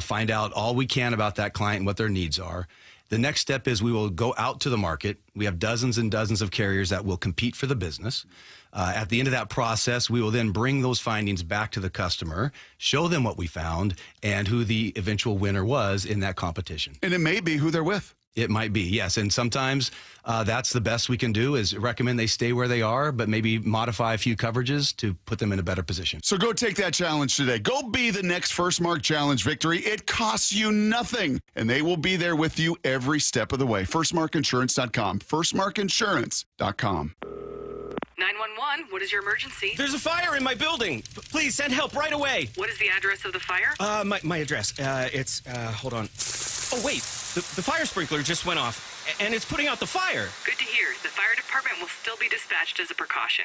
Speaker 23: Find out all we can about that client and what their needs are. The next step is we will go out to the market. We have dozens and dozens of carriers that will compete for the business. At the end of that process, we will then bring those findings back to the customer, show them what we found, and who the eventual winner was in that competition.
Speaker 17: And it may be who they're with.
Speaker 23: It might be, yes. And sometimes that's the best we can do is recommend they stay where they are, but maybe modify a few coverages to put them in a better position.
Speaker 17: So go take that challenge today. Go be the next First Mark Challenge victory. It costs you nothing, and they will be there with you every step of the way. FirstMarkInsurance.com. FirstMarkInsurance.com.
Speaker 3: 911, what is your emergency?
Speaker 4: There's a fire in my building. Please send help right away.
Speaker 3: What is the address of the fire?
Speaker 4: My address. Hold on. Oh, wait. The fire sprinkler just went off, and it's putting out the fire.
Speaker 3: Good to hear. The fire department will still be dispatched as a precaution.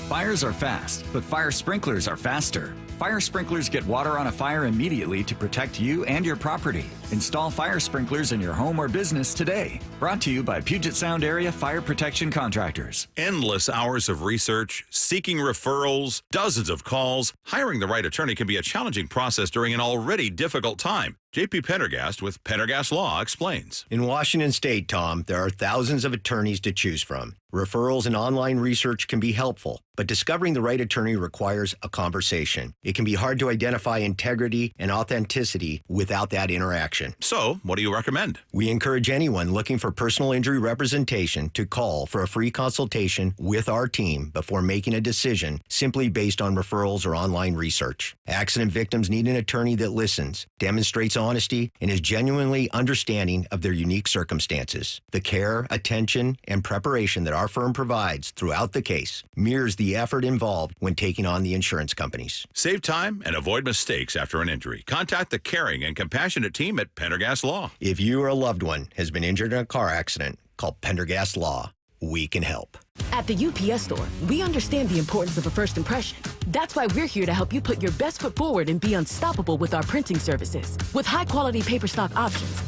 Speaker 6: Fires are fast, but fire sprinklers are faster. Fire sprinklers get water on a fire immediately to protect you and your property. Install fire sprinklers in your home or business today. Brought to you by Puget Sound Area Fire Protection Contractors.
Speaker 24: Endless hours of research, seeking referrals, dozens of calls. Hiring the right attorney can be a challenging process during an already difficult time. J.P. Pendergast with Pendergast Law explains.
Speaker 25: In Washington State, Tom, there are thousands of attorneys to choose from. Referrals and online research can be helpful, but discovering the right attorney requires a conversation. It can be hard to identify integrity and authenticity without that interaction.
Speaker 24: So, what do you recommend?
Speaker 25: We encourage anyone looking for personal injury representation to call for a free consultation with our team before making a decision simply based on referrals or online research. Accident victims need an attorney that listens, demonstrates honesty, and is genuinely understanding of their unique circumstances. The care, attention, and preparation that our firm provides throughout the case mirrors the effort involved when taking on the insurance companies.
Speaker 24: Save time and avoid mistakes after an injury. Contact the caring and compassionate team at Pendergast Law.
Speaker 25: If you or a loved one has been injured in a car accident, call Pendergast Law. We can help.
Speaker 26: At the UPS Store, we understand the importance of a first impression. That's why we're here to help you put your best foot forward and be unstoppable with our printing services. With high-quality paper stock options,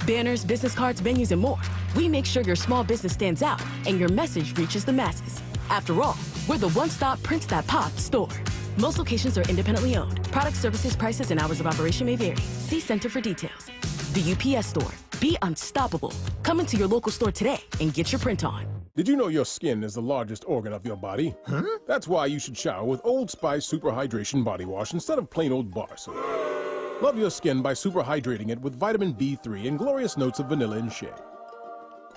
Speaker 26: banners, business cards, menus, and more, we make sure your small business stands out and your message reaches the masses. After all, we're the one-stop prints that pop store. Most locations are independently owned. Product, services, prices, and hours of operation may vary. See Center for details. The UPS Store. Be unstoppable. Come into your local store today and get your print on.
Speaker 16: Did you know your skin is the largest organ of your body? Huh? That's why you should shower with Old Spice Super Hydration Body Wash instead of plain old bar soap. Love your skin by super hydrating it with vitamin B3 and glorious notes of vanilla and shea.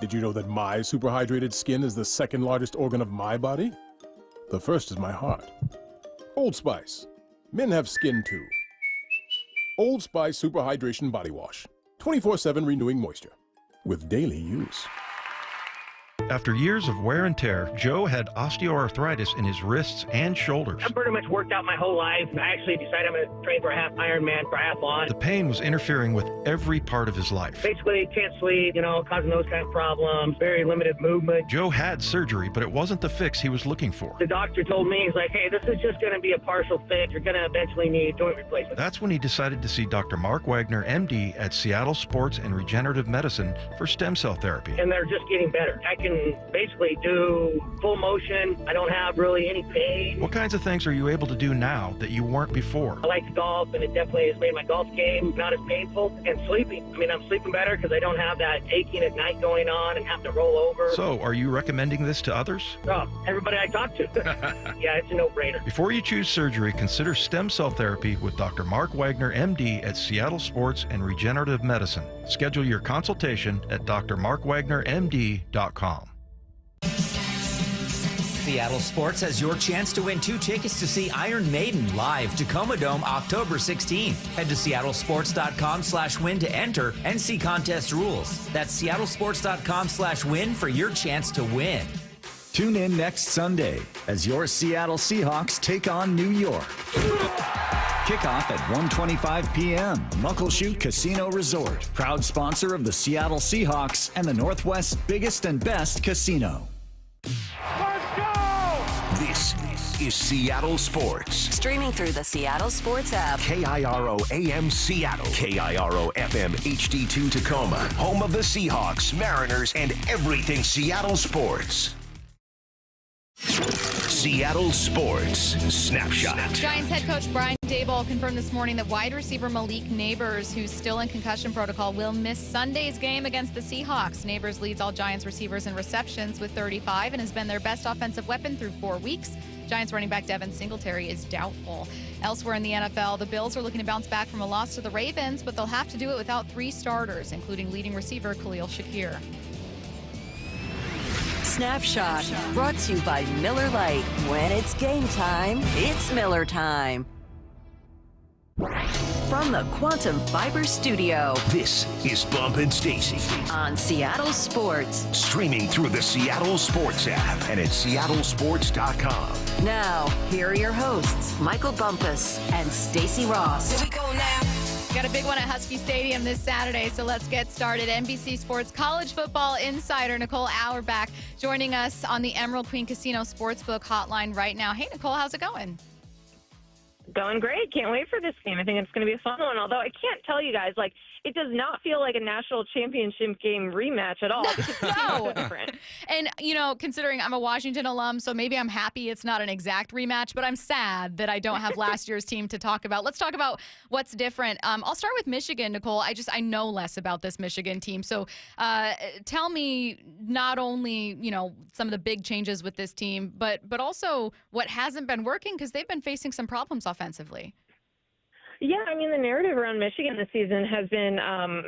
Speaker 16: Did you know that my super hydrated skin is the second largest organ of my body? The first is my heart. Old Spice. Men have skin too. Old Spice Super Hydration Body Wash. 24/7 renewing moisture with daily use.
Speaker 27: After years of wear and tear, Joe had osteoarthritis in his wrists and shoulders.
Speaker 28: I've pretty much worked out my whole life. I actually decided I'm going to train for a half Ironman triathlon.
Speaker 27: The pain was interfering with every part of his life.
Speaker 28: Basically, can't sleep, causing those kind of problems, very limited movement.
Speaker 27: Joe had surgery, but it wasn't the fix he was looking for.
Speaker 28: The doctor told me, he's like, hey, this is just going to be a partial fix. You're going to eventually need joint replacement.
Speaker 27: That's when he decided to see Dr. Mark Wagner, MD, at Seattle Sports and Regenerative Medicine for stem cell therapy.
Speaker 28: And they're just getting better. I can basically do full motion. I don't have really any pain.
Speaker 27: What kinds of things are you able to do now that you weren't before?
Speaker 28: I like to golf, and it definitely has made my golf game not as painful. And sleeping. I mean, I'm sleeping better because I don't have that aching at night going on and have to roll over.
Speaker 27: So, are you recommending this to others?
Speaker 28: Oh, everybody I talk to. Yeah, it's a no-brainer.
Speaker 27: Before you choose surgery, consider stem cell therapy with Dr. Mark Wagner, MD, at Seattle Sports and Regenerative Medicine. Schedule your consultation at drmarkwagnermd.com.
Speaker 19: Seattle Sports has your chance to win 2 tickets to see Iron Maiden live, Tacoma Dome, October 16th. Head to seattlesports.com/win to enter and see contest rules. That's seattlesports.com/win for your chance to win.
Speaker 29: Tune in next Sunday as your Seattle Seahawks take on New York. Kickoff at 1:25 p.m. Muckleshoot Casino Resort, proud sponsor of the Seattle Seahawks and the Northwest's biggest and best casino.
Speaker 2: This is Seattle Sports.
Speaker 9: Streaming through the Seattle Sports app.
Speaker 2: KIRO AM Seattle. KIRO FM HD2 Tacoma. Home of the Seahawks, Mariners, and everything Seattle sports. Seattle Sports Snapshot.
Speaker 10: Giants head coach Brian Daboll confirmed this morning that wide receiver Malik Neighbors, who's still in concussion protocol, will miss Sunday's game against the Seahawks. Neighbors leads all Giants receivers in receptions with 35 and has been their best offensive weapon through 4 weeks. Giants running back Devin Singletary is doubtful. Elsewhere in the NFL, the Bills are looking to bounce back from a loss to the Ravens, but they'll have to do it without 3 starters, including leading receiver Khalil Shakir.
Speaker 9: Snapshot, brought to you by Miller Lite. When it's game time, it's Miller time. From the Quantum Fiber Studio.
Speaker 2: This is Bump and Stacy
Speaker 9: On Seattle Sports.
Speaker 2: Streaming through the Seattle Sports app and at seattlesports.com.
Speaker 9: Now, here are your hosts, Michael Bumpus and Stacy Ross.
Speaker 10: Here we go now. Got a big one at Husky Stadium this Saturday, so let's get started. NBC Sports college football insider Nicole Auerbach joining us on the Emerald Queen Casino Sportsbook hotline right now. Hey, Nicole, how's it going?
Speaker 7: Going great. Can't wait for this game. I think it's going to be a fun one, although I can't tell you guys, it does not feel like a national championship game rematch at all. Because it's so different.
Speaker 10: And, considering I'm a Washington alum, so maybe I'm happy it's not an exact rematch, but I'm sad that I don't have last year's team to talk about. Let's talk about what's different. I'll start with Michigan, Nicole. I know less about this Michigan team. So tell me not only, some of the big changes with this team, but also what hasn't been working because they've been facing some problems offensively.
Speaker 7: Yeah, the narrative around Michigan this season has been,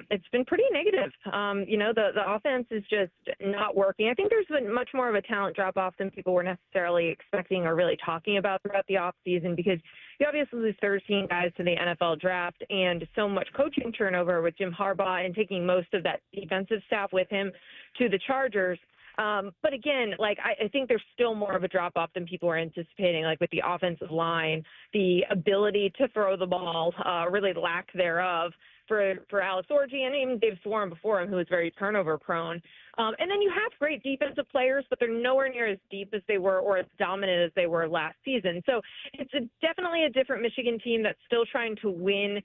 Speaker 7: it's been pretty negative. The offense is just not working. I think there's been much more of a talent drop-off than people were necessarily expecting or really talking about throughout the offseason because you obviously lose 13 guys to the NFL draft and so much coaching turnover with Jim Harbaugh and taking most of that defensive staff with him to the Chargers. But again, I think there's still more of a drop-off than people were anticipating, with the offensive line, the ability to throw the ball, really lack thereof for Alex Orji and even Dave Swarm before him, who was very turnover-prone. And then you have great defensive players, but they're nowhere near as deep as they were or as dominant as they were last season. So it's definitely a different Michigan team that's still trying to win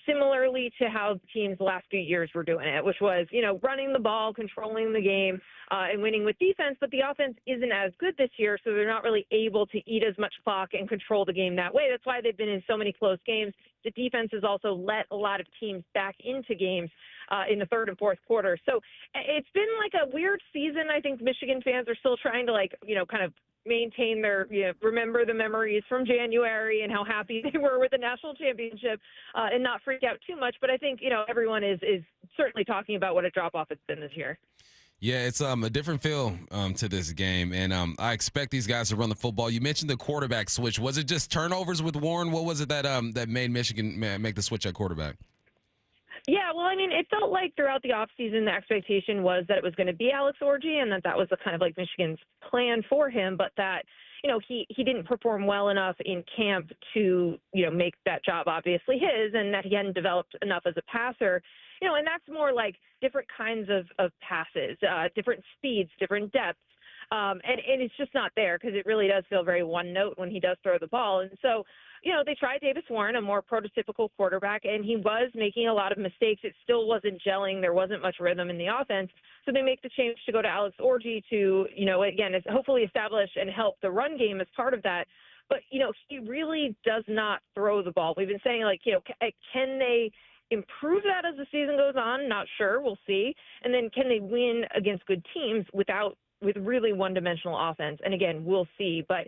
Speaker 7: similarly to how teams the last few years were doing it, which was, running the ball, controlling the game, and winning with defense. But the offense isn't as good this year, so they're not really able to eat as much clock and control the game that way. That's why they've been in so many close games. The defense has also let a lot of teams back into games in the third and fourth quarter. So it's been a weird season. I think Michigan fans are still trying to kind of maintain their, remember the memories from January and how happy they were with the national championship and not freak out too much. But I think, everyone is certainly talking about what a drop-off it's been this year.
Speaker 5: Yeah, it's a different feel to this game, and I expect these guys to run the football. You mentioned the quarterback switch. Was it just turnovers with Warren? What was it that made Michigan make the switch at quarterback?
Speaker 7: Yeah, well, it felt like throughout the offseason, the expectation was that it was going to be Alex Orji and that was the kind of Michigan's plan for him, but that, he didn't perform well enough in camp to, make that job obviously his and that he hadn't developed enough as a passer. And that's more different kinds of passes, different speeds, different depths. And it's just not there because it really does feel very one note when he does throw the ball. And so, they tried Davis Warren, a more prototypical quarterback, and he was making a lot of mistakes. It still wasn't gelling. There wasn't much rhythm in the offense. So they make the change to go to Alex Orji to, again, hopefully establish and help the run game as part of that. But, he really does not throw the ball. We've been saying, can they improve that as the season goes on? Not sure. We'll see. And then can they win against good teams with really one-dimensional offense? And again, we'll see. But,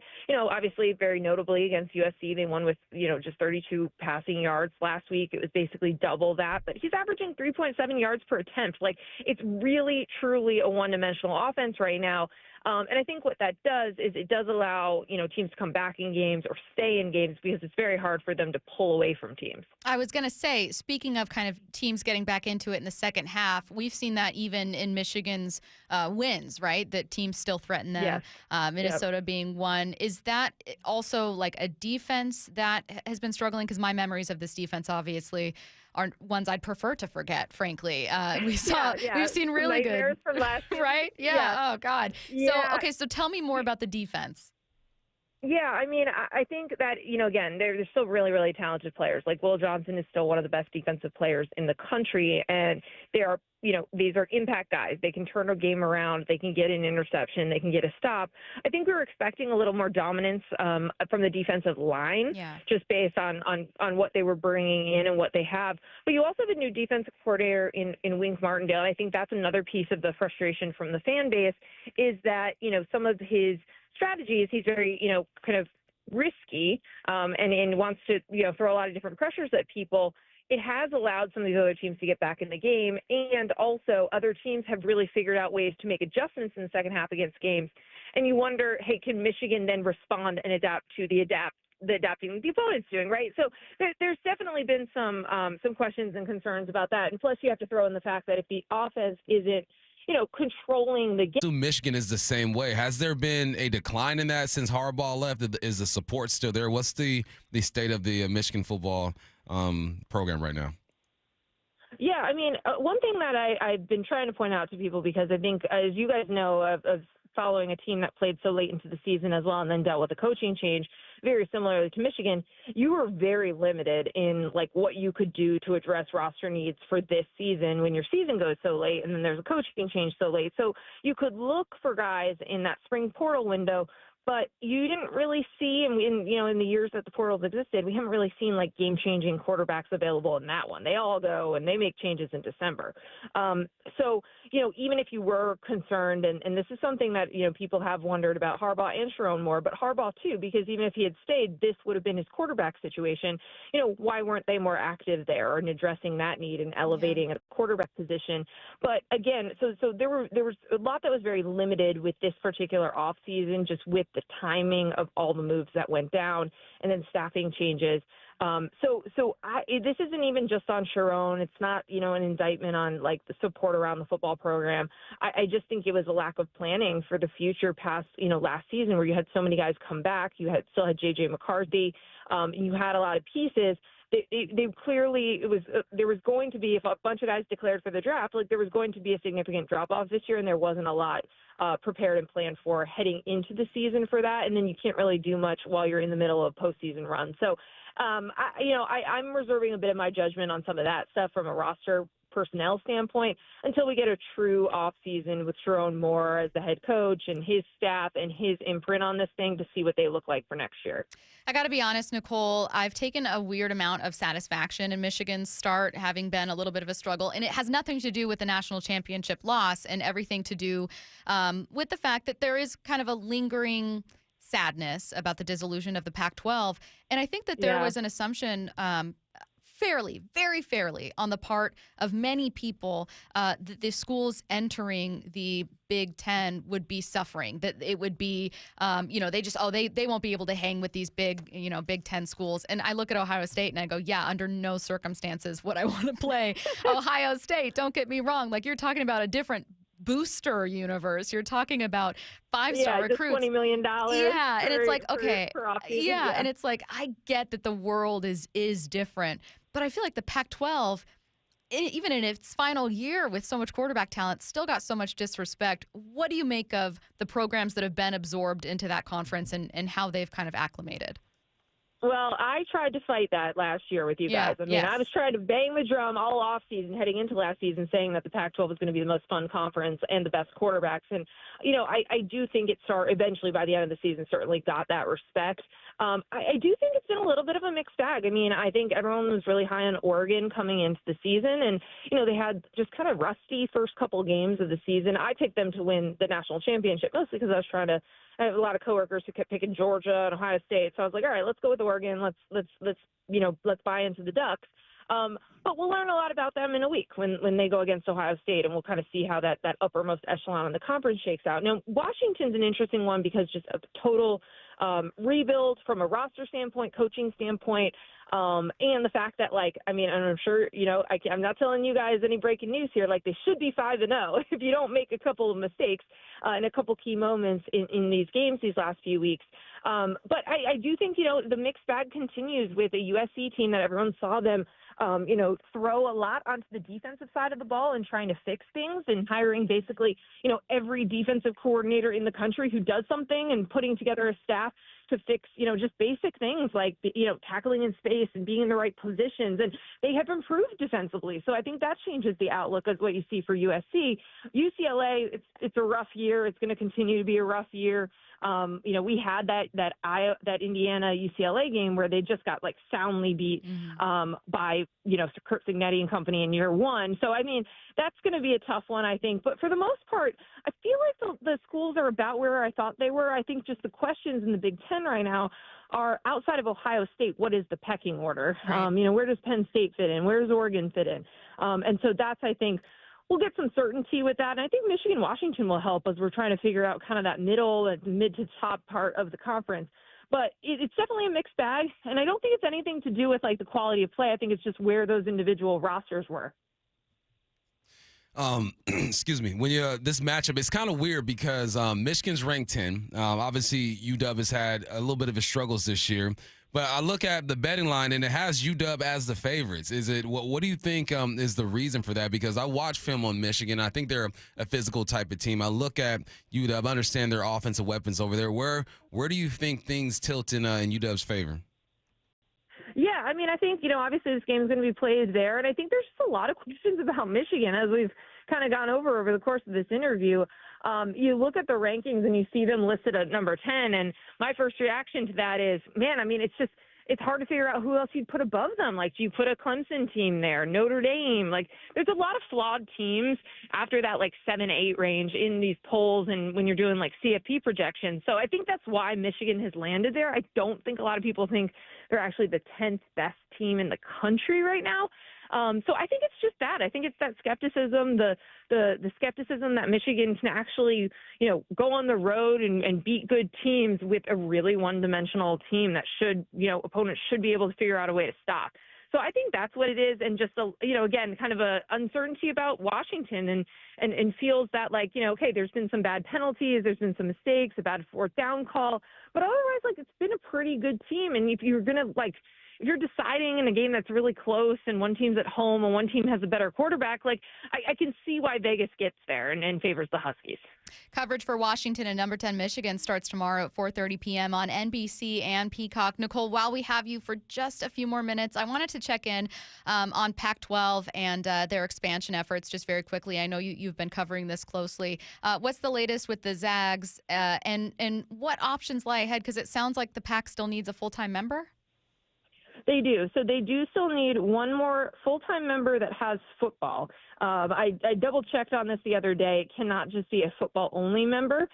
Speaker 7: obviously very notably against USC, they won with, just 32 passing yards last week. It was basically double that. But he's averaging 3.7 yards per attempt. It's really, truly a one-dimensional offense right now. And I think what that does is it does allow, teams to come back in games or stay in games because it's very hard for them to pull away from teams.
Speaker 10: I was going to say, speaking of kind of teams getting back into it in the second half, we've seen that even in Michigan's wins, right? That teams still threaten them. Yeah. Minnesota being one. Is that also a defense that has been struggling? Because my memories of this defense obviously are ones I'd prefer to forget, frankly. We've seen really good
Speaker 7: from last year.
Speaker 10: Right? Yeah. Oh God. Yeah. So tell me more about the defense.
Speaker 7: Yeah, I think that, again, they're still really, really talented players. Will Johnson is still one of the best defensive players in the country, and they are these are impact guys. They can turn a game around. They can get an interception. They can get a stop. I think we were expecting a little more dominance from the defensive line, just based on what they were bringing in and what they have. But you also have a new defensive coordinator in Wink Martindale. I think that's another piece of the frustration from the fan base is that, some of his strategies, he's very, kind of risky and wants to, throw a lot of different pressures at people. It has allowed some of these other teams to get back in the game, and also other teams have really figured out ways to make adjustments in the second half against games. And you wonder, hey, can Michigan then respond and adapt to the adapting the opponent's doing, right? So there's definitely been some questions and concerns about that. And plus, you have to throw in the fact that if the offense isn't controlling the game.
Speaker 5: Michigan is the same way. Has there been a decline in that since Harbaugh left? Is the support still there? What's the state of the Michigan football program right now?
Speaker 7: Yeah, I mean, one thing that I've been trying to point out to people, because I think, as you guys know, of following a team that played so late into the season as well and then dealt with a coaching change, very similarly to Michigan, you were very limited in what you could do to address roster needs for this season when your season goes so late and then there's a coaching change so late. So you could look for guys in that spring portal window, but you didn't really see, in the years that the portals existed, we haven't really seen game-changing quarterbacks available in that one. They all go and they make changes in December. So even if you were concerned, and this is something that people have wondered about Harbaugh and Sharon more, but Harbaugh too, because even if he had stayed, this would have been his quarterback situation. Why weren't they more active there in addressing that need and elevating a quarterback position? But again, so there was a lot that was very limited with this particular offseason, just with the timing of all the moves that went down and then staffing changes. This isn't even just on Sharon. It's not, an indictment on the support around the football program. I just think it was a lack of planning for the future past, last season where you had so many guys come back. You still had J.J. McCarthy. You had a lot of pieces. They clearly, there was going to be, if a bunch of guys declared for the draft, there was going to be a significant drop off this year, and there wasn't a lot prepared and planned for heading into the season for that. And then you can't really do much while you're in the middle of postseason run. So, I'm reserving a bit of my judgment on some of that stuff from a roster personnel standpoint until we get a true offseason with Sharon Moore as the head coach and his staff and his imprint on this thing to see what they look like for next year.
Speaker 10: I got to be honest, Nicole, I've taken a weird amount of satisfaction in Michigan's start, having been a little bit of a struggle. And it has nothing to do with the national championship loss and everything to do with the fact that there is kind of a lingering sadness about the dissolution of the Pac-12. And I think that there was an assumption very fairly on the part of many people that the schools entering the Big Ten would be suffering, that it would be, they won't be able to hang with these big, Big Ten schools. And I look at Ohio State and I go, yeah, under no circumstances would I want to play Ohio State. Don't get me wrong. You're talking about a different booster universe. You're talking about five-star recruits.
Speaker 7: $20 million.
Speaker 10: Yeah, and it's okay.
Speaker 7: Yeah,
Speaker 10: and it's I get that the world is different, but I feel like the Pac-12, even in its final year with so much quarterback talent, still got so much disrespect. What do you make of the programs that have been absorbed into that conference and how they've kind of acclimated?
Speaker 7: Well, I tried to fight that last year with you guys. I mean, I was trying to bang the drum all offseason, heading into last season, saying that the Pac-12 was going to be the most fun conference and the best quarterbacks. And, I do think eventually by the end of the season certainly got that respect. I do think it's been a little bit of a mixed bag. I mean, I think everyone was really high on Oregon coming into the season, and, they had just kind of rusty first couple games of the season. I picked them to win the national championship, mostly because I have a lot of coworkers who kept picking Georgia and Ohio State. So I was like, all right, let's go with Oregon. Let's buy into the Ducks. But we'll learn a lot about them in a week when they go against Ohio State, and we'll kind of see how that uppermost echelon in the conference shakes out. Now, Washington's an interesting one because just a total rebuild from a roster standpoint, coaching standpoint, and the fact that, and I'm sure, I'm not telling you guys any breaking news here, they should be 5-0 if you don't make a couple of mistakes in a couple key moments in these games these last few weeks. But I do think, the mixed bag continues with a USC team that everyone saw them, throw a lot onto the defensive side of the ball and trying to fix things and hiring basically, every defensive coordinator in the country who does something and putting together a staff to fix, just basic things like, tackling in space and being in the right positions. And they have improved defensively. So I think that changes the outlook of what you see for USC. UCLA, it's a rough year. It's going to continue to be a rough year. We had that Indiana UCLA game where they just got soundly beat by Kurt Signetti and company in year one. So I mean that's going to be a tough one, I think. But for the most part, I feel like the schools are about where I thought they were. I think just the questions in the Big Ten right now are outside of Ohio State. What is the pecking order?
Speaker 10: Right.
Speaker 7: Where does Penn State fit in? Where does Oregon fit in? And so that's I think. We'll get some certainty with that. And I think Michigan, Washington will help as we're trying to figure out kind of that middle and mid to top part of the conference. But it's definitely a mixed bag. And I don't think it's anything to do with the quality of play. I think it's just where those individual rosters were.
Speaker 5: Excuse me. When this matchup, it's kind of weird because Michigan's ranked 10. Obviously, UW has had a little bit of its struggles this year. But I look at the betting line, and it has UW as the favorites. Is it what do you think is the reason for that? Because I watch film on Michigan. I think they're a physical type of team. I look at UW, understand their offensive weapons over there. Where do you think things tilt in UW's favor?
Speaker 7: Yeah, I mean, I think, obviously this game is going to be played there. And I think there's just a lot of questions about Michigan as we've kind of gone over the course of this interview. You look at the rankings and you see them listed at number 10. And my first reaction to that is, man, I mean, it's hard to figure out who else you'd put above them. Do you put a Clemson team there, Notre Dame? There's a lot of flawed teams after that 7-8 range in these polls and when you're doing CFP projections. So I think that's why Michigan has landed there. I don't think a lot of people think they're actually the 10th best team in the country right now. So I think it's just that. I think it's that skepticism, the skepticism that Michigan can actually, go on the road and beat good teams with a really one-dimensional team that opponents should be able to figure out a way to stop. So I think that's what it is. And just, again, kind of a uncertainty about Washington and feels that okay, there's been some bad penalties. There's been some mistakes, a bad fourth down call. But otherwise, it's been a pretty good team. And if you're going to if you're deciding in a game that's really close and one team's at home and one team has a better quarterback, I can see why Vegas gets there and favors the Huskies.
Speaker 10: Coverage for Washington and number 10 Michigan starts tomorrow at 4:30 p.m. on NBC and Peacock. Nicole, while we have you for just a few more minutes, I wanted to check in on Pac-12 and their expansion efforts just very quickly. I know you've been covering this closely. What's the latest with the Zags and what options lie ahead? Because it sounds like the Pac still needs a full-time member.
Speaker 7: They do. So they do still need one more full-time member that has football. I double-checked on this the other day. It cannot just be a football-only member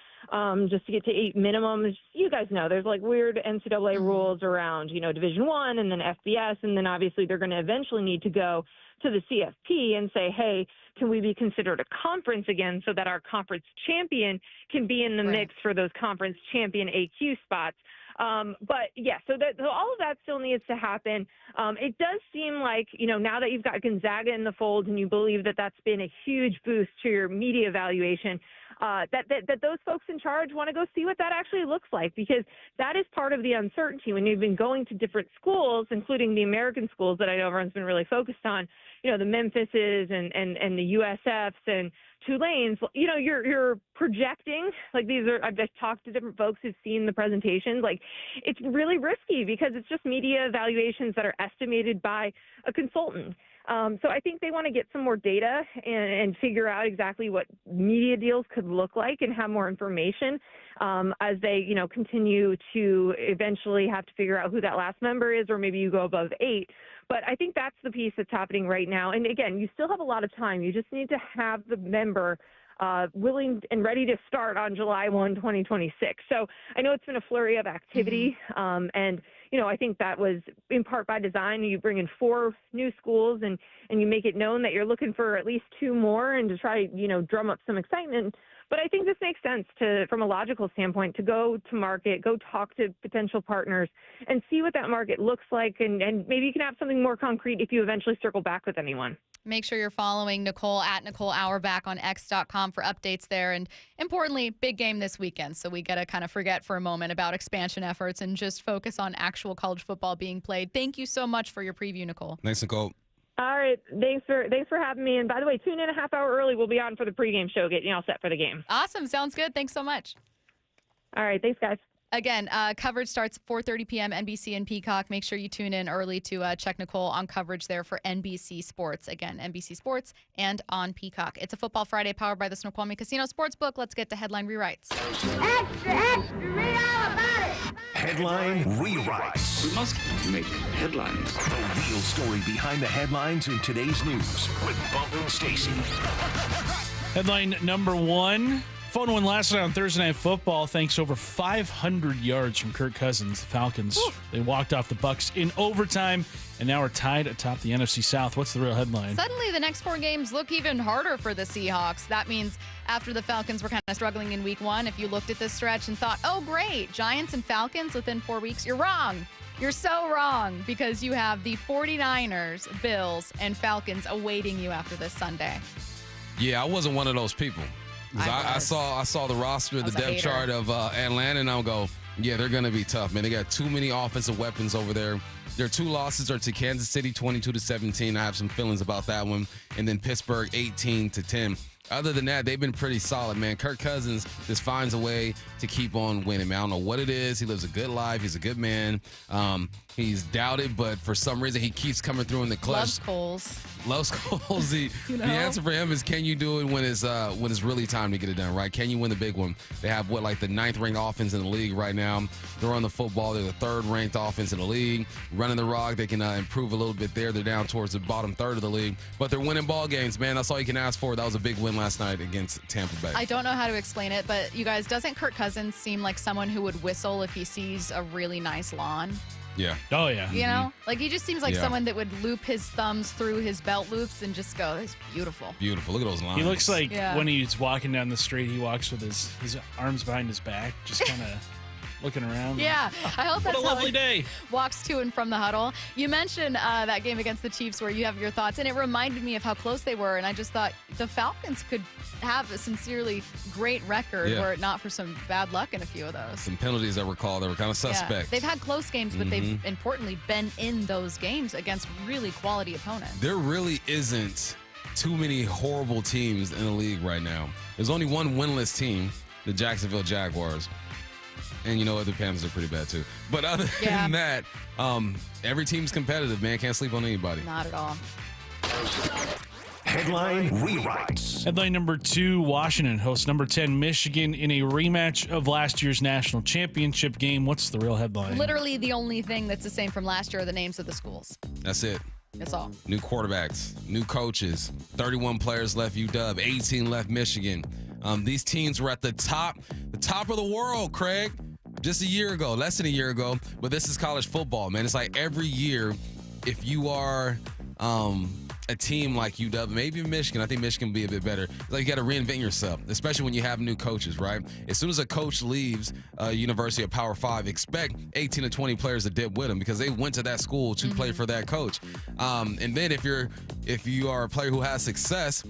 Speaker 7: just to get to 8 minimum. You guys know there's weird NCAA rules around, Division I and then FBS. And then obviously they're going to eventually need to go to the CFP and say, hey, can we be considered a conference again so that our conference champion can be in the mix for those conference champion AQ spots? But yeah, so all of that still needs to happen. It does seem like, now that you've got Gonzaga in the fold and you believe that that's been a huge boost to your media evaluation, that those folks in charge want to go see what that actually looks like, because that is part of the uncertainty when you've been going to different schools, including the American schools that I know everyone's been really focused on, the Memphises and the USFs and Tulane's, you're projecting, I've just talked to different folks who've seen the presentations, it's really risky because it's just media evaluations that are estimated by a consultant. So I think they want to get some more data and figure out exactly what media deals could look like and have more information as they, continue to eventually have to figure out who that last member is, or maybe you go above 8. But I think that's the piece that's happening right now. And again, you still have a lot of time. You just need to have the member willing and ready to start on July 1, 2026. So I know it's been a flurry of activity. And, I think that was in part by design. You bring in 4 new schools and you make it known that you're looking for at least 2 more and to try, drum up some excitement. But I think this makes sense from a logical standpoint, to go to market, go talk to potential partners and see what that market looks like. And maybe you can have something more concrete if you eventually circle back with anyone.
Speaker 10: Make sure you're following Nicole at Nicole Auerbach on X.com for updates there. And importantly, big game this weekend. So we got to kind of forget for a moment about expansion efforts and just focus on actual college football being played. Thank you so much for your preview, Nicole.
Speaker 5: Thanks, Nicole.
Speaker 7: All right. Thanks for having me. And by the way, tune in a half hour early. We'll be on for the pregame show, getting you all set for the game.
Speaker 10: Awesome. Sounds good. Thanks so much.
Speaker 7: All right. Thanks, guys.
Speaker 10: Again, coverage starts 4:30 p.m. NBC and Peacock. Make sure you tune in early to check Nicole on coverage there for NBC Sports. Again, NBC Sports and on Peacock. It's a Football Friday powered by the Snoqualmie Casino Sportsbook. Let's get to headline rewrites.
Speaker 8: Extra, extra, read all about it.
Speaker 2: Headline rewrites.
Speaker 1: We must make headlines.
Speaker 2: The real story behind the headlines in today's news with Bubba and Stacy.
Speaker 11: Headline number 1. Fun one last night on Thursday Night Football. Thanks over 500 yards from Kirk Cousins. The Falcons, they walked off the Bucs in overtime and now are tied atop the NFC South. What's the real headline?
Speaker 10: Suddenly, the next 4 games look even harder for the Seahawks. That means after the Falcons were kind of struggling in week 1, if you looked at this stretch and thought, oh, great, Giants and Falcons within 4 weeks, you're wrong. You're so wrong because you have the 49ers, Bills, and Falcons awaiting you after this Sunday.
Speaker 5: Yeah, I wasn't one of those people. I saw the roster, the depth chart of Atlanta, and I'll go, yeah, they're going to be tough, man. They got too many offensive weapons over there. Their 2 losses are to Kansas City, 22-17. I have some feelings about that one. And then Pittsburgh, 18-10. Other than that, they've been pretty solid, man. Kirk Cousins just finds a way to keep on winning, man. I don't know what it is. He lives a good life. He's a good man. He's doubted, but for some reason, he keeps coming through in the clutch.
Speaker 10: Loves Coles.
Speaker 5: Loves Coles. The answer for him is, can you do it when it's really time to get it done, right? Can you win the big one? They have, the 9th-ranked offense in the league right now. They're on the football. They're the 3rd-ranked offense in the league. Running the rock, they can improve a little bit there. They're down towards the bottom 3rd of the league. But they're winning ball games, man. That's all you can ask for. That was a big win last night against Tampa Bay.
Speaker 10: I don't know how to explain it, but you guys, doesn't Kirk Cousins seem like someone who would whistle if he sees a really nice lawn?
Speaker 5: Yeah.
Speaker 11: Oh, yeah.
Speaker 10: You know? Like, he just seems like someone that would loop his thumbs through his belt loops and just go, it's beautiful.
Speaker 5: Beautiful. Look at those lines.
Speaker 11: He looks like when he's walking down the street, he walks with his arms behind his back, just kind of looking around.
Speaker 10: Yeah. I hope that's
Speaker 11: what a lovely day.
Speaker 10: Walks to and from the huddle. You mentioned that game against the Chiefs where you have your thoughts, and it reminded me of how close they were, and I just thought the Falcons could have a sincerely great record were it not for some bad luck in a few of those.
Speaker 5: Some penalties that were called that were kind of suspect.
Speaker 10: Yeah. They've had close games, but they've importantly been in those games against really quality opponents.
Speaker 5: There really isn't too many horrible teams in the league right now. There's only one winless team, the Jacksonville Jaguars. And you know what? The Panthers are pretty bad, too. But other than that, every team's competitive, man. Can't sleep on anybody.
Speaker 10: Not at all.
Speaker 2: Headline rewrites.
Speaker 11: Headline number 2, Washington hosts number 10 Michigan in a rematch of last year's national championship game. What's the real headline?
Speaker 10: Literally the only thing that's the same from last year are the names of the schools.
Speaker 5: That's it.
Speaker 10: That's all.
Speaker 5: New quarterbacks, new coaches, 31 players left UW, 18 left Michigan. These teams were at the top of the world, Craig, just a year ago, less than a year ago. But this is college football, man. It's like every year, if you are a team like UW, maybe Michigan, I think Michigan will be a bit better. It's like you got to reinvent yourself, especially when you have new coaches, right? As soon as a coach leaves University of Power 5, expect 18 to 20 players to dip with them because they went to that school to play for that coach. And then if you are a player who has success,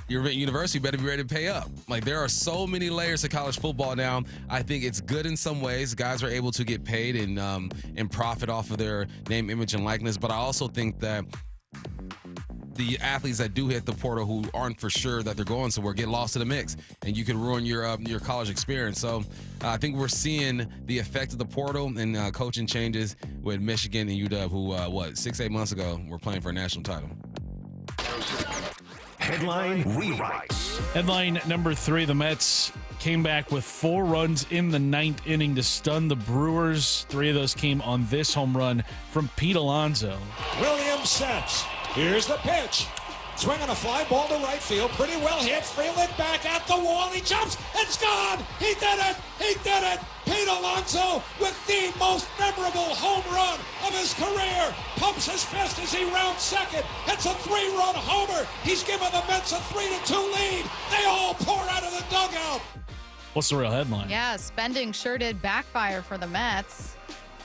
Speaker 5: your university better be ready to pay up. Like, there are so many layers to college football now. I think it's good in some ways. Guys are able to get paid and profit off of their name, image, and likeness. But I also think that the athletes that do hit the portal who aren't for sure that they're going somewhere get lost in the mix, and you can ruin your college experience. So I think we're seeing the effect of the portal and coaching changes with Michigan and UW, who 6-8 months ago were playing for a national title.
Speaker 2: Headline rewrites.
Speaker 11: Headline number 3, the Mets came back with 4 runs in the 9th inning to stun the Brewers. 3 of those came on this home run from Pete Alonso.
Speaker 12: Williams sets. Here's the pitch. Swinging a fly ball to right field. Pretty well hit. Freeland back at the wall. He jumps. It's gone. He did it. He did it. Pete Alonso with the most memorable home run of his career. Pumps his fist as he rounds second. It's a 3-run homer. He's given the Mets a 3-2 lead. They all pour out of the dugout.
Speaker 11: What's the real headline?
Speaker 10: Yeah, spending sure did backfire for the Mets,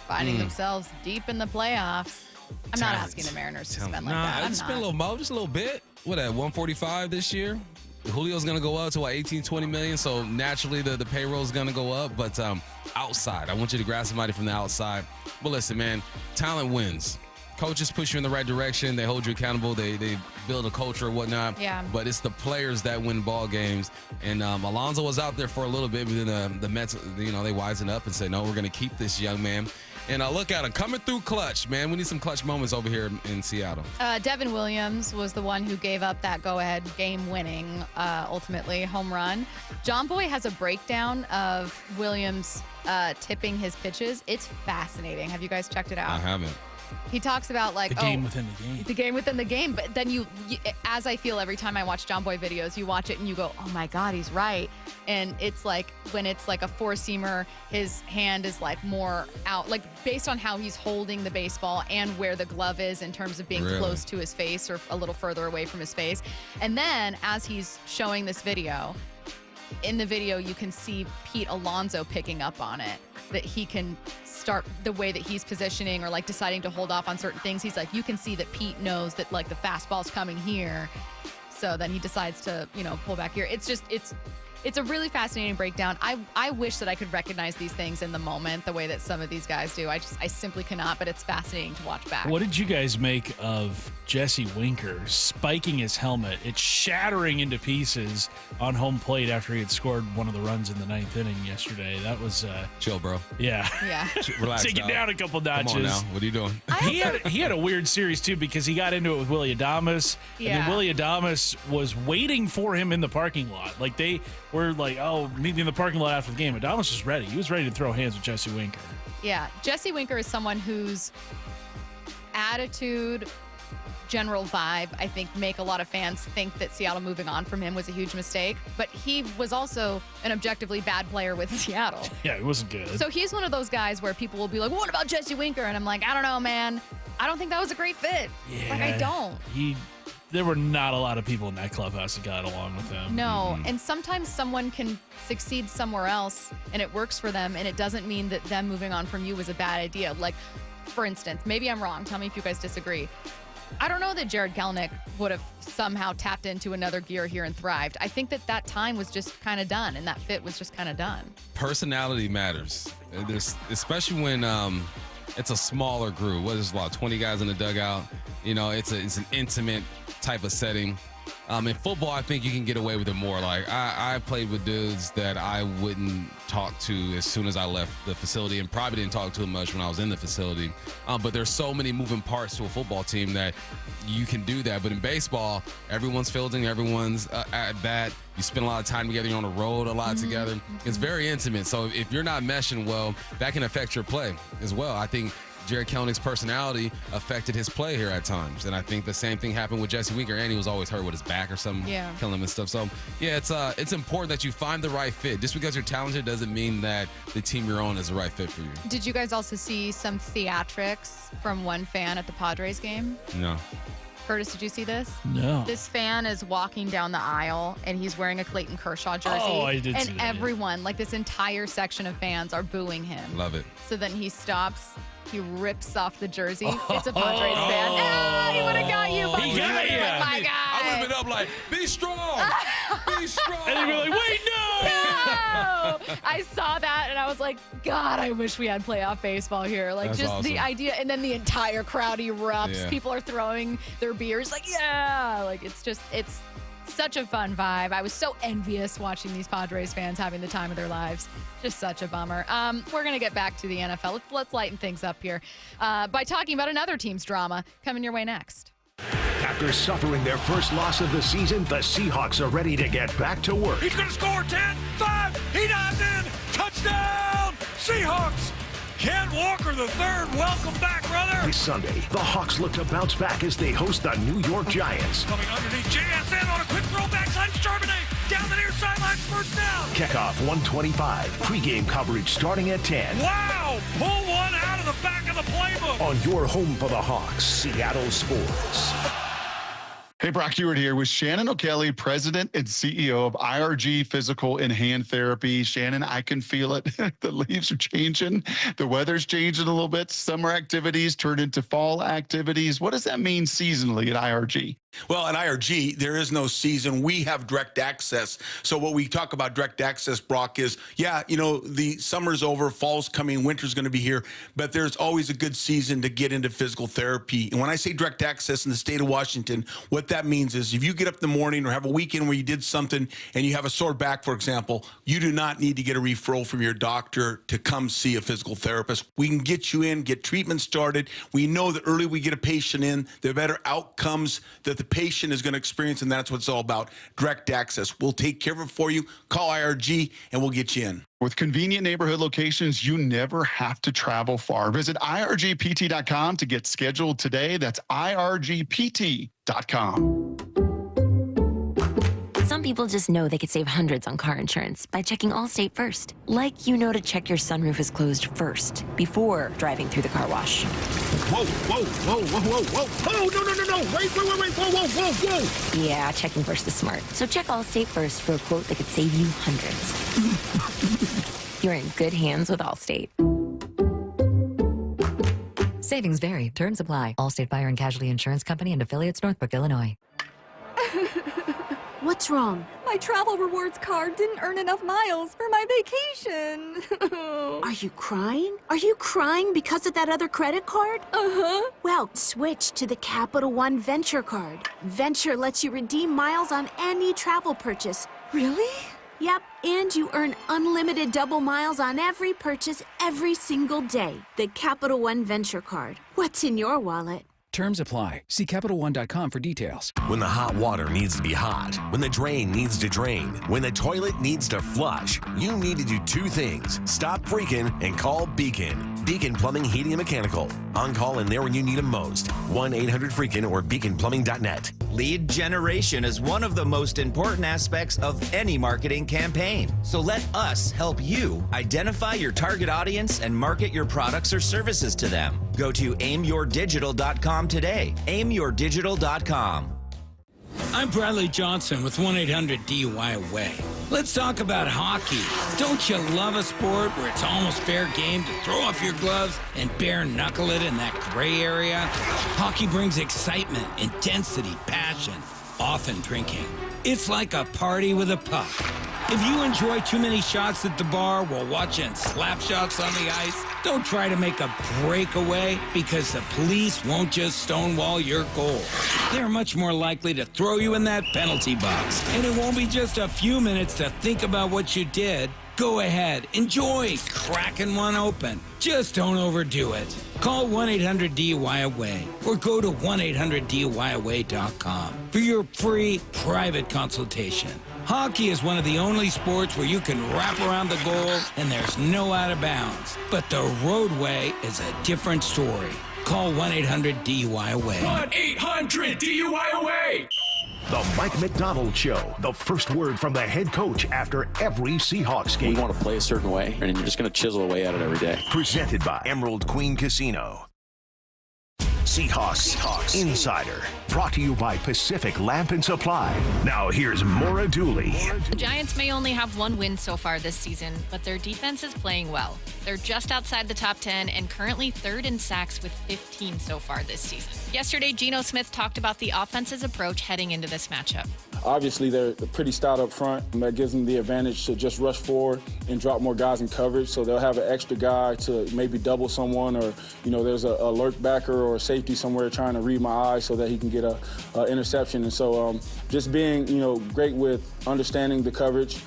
Speaker 10: finding themselves deep in the playoffs. I'm not asking the Mariners to spend like that.
Speaker 5: Just spend a little more, just a little bit. What, at 145 this year? Julio's going to go up to 18, 20 million. So naturally the payroll is going to go up. But outside, I want you to grab somebody from the outside. But listen, man, talent wins. coaches push you in the right direction. They hold you accountable. They build a culture or whatnot.
Speaker 10: Yeah.
Speaker 5: But it's the players that win ball games. And Alonso was out there for a little bit, but then the Mets, they wisened up and said, no, we're going to keep this young man. And look at him coming through clutch, man. We need some clutch moments over here in Seattle.
Speaker 10: Devin Williams was the one who gave up that go-ahead game-winning, ultimately, home run. John Boy has a breakdown of Williams tipping his pitches. It's fascinating. Have you guys checked it out?
Speaker 5: I haven't.
Speaker 10: He talks about
Speaker 11: the game within the game.
Speaker 10: The game within the game. But then you, as I feel every time I watch John Boy videos, you watch it and you go, oh my God, he's right. And it's like when it's like a four-seamer, his hand is like more out, like based on how he's holding the baseball and where the glove is in terms of being close to his face or a little further away from his face. And then as he's showing this video, in the video you can see Pete Alonso picking up on it, that he can start the way that he's positioning or like deciding to hold off on certain things. He's like, you can see that Pete knows that like the fastball's coming here. So then he decides to, pull back here. It's a really fascinating breakdown. I wish that I could recognize these things in the moment the way that some of these guys do. I simply cannot, but it's fascinating to watch back.
Speaker 11: What did you guys make of Jesse Winker spiking his helmet? It's shattering into pieces on home plate after he had scored one of the runs in the 9th inning yesterday. That was
Speaker 5: chill, bro.
Speaker 11: Yeah.
Speaker 10: Yeah.
Speaker 5: Relax.
Speaker 11: Take it down a couple notches.
Speaker 5: Come on now. What are you doing?
Speaker 11: He had a weird series too because he got into it with Willie Adames.
Speaker 10: Yeah.
Speaker 11: And then Willie Adames was waiting for him in the parking lot. Like they were like, oh, meet me in the parking lot after the game. Adames was ready. He was ready to throw hands with Jesse Winker.
Speaker 10: Yeah. Jesse Winker is someone whose attitude, general vibe, I think, make a lot of fans think that Seattle moving on from him was a huge mistake. But he was also an objectively bad player with Seattle.
Speaker 11: Yeah, it wasn't good.
Speaker 10: So he's one of those guys where people will be like, what about Jesse Winker? And I'm like, I don't know, man. I don't think that was a great fit.
Speaker 11: Yeah,
Speaker 10: like, I don't.
Speaker 11: There were not a lot of people in that clubhouse that got along with him.
Speaker 10: No, and sometimes someone can succeed somewhere else and it works for them, and it doesn't mean that them moving on from you was a bad idea. Like, for instance, maybe I'm wrong. Tell me if you guys disagree. I don't know that Jared Kelenic would have somehow tapped into another gear here and thrived. I think that time was just kind of done, and that fit was just kind of done.
Speaker 5: Personality matters, especially when it's a smaller group. What is it, about 20 guys in the dugout? It's an intimate type of setting. In football, I think you can get away with it more. Like I played with dudes that I wouldn't talk to as soon as I left the facility, and probably didn't talk to them much when I was in the facility. But there's so many moving parts to a football team that you can do that. But in baseball, everyone's fielding, everyone's at bat. You spend a lot of time together. You're on the road a lot together. It's very intimate. So if you're not meshing well, that can affect your play as well. I think Jared Kelenic's personality affected his play here at times. And I think the same thing happened with Jesse Winker, and he was always hurt with his back or something, killing him and stuff. So, yeah, it's important that you find the right fit. Just because you're talented doesn't mean that the team you're on is the right fit for you.
Speaker 10: Did you guys also see some theatrics from one fan at the Padres game?
Speaker 5: No.
Speaker 10: Curtis, did you see this?
Speaker 11: No.
Speaker 10: This fan is walking down the aisle, and he's wearing a Clayton Kershaw jersey.
Speaker 11: Oh, I did
Speaker 10: and
Speaker 11: see that,
Speaker 10: everyone, like this entire section of fans, are booing him.
Speaker 5: Love it.
Speaker 10: So then he stops. He rips off the jersey. It's a Padres fan. Ah, he would have got you. But
Speaker 11: He got you.
Speaker 10: My guy.
Speaker 5: I would have been up like, be strong. Be strong.
Speaker 11: And they'd be like, wait, no.
Speaker 10: No! I saw that and I was like, God, I wish we had playoff baseball here. Like,
Speaker 5: That's
Speaker 10: just
Speaker 5: awesome.
Speaker 10: the idea. And then the entire crowd erupts.
Speaker 5: Yeah.
Speaker 10: People are throwing their beers. Like, yeah. Like, it's such a fun vibe. I was so envious watching these Padres fans having the time of their lives. Just such a bummer. We're going to get back to the NFL. Let's lighten things up here by talking about another team's drama coming your way next.
Speaker 2: After suffering their first loss of the season, the Seahawks are ready to get back to work.
Speaker 12: He's going to score 10-5. He dives in. Touchdown, Seahawks. Ken Walker III, welcome back, brother.
Speaker 2: This Sunday, the Hawks look to bounce back as they host the New York Giants.
Speaker 12: Coming underneath JSN on a quick throw backside Charbonnet. Down the near sideline, first down.
Speaker 2: Kickoff 1:25. Pregame coverage starting at 10.
Speaker 12: Wow, pull one out of the back of the playbook.
Speaker 2: On your home for the Hawks, Seattle Sports.
Speaker 13: Hey, Brock Hewitt here with Shannon O'Kelly, President and CEO of IRG Physical and Hand Therapy. Shannon, I can feel it. The leaves are changing. The weather's changing a little bit. Summer activities turn into fall activities. What does that mean seasonally at IRG?
Speaker 14: Well, at IRG, there is no season. We have direct access. So what we talk about direct access, Brock, is, the summer's over, fall's coming, winter's going to be here, but there's always a good season to get into physical therapy. And when I say direct access in the state of Washington, what that means is if you get up in the morning or have a weekend where you did something and you have a sore back, for example, you do not need to get a referral from your doctor to come see a physical therapist. We can get you in, get treatment started. We know the earlier we get a patient in, the better outcomes that the patient is going to experience, and that's what it's all about, direct access. We'll take care of it for you. Call IRG, and we'll get you in.
Speaker 13: With convenient neighborhood locations, you never have to travel far. Visit irgpt.com to get scheduled today. That's irgpt.com.
Speaker 15: Some people just know they could save hundreds on car insurance by checking Allstate first. Like to check your sunroof is closed first before driving through the car wash.
Speaker 14: Whoa, whoa, whoa, whoa, whoa, whoa. Oh, no. Wait, whoa, whoa.
Speaker 15: Yeah, checking first is smart. So check Allstate first for a quote that could save you hundreds. You're in good hands with Allstate.
Speaker 17: Savings vary. Terms apply. Allstate Fire and Casualty Insurance Company and affiliates, Northbrook, Illinois.
Speaker 18: What's wrong?
Speaker 20: My travel rewards card didn't earn enough miles for my vacation.
Speaker 18: Are you crying? Are you crying because of that other credit card?
Speaker 20: Uh-huh.
Speaker 18: Well, switch to the Capital One Venture card. Venture lets you redeem miles on any travel purchase.
Speaker 20: Really?
Speaker 18: Yep, and you earn unlimited double miles on every purchase every single day. The Capital One Venture card. What's in your wallet?
Speaker 21: Terms apply. See CapitalOne.com for details.
Speaker 22: When the hot water needs to be hot, when the drain needs to drain, when the toilet needs to flush, you need to do two things. Stop freaking and call Beacon. Beacon Plumbing, Heating, and Mechanical. On call and there when you need them most. 1-800-FREAKIN or beaconplumbing.net.
Speaker 19: Lead generation is one of the most important aspects of any marketing campaign. So let us help you identify your target audience and market your products or services to them. Go to aimyourdigital.com today. aimyourdigital.com.
Speaker 23: I'm Bradley Johnson with 1-800-DUI-AWAY. Let's talk about hockey. Don't you love a sport where it's almost fair game to throw off your gloves and bare knuckle it in that gray area? Hockey brings excitement, intensity, passion, often drinking. It's like a party with a puck. If you enjoy too many shots at the bar while watching slap shots on the ice, don't try to make a breakaway because the police won't just stonewall your goal. They're much more likely to throw you in that penalty box. And it won't be just a few minutes to think about what you did. Go ahead, enjoy cracking one open. Just don't overdo it. Call 1-800-DUI-AWAY or go to 1-800-DUI-AWAY.com for your free private consultation. Hockey is one of the only sports where you can wrap around the goal and there's no out of bounds. But the roadway is a different story. Call 1-800-DUI-AWAY.
Speaker 2: 1-800-DUI-AWAY. The Mike McDonald Show. The first word from the head coach after every Seahawks game.
Speaker 30: We want to play a certain way, and you're just going to chisel away at it every day.
Speaker 2: Presented by Emerald Queen Casino. Seahawks Insider. Brought to you by Pacific Lamp and Supply. Now here's Maura Dooley.
Speaker 31: The Giants may only have one win so far this season, but their defense is playing well. They're just outside the top 10 and currently third in sacks with 15 so far this season. Yesterday, Geno Smith talked about the offense's approach heading into this matchup.
Speaker 32: Obviously, they're pretty stout up front. That gives them the advantage to just rush forward and drop more guys in coverage. So they'll have an extra guy to maybe double someone, or there's a lurk backer or a safety somewhere trying to read my eyes so that he can get a interception. And so just being great with understanding the coverage.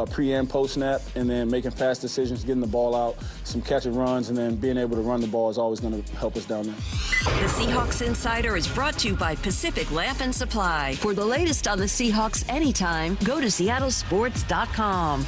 Speaker 32: Pre and post snap, and then making fast decisions, getting the ball out, some catch and runs, and then being able to run the ball is always going to help us down there.
Speaker 9: The Seahawks Insider is brought to you by Pacific Lamp and Supply. For the latest on the Seahawks anytime, go to seattlesports.com.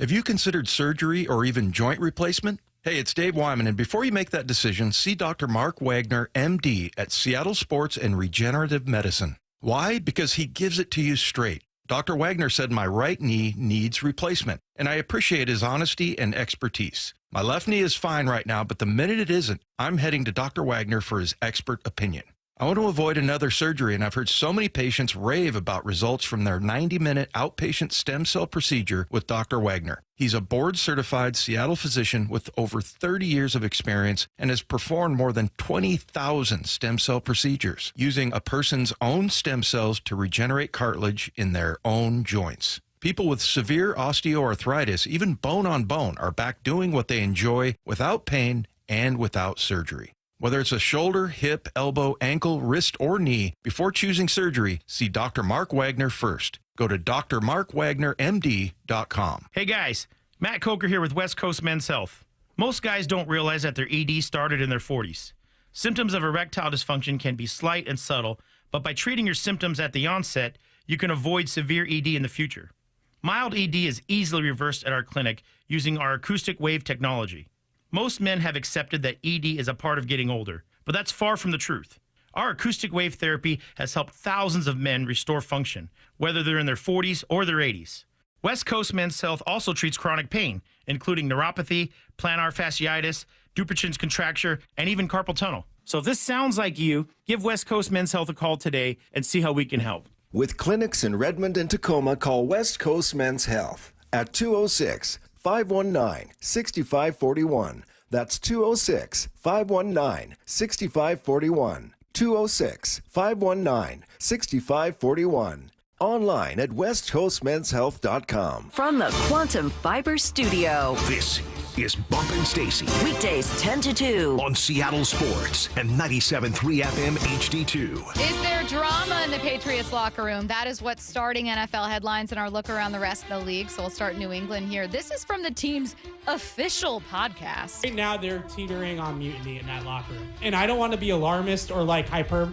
Speaker 27: Have you considered surgery or even joint replacement? Hey, it's Dave Wyman, and before you make that decision, see Dr. Mark Wagner, MD, at Seattle Sports and Regenerative Medicine. Why? Because he gives it to you straight. Dr. Wagner said my right knee needs replacement, and I appreciate his honesty and expertise. My left knee is fine right now, but the minute it isn't, I'm heading to Dr. Wagner for his expert opinion. I want to avoid another surgery, and I've heard so many patients rave about results from their 90-minute outpatient stem cell procedure with Dr. Wagner. He's a board-certified Seattle physician with over 30 years of experience and has performed more than 20,000 stem cell procedures using a person's own stem cells to regenerate cartilage in their own joints. People with severe osteoarthritis, even bone on bone, are back doing what they enjoy without pain and without surgery. Whether it's a shoulder, hip, elbow, ankle, wrist, or knee, before choosing surgery, see Dr. Mark Wagner first. Go to drmarkwagnermd.com.
Speaker 1: Hey guys, Matt Coker here with West Coast Men's Health. Most guys don't realize that their ED started in their 40s. Symptoms of erectile dysfunction can be slight and subtle, but by treating your symptoms at the onset, you can avoid severe ED in the future. Mild ED is easily reversed at our clinic using our acoustic wave technology. Most men have accepted that ED is a part of getting older, but that's far from the truth. Our acoustic wave therapy has helped thousands of men restore function, whether they're in their 40s or their 80s. West Coast Men's Health also treats chronic pain, including neuropathy, plantar fasciitis, Dupuytren's contracture, and even carpal tunnel. So if this sounds like you, give West Coast Men's Health a call today and see how we can help.
Speaker 3: With clinics in Redmond and Tacoma, call West Coast Men's Health at 206-519-6541. That's 206-519-6541. 206-519-6541. Online at westcoastmenshealth.com.
Speaker 9: From the Quantum Fiber Studio.
Speaker 2: This is Bumpin' Stacy.
Speaker 9: Weekdays 10 to 2.
Speaker 2: On Seattle Sports and 97.3 FM HD2.
Speaker 10: Is there drama in the Patriots locker room? That is what's starting NFL headlines and our look around the rest of the league. So we'll start New England here. This is from the team's official podcast.
Speaker 4: Right now, they're teetering on mutiny in that locker room. And I don't want to be alarmist or like hyper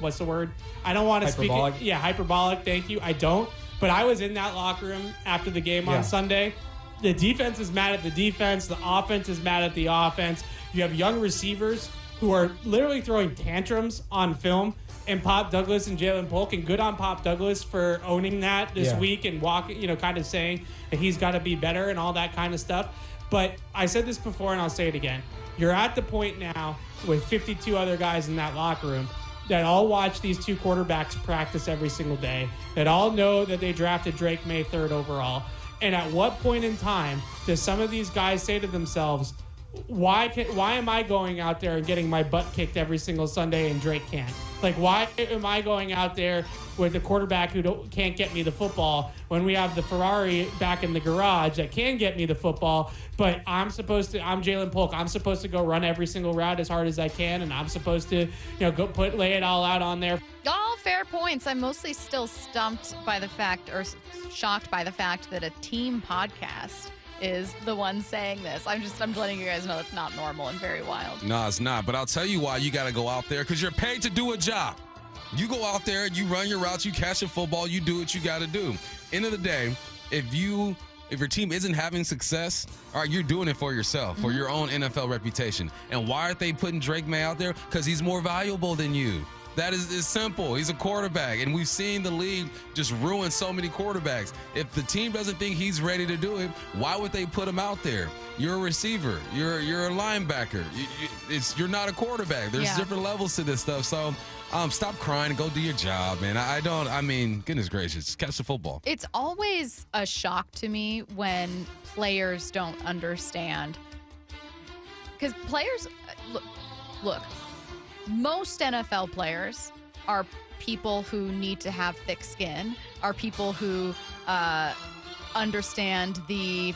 Speaker 4: what's the word? I don't want to
Speaker 6: hyperbolic.
Speaker 4: speak. Yeah, hyperbolic. Thank you. I don't. But I was in that locker room after the game on Sunday. The defense is mad at the defense. The offense is mad at the offense. You have young receivers who are literally throwing tantrums on film. And Pop Douglas and Jalen Polk, and good on Pop Douglas for owning that this week and walking, kind of saying that he's got to be better and all that kind of stuff. But I said this before and I'll say it again. You're at the point now with 52 other guys in that locker room that all watch these two quarterbacks practice every single day, that all know that they drafted Drake May 3rd overall. And at what point in time does some of these guys say to themselves, why am I going out there and getting my butt kicked every single Sunday and Drake can't? Like, why am I going out there with a quarterback who can't get me the football when we have the Ferrari back in the garage that can get me the football, but I'm Jalen Polk. I'm supposed to go run every single route as hard as I can, and I'm supposed to, lay it all out on there.
Speaker 10: All fair points. I'm mostly still shocked by the fact that a team podcast is the one saying this. I'm letting you guys know it's not normal and very wild.
Speaker 5: No, it's not. But I'll tell you why you got to go out there, because you're paid to do a job. You go out there, you run your routes, you catch a football, you do what you got to do. End of the day, if your team isn't having success, all right, you're doing it for yourself, for your own NFL reputation. And why aren't they putting Drake May out there? Because he's more valuable than you. That is simple. He's a quarterback, and we've seen the league just ruin so many quarterbacks. If the team doesn't think he's ready to do it, why would they put him out there? You're a receiver. You're a linebacker. You're not a quarterback. There's different levels to this stuff. So stop crying and go do your job, man. Goodness gracious, catch the football.
Speaker 10: It's always a shock to me when players don't understand. Because players, look. Most NFL players are people who need to have thick skin, are people who understand the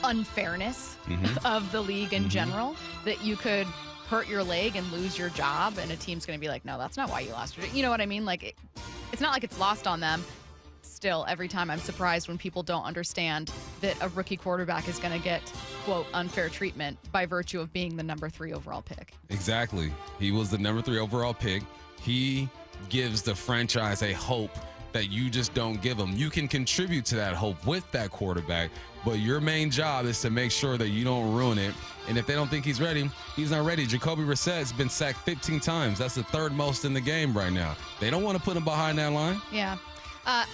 Speaker 10: unfairness of the league in general, that you could hurt your leg and lose your job, and a team's going to be like, no, that's not why you lost your job. You know what I mean? Like, it's not like it's lost on them. Still, every time I'm surprised when people don't understand that a rookie quarterback is going to get, quote, unfair treatment by virtue of being the number 3 overall pick.
Speaker 5: Exactly. He was the number 3 overall pick. He gives the franchise a hope that you just don't give them. You can contribute to that hope with that quarterback, but your main job is to make sure that you don't ruin it. And if they don't think he's ready, he's not ready. Jacoby Brissett's been sacked 15 times. That's the 3rd most in the game right now. They don't want to put him behind that line.
Speaker 10: Yeah.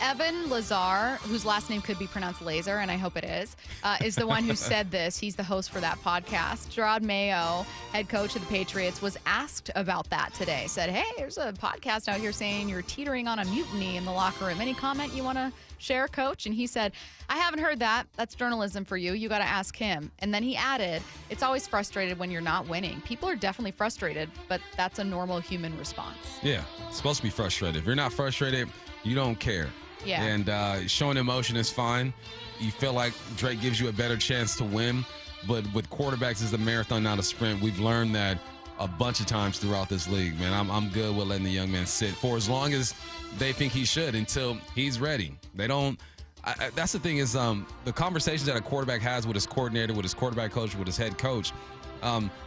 Speaker 10: Evan Lazar, whose last name could be pronounced Laser, and I hope it is the one who said this. He's the host for that podcast. Gerard Mayo, head coach of the Patriots, was asked about that today. Said, hey, there's a podcast out here saying you're teetering on a mutiny in the locker room. Any comment you want to share, Coach? And he said, I haven't heard that. That's journalism for you. You got to ask him. And then he added, it's always frustrated when you're not winning. People are definitely frustrated, but that's a normal human response.
Speaker 5: Yeah, it's supposed to be frustrated. If you're not frustrated, you don't care.
Speaker 10: Yeah.
Speaker 5: And showing emotion is fine. You feel like Drake gives you a better chance to win. But with quarterbacks, it's a marathon, not a sprint. We've learned that a bunch of times throughout this league, man. I'm good with letting the young man sit for as long as they think he should until he's ready. They don't. That's the thing is the conversations that a quarterback has with his coordinator, with his quarterback coach, with his head coach,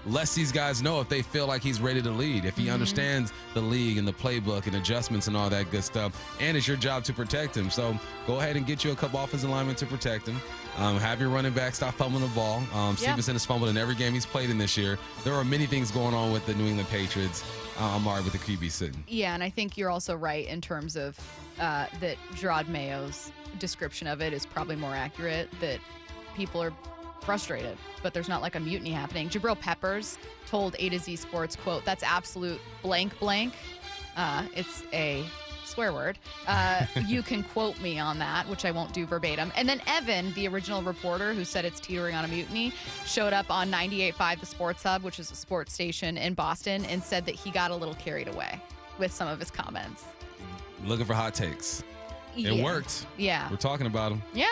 Speaker 5: lets these guys know if they feel like he's ready to lead, if he understands the league and the playbook and adjustments and all that good stuff. And it's your job to protect him. So go ahead and get you a couple offensive linemen to protect him. Have your running back stop fumbling the ball. Stevenson has fumbled in every game he's played in this year. There are many things going on with the New England Patriots. I'm all right with the QB sitting.
Speaker 10: Yeah, and I think you're also right in terms of that Gerard Mayo's description of it is probably more accurate, that people are frustrated, but there's not like a mutiny happening. Jabril Peppers told A to Z Sports, quote, that's absolute blank blank. It's a swear word. You can quote me on that, which I won't do verbatim. And then Evan, the original reporter who said it's teetering on a mutiny, showed up on 98.5 The Sports Hub, which is a sports station in Boston, and said that he got a little carried away with some of his comments.
Speaker 5: Looking for hot takes.
Speaker 10: Yeah.
Speaker 5: It worked.
Speaker 10: Yeah.
Speaker 5: We're talking about him.
Speaker 10: Yeah.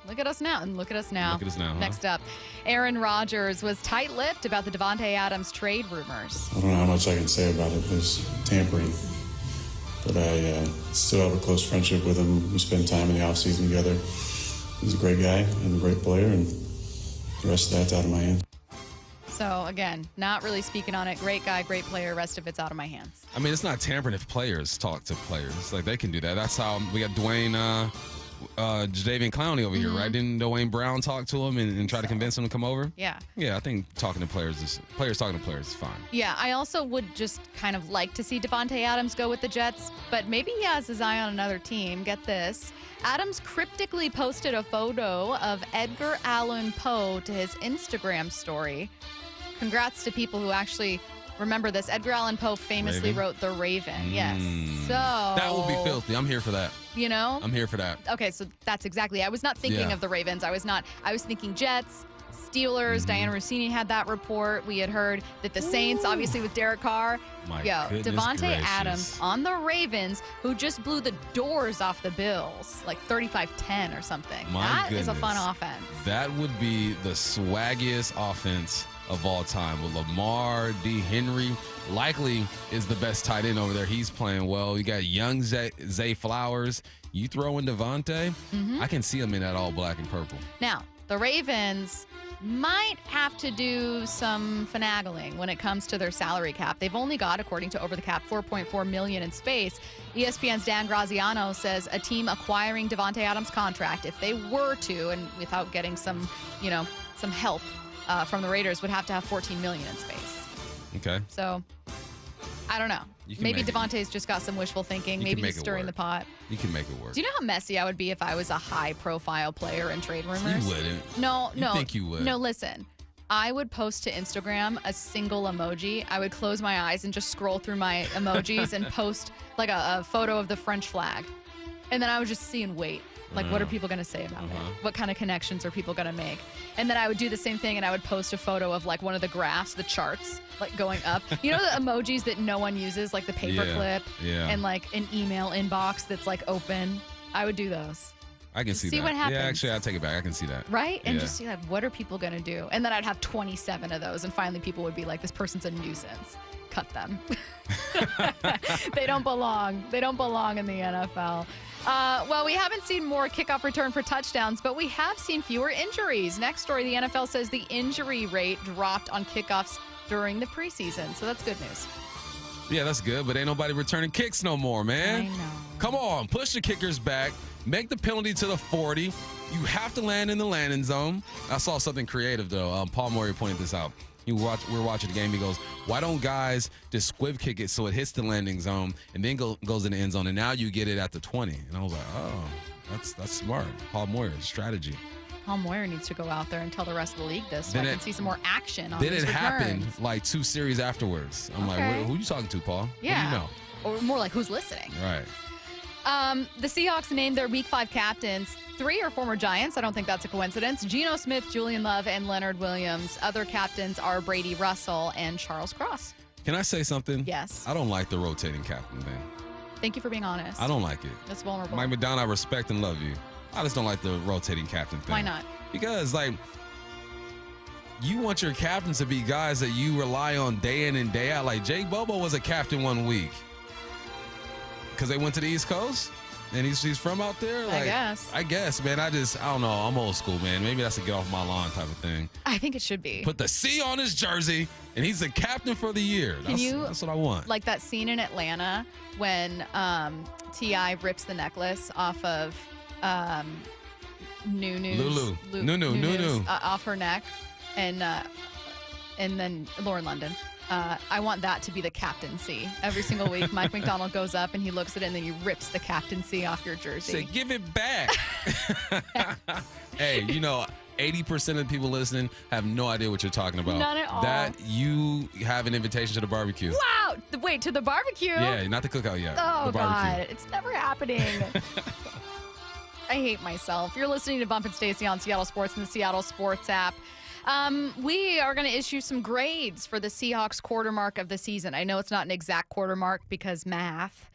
Speaker 10: Look at us now. And look at us now.
Speaker 5: Look at us now.
Speaker 10: Next up, Aaron Rodgers was tight-lipped about the Davante Adams trade rumors.
Speaker 6: I don't know how much I can say about it. There's tampering. But I still have a close friendship with him. We spend time in the offseason together. He's a great guy and a great player, and the rest of that's out of my hands.
Speaker 10: So, again, not really speaking on it. Great guy, great player. Rest of it's out of my hands.
Speaker 5: I mean, it's not tampering if players talk to players. Like, they can do that. That's how we got Dwayne Jadeveon Clowney over here, right? Didn't Dwayne Brown talk to him and try to convince him to come over?
Speaker 10: Yeah.
Speaker 5: Yeah, I think talking to players is fine.
Speaker 10: Yeah, I also would just kind of like to see Davante Adams go with the Jets, but maybe he has his eye on another team. Get this. Adams cryptically posted a photo of Edgar Allan Poe to his Instagram story. Congrats to people who actually remember this. Edgar Allan Poe famously wrote The Raven. Yes. So
Speaker 5: that would be filthy. I'm here for that.
Speaker 10: You know?
Speaker 5: I'm here for that.
Speaker 10: Okay, so that's exactly. I was not thinking of the Ravens. I was thinking Jets, Steelers. Diana Rossini had that report. We had heard that the Saints, obviously with Derek Carr. Davante Adams on the Ravens, who just blew the doors off the Bills, like 35-10 or something. That is a fun offense.
Speaker 5: That would be the swaggiest offense of all time. With Lamar, D. Henry, likely is the best tight end over there. He's playing well. You got young Zay Flowers. You throw in Davante, I can see him in that all black and purple.
Speaker 10: Now, the Ravens might have to do some finagling when it comes to their salary cap. They've only got, according to Over the Cap, $4.4 million in space. ESPN's Dan Graziano says a team acquiring Davante Adams' contract, if they were to, and without getting some help from the Raiders, would have to have $14 million in space.
Speaker 5: Okay.
Speaker 10: So, I don't know. Maybe Davante's just got some wishful thinking. Maybe he's stirring the pot.
Speaker 5: You can make it work.
Speaker 10: Do you know how messy I would be if I was a high-profile player in trade rumors?
Speaker 5: You wouldn't.
Speaker 10: No.
Speaker 5: You think you would?
Speaker 10: No, listen. I would post to Instagram a single emoji. I would close my eyes and just scroll through my emojis and post like a photo of the French flag. And then I would just see and wait. Like, what are people going to say about it? What kind of connections are people going to make? And then I would do the same thing, and I would post a photo of, like, one of the graphs, the charts, like, going up. You know the emojis that no one uses, like the paperclip and, like, an email inbox that's, like, open? I would do those.
Speaker 5: I can see that.
Speaker 10: See what happens.
Speaker 5: Yeah, actually, I'll take it back. I can see that.
Speaker 10: Right? And just see, like, what are people going to do? And then I'd have 27 of those, and finally people would be like, this person's a nuisance. Cut them. They don't belong. They don't belong in the NFL. Well, we haven't seen more kickoff return for touchdowns, but we have seen fewer injuries. Next story, the NFL says the injury rate dropped on kickoffs during the preseason. So that's good news.
Speaker 5: Yeah, that's good, but ain't nobody returning kicks no more, man.
Speaker 10: I know.
Speaker 5: Come on, push the kickers back. Make the penalty to the 40. You have to land in the landing zone. I saw something creative, though. Paul Maury pointed this out. We're watching the game. He goes, why don't guys just squib kick it so it hits the landing zone and then goes in the end zone, and now you get it at the 20. And I was like, oh, that's smart. Paul Moyer's strategy.
Speaker 10: Paul Moyer needs to go out there and tell the rest of the league this so I can see some more action on
Speaker 5: Then
Speaker 10: these
Speaker 5: it happened
Speaker 10: returns.
Speaker 5: like 2 series afterwards. I'm like, who are you talking to, Paul?
Speaker 10: Yeah.
Speaker 5: What do you know?
Speaker 10: Or more like, who's listening?
Speaker 5: Right.
Speaker 10: The Seahawks named their Week 5 captains. 3 are former Giants. I don't think that's a coincidence. Geno Smith, Julian Love, and Leonard Williams. Other captains are Brady Russell and Charles Cross.
Speaker 5: Can I say something?
Speaker 10: Yes.
Speaker 5: I don't like the rotating captain thing.
Speaker 10: Thank you for being honest.
Speaker 5: I don't like it.
Speaker 10: That's vulnerable.
Speaker 5: Mike McDonald, I respect and love you. I just don't like the rotating captain thing.
Speaker 10: Why not?
Speaker 5: Because, like, you want your captains to be guys that you rely on day in and day out. Like, Jake Bobo was a captain one week because they went to the East Coast and he's from out there. Like, I guess, man. I don't know. I'm old school, man. Maybe that's a get off my lawn type of thing.
Speaker 10: I think it should be.
Speaker 5: Put the C on his jersey, and he's the captain for the year. That's what I want.
Speaker 10: Like that scene in Atlanta when T.I. rips the necklace off of Nunu's off her neck, and then Lauren London. I want that to be the captaincy. Every single week, Mike McDonald goes up and he looks at it and then he rips the captaincy off your jersey.
Speaker 5: Say, give it back. Hey, 80% of the people listening have no idea what you're talking about.
Speaker 10: None at all.
Speaker 5: That you have an invitation to the barbecue.
Speaker 10: Wow! Wait, to the barbecue?
Speaker 5: Yeah, not the cookout yet.
Speaker 10: Oh,
Speaker 5: the barbecue.
Speaker 10: God. It's never happening. I hate myself. You're listening to Bump and Stacy on Seattle Sports and the Seattle Sports app. We are going to issue some grades for the Seahawks quarter mark of the season. I know it's not an exact quarter mark because math,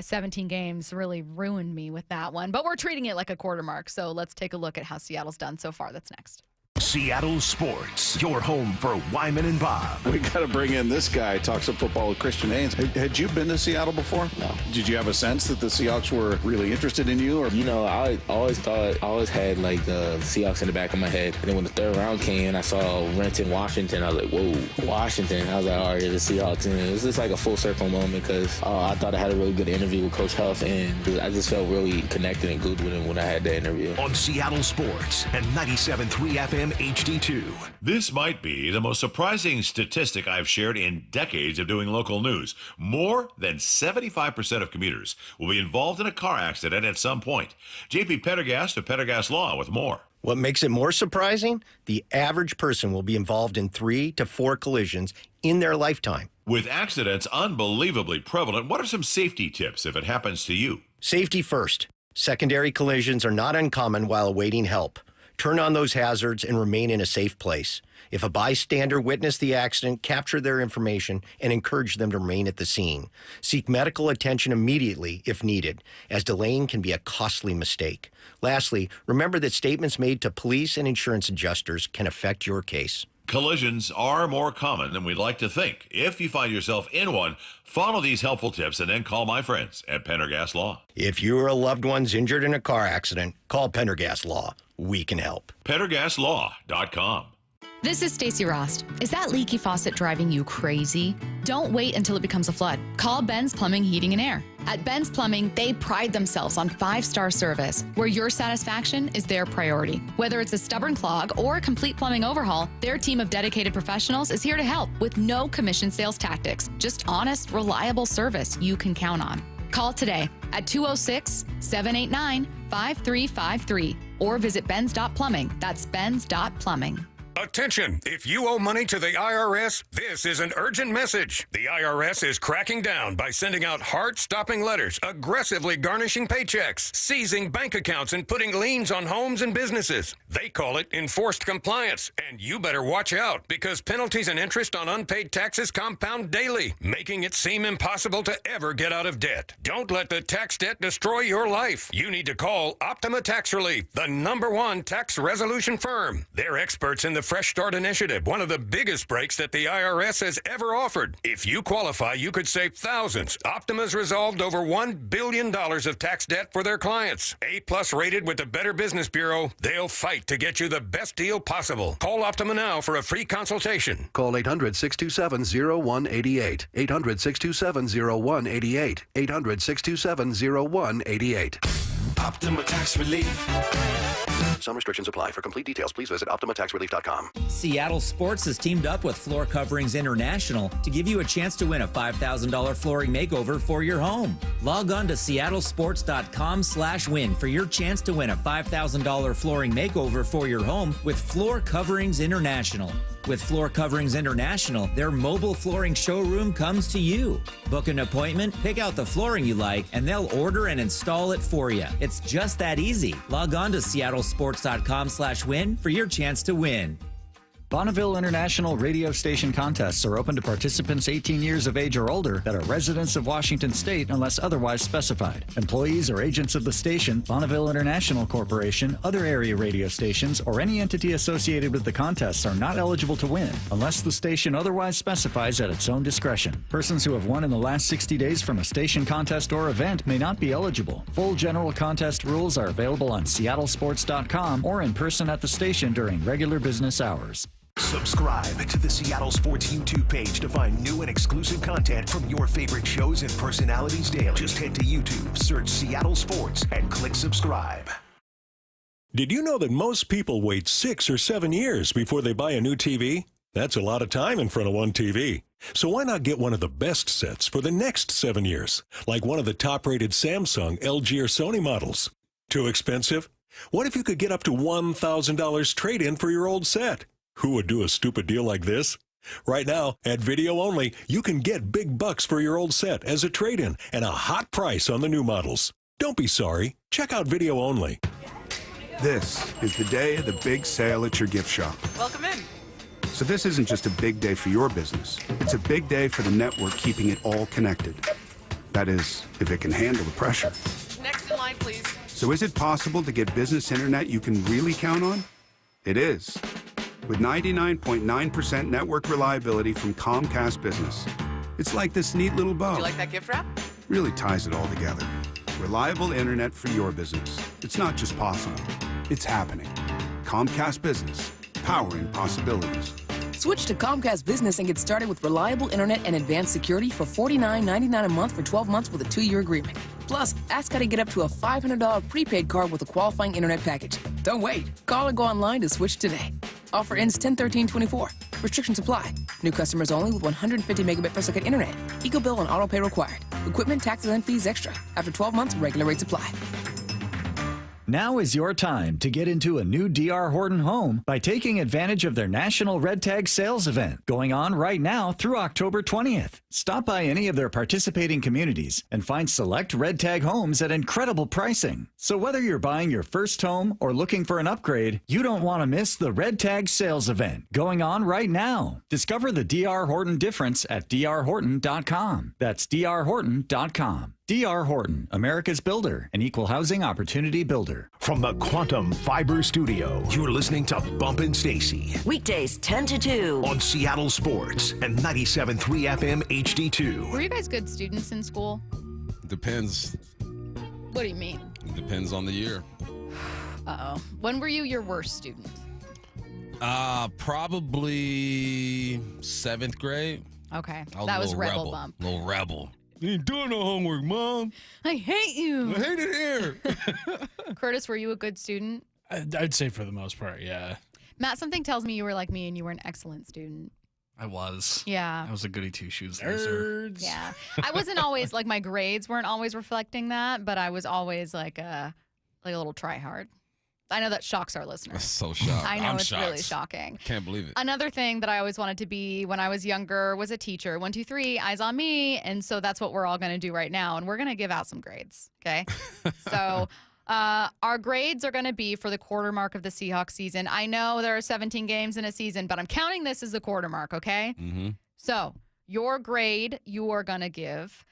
Speaker 10: 17 games really ruined me with that one, but we're treating it like a quarter mark. So let's take a look at how Seattle's done so far. That's next.
Speaker 2: Seattle Sports, your home for Wyman and Bob.
Speaker 7: We got to bring in this guy, talks some football with Christian Haynes. Had you been to Seattle before?
Speaker 8: No.
Speaker 7: Did you have a sense that the Seahawks were really interested in you? Or
Speaker 8: I always had like the Seahawks in the back of my head. And then when the third round came, I saw Renton, Washington. I was like, whoa, Washington. I was like, all right, the Seahawks. And it was just like a full circle moment because I thought I had a really good interview with Coach Huff, and I just felt really connected and good with him when I had that interview.
Speaker 2: On Seattle Sports and 97.3 FM HD2.
Speaker 11: This might be the most surprising statistic I've shared in decades of doing local news. More than 75% of commuters will be involved in a car accident at some point. JP Pendergast of Pendergast Law with more.
Speaker 12: What makes it more surprising? The average person will be involved in 3 to 4 collisions in their lifetime.
Speaker 11: With accidents unbelievably prevalent, what are some safety tips if it happens to you?
Speaker 12: Safety first. Secondary collisions are not uncommon while awaiting help. Turn on those hazards and remain in a safe place. If a bystander witnessed the accident, capture their information and encourage them to remain at the scene. Seek medical attention immediately if needed, as delaying can be a costly mistake. Lastly, remember that statements made to police and insurance adjusters can affect your case.
Speaker 11: Collisions are more common than we'd like to think. If you find yourself in one, follow these helpful tips and then call my friends at Pendergast Law.
Speaker 12: If you or a loved one's injured in a car accident, call Pendergast Law. We can help.
Speaker 11: PendergastLaw.com.
Speaker 10: This is Stacey Rost. Is that leaky faucet driving you crazy? Don't wait until it becomes a flood. Call Ben's Plumbing, Heating, and Air. At Ben's Plumbing, they pride themselves on 5-star service, where your satisfaction is their priority. Whether it's a stubborn clog or a complete plumbing overhaul, their team of dedicated professionals is here to help with no commission sales tactics. Just honest, reliable service you can count on. Call today at 206-789-5353 or visit Ben's.plumbing. That's Ben's.plumbing.
Speaker 13: Attention! If you owe money to the IRS, this is an urgent message. The IRS is cracking down by sending out heart-stopping letters, aggressively garnishing paychecks, seizing bank accounts, and putting liens on homes and businesses. They call it enforced compliance, and you better watch out because penalties and interest on unpaid taxes compound daily, making it seem impossible to ever get out of debt. Don't let the tax debt destroy your life. You need to call Optima Tax Relief, the #1 tax resolution firm. They're experts in the Fresh Start Initiative, one of the biggest breaks that the IRS has ever offered. If you qualify, you could save thousands. Optima's resolved over $1 billion of tax debt for their clients. A+ rated with the Better Business Bureau, they'll fight to get you the best deal possible. Call Optima now for a free consultation.
Speaker 14: Call 800-627-0188. 800-627-0188. 800-627-0188.
Speaker 16: Optima Tax Relief.
Speaker 22: Some restrictions apply. For complete details, please visit OptimaTaxRelief.com.
Speaker 19: Seattle Sports has teamed up with Floor Coverings International to give you a chance to win a $5,000 flooring makeover for your home. Log on to seattlesports.com/win for your chance to win a $5,000 flooring makeover for your home with Floor Coverings International. With Floor Coverings International, their mobile flooring showroom comes to you. Book an appointment, pick out the flooring you like, and they'll order and install it for you. It's just that easy. Log on to seattlesports.com/win for your chance to win.
Speaker 14: Bonneville International radio station contests are open to participants 18 years of age or older that are residents of Washington State unless otherwise specified. Employees or agents of the station, Bonneville International Corporation, other area radio stations, or any entity associated with the contests are not eligible to win unless the station otherwise specifies at its own discretion. Persons who have won in the last 60 days from a station contest or event may not be eligible. Full general contest rules are available on seattlesports.com or in person at the station during regular business hours.
Speaker 2: Subscribe to the Seattle Sports YouTube page to find new and exclusive content from your favorite shows and personalities daily. Just head to YouTube, search Seattle Sports, and click subscribe.
Speaker 15: Did you know that most people wait 6 or 7 years before they buy a new TV? That's a lot of time in front of one TV. So why not get one of the best sets for the next 7 years, like one of the top-rated Samsung, LG, or Sony models? Too expensive? What if you could get up to $1,000 trade-in for your old set? Who would do a stupid deal like this? Right now, at Video Only, you can get big bucks for your old set as a trade-in and a hot price on the new models. Don't be sorry. Check out Video Only.
Speaker 16: This is the day of the big sale at your gift shop.
Speaker 17: Welcome in.
Speaker 16: So this isn't just a big day for your business. It's a big day for the network keeping it all connected. That is, if it can handle the pressure.
Speaker 17: Next in line, please.
Speaker 16: So is it possible to get business internet you can really count on? It is. With 99.9% network reliability from Comcast Business. It's like this neat little bow.
Speaker 17: Do you like that gift wrap?
Speaker 16: Really ties it all together. Reliable internet for your business. It's not just possible, it's happening. Comcast Business, powering possibilities.
Speaker 18: Switch to Comcast Business and get started with reliable internet and advanced security for $49.99 a month for 12 months with a 2-year agreement. Plus, ask how to get up to a $500 prepaid card with a qualifying internet package. Don't wait. Call or go online to switch today. Offer ends 10/13/24. Restrictions apply. New customers only with 150 megabit per second internet. Eco bill and auto pay required. Equipment, taxes, and fees extra. After 12 months, regular rates apply.
Speaker 14: Now is your time to get into a new D.R. Horton home by taking advantage of their National Red Tag Sales event going on right now through October 20th. Stop by any of their participating communities and find select Red Tag homes at incredible pricing. So whether you're buying your first home or looking for an upgrade, you don't want to miss the Red Tag Sales event going on right now. Discover the D.R. Horton difference at drhorton.com. That's drhorton.com. D.R. Horton, America's builder, an equal housing opportunity builder.
Speaker 2: From the Quantum Fiber Studio, you're listening to Bumpin' Stacy.
Speaker 9: Weekdays 10 to 2.
Speaker 2: On Seattle Sports and 97.3 FM HD2.
Speaker 10: Were you guys good students in school?
Speaker 5: Depends.
Speaker 10: What do you mean?
Speaker 5: Depends on the year.
Speaker 10: Uh-oh. When were you your worst student?
Speaker 5: Probably 7th grade.
Speaker 10: Okay.
Speaker 5: I
Speaker 10: That was
Speaker 5: a
Speaker 10: rebel bump.
Speaker 5: Little rebel. You ain't doing no homework, Mom.
Speaker 10: I hate you.
Speaker 5: I hate it here.
Speaker 10: Curtis, were you a good student?
Speaker 4: I'd say for the most part, yeah.
Speaker 10: Matt, something tells me you were like me and you were an excellent student.
Speaker 20: I was.
Speaker 10: Yeah.
Speaker 20: I was a goody two-shoes there, sir.
Speaker 10: Yeah. I wasn't always, like, my grades weren't always reflecting that, but I was always like a little try-hard. I know that shocks our listeners.
Speaker 5: I'm so shocked.
Speaker 10: I know
Speaker 5: I'm
Speaker 10: it's
Speaker 5: shocked.
Speaker 10: really shocking.
Speaker 5: Can't believe it.
Speaker 10: Another thing that I always wanted to be when I was younger was a teacher. 1, 2, 3, eyes on me. And so that's what we're all going to do right now. And we're going to give out some grades. Okay. So our grades are going to be for the quarter mark of the Seahawks season. I know there are 17 games in a season, but I'm counting this as the quarter mark. Okay.
Speaker 5: Mm-hmm.
Speaker 10: So your grade you are going to give.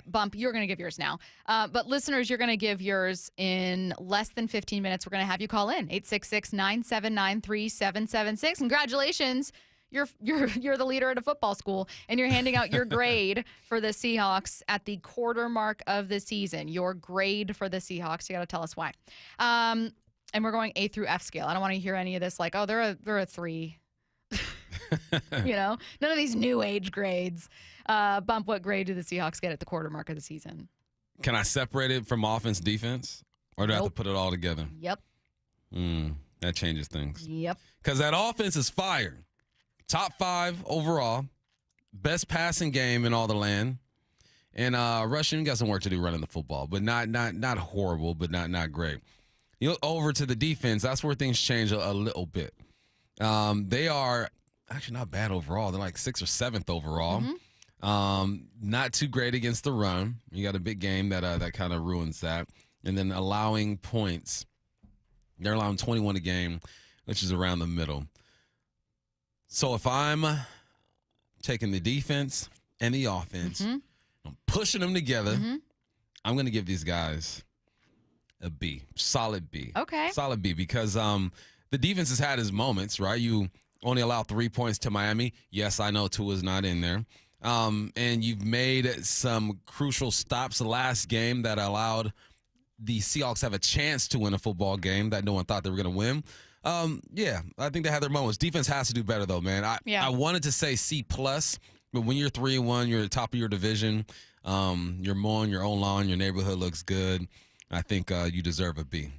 Speaker 10: Bump, you're going to give yours now. But listeners, you're going to give yours in less than 15 minutes. We're going to have you call in 866-979-3776. Congratulations. You're the leader at a football school, and you're handing out your grade for the Seahawks at the quarter mark of the season. Your grade for the Seahawks. You got to tell us why. And we're going A through F scale. I don't want to hear any of this like, oh, they're a 3. You know, none of these new age grades. Bump, what grade do the Seahawks get at the quarter mark of the season?
Speaker 5: Can I separate it from offense, defense? Or do I have to put it all together?
Speaker 10: Yep.
Speaker 5: That changes things.
Speaker 10: Yep.
Speaker 5: Because that offense is fire. Top 5 overall. Best passing game in all the land. And rushing, got some work to do running the football, but not horrible, but not great. You look over to the defense, that's where things change a little bit. They are actually not bad overall. They're like 6th or 7th overall. Not too great against the run. You got a big game that kind of ruins that. And then allowing points. They're allowing 21 a game, which is around the middle. So if I'm taking the defense and the offense, I'm pushing them together, I'm going to give these guys a B. Solid B.
Speaker 10: Okay.
Speaker 5: Solid B because the defense has had its moments, right? You only allow 3 points to Miami. Yes, I know Tua's not in there. And you've made some crucial stops last game that allowed the Seahawks have a chance to win a football game that no one thought they were going to win. Yeah, I think they had their moments. Defense has to do better, though, man. I wanted to say C+, but when you're 3-1, you're at the top of your division. You're mowing your own lawn. Your neighborhood looks good. I think you deserve a B.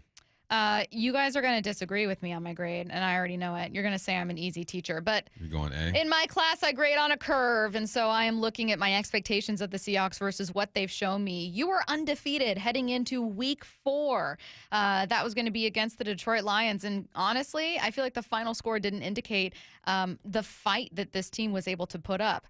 Speaker 10: You guys are going to disagree with me on my grade, and I already know it. You're going to say I'm an easy teacher, but
Speaker 5: You're going A?
Speaker 10: in my class, I grade on a curve, and so I am looking at my expectations of the Seahawks versus what they've shown me. You were undefeated heading into week 4. That was going to be against the Detroit Lions, and honestly, I feel like the final score didn't indicate the fight that this team was able to put up.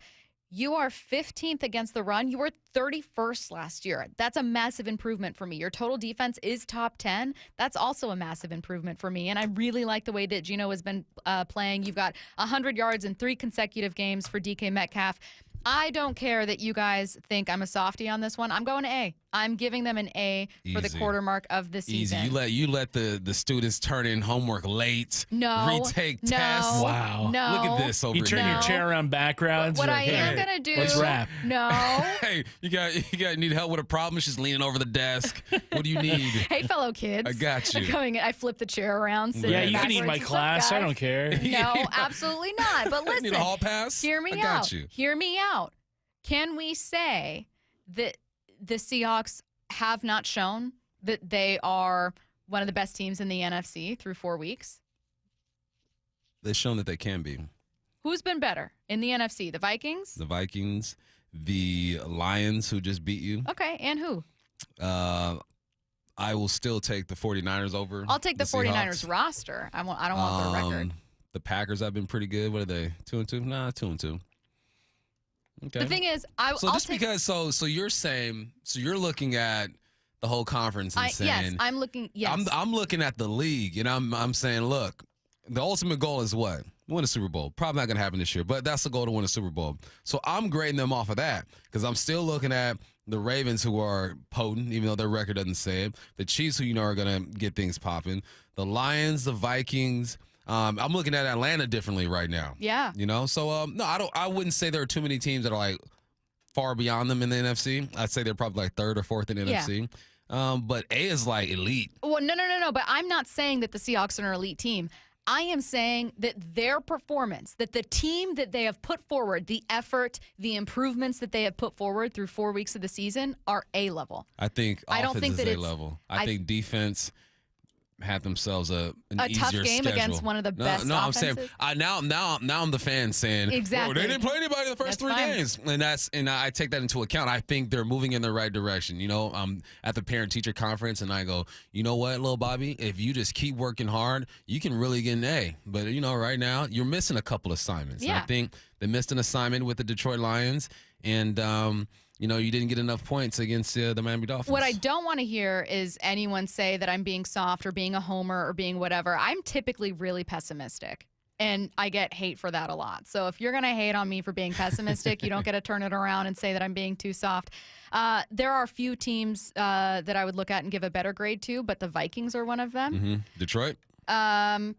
Speaker 10: You are 15th against the run. You were 31st last year. That's a massive improvement for me. Your total defense is top 10. That's also a massive improvement for me. And I really like the way that Geno has been playing. You've got 100 yards in 3 consecutive games for DK Metcalf. I don't care that you guys think I'm a softie on this one. I'm going to A. I'm giving them an A for the quarter mark of the season.
Speaker 5: Easy. You let the students turn in homework late.
Speaker 10: No.
Speaker 5: Retake tests.
Speaker 20: Wow.
Speaker 10: No.
Speaker 5: Look at this over
Speaker 20: You turn your chair around backwards.
Speaker 10: What I
Speaker 20: like,
Speaker 10: am
Speaker 20: hey,
Speaker 10: going to do.
Speaker 20: Let's wrap.
Speaker 10: No.
Speaker 5: Hey, you need help with a problem? She's leaning over the desk. What do you need?
Speaker 10: Hey, fellow kids.
Speaker 5: I got you.
Speaker 10: I'm coming in. I flip the chair around.
Speaker 20: Yeah, you can eat my class. I don't care.
Speaker 10: No, absolutely not. But listen.
Speaker 5: Need a hall pass?
Speaker 10: Hear me
Speaker 5: I
Speaker 10: out.
Speaker 5: got you.
Speaker 10: Hear me out. Can we say that the Seahawks have not shown that they are one of the best teams in the NFC through 4 weeks?
Speaker 5: They've shown that they can be.
Speaker 10: Who's been better in the NFC? The Vikings?
Speaker 5: The Vikings, the Lions, who just beat you.
Speaker 10: Okay, and who?
Speaker 5: I will still take the 49ers over.
Speaker 10: I'll take the 49ers
Speaker 5: Seahawks.
Speaker 10: roster. I don't want their record.
Speaker 5: The Packers have been pretty good. What are they? 2-2? Nah, 2-2. Okay.
Speaker 10: The thing is,
Speaker 5: so you're saying, so you're looking at the whole conference and saying,
Speaker 10: yes, I'm looking. Yes,
Speaker 5: I'm looking at the league, and I'm saying, look, the ultimate goal is what? Win a Super Bowl. Probably not going to happen this year, but that's the goal, to win a Super Bowl. So I'm grading them off of that because I'm still looking at the Ravens, who are potent, even though their record doesn't say it. The Chiefs, who are going to get things popping. The Lions, the Vikings. I'm looking at Atlanta differently right now.
Speaker 10: Yeah.
Speaker 5: So no, I wouldn't say there are too many teams that are like far beyond them in the NFC. I'd say they're probably like 3rd or 4th in the NFC. But A is like elite.
Speaker 10: Well, no. But I'm not saying that the Seahawks are an elite team. I am saying that their performance, that the team that they have put forward, the effort, the improvements that they have put forward through 4 weeks of the season are A level.
Speaker 5: I think
Speaker 10: I don't
Speaker 5: offense
Speaker 10: think
Speaker 5: is
Speaker 10: that
Speaker 5: A
Speaker 10: it's-
Speaker 5: level. I think defense had themselves an
Speaker 10: A
Speaker 5: easier
Speaker 10: tough game
Speaker 5: schedule.
Speaker 10: against one of the best
Speaker 5: I'm saying
Speaker 10: offenses?
Speaker 5: now I'm the fan saying,
Speaker 10: Exactly.
Speaker 5: they didn't play anybody the first
Speaker 10: That's
Speaker 5: 3
Speaker 10: fine.
Speaker 5: games, and I take that into account. I think they're moving in the right direction. I'm at the parent teacher conference, and I go, you know what, little Bobby, if you just keep working hard, you can really get an A. But right now you're missing a couple assignments. And
Speaker 10: Yeah.
Speaker 5: I think they missed an assignment with the Detroit Lions, and you didn't get enough points against the Miami Dolphins.
Speaker 10: What I don't want to hear is anyone say that I'm being soft or being a homer or being whatever. I'm typically really pessimistic, and I get hate for that a lot. So if you're going to hate on me for being pessimistic, you don't get to turn it around and say that I'm being too soft. There are a few teams that I would look at and give a better grade to, but the Vikings are one of them.
Speaker 5: Mm-hmm. Detroit?
Speaker 10: No.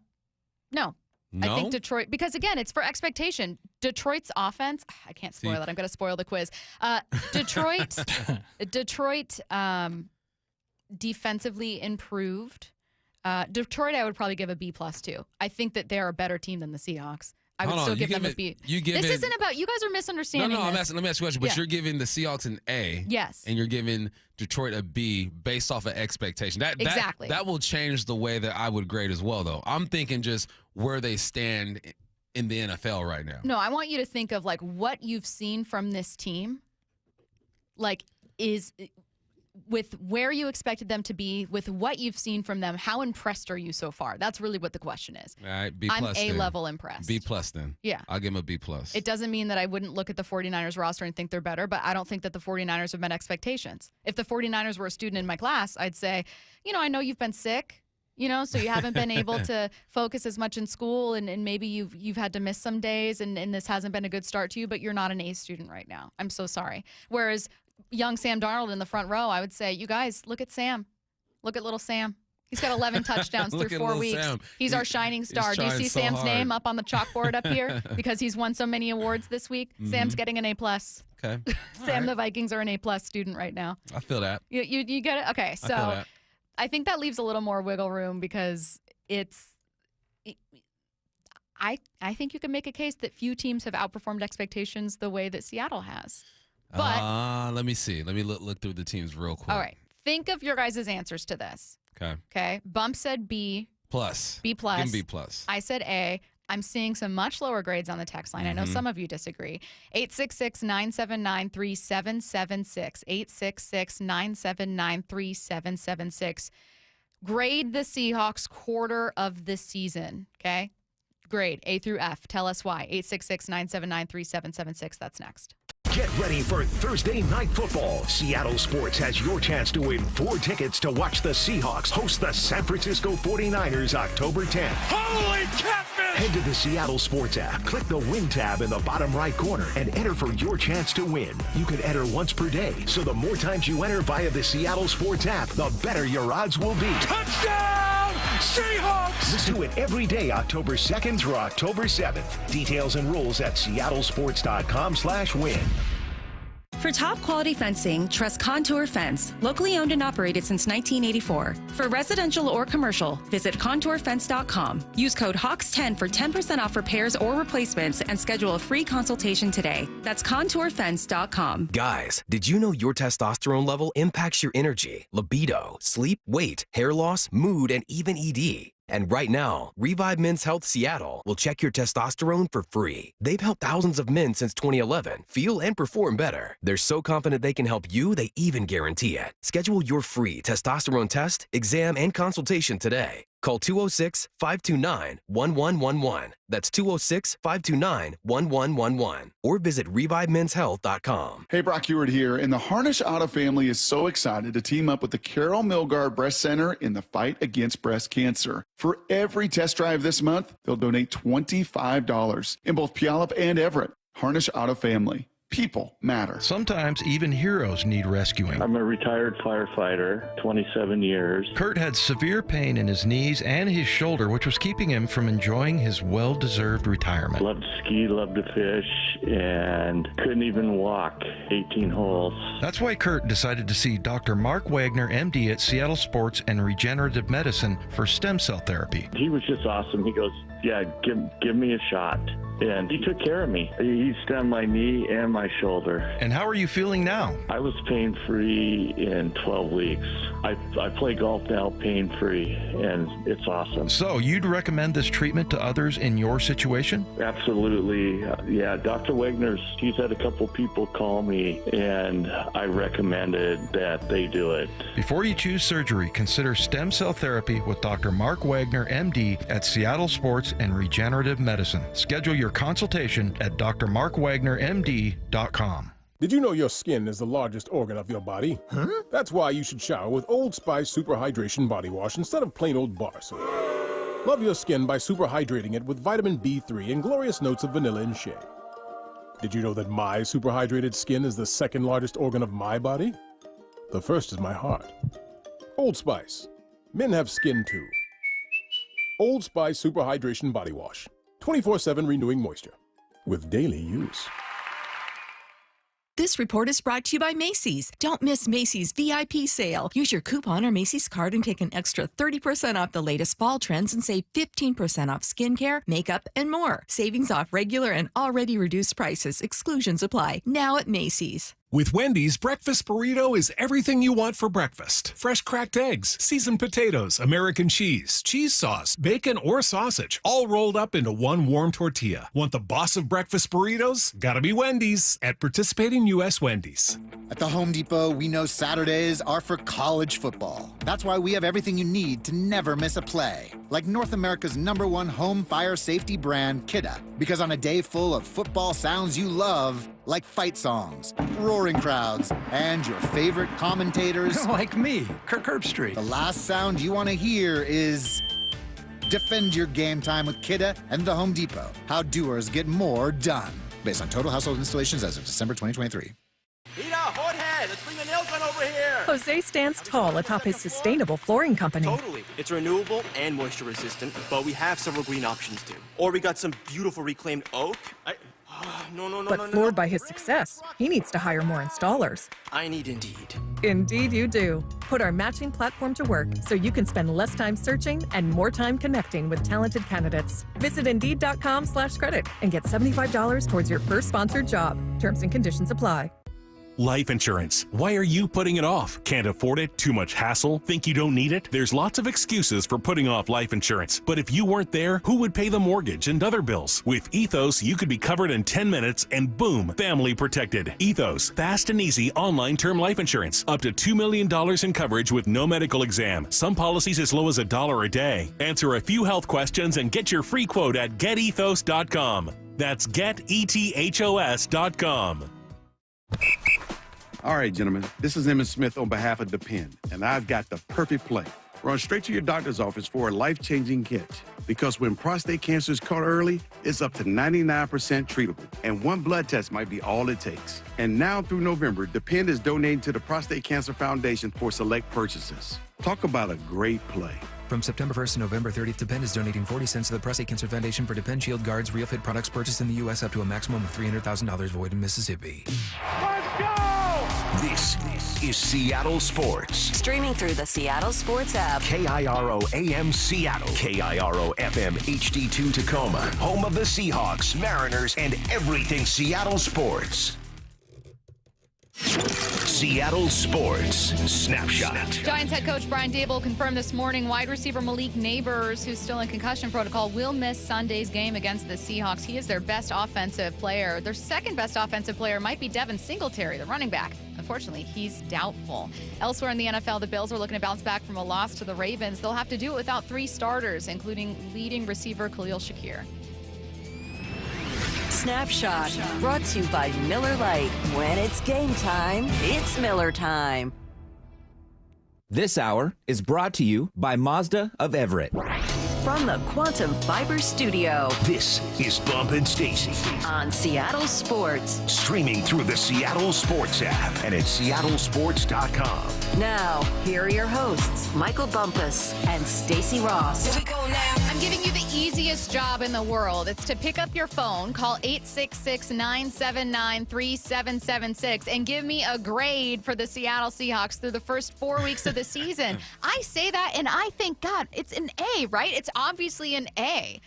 Speaker 5: No?
Speaker 10: I think Detroit, because again, it's for expectation. Detroit's offense, I can't spoil it. I'm going to spoil the quiz. Detroit defensively improved. Detroit, I would probably give a B+ too. I think that they're a better team than the Seahawks. I would still give them a B. This isn't about, you guys are misunderstanding.
Speaker 5: No,
Speaker 10: this.
Speaker 5: let me ask you a question. But you're giving the Seahawks an A.
Speaker 10: Yes.
Speaker 5: And you're giving Detroit a B based off of expectation.
Speaker 10: Exactly.
Speaker 5: That will change the way that I would grade as well, though. I'm thinking just where they stand in the NFL right now.
Speaker 10: No, I want you to think of like what you've seen from this team, like is with where you expected them to be, with what you've seen from them. How impressed are you so far? That's really what the question is.
Speaker 5: All right, B+.
Speaker 10: I'm
Speaker 5: then.
Speaker 10: A-level impressed.
Speaker 5: B+ then.
Speaker 10: Yeah.
Speaker 5: I'll give them a B+.
Speaker 10: It doesn't mean that I wouldn't look at the 49ers roster and think they're better, but I don't think that the 49ers have met expectations. If the 49ers were a student in my class, I'd say, I know you've been sick, so you haven't been able to focus as much in school, and maybe you've had to miss some days, and this hasn't been a good start to you, but you're not an A student right now. I'm so sorry. Whereas young Sam Darnold in the front row, I would say, you guys, look at Sam. Look at little Sam. He's got 11 touchdowns through 4 weeks.
Speaker 5: Sam.
Speaker 10: He's our shining star. Do you see
Speaker 5: so
Speaker 10: Sam's
Speaker 5: hard.
Speaker 10: name up on the chalkboard up here? Because he's won so many awards this week. Sam's getting an A+.
Speaker 5: Okay.
Speaker 10: Sam, the Vikings are an A+ student right now.
Speaker 5: I feel that.
Speaker 10: You get it? Okay,
Speaker 5: I feel
Speaker 10: so
Speaker 5: that.
Speaker 10: I think that leaves a little more wiggle room because I think you can make a case that few teams have outperformed expectations the way that Seattle has. But
Speaker 5: let me see. Let me look through the teams real quick.
Speaker 10: all right, think of your guys' answers to this.
Speaker 5: Okay.
Speaker 10: Okay, Bump said B.
Speaker 5: Plus.
Speaker 10: B+.
Speaker 5: Give 'em B+.
Speaker 10: I said A. I'm seeing some much lower grades on the text line. I know some of you disagree. 866-979-3776. 866-979-3776. Grade the Seahawks quarter of the season, okay? Grade A through F. Tell us why. 866-979-3776. That's next.
Speaker 2: Get ready for Thursday Night Football. Seattle Sports has your chance to win 4 tickets to watch the Seahawks host the San Francisco 49ers October 10th.
Speaker 13: Holy catfish!
Speaker 2: Head to the Seattle Sports app, click the Win tab in the bottom right corner, and enter for your chance to win. You can enter once per day, so the more times you enter via the Seattle Sports app, the better your odds will be.
Speaker 13: Touchdown, Seahawks!
Speaker 2: Let's do it every day, October 2nd through October 7th. Details and rules at seattlesports.com/win.
Speaker 1: For top quality fencing, trust Contour Fence, locally owned and operated since 1984. For residential or commercial, visit contourfence.com. Use code HAWKS10 for 10% off repairs or replacements and schedule a free consultation today. That's contourfence.com.
Speaker 21: Guys, did you know your testosterone level impacts your energy, libido, sleep, weight, hair loss, mood, and even ED? And right now, Revive Men's Health Seattle will check your testosterone for free. They've helped thousands of men since 2011 feel and perform better. They're so confident they can help you, they even guarantee it. Schedule your free testosterone test, exam, and consultation today. Call 206-529-1111. That's 206-529-1111. Or visit ReviveMen'sHealth.com.
Speaker 23: Hey, Brock Ewart here, and the Harnish Auto family is so excited to team up with the Carol Milgard Breast Center in the fight against breast cancer. For every test drive this month, they'll donate $25 in both Puyallup and Everett. Harnish Auto family. People matter.
Speaker 24: Sometimes even heroes need rescuing.
Speaker 25: I'm a retired firefighter, 27 years.
Speaker 24: Kurt had severe pain in his knees and his shoulder, which was keeping him from enjoying his well-deserved retirement.
Speaker 25: Loved to ski, loved to fish, and couldn't even walk 18 holes.
Speaker 24: That's why Kurt decided to see Dr. Mark Wagner, MD at Seattle Sports and Regenerative Medicine for stem cell therapy.
Speaker 25: He was just awesome. He goes, yeah, give me a shot. And he took care of me. He stemmed my knee and my shoulder.
Speaker 24: And how are you feeling now?
Speaker 25: I was pain-free in 12 weeks. I play golf now pain-free, and it's awesome.
Speaker 24: So you'd recommend this treatment to others in your situation?
Speaker 25: Absolutely. Yeah, Dr. Wagner's, he's had a couple people call me, and I recommended that they do it.
Speaker 24: Before you choose surgery, consider stem cell therapy with Dr. Mark Wagner, MD at Seattle Sports and Regenerative Medicine. Schedule your consultation at drmarkwagnermd.com.
Speaker 26: Did you know your skin is the largest organ of your body? Huh? That's why you should shower with Old Spice Super Hydration Body Wash instead of plain old bar soap. Love your skin by super hydrating it with vitamin B3 and glorious notes of vanilla and shea. Did you know that my super hydrated skin is the second largest organ of my body? The first is my heart. Old Spice. Men have skin too. Old Spice Super Hydration Body Wash. 24/7 renewing moisture with daily use.
Speaker 3: This report is brought to you by Macy's. Don't miss Macy's VIP sale. Use your coupon or Macy's card and take an extra 30% off the latest fall trends and save 15% off skincare, makeup, and more. Savings off regular and already reduced prices. Exclusions apply. Now at Macy's.
Speaker 6: With Wendy's, breakfast burrito is everything you want for breakfast. Fresh cracked eggs, seasoned potatoes, American cheese, cheese sauce, bacon or sausage, all rolled up into one warm tortilla. Want the boss of breakfast burritos? Gotta be Wendy's at participating U.S. Wendy's.
Speaker 7: At the Home Depot, we know Saturdays are for college football. That's why we have everything you need to never miss a play. Like North America's #1 home fire safety brand, Kidda. Because on a day full of football sounds you love, like fight songs, roaring crowds, and your favorite commentators.
Speaker 14: Like me, Kirk Herbstreit.
Speaker 7: The last sound you want to hear is... Defend your game time with Kidda and the Home Depot. How doers get more done. Based on total household installations as of December 2023.
Speaker 8: Peter, Hothead, let's bring the nail gun over here.
Speaker 11: Jose stands tall atop his sustainable flooring company.
Speaker 8: Totally. It's renewable and moisture resistant, but we have several green options too. Or we got some beautiful reclaimed oak.
Speaker 11: But floored by his success, he needs to hire more installers.
Speaker 8: I need Indeed.
Speaker 11: Indeed you do. Put our matching platform to work so you can spend less time searching and more time connecting with talented candidates. Visit Indeed.com/credit and get $75 towards your first sponsored job. Terms and conditions apply.
Speaker 6: Life insurance. Why are you putting it off? Can't afford it? Too much hassle? Think you don't need it? There's lots of excuses for putting off life insurance. But if you weren't there, who would pay the mortgage and other bills? With Ethos, you could be covered in 10 minutes and boom, family protected. Ethos, fast and easy online term life insurance. Up to $2 million in coverage with no medical exam. Some policies as low as $1 a day. Answer a few health questions and get your free quote at getethos.com. That's getethos.com.
Speaker 12: All right, gentlemen, this is Emmett Smith on behalf of Depend, and I've got the perfect play. Run straight to your doctor's office for a life-changing kit. Because when prostate cancer is caught early, it's up to 99% treatable, and one blood test might be all it takes. And now through November, Depend is donating to the Prostate Cancer Foundation for select purchases. Talk about a great play.
Speaker 21: From September 1st to November 30th, Depend is donating 40 cents to the Prostate Cancer Foundation for Depend Shield Guards RealFit products purchased in the U.S. up to a maximum of $300,000 void in Mississippi.
Speaker 2: Let's go! This is Seattle Sports.
Speaker 9: Streaming through the Seattle Sports app.
Speaker 2: KIRO AM Seattle. KIRO FM HD2 Tacoma. Home of the Seahawks, Mariners, and everything Seattle sports. Seattle Sports Snapshot.
Speaker 10: Giants head coach Brian Daboll confirmed this morning wide receiver Malik Neighbors, who's still in concussion protocol, will miss Sunday's game against the Seahawks. He is their best offensive player. Their second best offensive player might be Devin Singletary, the running back. Unfortunately, he's doubtful. Elsewhere in the NFL, the Bills are looking to bounce back from a loss to the Ravens. They'll have to do it without 3 starters, including leading receiver Khalil Shakir.
Speaker 9: Snapshot, brought to you by Miller Lite. When it's game time, it's Miller time.
Speaker 19: This hour is brought to you by Mazda of Everett.
Speaker 9: From the Quantum Fiber Studio.
Speaker 2: This is Bump and Stacy
Speaker 9: on Seattle Sports.
Speaker 2: Streaming through the Seattle Sports app and at seattlesports.com.
Speaker 9: Now, here are your hosts, Michael Bumpus and Stacy Ross.
Speaker 10: Here we go now. I'm giving you the easiest job in the world. It's to pick up your phone, call 866-979-3776, and give me a grade for the Seattle Seahawks through the first 4 weeks of the season. I say that, and I think, God, it's an A, right? It's obviously an A.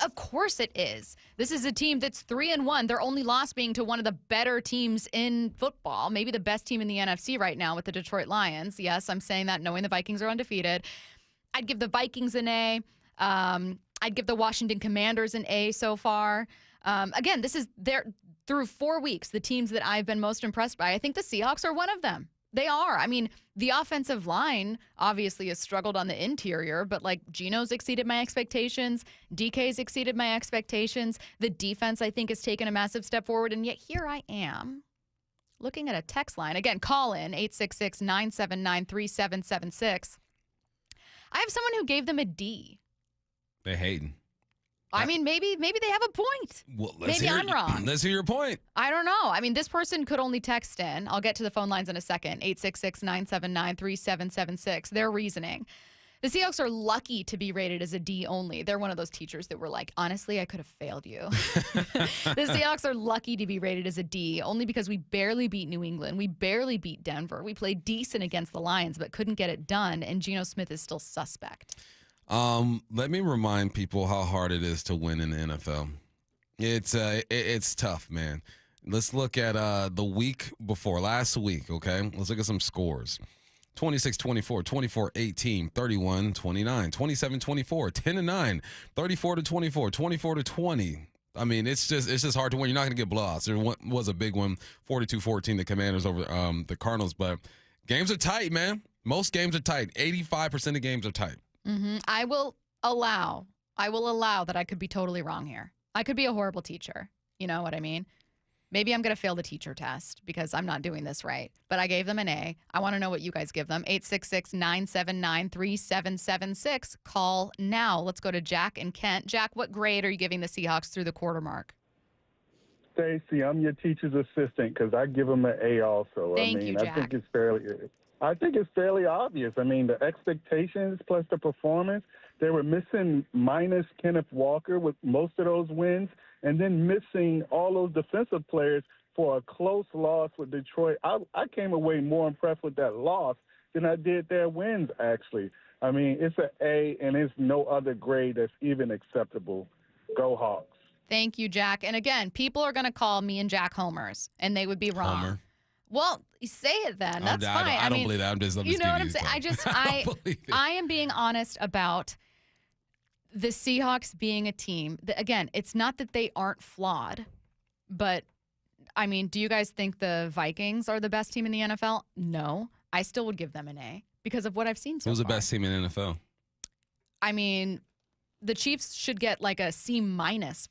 Speaker 10: Of course it is. This is a team that's 3-1. Their only loss being to one of the better teams in football, maybe the best team in the NFC right now with the Detroit Lions. Yes, I'm saying that knowing the Vikings are undefeated. I'd give the Vikings an A. I'd give the Washington Commanders an A so far. Again, this is through 4 weeks, the teams that I've been most impressed by. I think the Seahawks are one of them. They are. I mean, the offensive line obviously has struggled on the interior, but Geno's exceeded my expectations. DK's exceeded my expectations. The defense, I think, has taken a massive step forward. And yet here I am looking at a text line. Again, call in 866-979-3776. I have someone who gave them a D.
Speaker 5: They're hating.
Speaker 10: I mean, maybe they have a point.
Speaker 5: Well,
Speaker 10: maybe I'm wrong.
Speaker 5: Let's hear your point.
Speaker 10: I don't know. I mean, this person could only text in. I'll get to the phone lines in a second. 866-979-3776. Their reasoning. The Seahawks are lucky to be rated as a D only. They're one of those teachers that were like, honestly, I could have failed you. The Seahawks are lucky to be rated as a D only because we barely beat New England. We barely beat Denver. We played decent against the Lions but couldn't get it done, and Geno Smith is still suspect.
Speaker 5: Let me remind people how hard it is to win in the NFL. It's tough, man. Let's look at the week before, last week, okay? Let's look at some scores. 26-24, 24-18, 31-29, 27-24, 10-9, 34-24, 24-20. I mean, it's just hard to win. You're not going to get blowouts. There was a big one, 42-14, the Commanders over the Cardinals. But games are tight, man. Most games are tight. 85% of games are tight.
Speaker 10: Mm-hmm. I will allow that I could be totally wrong here. I could be a horrible teacher. You know what I mean? Maybe I'm going to fail the teacher test because I'm not doing this right. But I gave them an A. I want to know what you guys give them. 866-979-3776. Call now. Let's go to Jack in Kent. Jack, what grade are you giving the Seahawks through the quarter mark?
Speaker 4: Stacy, I'm your teacher's assistant because I give them an A also.
Speaker 10: Thank you, Jack.
Speaker 4: I think it's fairly obvious. I mean, the expectations plus the performance, they were missing minus Kenneth Walker with most of those wins, and then missing all those defensive players for a close loss with Detroit. I came away more impressed with that loss than I did their wins, actually. I mean, it's an A, and there's no other grade that's even acceptable. Go Hawks.
Speaker 10: Thank you, Jack. And again, people are going to call me and Jack homers, and they would be wrong.
Speaker 5: Homer.
Speaker 10: Well, say it then. That's fine.
Speaker 5: I don't believe that. I'm just
Speaker 10: you know what I'm saying? I am being honest about the Seahawks being a team that, again, it's not that they aren't flawed, but I mean, do you guys think the Vikings are the best team in the NFL? No. I still would give them an A because of what I've seen so far.
Speaker 5: Who's the best team in the NFL?
Speaker 10: I mean, the Chiefs should get like a C-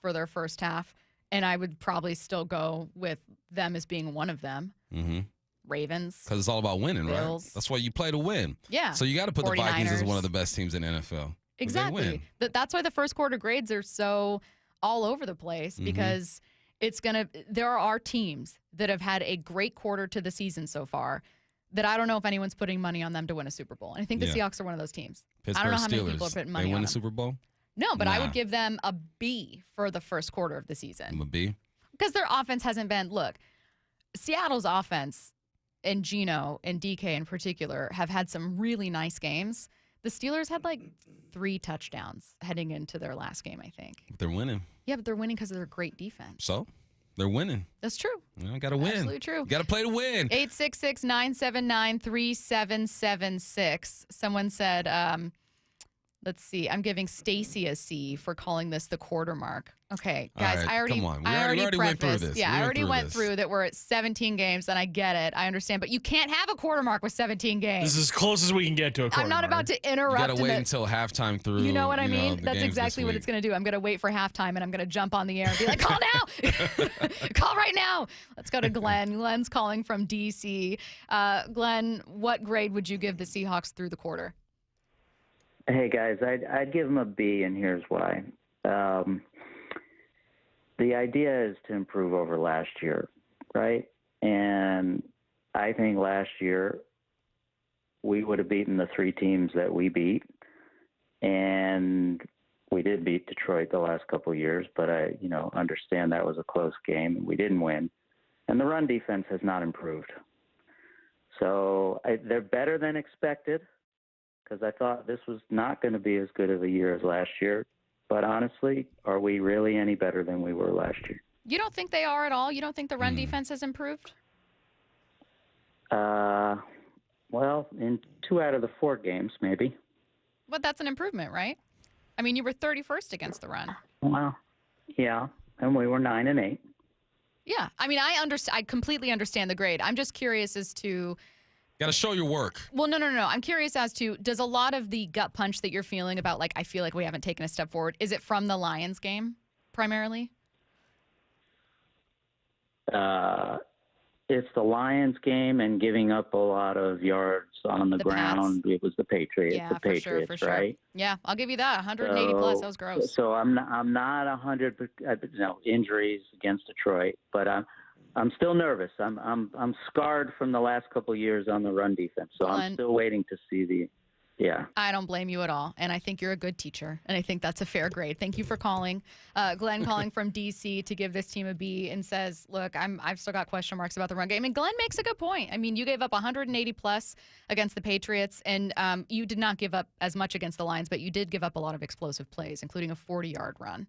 Speaker 10: for their first half, and I would probably still go with them as being one of them.
Speaker 5: Mm-hmm.
Speaker 10: Ravens.
Speaker 5: Because it's all about winning,
Speaker 10: Bills.
Speaker 5: right? That's why you play to win.
Speaker 10: Yeah.
Speaker 5: So you got to put
Speaker 10: 49ers.
Speaker 5: the Vikings as one of the best teams in the NFL.
Speaker 10: Exactly. That's why the first quarter grades are so all over the place because there are teams that have had a great quarter to the season so far that I don't know if anyone's putting money on them to win a Super Bowl. And I think the Seahawks are one of those teams.
Speaker 5: Pittsburgh
Speaker 10: I don't know how
Speaker 5: Steelers,
Speaker 10: many people are putting money
Speaker 5: they
Speaker 10: on
Speaker 5: win
Speaker 10: them.
Speaker 5: the Super Bowl?
Speaker 10: No, but I would give them a B for the first quarter of the season.
Speaker 5: A B?
Speaker 10: Because their offense hasn't been, look, Seattle's offense and Geno and DK in particular have had some really nice games. The Steelers had like 3 touchdowns heading into their last game, I think.
Speaker 5: They're winning.
Speaker 10: Yeah, but they're winning because of their great defense.
Speaker 5: So they're winning.
Speaker 10: That's true.
Speaker 5: You got to win.
Speaker 10: Absolutely true.
Speaker 5: You got to play to win.
Speaker 10: 866-979-3776. Someone said, let's see, I'm giving Stacy a C for calling this the quarter mark. Okay, guys,
Speaker 5: right,
Speaker 10: I already
Speaker 5: come on. We
Speaker 10: I
Speaker 5: already went through
Speaker 10: prefaced.
Speaker 5: this.
Speaker 10: Yeah, I already went
Speaker 5: this.
Speaker 10: through that we're at 17 games, and I get it. I understand. But you can't have a quarter mark with 17 games.
Speaker 20: This is as close as we can get to a quarter
Speaker 10: I'm not about to interrupt.
Speaker 5: You got to wait until halftime through.
Speaker 10: You know what I mean?
Speaker 5: the
Speaker 10: That's
Speaker 5: games
Speaker 10: exactly
Speaker 5: this
Speaker 10: what
Speaker 5: week.
Speaker 10: it's going to do. I'm going to wait for halftime, and I'm going to jump on the air and be like, call now. Call right now. Let's go to Glenn. Glenn's calling from D.C. Glenn, what grade would you give the Seahawks through the quarter?
Speaker 15: Hey, guys, I'd give them a B, and here's why. The idea is to improve over last year, right? And I think last year we would have beaten the 3 teams that we beat, and we did beat Detroit the last couple of years, but I, understand that was a close game. We didn't win, and the run defense has not improved. So they're better than expected, because I thought this was not going to be as good of a year as last year. But honestly, are we really any better than we were last year?
Speaker 10: You don't think they are at all? You don't think the run defense has improved?
Speaker 15: Well, in 2 out of the 4 games, maybe.
Speaker 10: But that's an improvement, right? I mean, you were 31st against the run.
Speaker 15: Well, yeah, and we were 9-8.
Speaker 10: Yeah, I mean, I completely understand the grade. I'm just curious as to...
Speaker 5: Got to show your work.
Speaker 10: Well, no. I'm curious as to, does a lot of the gut punch that you're feeling about, like, I feel like we haven't taken a step forward, is it from the Lions game primarily?
Speaker 15: It's the Lions game and giving up a lot of yards on the ground. Pats. It was the Patriots.
Speaker 10: Yeah,
Speaker 15: the Patriots,
Speaker 10: for sure.
Speaker 15: Right?
Speaker 10: Yeah, I'll give you that. 180 plus. That was gross.
Speaker 15: So I'm not 100. Injuries against Detroit, but I'm still nervous. I'm scarred from the last couple of years on the run defense, so I'm still waiting to see Yeah.
Speaker 10: I don't blame you at all, and I think you're a good teacher, and I think that's a fair grade. Thank you for calling. Glenn calling from D.C. to give this team a B and says, look, I've still got question marks about the run game. And Glenn makes a good point. I mean, you gave up 180-plus against the Patriots, and you did not give up as much against the Lions, but you did give up a lot of explosive plays, including a 40-yard run.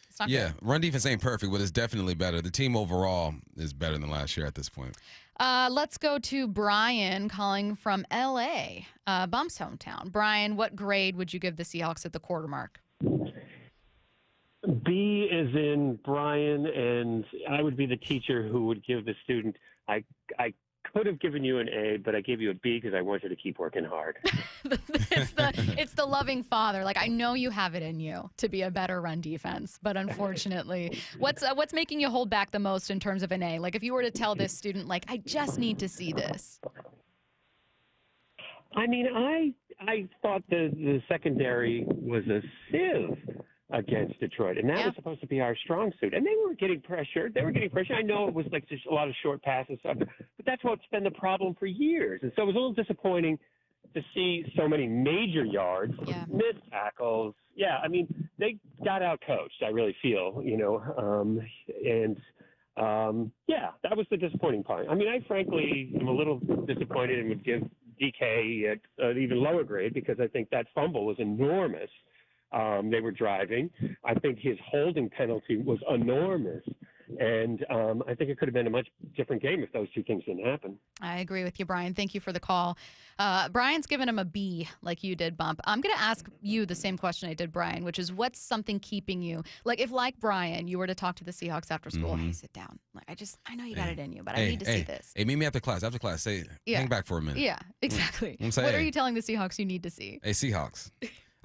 Speaker 10: It's not good.
Speaker 5: Run defense ain't perfect, but it's definitely better. The team overall is better than last year at this point.
Speaker 10: Let's go to Brian calling from L.A., Bump's hometown. Brian, what grade would you give the Seahawks at the quarter mark?
Speaker 1: B is in Brian, and I would be the teacher who would give the student. I could have given you an A, but I gave you a B because I want you to keep working hard.
Speaker 10: It's the loving father. Like, I know you have it in you to be a better run defense, but unfortunately, what's making you hold back the most in terms of an A? Like, if you were to tell this student, like, I just need to see this.
Speaker 1: I mean, I thought the secondary was a sieve against Detroit, and that was supposed to be our strong suit. And they were getting pressure. I know it was like just a lot of short passes, but that's what's been the problem for years. And so it was a little disappointing to see so many major yards, missed tackles. Yeah, I mean, they got out coached, I really feel, that was the disappointing part. I mean, I frankly am a little disappointed and would give DK an even lower grade because I think that fumble was enormous. They were driving. I think his holding penalty was enormous. And I think it could have been a much different game if those two things didn't happen.
Speaker 10: I agree with you, Brian. Thank you for the call. Brian's given him a B like you did, Bump. I'm going to ask you the same question I did, Brian, which is what's something keeping you? Like, if like Brian, you were to talk to the Seahawks after school, hey, sit down. Like, I know you got it in you, but I need to see this.
Speaker 5: Hey, meet me after class. Say, hang back for a minute.
Speaker 10: Yeah, exactly. What are you telling the Seahawks you need to see?
Speaker 5: Hey, Seahawks.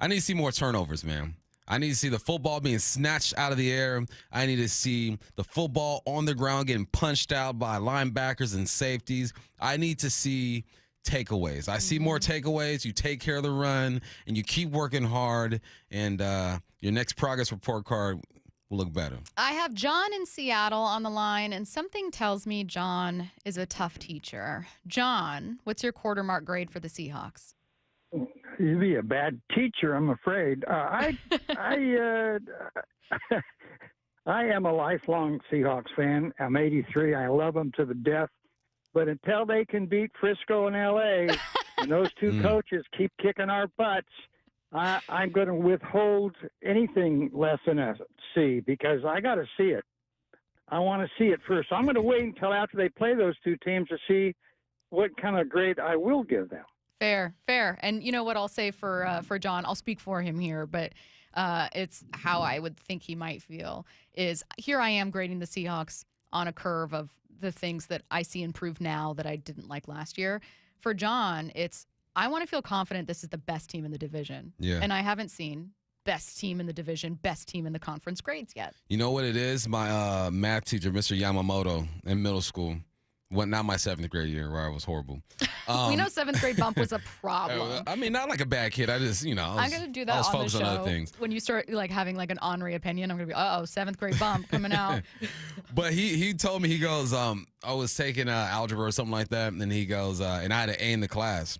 Speaker 5: I need to see more turnovers, man. I need to see the football being snatched out of the air. I need to see the football on the ground getting punched out by linebackers and safeties. I need to see takeaways. I see more takeaways. You take care of the run, and you keep working hard, and your next progress report card will look better. I have John in Seattle on the line, and something tells me John is a tough teacher. John, what's your quarter mark grade for the Seahawks?
Speaker 13: You'd be a bad teacher, I'm afraid. I am a lifelong Seahawks fan. I'm 83. I love them to the death. But until they can beat Frisco and L.A., and those two coaches keep kicking our butts, I'm going to withhold anything less than a C because I got to see it. I want to see it first. So I'm going to wait until after they play those two teams to see what kind of grade I will give them.
Speaker 10: Fair. And you know what I'll say for John, I'll speak for him here, but it's how I would think he might feel is here I am grading the Seahawks on a curve of the things that I see improved now that I didn't like last year. For John, it's I want to feel confident this is the best team in the division. Yeah. And I haven't seen best team in the division, best team in the conference grades yet.
Speaker 5: You know what it is? My math teacher, Mr. Yamamoto, in middle school, well, not my 7th grade year where I was horrible.
Speaker 10: We know 7th grade bump was a problem.
Speaker 5: I mean, not like a bad kid. I just,
Speaker 10: I'm going to do that on the show. On other things. When you start like having like an honorary opinion, I'm going to be, 7th grade bump coming out.
Speaker 5: But he told me, he goes, I was taking algebra or something like that, and he goes, and I had an A in the class.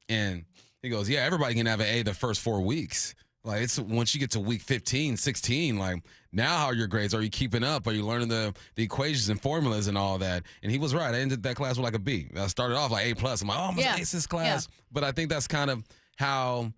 Speaker 5: And he goes, yeah, everybody can have an A the first 4 weeks. Like, it's once you get to week 15, 16, like, now how are your grades? Are you keeping up? Are you learning the equations and formulas and all that? And he was right. I ended that class with like a B. I started off like A+. I'm like, oh, I'm going to ace this class. Yeah. But I think that's kind of how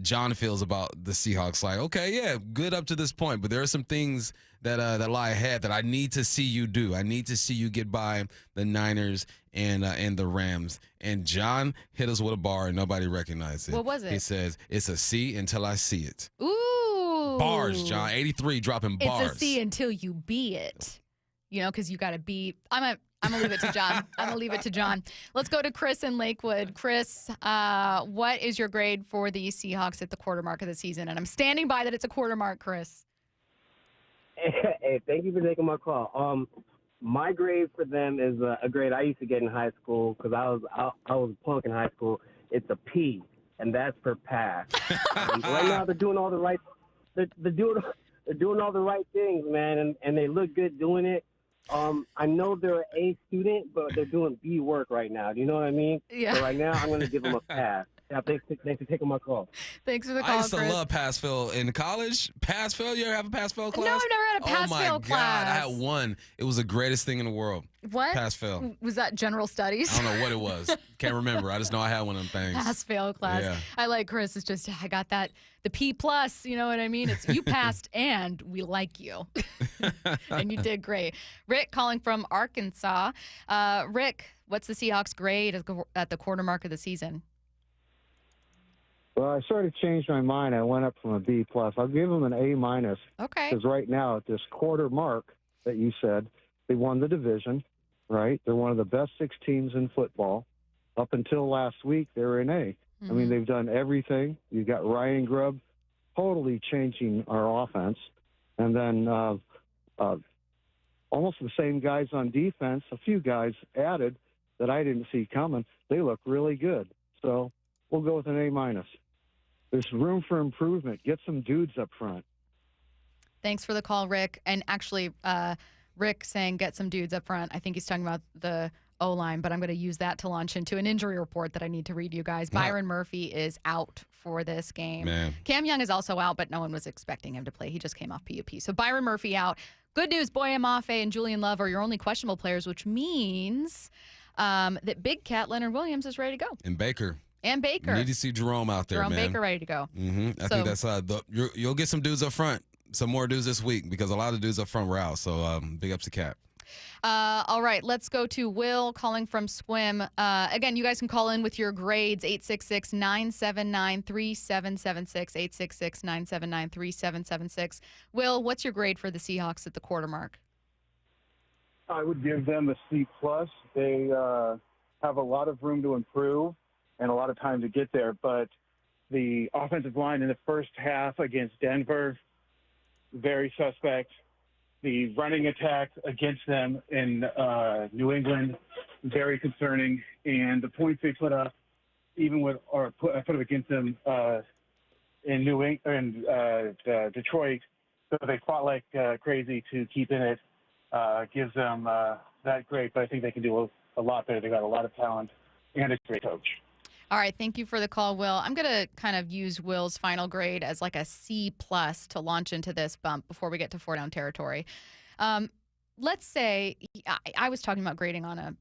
Speaker 5: John feels about the Seahawks. Like, okay, yeah, good up to this point. But there are some things that lie ahead that I need to see you do. I need to see you get by the Niners and the Rams. And John hit us with a bar and nobody recognized it.
Speaker 10: What was it?
Speaker 5: He says, it's a C until I see it.
Speaker 10: Ooh.
Speaker 5: Bars, John. 83 dropping bars.
Speaker 10: It's a C until you be it. Because you got to be. I'm going to leave it to John. Let's go to Chris in Lakewood. Chris, what is your grade for the Seahawks at the quarter mark of the season? And I'm standing by that it's a quarter mark, Chris.
Speaker 16: Hey, thank you for taking my call. My grade for them is a grade I used to get in high school because I was a punk in high school. It's a P, and that's for pass. Right now they're doing all the right. They're doing all the right things, man, and they look good doing it. I know they're an A student, but they're doing B work right now. Do you know what I mean?
Speaker 10: Yeah.
Speaker 16: So right now I'm going to give them a pass. Yeah, thanks for taking my call.
Speaker 10: Thanks for the call,
Speaker 5: I used to
Speaker 10: Chris.
Speaker 5: love pass-fail in college. Pass-fail? You ever have a pass-fail class?
Speaker 10: No, I've never had a pass-fail class.
Speaker 5: God, I had one. It was the greatest thing in the world.
Speaker 10: What?
Speaker 5: Pass-fail.
Speaker 10: Was that general studies?
Speaker 5: I don't know what it was. Can't remember. I just know I had one of them things.
Speaker 10: Pass-fail class.
Speaker 5: Yeah.
Speaker 10: I like Chris. It's just, I got that, the P+, you know what I mean? It's you passed and we like you. And you did great. Rick calling from Arkansas. Rick, what's the Seahawks grade at the quarter mark of the season?
Speaker 17: Well, I sort of changed my mind. I went up from a B+. I'll give them an A-.
Speaker 10: Okay.
Speaker 17: Because right now, at this quarter mark that you said, they won the division, right? They're one of the best 6 teams in football. Up until last week, they were in A. I mean, they've done everything. You've got Ryan Grubb totally changing our offense. And then almost the same guys on defense, a few guys added that I didn't see coming. They look really good. So we'll go with an A-. There's room for improvement. Get some dudes up front.
Speaker 10: Thanks for the call, Rick. And actually, Rick saying get some dudes up front. I think he's talking about the O-line, but I'm going to use that to launch into an injury report that I need to read you guys. Byron Murphy is out for this game.
Speaker 5: Man.
Speaker 10: Cam Young is also out, but no one was expecting him to play. He just came off PUP. So Byron Murphy out. Good news, Boye Mafe and Julian Love are your only questionable players, which means that Big Cat Leonard Williams is ready to go.
Speaker 5: And Baker.
Speaker 10: And Baker.
Speaker 5: You need to see Jerome out there,
Speaker 10: Jerome
Speaker 5: man.
Speaker 10: Baker ready to go.
Speaker 5: I think that's you'll get some dudes up front, some more dudes this week because a lot of dudes up front were out. So big ups to Cap.
Speaker 10: All right, let's go to Will calling from Swim. Again, you guys can call in with your grades, 866-979-3776, 866-979-3776. Will, what's your grade for the Seahawks at the quarter mark?
Speaker 4: I would give them a C+. They have a lot of room to improve and a lot of time to get there, but the offensive line in the first half against Denver, very suspect. The running attack against them in New England, very concerning. And the points they put up, put up against them in Detroit, so they fought like crazy to keep in it, gives them that grade. But I think they can do a lot better. They got a lot of talent and a great coach.
Speaker 10: All right, thank you for the call, Will. I'm going to kind of use Will's final grade as like a C+ to launch into this bump before we get to 4 down territory. Let's say I was talking about grading on a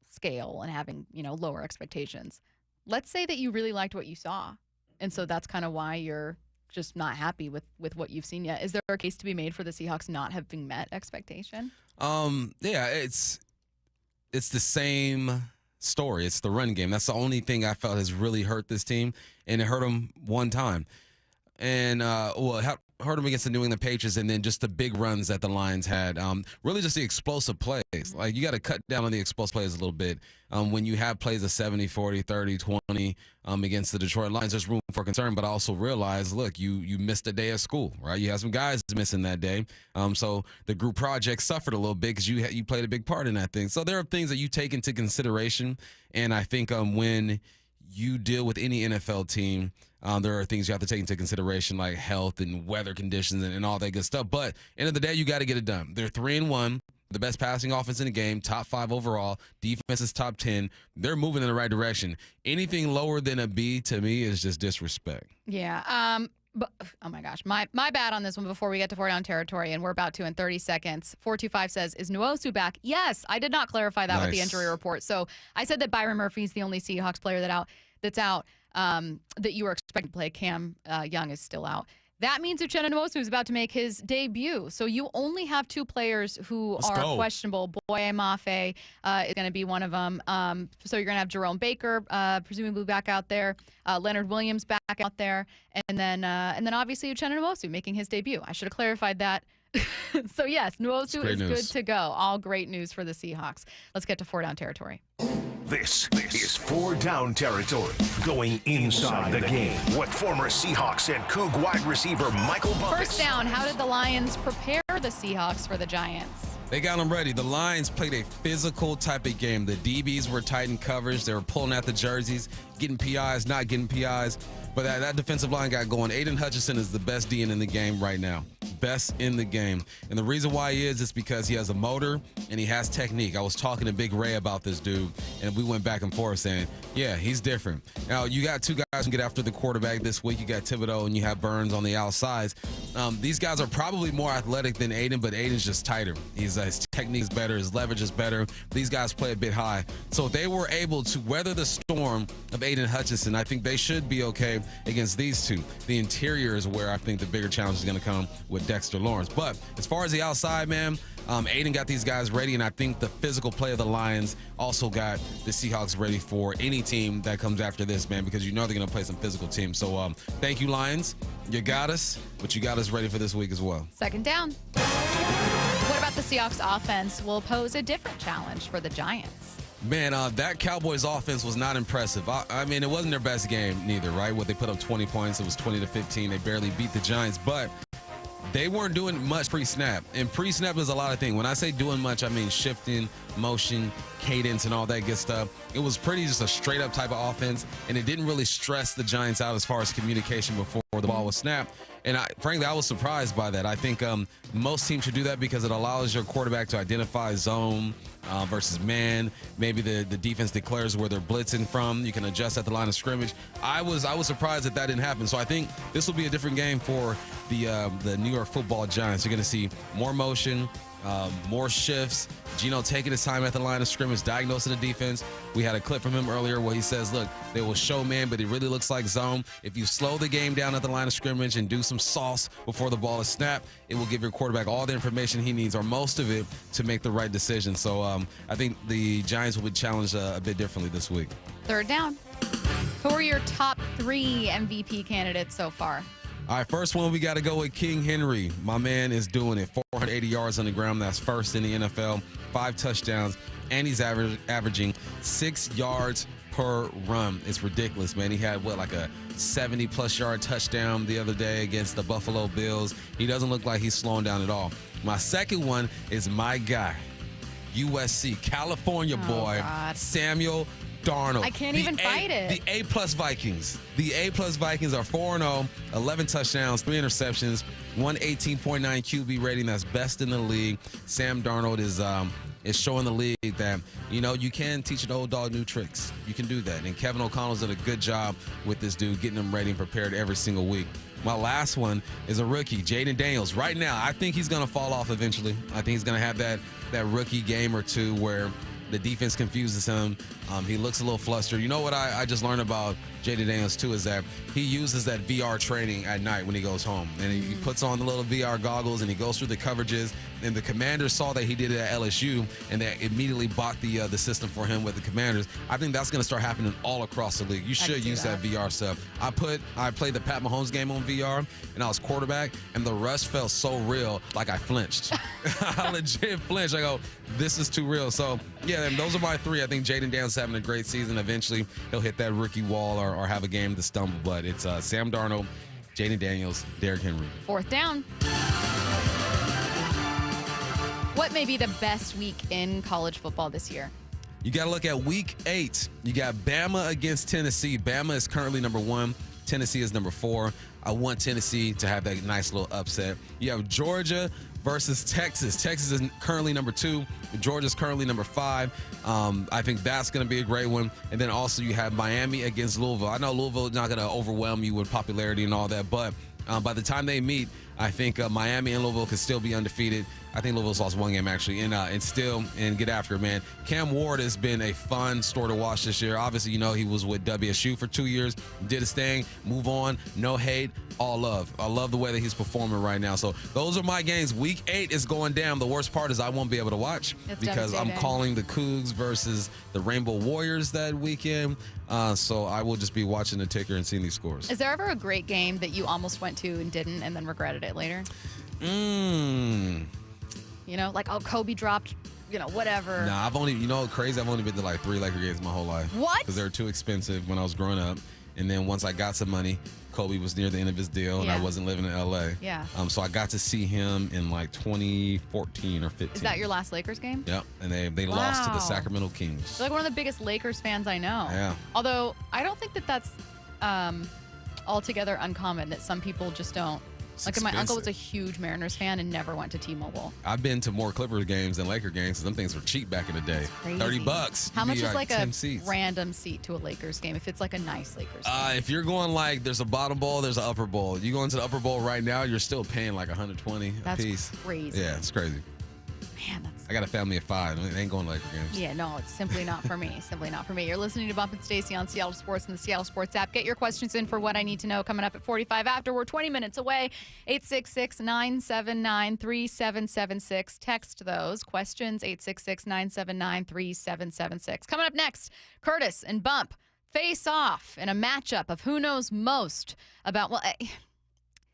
Speaker 10: scale and having, lower expectations. Let's say that you really liked what you saw, and so that's kind of why you're just not happy with what you've seen yet. Is there a case to be made for the Seahawks not having met expectation?
Speaker 5: Yeah, it's the same story. It's the run game. That's the only thing I felt has really hurt this team, and it hurt them one time. And, it hurt them against the New England Patriots, and then just the big runs that the Lions had. Really just the explosive plays. Like, you got to cut down on the explosive plays a little bit. When you have plays of 70, 40, 30, 20 against the Detroit Lions, there's room for concern, but I also realize, look, you missed a day of school, right? You had some guys missing that day. So the group project suffered a little bit because you played a big part in that thing. So there are things that you take into consideration, and I think when you deal with any NFL team, there are things you have to take into consideration, like health and weather conditions and all that good stuff. But end of the day, you got to get it done. They're 3-1, the best passing offense in the game, top 5 overall. Defense is top 10. They're moving in the right direction. Anything lower than a B to me is just disrespect.
Speaker 10: Yeah. But, oh my gosh, my bad on this one before we get to 4 down territory, and we're about to in 30 seconds. 425 says, is Nwosu back? Yes, I did not clarify that with the injury report. So I said that Byron Murphy is the only Seahawks player that's out that you were expecting to play. Cam Young is still out. That means Uchenna Nwosu is about to make his debut. So you only have 2 players who are questionable. Boye Mafe is going to be one of them. So you're going to have Jerome Baker presumably back out there, Leonard Williams back out there, and then obviously Uchenna Nwosu making his debut. I should have clarified that. So yes, Nwosu is good to go. All great news for the Seahawks. Let's get to 4 down territory.
Speaker 2: This is 4 down territory, going inside the game with former Seahawks and Coug wide receiver Michael Bumpus.
Speaker 10: First down, how did the Lions prepare the Seahawks for the Giants?
Speaker 5: They got them ready. The Lions played a physical type of game. The DBs were tight in coverage. They were pulling out the jerseys, getting PIs, not getting PIs. But that defensive line got going. Aiden Hutchinson is the best DN in the game right now. Best in the game. And the reason why he is because he has a motor and he has technique. I was talking to Big Ray about this dude, and we went back and forth saying, yeah, he's different. Now, you got two guys who get after the quarterback this week. You got Thibodeau and you have Burns on the outsides. These guys are probably more athletic than Aiden, but Aiden's just tighter. His technique is better. His leverage is better. These guys play a bit high. So if they were able to weather the storm of Aiden Hutchinson, I think they should be okay against these two. The interior is where I think the bigger challenge is going to come with Dexter Lawrence. But as far as the outside, man, Aiden got these guys ready, and I think the physical play of the Lions also got the Seahawks ready for any team that comes after this, man, because you know they're going to play some physical teams. So thank you, Lions. You got us, but you got us ready for this week as well.
Speaker 10: Second down. What about the Seahawks offense will pose a different challenge for the Giants?
Speaker 5: Man, that Cowboys offense was not impressive. I mean, it wasn't their best game neither, right? Where they put up 20 points, it was 20-15. They barely beat the Giants, but they weren't doing much pre-snap. And pre-snap is a lot of things. When I say doing much, I mean shifting, motion, cadence, and all that good stuff. It was pretty just a straight-up type of offense, and it didn't really stress the Giants out as far as communication before the ball was snapped. And frankly, I was surprised by that. I think most teams should do that because it allows your quarterback to identify zone versus man. Maybe the defense declares where they're blitzing from. You can adjust at the line of scrimmage. I was surprised that didn't happen. So I think this will be a different game for the New York Football Giants. You're going to see more motion, more shifts. Gino taking his time at the line of scrimmage, diagnosing the defense. We had a clip from him earlier where he says, look, they will show man, but it really looks like zone. If you slow the game down at the line of scrimmage and do some sauce before the ball is snapped, it will give your quarterback all the information he needs, or most of it, to make the right decision. So I think the Giants will be challenged a bit differently this week.
Speaker 10: Third down. Who are your top 3 MVP candidates so far?
Speaker 5: All right, first one, we got to go with King Henry. My man is doing it. 480 yards on the ground. That's first in the NFL. 5 touchdowns, and he's averaging 6 yards per run. It's ridiculous, man. He had, like a 70-plus yard touchdown the other day against the Buffalo Bills. He doesn't look like he's slowing down at all. My second one is my guy, USC, California boy,
Speaker 10: God.
Speaker 5: Samuel Darnold.
Speaker 10: I can't even fight it.
Speaker 5: The A-plus Vikings. The A-plus Vikings are 4-0, 11 touchdowns, 3 interceptions, 118.9 QB rating. That's best in the league. Sam Darnold is showing the league that, you can teach an old dog new tricks. You can do that. And Kevin O'Connell's done a good job with this dude, getting him ready and prepared every single week. My last one is a rookie, Jaden Daniels. Right now, I think he's going to fall off eventually. I think he's going to have that rookie game or two where the defense confuses him. He looks a little flustered. You know what I just learned about Jaden Daniels, too, is that he uses that VR training at night when he goes home. And he puts on the little VR goggles, and he goes through the coverages. And the Commanders saw that he did it at LSU, and they immediately bought the system for him with the Commanders. I think that's going to start happening all across the league. You should use that VR stuff. I played the Pat Mahomes game on VR, and I was quarterback, and the rush felt so real, like I flinched. I legit flinched. I go, this is too real. So, yeah, those are my 3. I think Jaden Daniels is having a great season. Eventually, he'll hit that rookie wall or have a game to stumble. But it's Sam Darnold, Jaden Daniels, Derrick Henry.
Speaker 10: Fourth down. What may be the best week in college football this year?
Speaker 5: You got to look at week 8. You got Bama against Tennessee. Bama is currently number 1. Tennessee is number 4. I want Tennessee to have that nice little upset. You have Georgia versus Texas. Texas is currently number 2. Georgia's currently number 5. I think that's going to be a great one. And then also you have Miami against Louisville. I know Louisville is not going to overwhelm you with popularity and all that, but by the time they meet, I think Miami and Louisville could still be undefeated. I think Louisville's lost 1 game, actually, and still get after it, man. Cam Ward has been a fun story to watch this year. Obviously, he was with WSU for 2 years, did his thing, move on, no hate, all love. I love the way that he's performing right now. So those are my games. Week 8 is going down. The worst part is I won't be able to watch because I'm calling the Cougs versus the Rainbow Warriors that weekend. So I will just be watching the ticker and seeing these scores.
Speaker 10: Is there ever a great game that you almost went to and didn't and then regretted it later? Like, Kobe dropped, whatever.
Speaker 5: Nah, I've only been to like 3 Laker games my whole life.
Speaker 10: What?
Speaker 5: Because they were too expensive when I was growing up. And then once I got some money, Kobe was near the end of his deal, and I wasn't living in L.A.
Speaker 10: Yeah.
Speaker 5: So I got to see him in like 2014 or 15.
Speaker 10: Is that your last Lakers game?
Speaker 5: Yep. And they lost to the Sacramento Kings.
Speaker 10: You're like one of the biggest Lakers fans I know.
Speaker 5: Yeah.
Speaker 10: Although I don't think that's altogether uncommon that some people just don't. Like, my uncle was a huge Mariners fan and never went to T-Mobile.
Speaker 5: I've been to more Clippers games than Laker games. Some things were cheap back in the day. $30.
Speaker 10: How much is like a
Speaker 5: seats.
Speaker 10: random seat to a Lakers game if it's like a nice Lakers game?
Speaker 5: If you're going like there's a bottom bowl, there's an upper bowl. You go into the upper bowl right now, you're still paying like $120 a piece.
Speaker 10: That's crazy.
Speaker 5: Yeah, it's crazy.
Speaker 10: Man,
Speaker 5: I got a family of 5. They ain't going to Laker games.
Speaker 10: Yeah, no, it's simply not for me. Simply not for me. You're listening to Bump and Stacy on Seattle Sports and the Seattle Sports app. Get your questions in for What I Need to Know coming up at 45 after. We're 20 minutes away. 866-979-3776. Text those questions, 866-979-3776. Coming up next, Curtis and Bump face off in a matchup of who knows most about,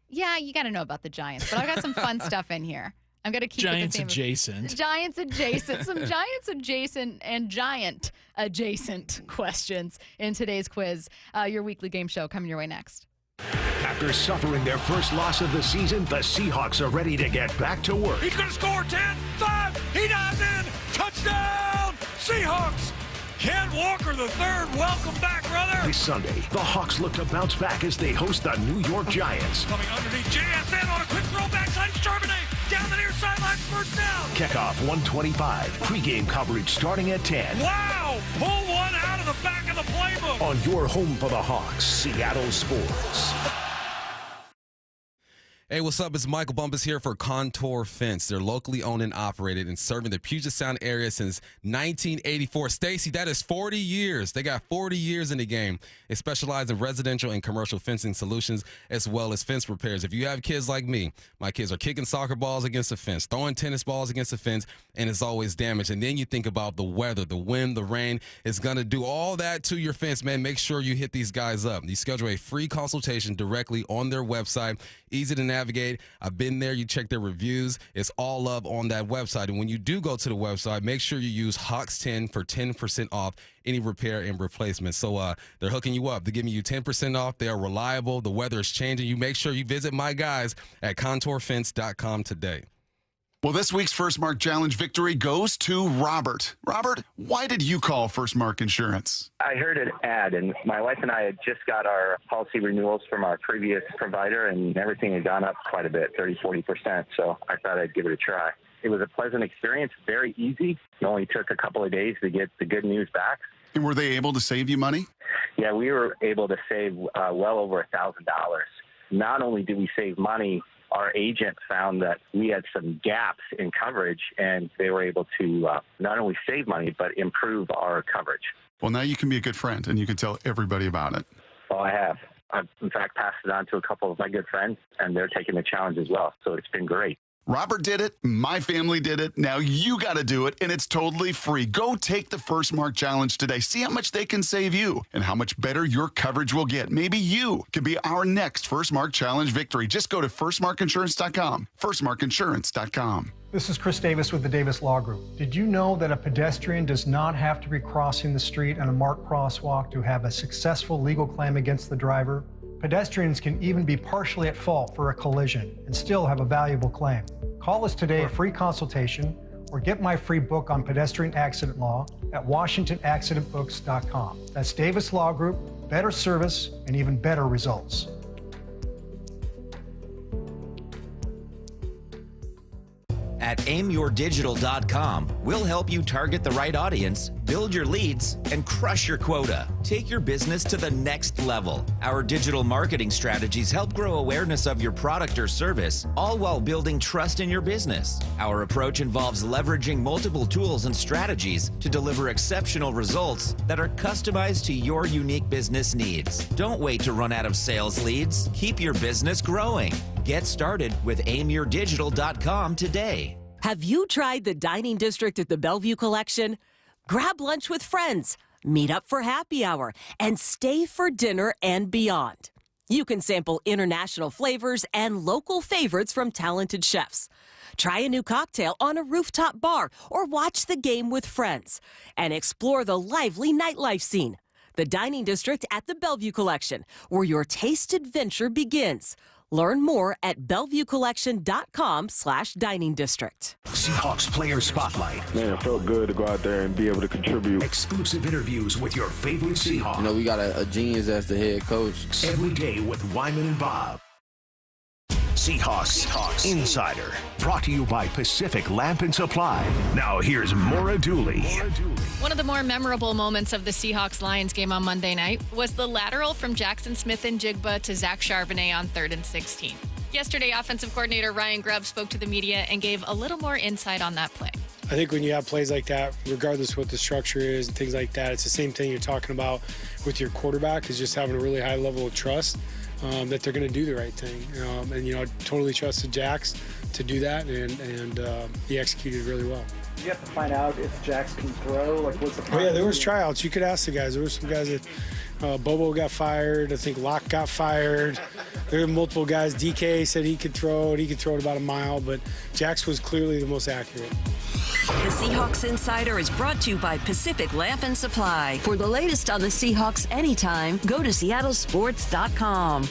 Speaker 10: yeah, you got to know about the Giants, but I've got some fun stuff in here. I'm going to keep
Speaker 20: Giants
Speaker 10: it the theme
Speaker 20: adjacent.
Speaker 10: Giants adjacent. Some Giants adjacent and Giant adjacent questions in today's quiz. Your weekly game show coming your way next.
Speaker 2: After suffering their first loss of the season, the Seahawks are ready to get back to work.
Speaker 18: He's going to score 10-5. He dives in. Touchdown, Seahawks. Ken Walker the third. Welcome back, brother.
Speaker 2: This Sunday, the Hawks look to bounce back as they host the New York Giants.
Speaker 18: Coming underneath JSN on a quick throw backside. Charbonnet down the near sideline, first down.
Speaker 2: Kickoff 1:25. Pre-game coverage starting at 10.
Speaker 18: Wow! Pull one out of the back of the playbook.
Speaker 2: On your home for the Hawks, Seattle Sports.
Speaker 5: Hey, what's up? It's Michael Bumpus here for Contour Fence. They're locally owned and operated and serving the Puget Sound area since 1984. Stacy, that is 40 years. They got 40 years in the game. They specialize in residential and commercial fencing solutions as well as fence repairs. If you have kids like me, my kids are kicking soccer balls against the fence, throwing tennis balls against the fence, and it's always damaged. And then you think about the weather, the wind, the rain. It's going to do all that to your fence, man. Make sure you hit these guys up. You schedule a free consultation directly on their website. Easy to navigate. I've been there. You check their reviews. It's all up on that website. And when you do go to the website, make sure you use Hawks10 for 10% off any repair and replacement. So they're hooking you up. They're giving you 10% off. They are reliable. The weather is changing. You make sure you visit my guys at contourfence.com today.
Speaker 22: Well, this week's First Mark Challenge victory goes to Robert. Robert, why did you call First Mark Insurance?
Speaker 23: I heard an ad, and my wife and I had just got our policy renewals from our previous provider, and everything had gone up quite a bit, 30-40%, so I thought I'd give it a try. It was a pleasant experience, very easy. It only took a couple of days to get the good news back.
Speaker 22: And were they able to save you money?
Speaker 23: Yeah, we were able to save well over $1,000. Not only did we save money, our agent found that we had some gaps in coverage, and they were able to not only save money, but improve our coverage.
Speaker 22: Well, now you can be a good friend, and you can tell everybody about it.
Speaker 23: Well, I have. I've, in fact, passed it on to a couple of my good friends, and they're taking the challenge as well. So it's been great.
Speaker 22: Robert did it. My family did it. Now you got to do it, and it's totally free. Go take the First Mark Challenge today. See how much they can save you and how much better your coverage will get. Maybe you can be our next First Mark Challenge victory. Just go to firstmarkinsurance.com. firstmarkinsurance.com.
Speaker 24: This is Chris Davis with the Davis Law Group. Did you know that a pedestrian does not have to be crossing the street on a marked crosswalk to have a successful legal claim against the driver? Pedestrians can even be partially at fault for a collision and still have a valuable claim. Call us today for a free consultation or get my free book on pedestrian accident law at WashingtonAccidentBooks.com. That's Davis Law Group, better service and even better results.
Speaker 19: At aimyourdigital.com, we'll help you target the right audience, build your leads, and crush your quota. Take your business to the next level. Our digital marketing strategies help grow awareness of your product or service, all while building trust in your business. Our approach involves leveraging multiple tools and strategies to deliver exceptional results that are customized to your unique business needs. Don't wait to run out of sales leads. Keep your business growing. Get started with aimyourdigital.com today.
Speaker 25: Have you tried the dining district at the Bellevue Collection? Grab lunch with friends, meet up for happy hour, and stay for dinner and beyond. You can sample international flavors and local favorites from talented chefs. Try a new cocktail on a rooftop bar or watch the game with friends and explore the lively nightlife scene. The dining district at the Bellevue Collection, where your taste adventure begins. Learn more at BellevueCollection.com/dining district.
Speaker 2: Seahawks Player Spotlight.
Speaker 3: Man, it felt good to go out there and be able to contribute.
Speaker 2: Exclusive interviews with your favorite Seahawks.
Speaker 7: You know, we got a genius as the head coach.
Speaker 2: Every day with Wyman and Bob. Seahawks Insider. Brought to you by Pacific Lamp and Supply. Now here's Maura Dooley.
Speaker 10: One of the more memorable moments of the Seahawks-Lions game on Monday night was the lateral from Jackson Smith and Jigba to Zach Charbonnet on 3rd and 16. Yesterday, offensive coordinator Ryan Grubb spoke to the media and gave a little more insight on that play.
Speaker 8: I think when you have plays like that, regardless what the structure is and things like that, it's the same thing you're talking about with your quarterback, is just having a really high level of trust that they're going to do the right thing. And, you know, I totally trusted Jax to do that, and he executed really well.
Speaker 11: You have to find out if Jax can throw. Like, what's the
Speaker 8: Oh, yeah, there was tryouts. You could ask the guys. There were some guys that Bobo got fired. I think Locke got fired. There were multiple guys. DK said he could throw, and he could throw it about a mile, but Jax was clearly the most accurate.
Speaker 9: The Seahawks Insider is brought to you by Pacific Lamp and Supply. For the latest on the Seahawks anytime, go to seattlesports.com.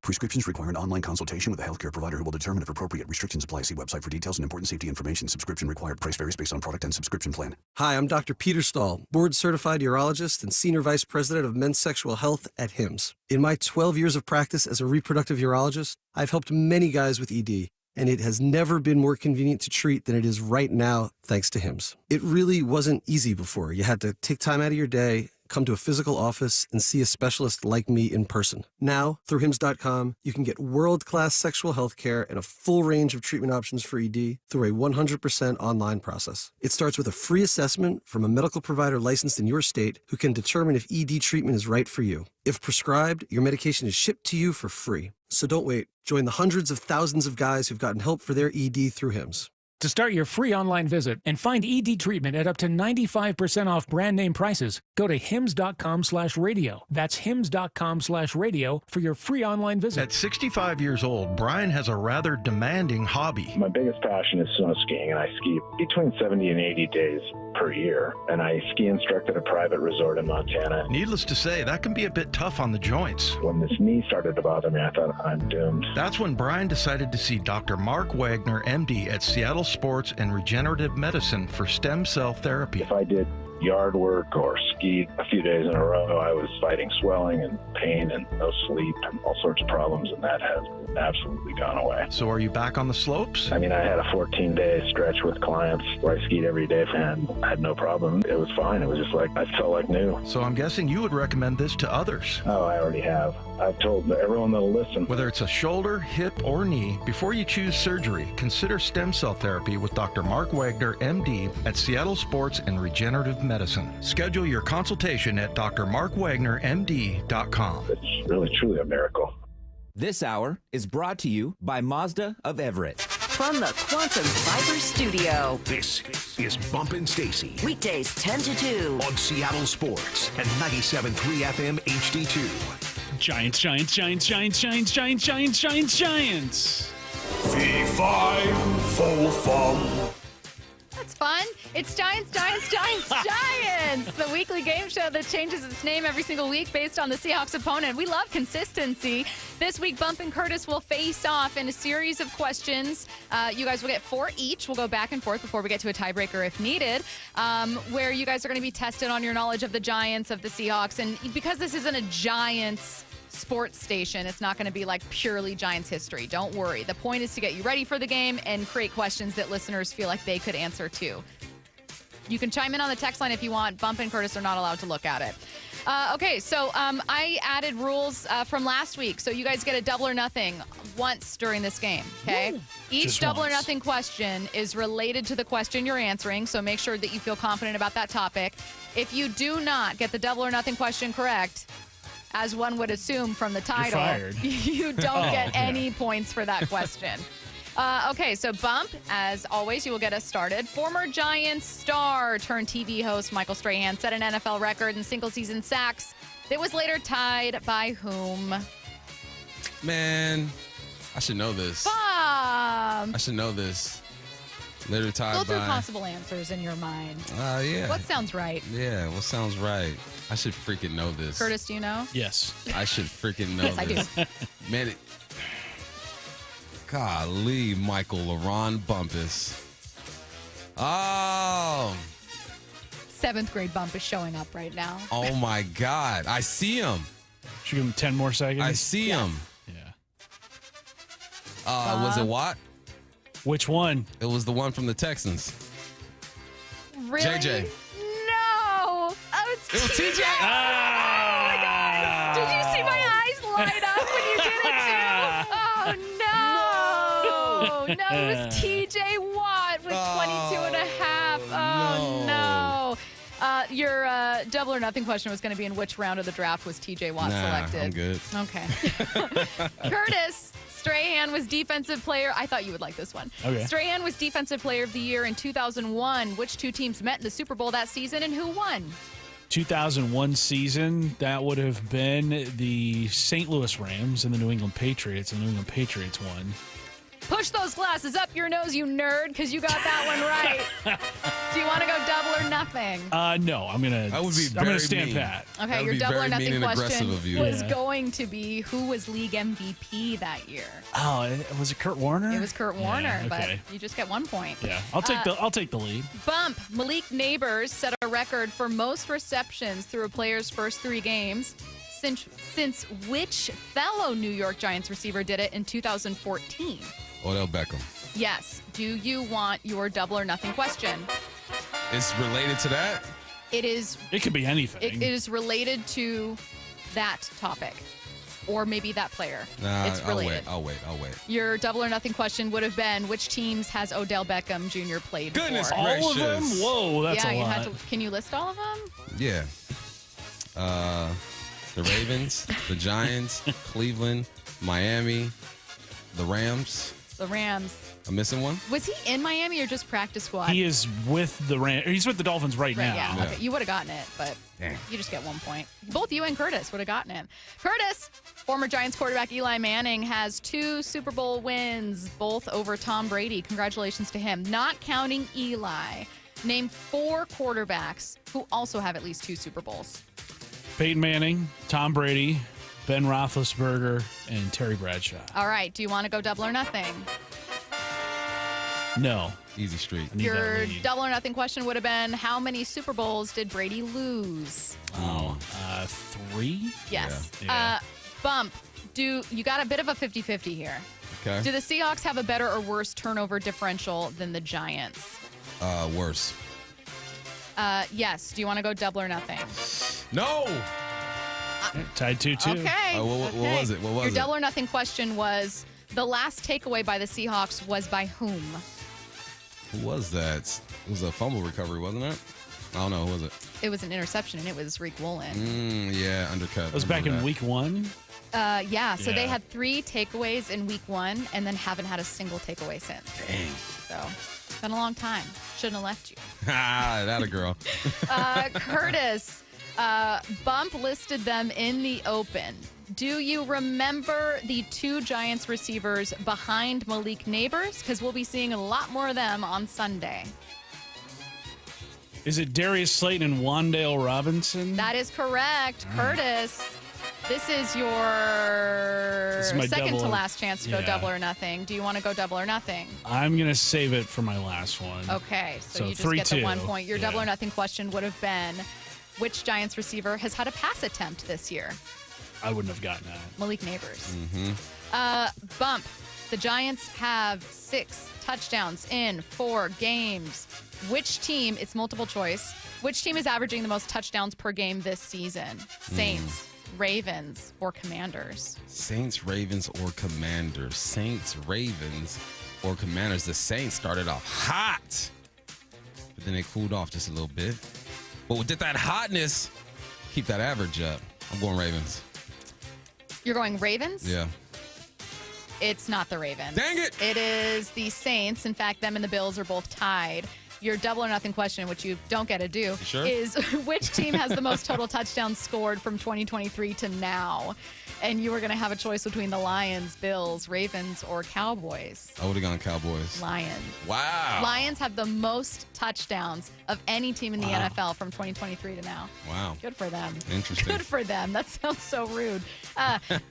Speaker 14: Prescriptions require an online consultation with a healthcare provider who will determine if appropriate. Restrictions apply. See website for details and important safety information. Subscription required. Price varies based on product and subscription plan.
Speaker 26: Hi, I'm Dr. Peter Stahl, board-certified urologist and senior vice president of men's sexual health at HIMSS. In my 12 years of practice as a reproductive urologist, I've helped many guys with ED, and it has never been more convenient to treat than it is right now, thanks to HIMSS. It really wasn't easy before. You had to take time out of your day, come to a physical office, and see a specialist like me in person. Now, through HIMSS.com, you can get world-class sexual health care and a full range of treatment options for ED through a 100% online process. It starts with a free assessment from a medical provider licensed in your state who can determine if ED treatment is right for you. If prescribed, your medication is shipped to you for free. So don't wait. Join the hundreds of thousands of guys who've gotten help for their ED through HIMSS.
Speaker 27: To start your free online visit and find ED treatment at up to 95% off brand name prices, go to hims.com/radio. That's hims.com/radio for your free online visit.
Speaker 28: At 65 years old, Brian has a rather demanding hobby.
Speaker 29: My biggest passion is snow skiing, and I ski between 70 and 80 days per year. And I ski instruct at a private resort in Montana.
Speaker 28: Needless to say, that can be a bit tough on the joints.
Speaker 29: When this knee started to bother me, I thought I'm doomed.
Speaker 28: That's when Brian decided to see Dr. Mark Wagner, MD, at Seattle Sports and Regenerative Medicine for stem cell therapy.
Speaker 29: If I did yard work or skied a few days in a row, I was fighting swelling and pain and no sleep and all sorts of problems, and that has absolutely gone away.
Speaker 28: So are you back on the slopes?
Speaker 29: I mean, I had a 14-day stretch with clients where I skied every day and had no problem. It was fine. It was just like, I felt like new.
Speaker 28: So I'm guessing you would recommend this to others.
Speaker 29: Oh, I already have. I've told everyone that'll listen.
Speaker 28: Whether it's a shoulder, hip, or knee, before you choose surgery, consider stem cell therapy with Dr. Mark Wagner, MD, at Seattle Sports and Regenerative Medicine. Schedule your consultation at drmarkwagnermd.com.
Speaker 29: It's really, truly a miracle.
Speaker 19: This hour is brought to you by Mazda of Everett.
Speaker 9: From the Quantum Fiber Studio.
Speaker 2: This is Bumpin' Stacy.
Speaker 9: Weekdays 10 to 2.
Speaker 2: On Seattle Sports and 97.3 FM HD2.
Speaker 20: Giants, Giants, Giants, Giants, Giants, Giants, Giants, Giants, Giants.
Speaker 18: Fee, fi, fo, fum.
Speaker 10: That's fun. It's Giants, Giants, Giants, Giants, the weekly game show that changes its name every single week based on the Seahawks opponent. We love consistency. This week, Bump and Curtis will face off in a series of questions. You guys will get 4 each. We'll go back and forth before we get to a tiebreaker if needed, where you guys are going to be tested on your knowledge of the Giants, of the Seahawks. And because this isn't a Giants sports station, it's not going to be like purely Giants history. Don't worry. The point is to get you ready for the game and create questions that listeners feel like they could answer too. You can chime in on the text line if you want. Bump and Curtis are not allowed to look at it. Okay, so I added rules from last week. So you guys get a double or nothing once during this game, okay? Woo. Each just double once. Or nothing question is related to the question you're answering, so make sure that you feel confident about that topic. If you do not get the double or nothing question correct, as one would assume from the title, you don't get any points for that question. Okay, so Bump, as always, you will get us started. Former Giants star turned TV host Michael Strahan set an NFL record in single-season sacks that was later tied by whom?
Speaker 5: Man, I should know this.
Speaker 10: Bob!
Speaker 5: I should know this. Later tied
Speaker 10: Go through
Speaker 5: by...
Speaker 10: possible answers in your mind.
Speaker 5: Yeah.
Speaker 10: What sounds right?
Speaker 5: Yeah, what sounds right? I should freaking know this.
Speaker 10: Curtis, do you know?
Speaker 20: Yes.
Speaker 5: I should freaking know
Speaker 10: yes,
Speaker 5: this.
Speaker 10: I do.
Speaker 5: Man, Golly, Michael LaRon Bumpus. Oh.
Speaker 10: 7th grade Bump is showing up right now.
Speaker 5: Oh, my God. I see him.
Speaker 20: Should we give him 10 more seconds?
Speaker 5: I see him.
Speaker 20: Yeah.
Speaker 5: Was it Watt?
Speaker 20: Which one?
Speaker 5: It was the one from the Texans.
Speaker 10: Really?
Speaker 5: JJ.
Speaker 10: No. Oh, it's
Speaker 5: It was TJ.
Speaker 10: Oh, my God. Did you see my eyes light up when you did it, too? Oh, no. No, it was TJ Watt with 22 and a half. Oh, no. Your double or nothing question was going to be in which round of the draft was TJ Watt selected?
Speaker 5: I'm good.
Speaker 10: Okay. Curtis Strahan was defensive player. I thought you would like this one.
Speaker 20: Okay.
Speaker 10: Strahan was defensive player of the year in 2001. Which two teams met in the Super Bowl that season and who won?
Speaker 20: 2001 season, that would have been the St. Louis Rams and the New England Patriots. And the New England Patriots won.
Speaker 10: Push those glasses up your nose, you nerd, because you got that one right. Do you want to go double or nothing?
Speaker 20: No, I'm gonna stand
Speaker 5: mean.
Speaker 20: pat.
Speaker 10: Okay, your double or nothing question was
Speaker 20: Yeah.
Speaker 10: going to be who was league MVP that year.
Speaker 20: Oh, was it Kurt Warner?
Speaker 10: It was Kurt Warner,
Speaker 20: okay.
Speaker 10: but you just get 1 point.
Speaker 20: Yeah, I'll take the lead.
Speaker 10: Bump. Malik Neighbors set a record for most receptions through a player's first 3 games. Since which fellow New York Giants receiver did it in 2014?
Speaker 5: Odell Beckham.
Speaker 10: Yes. Do you want your double or nothing question?
Speaker 5: It's related to that?
Speaker 10: It is.
Speaker 20: It could be anything.
Speaker 10: It is related to that topic, or maybe that player.
Speaker 5: Nah,
Speaker 10: it's related.
Speaker 5: I'll wait.
Speaker 10: Your double or nothing question would have been, which teams has Odell Beckham Jr. played
Speaker 5: Goodness
Speaker 10: for?
Speaker 20: All of them? Whoa, that's
Speaker 10: yeah,
Speaker 20: a
Speaker 10: you
Speaker 20: lot.
Speaker 10: had to. Can you list all of them?
Speaker 5: Yeah. The Ravens, the Giants, Cleveland, Miami, the Rams.
Speaker 10: The Rams.
Speaker 5: I'm missing one?
Speaker 10: Was he in Miami or just practice squad?
Speaker 20: He is with the He's with the Dolphins right now.
Speaker 10: Yeah. Okay. You would have gotten it, but
Speaker 5: Dang.
Speaker 10: you just get 1 point. Both you and Curtis would have gotten it. Curtis, former Giants quarterback Eli Manning, has 2 Super Bowl wins, both over Tom Brady. Congratulations to him. Not counting Eli. Name 4 quarterbacks who also have at least 2 Super Bowls.
Speaker 20: Peyton Manning, Tom Brady, Ben Roethlisberger, and Terry Bradshaw.
Speaker 10: All right. Do you want to go double or nothing?
Speaker 20: No.
Speaker 5: Easy street.
Speaker 10: Your double or nothing question would have been, how many Super Bowls did Brady lose?
Speaker 20: 3?
Speaker 10: Yes.
Speaker 20: Yeah.
Speaker 10: Bump. You got a bit of a 50-50 here.
Speaker 5: Okay.
Speaker 10: Do the Seahawks have a better or worse turnover differential than the Giants?
Speaker 5: Worse.
Speaker 10: Yes. Do you want to go double or nothing?
Speaker 5: No.
Speaker 20: Tied 2-2.
Speaker 10: Okay.
Speaker 5: What was it? What was
Speaker 10: Your
Speaker 5: it?
Speaker 10: double or nothing question was, the last takeaway by the Seahawks was by whom?
Speaker 5: Who was that? It was a fumble recovery, wasn't it? I don't know. Who was it?
Speaker 10: It was an interception, and it was Reek Woolen.
Speaker 5: Yeah, undercut.
Speaker 20: That was back in week 1.
Speaker 10: Yeah, so they
Speaker 20: Yeah.
Speaker 10: had 3 takeaways in week 1 and then haven't had a single takeaway since.
Speaker 5: Dang.
Speaker 10: So it's been a long time. Shouldn't have left you.
Speaker 5: That a girl.
Speaker 10: Curtis, Bump listed them in the open. Do you remember the 2 Giants receivers behind Malik Neighbors? Because we'll be seeing a lot more of them on Sunday.
Speaker 20: Is it Darius Slayton and Wandale Robinson?
Speaker 10: That is correct. Curtis, this is your
Speaker 20: my
Speaker 10: second to
Speaker 20: double-
Speaker 10: last chance to go
Speaker 20: yeah.
Speaker 10: double or nothing. Do you want to go double or nothing?
Speaker 20: I'm going to save it for my last one.
Speaker 10: Okay, so you just
Speaker 20: 3-2.
Speaker 10: get the 1 point. Your double
Speaker 20: Yeah.
Speaker 10: or nothing question would have been, which Giants receiver has had a pass attempt this year?
Speaker 20: I wouldn't have gotten that.
Speaker 10: Malik Neighbors.
Speaker 5: Mm-hmm.
Speaker 10: Bump. The Giants have 6 touchdowns in 4 games. Which team, it's multiple choice, which team is averaging the most touchdowns per game this season? Saints, Ravens, or Commanders?
Speaker 5: Saints, Ravens, or Commanders. Saints, Ravens, or Commanders. The Saints started off hot, but then they cooled off just a little bit. But with that hotness, keep that average up. I'm going Ravens.
Speaker 10: You're going Ravens?
Speaker 5: Yeah.
Speaker 10: It's not the Ravens.
Speaker 5: Dang it!
Speaker 10: It is the Saints. In fact, them and the Bills are both tied. Your double or nothing question, which you don't get to do,
Speaker 5: sure?
Speaker 10: is which team has the most total touchdowns scored from 2023 to now? And you were going to have a choice between the Lions, Bills, Ravens, or Cowboys.
Speaker 5: I would have gone Cowboys.
Speaker 10: Lions.
Speaker 5: Wow.
Speaker 10: Lions have the most touchdowns of any team in the NFL from 2023 to now.
Speaker 5: Wow.
Speaker 10: Good for them.
Speaker 5: Interesting.
Speaker 10: Good for them. That sounds so rude.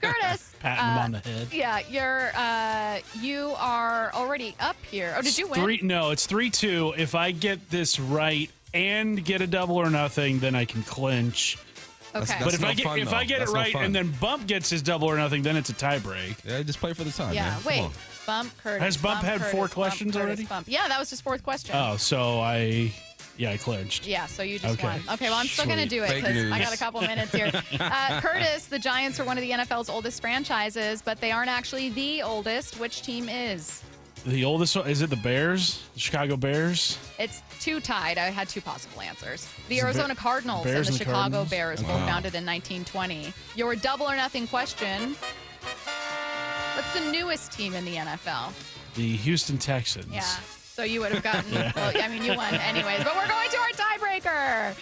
Speaker 10: Curtis,
Speaker 20: Patting him on the head.
Speaker 10: Yeah, you are already up here. Oh, did you win?
Speaker 20: No, it's 3-2. If I get this right and get a double or nothing, then I can clinch.
Speaker 10: Okay.
Speaker 20: But if I get it right and then Bump gets his double or nothing, then it's a tie break.
Speaker 5: Yeah, just play for the time.
Speaker 10: Yeah,
Speaker 5: man.
Speaker 10: wait. Bump, Curtis.
Speaker 20: Has Bump had
Speaker 10: Curtis,
Speaker 20: 4 questions
Speaker 10: Curtis,
Speaker 20: already?
Speaker 10: Bump. Yeah, that was his 4th question.
Speaker 20: Oh, so I clinched.
Speaker 10: Yeah, so you just
Speaker 20: Okay.
Speaker 10: won. Okay, well, I'm still going to do it
Speaker 20: Fake
Speaker 10: because I
Speaker 20: news.
Speaker 10: got a couple minutes here. Curtis, the Giants are one of the NFL's oldest franchises, but they aren't actually the oldest. Which team is?
Speaker 20: The oldest one, is it the Bears? The Chicago Bears?
Speaker 10: It's 2 tied. I had 2 possible answers. The
Speaker 20: Is it
Speaker 10: Arizona Cardinals and
Speaker 20: Bears
Speaker 10: the
Speaker 20: and the
Speaker 10: Chicago
Speaker 20: Cardinals?
Speaker 10: Bears, both
Speaker 20: Wow.
Speaker 10: founded in 1920. Your double or nothing question. What's the newest team in the NFL?
Speaker 20: The Houston Texans.
Speaker 10: Yeah. So you would have gotten,
Speaker 20: Yeah.
Speaker 10: well, I mean, you won anyways. But we're going to our tiebreaker.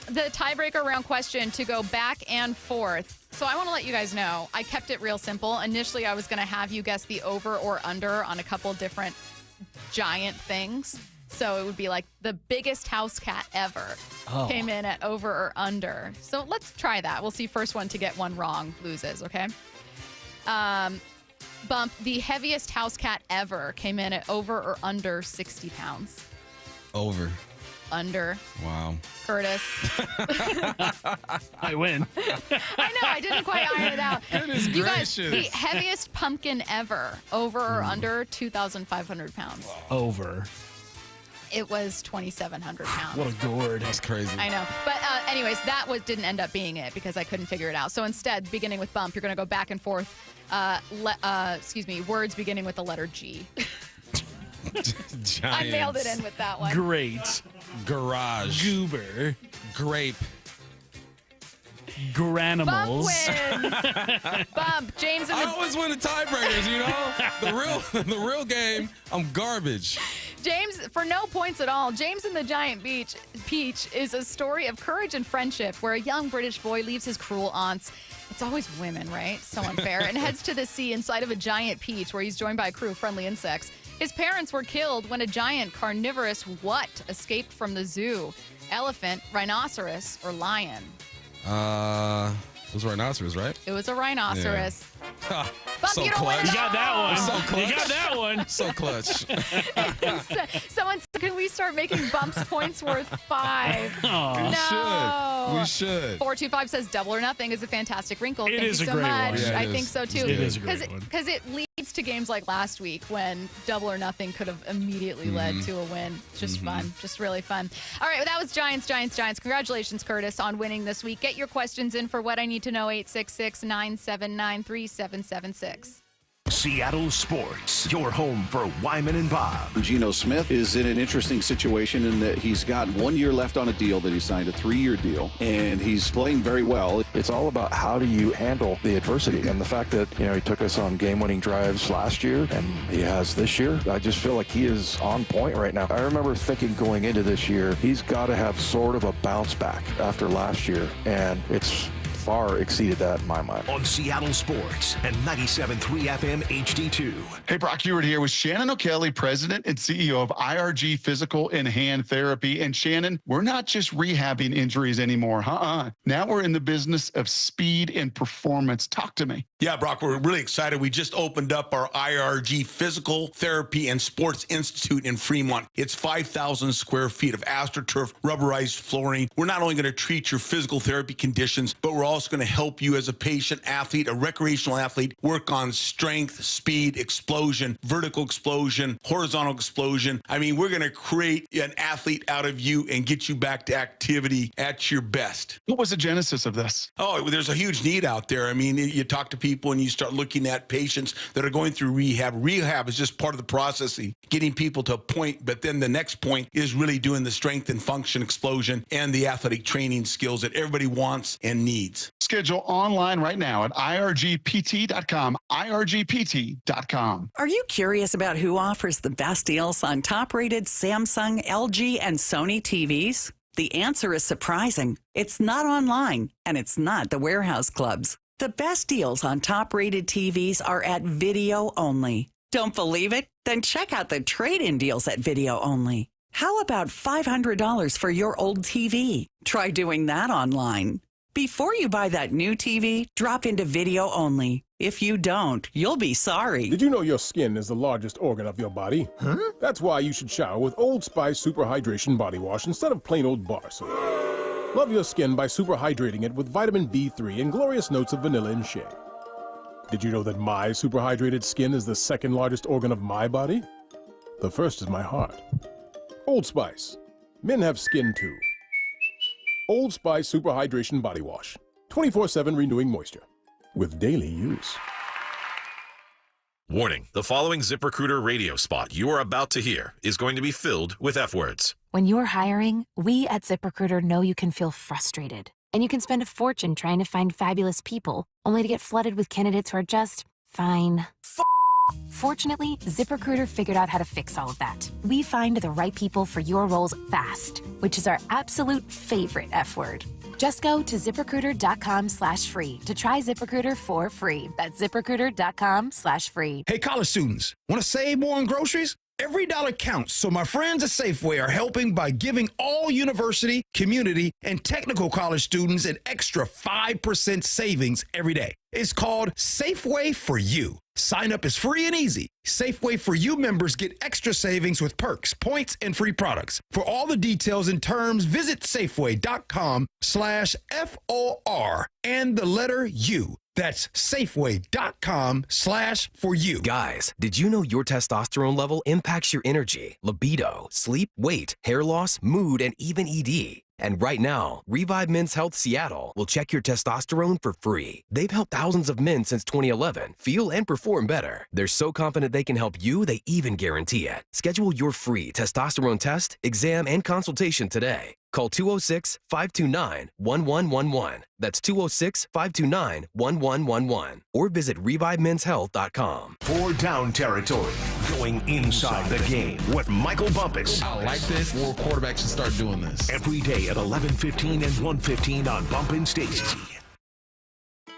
Speaker 10: The tiebreaker round question to go back and forth. So I want to let you guys know, I kept it real simple. Initially, I was going to have you guess the over or under on a couple different giant things. So it would be like the biggest house cat ever came in at over or under. So let's try that. We'll see first one to get one wrong loses, okay? Bump, the heaviest house cat ever came in at over or under 60 pounds.
Speaker 5: Over.
Speaker 10: Under.
Speaker 5: Wow.
Speaker 10: Curtis.
Speaker 20: I win.
Speaker 10: I know, I didn't quite iron it out.
Speaker 5: Goodness
Speaker 10: You guys,
Speaker 5: gracious.
Speaker 10: the heaviest pumpkin ever, over or under 2,500 pounds.
Speaker 20: Over.
Speaker 10: It was 2,700 pounds.
Speaker 20: What a gourd.
Speaker 5: That's crazy.
Speaker 10: I know. But anyways, that didn't end up being it because I couldn't figure it out. So instead, beginning with Bump, you're going to go back and forth. Words beginning with the letter G.
Speaker 5: Giants.
Speaker 10: I mailed it in with that one.
Speaker 20: Great.
Speaker 5: Garage.
Speaker 20: Goober.
Speaker 5: Grape.
Speaker 20: Granimals.
Speaker 10: Bump wins. Bump. James and
Speaker 5: I always win the tiebreakers, you know? The real game, I'm garbage.
Speaker 10: James, for no points at all, James and the Giant Peach is a story of courage and friendship where a young British boy leaves his cruel aunts. It's always women, right? So unfair. And heads to the sea inside of a giant peach where he's joined by a crew of friendly insects. His parents were killed when a giant carnivorous what escaped from the zoo? Elephant, rhinoceros, or lion?
Speaker 5: It was rhinoceros, right?
Speaker 10: It was a rhinoceros.
Speaker 5: Yeah.
Speaker 10: Bump,
Speaker 5: So
Speaker 10: you don't
Speaker 5: clutch.
Speaker 10: win
Speaker 20: You
Speaker 10: at
Speaker 20: got that
Speaker 10: all.
Speaker 20: one.
Speaker 5: So clutch.
Speaker 20: You got that one.
Speaker 5: So clutch.
Speaker 10: Someone said, can we start making Bump's points worth 5?
Speaker 20: Aw.
Speaker 10: No.
Speaker 5: We should.
Speaker 10: 425 says double or nothing is a fantastic wrinkle.
Speaker 20: It
Speaker 10: Thank
Speaker 20: is
Speaker 10: you
Speaker 20: a
Speaker 10: so
Speaker 20: great
Speaker 10: much.
Speaker 20: one.
Speaker 5: Yeah,
Speaker 10: I
Speaker 5: it
Speaker 10: think
Speaker 5: is.
Speaker 10: so too.
Speaker 20: It is a great one.
Speaker 10: Because it leads to games like last week when double or nothing could have immediately led to a win. It's just fun. Just really fun. All right, well, that was Giants. Congratulations, Curtis, on winning this week. Get your questions in for What I Need to Know, 866-979-3776.
Speaker 2: Seattle Sports, your home for Wyman and Bob.
Speaker 1: Geno Smith is in an interesting situation in that he's got 1 year left on a deal that he signed, a 3-year deal, and he's playing very well.
Speaker 29: It's all about how do you handle the adversity, and the fact that he took us on game-winning drives last year and he has this year. I just feel like he is on point right now. I remember thinking going into this year, he's got to have sort of a bounce back after last year, and it's far exceeded that in my mind.
Speaker 2: On Seattle Sports and 97.3 FM HD2.
Speaker 22: Hey, Brock Ewart here with Shannon O'Kelly, President and CEO of IRG Physical and Hand Therapy. And Shannon, we're not just rehabbing injuries anymore. Now we're in the business of speed and performance. Talk to me.
Speaker 4: Yeah, Brock, we're really excited. We just opened up our IRG Physical Therapy and Sports Institute in Fremont. It's 5,000 square feet of AstroTurf rubberized flooring. We're not only going to treat your physical therapy conditions, but we're also going to help you as a patient athlete, a recreational athlete, work on strength, speed, explosion, vertical explosion, horizontal explosion. I mean, we're going to create an athlete out of you and get you back to activity at your best.
Speaker 22: What was the genesis of this?
Speaker 4: Oh, there's a huge need out there. I mean, you talk to people and you start looking at patients that are going through rehab. Rehab is just part of the process, getting people to a point, but then the next point is really doing the strength and function explosion and the athletic training skills that everybody wants and needs.
Speaker 22: Schedule online right now at irgpt.com, irgpt.com.
Speaker 6: Are you curious about who offers the best deals on top-rated Samsung, LG, and Sony TVs? The answer is surprising. It's not online, and it's not the warehouse clubs. The best deals on top-rated TVs are at Video Only. Don't believe it? Then check out the trade-in deals at Video Only. How about $500 for your old TV? Try doing that online. Before you buy that new TV, drop into video only. If you don't, you'll be sorry.
Speaker 12: Did you know your skin is the largest organ of your body? Huh? That's why you should shower with Old Spice Super Hydration Body Wash instead of plain old bar soap. Love your skin by super hydrating it with vitamin B3 and glorious notes of vanilla and shea. Did you know that my super hydrated skin is the second largest organ of my body? The first is my heart. Old Spice. Men have skin too. Old Spice Super Hydration Body Wash. 24/7 renewing moisture. With daily use.
Speaker 13: Warning, the following ZipRecruiter radio spot you are about to hear is going to be filled with F words.
Speaker 15: When you're hiring, we at ZipRecruiter know you can feel frustrated. And you can spend a fortune trying to find fabulous people, only to get flooded with candidates who are just fine. Fortunately, ZipRecruiter figured out how to fix all of that. We find the right people for your roles fast, which is our absolute favorite F word. Just go to ZipRecruiter.com/free to try ZipRecruiter for free. That's ZipRecruiter.com/free.
Speaker 16: Hey, college students, want to save more on groceries? Every dollar counts, so my friends at Safeway are helping by giving all university, community, and technical college students an extra 5% savings every day. It's called Safeway for You. Sign up is free and easy. Safeway for You members get extra savings with perks, points, and free products. For all the details and terms, visit Safeway.com/FOR and the letter U. That's Safeway.com/for-you.
Speaker 17: Guys, did you know your testosterone level impacts your energy, libido, sleep, weight, hair loss, mood, and even ED? And right now, Revive Men's Health Seattle will check your testosterone for free. They've helped thousands of men since 2011 feel and perform better. They're so confident they can help you, they even guarantee it. Schedule your free testosterone test, exam, and consultation today. Call 206-529-1111. That's 206-529-1111. Or visit ReviveMen'sHealth.com.
Speaker 2: 4 down territory, going inside the game with Michael Bumpus.
Speaker 5: I like this. More quarterbacks should start doing this.
Speaker 2: Every day at 11:15 and 1:15 on Bumpin' Stacy.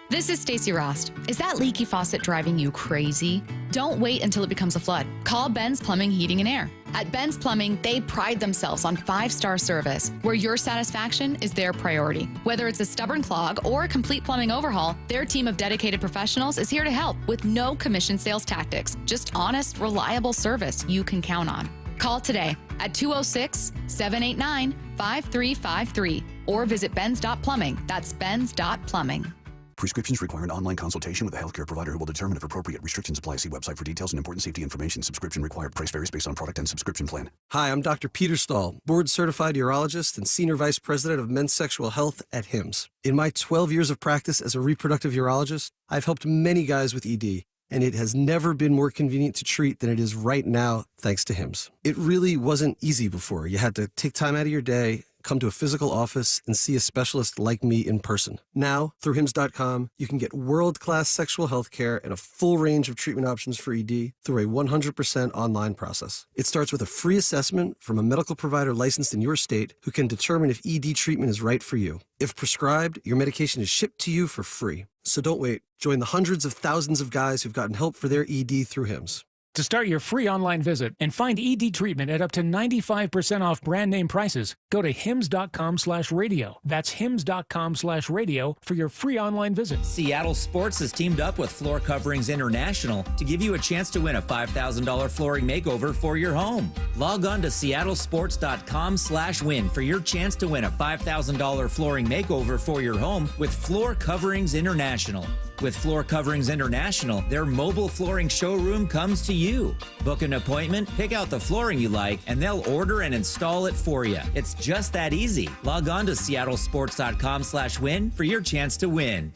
Speaker 10: This is Stacey Rost. Is that leaky faucet driving you crazy? Don't wait until it becomes a flood. Call Ben's Plumbing, Heating, and Air. At Ben's Plumbing, they pride themselves on 5-star service, where your satisfaction is their priority. Whether it's a stubborn clog or a complete plumbing overhaul, their team of dedicated professionals is here to help with no commission sales tactics. Just honest, reliable service you can count on. Call today at 206-789-5353 or visit Ben's.plumbing. That's Ben's.plumbing.
Speaker 14: Prescriptions require an online consultation with a healthcare provider who will determine if appropriate. Restrictions apply. See website for details and important safety information. Subscription required. Price varies based on product and subscription plan.
Speaker 26: Hi, I'm Dr. Peter Stahl, board-certified urologist and senior vice president of men's sexual health at HIMSS. In my 12 years of practice as a reproductive urologist, I've helped many guys with ED, and it has never been more convenient to treat than it is right now, thanks to HIMSS. It really wasn't easy before. You had to take time out of your day, come to a physical office, and see a specialist like me in person. Now, through HIMSS.com, you can get world-class sexual health care and a full range of treatment options for ED through a 100% online process. It starts with a free assessment from a medical provider licensed in your state who can determine if ED treatment is right for you. If prescribed, your medication is shipped to you for free. So don't wait. Join the hundreds of thousands of guys who've gotten help for their ED through HIMSS.
Speaker 27: To start your free online visit and find ED treatment at up to 95% off brand name prices, go to hims.com/radio. That's hims.com/radio for your free online visit.
Speaker 21: Seattle Sports has teamed up with Floor Coverings International to give you a chance to win a $5,000 flooring makeover for your home. Log on to seattlesports.com/win for your chance to win a $5,000 flooring makeover for your home with Floor Coverings International. With Floor Coverings International, their mobile flooring showroom comes to you. Book an appointment, pick out the flooring you like, and they'll order and install it for you. It's just that easy. Log on to seattlesports.com/win for your chance to win.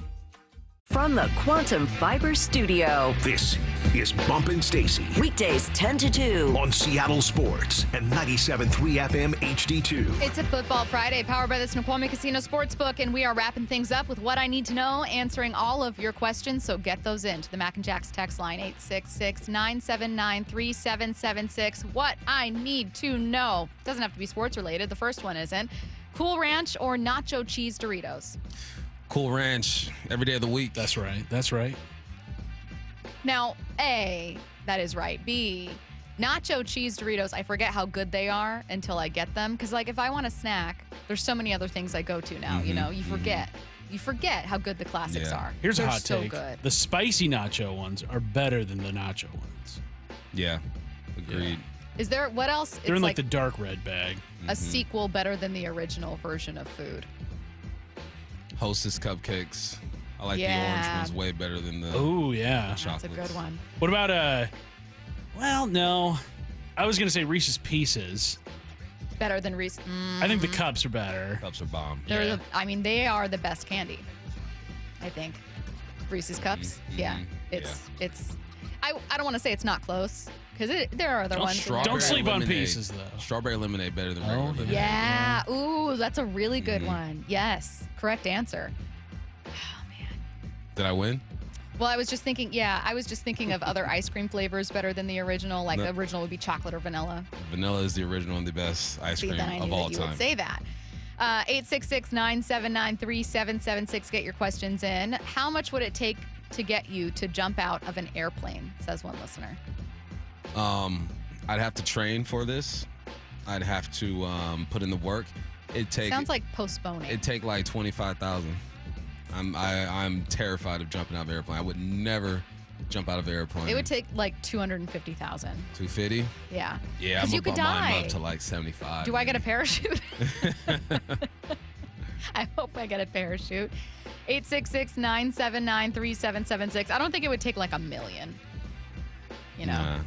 Speaker 9: From the Quantum Fiber Studio.
Speaker 2: This is Bumpin' Stacy.
Speaker 9: Weekdays 10 to 2.
Speaker 2: On Seattle Sports and 97.3 FM HD2.
Speaker 10: It's a Football Friday powered by the Snoqualmie Casino Sportsbook, and we are wrapping things up with what I need to know, answering all of your questions. So get those in to the Mac and Jack's text line, 866-979-3776. What I need to know. Doesn't have to be sports related. The first one isn't. Cool Ranch or nacho cheese Doritos?
Speaker 5: Cool Ranch every day of the week.
Speaker 20: That's right. That's right.
Speaker 10: Now, A, that is right. B, nacho cheese Doritos, I forget how good they are until I get them. Because, like, if I want a snack, there's so many other things I go to now, you know, you forget. you forget how good the classics are.
Speaker 20: Here's
Speaker 10: They're
Speaker 20: a hot
Speaker 10: so
Speaker 20: take.
Speaker 10: good.
Speaker 20: The spicy nacho ones are better than the nacho ones.
Speaker 5: Yeah, agreed.
Speaker 10: Is there what else?
Speaker 20: They're
Speaker 10: it's
Speaker 20: in like the dark red bag.
Speaker 10: a sequel better than the original version of food.
Speaker 5: Hostess cupcakes. I like the
Speaker 10: Yeah.
Speaker 5: orange ones way better than the
Speaker 20: Oh yeah,
Speaker 10: That's a
Speaker 5: chocolates.
Speaker 10: good one.
Speaker 20: What about well, no. I was gonna say Reese's Pieces.
Speaker 10: Better than Reese.
Speaker 20: I think the cups are better.
Speaker 5: Cups are bomb.
Speaker 10: They're they are the best candy. I think. Reese's Cups. Yeah. It's I don't want to say it's not close because there are other ones.
Speaker 20: Don't sleep on
Speaker 5: lemonade.
Speaker 20: Pieces though.
Speaker 5: Strawberry lemonade better than regular lemonade.
Speaker 10: Yeah. Ooh, that's a really good one. Yes. Correct answer.
Speaker 5: Did I win?
Speaker 10: Well, I was just thinking of other ice cream flavors better than the original. Like
Speaker 5: No.
Speaker 10: the original would be chocolate or vanilla.
Speaker 5: Vanilla is the original and the best ice
Speaker 10: See,
Speaker 5: cream
Speaker 10: then I
Speaker 5: of
Speaker 10: knew
Speaker 5: all
Speaker 10: that you
Speaker 5: time.
Speaker 10: would say that. 866-979-3776. Get your questions in. How much would it take to get you to jump out of an airplane, says one listener.
Speaker 5: I'd have to train for this. I'd have to put in the work.
Speaker 10: Sounds like postponing.
Speaker 5: It'd take like 25,000. I'm terrified of jumping out of an airplane. I would never jump out of an airplane.
Speaker 10: It would take like 250,000.
Speaker 5: 250?
Speaker 10: Yeah.
Speaker 5: Yeah, I'm
Speaker 10: Because you
Speaker 5: gonna
Speaker 10: could
Speaker 5: bump mine
Speaker 10: die.
Speaker 5: up to like 75.
Speaker 10: Do I get a parachute? I hope I get a parachute. 866-979-3776. I don't think it would take like $1 million. You know?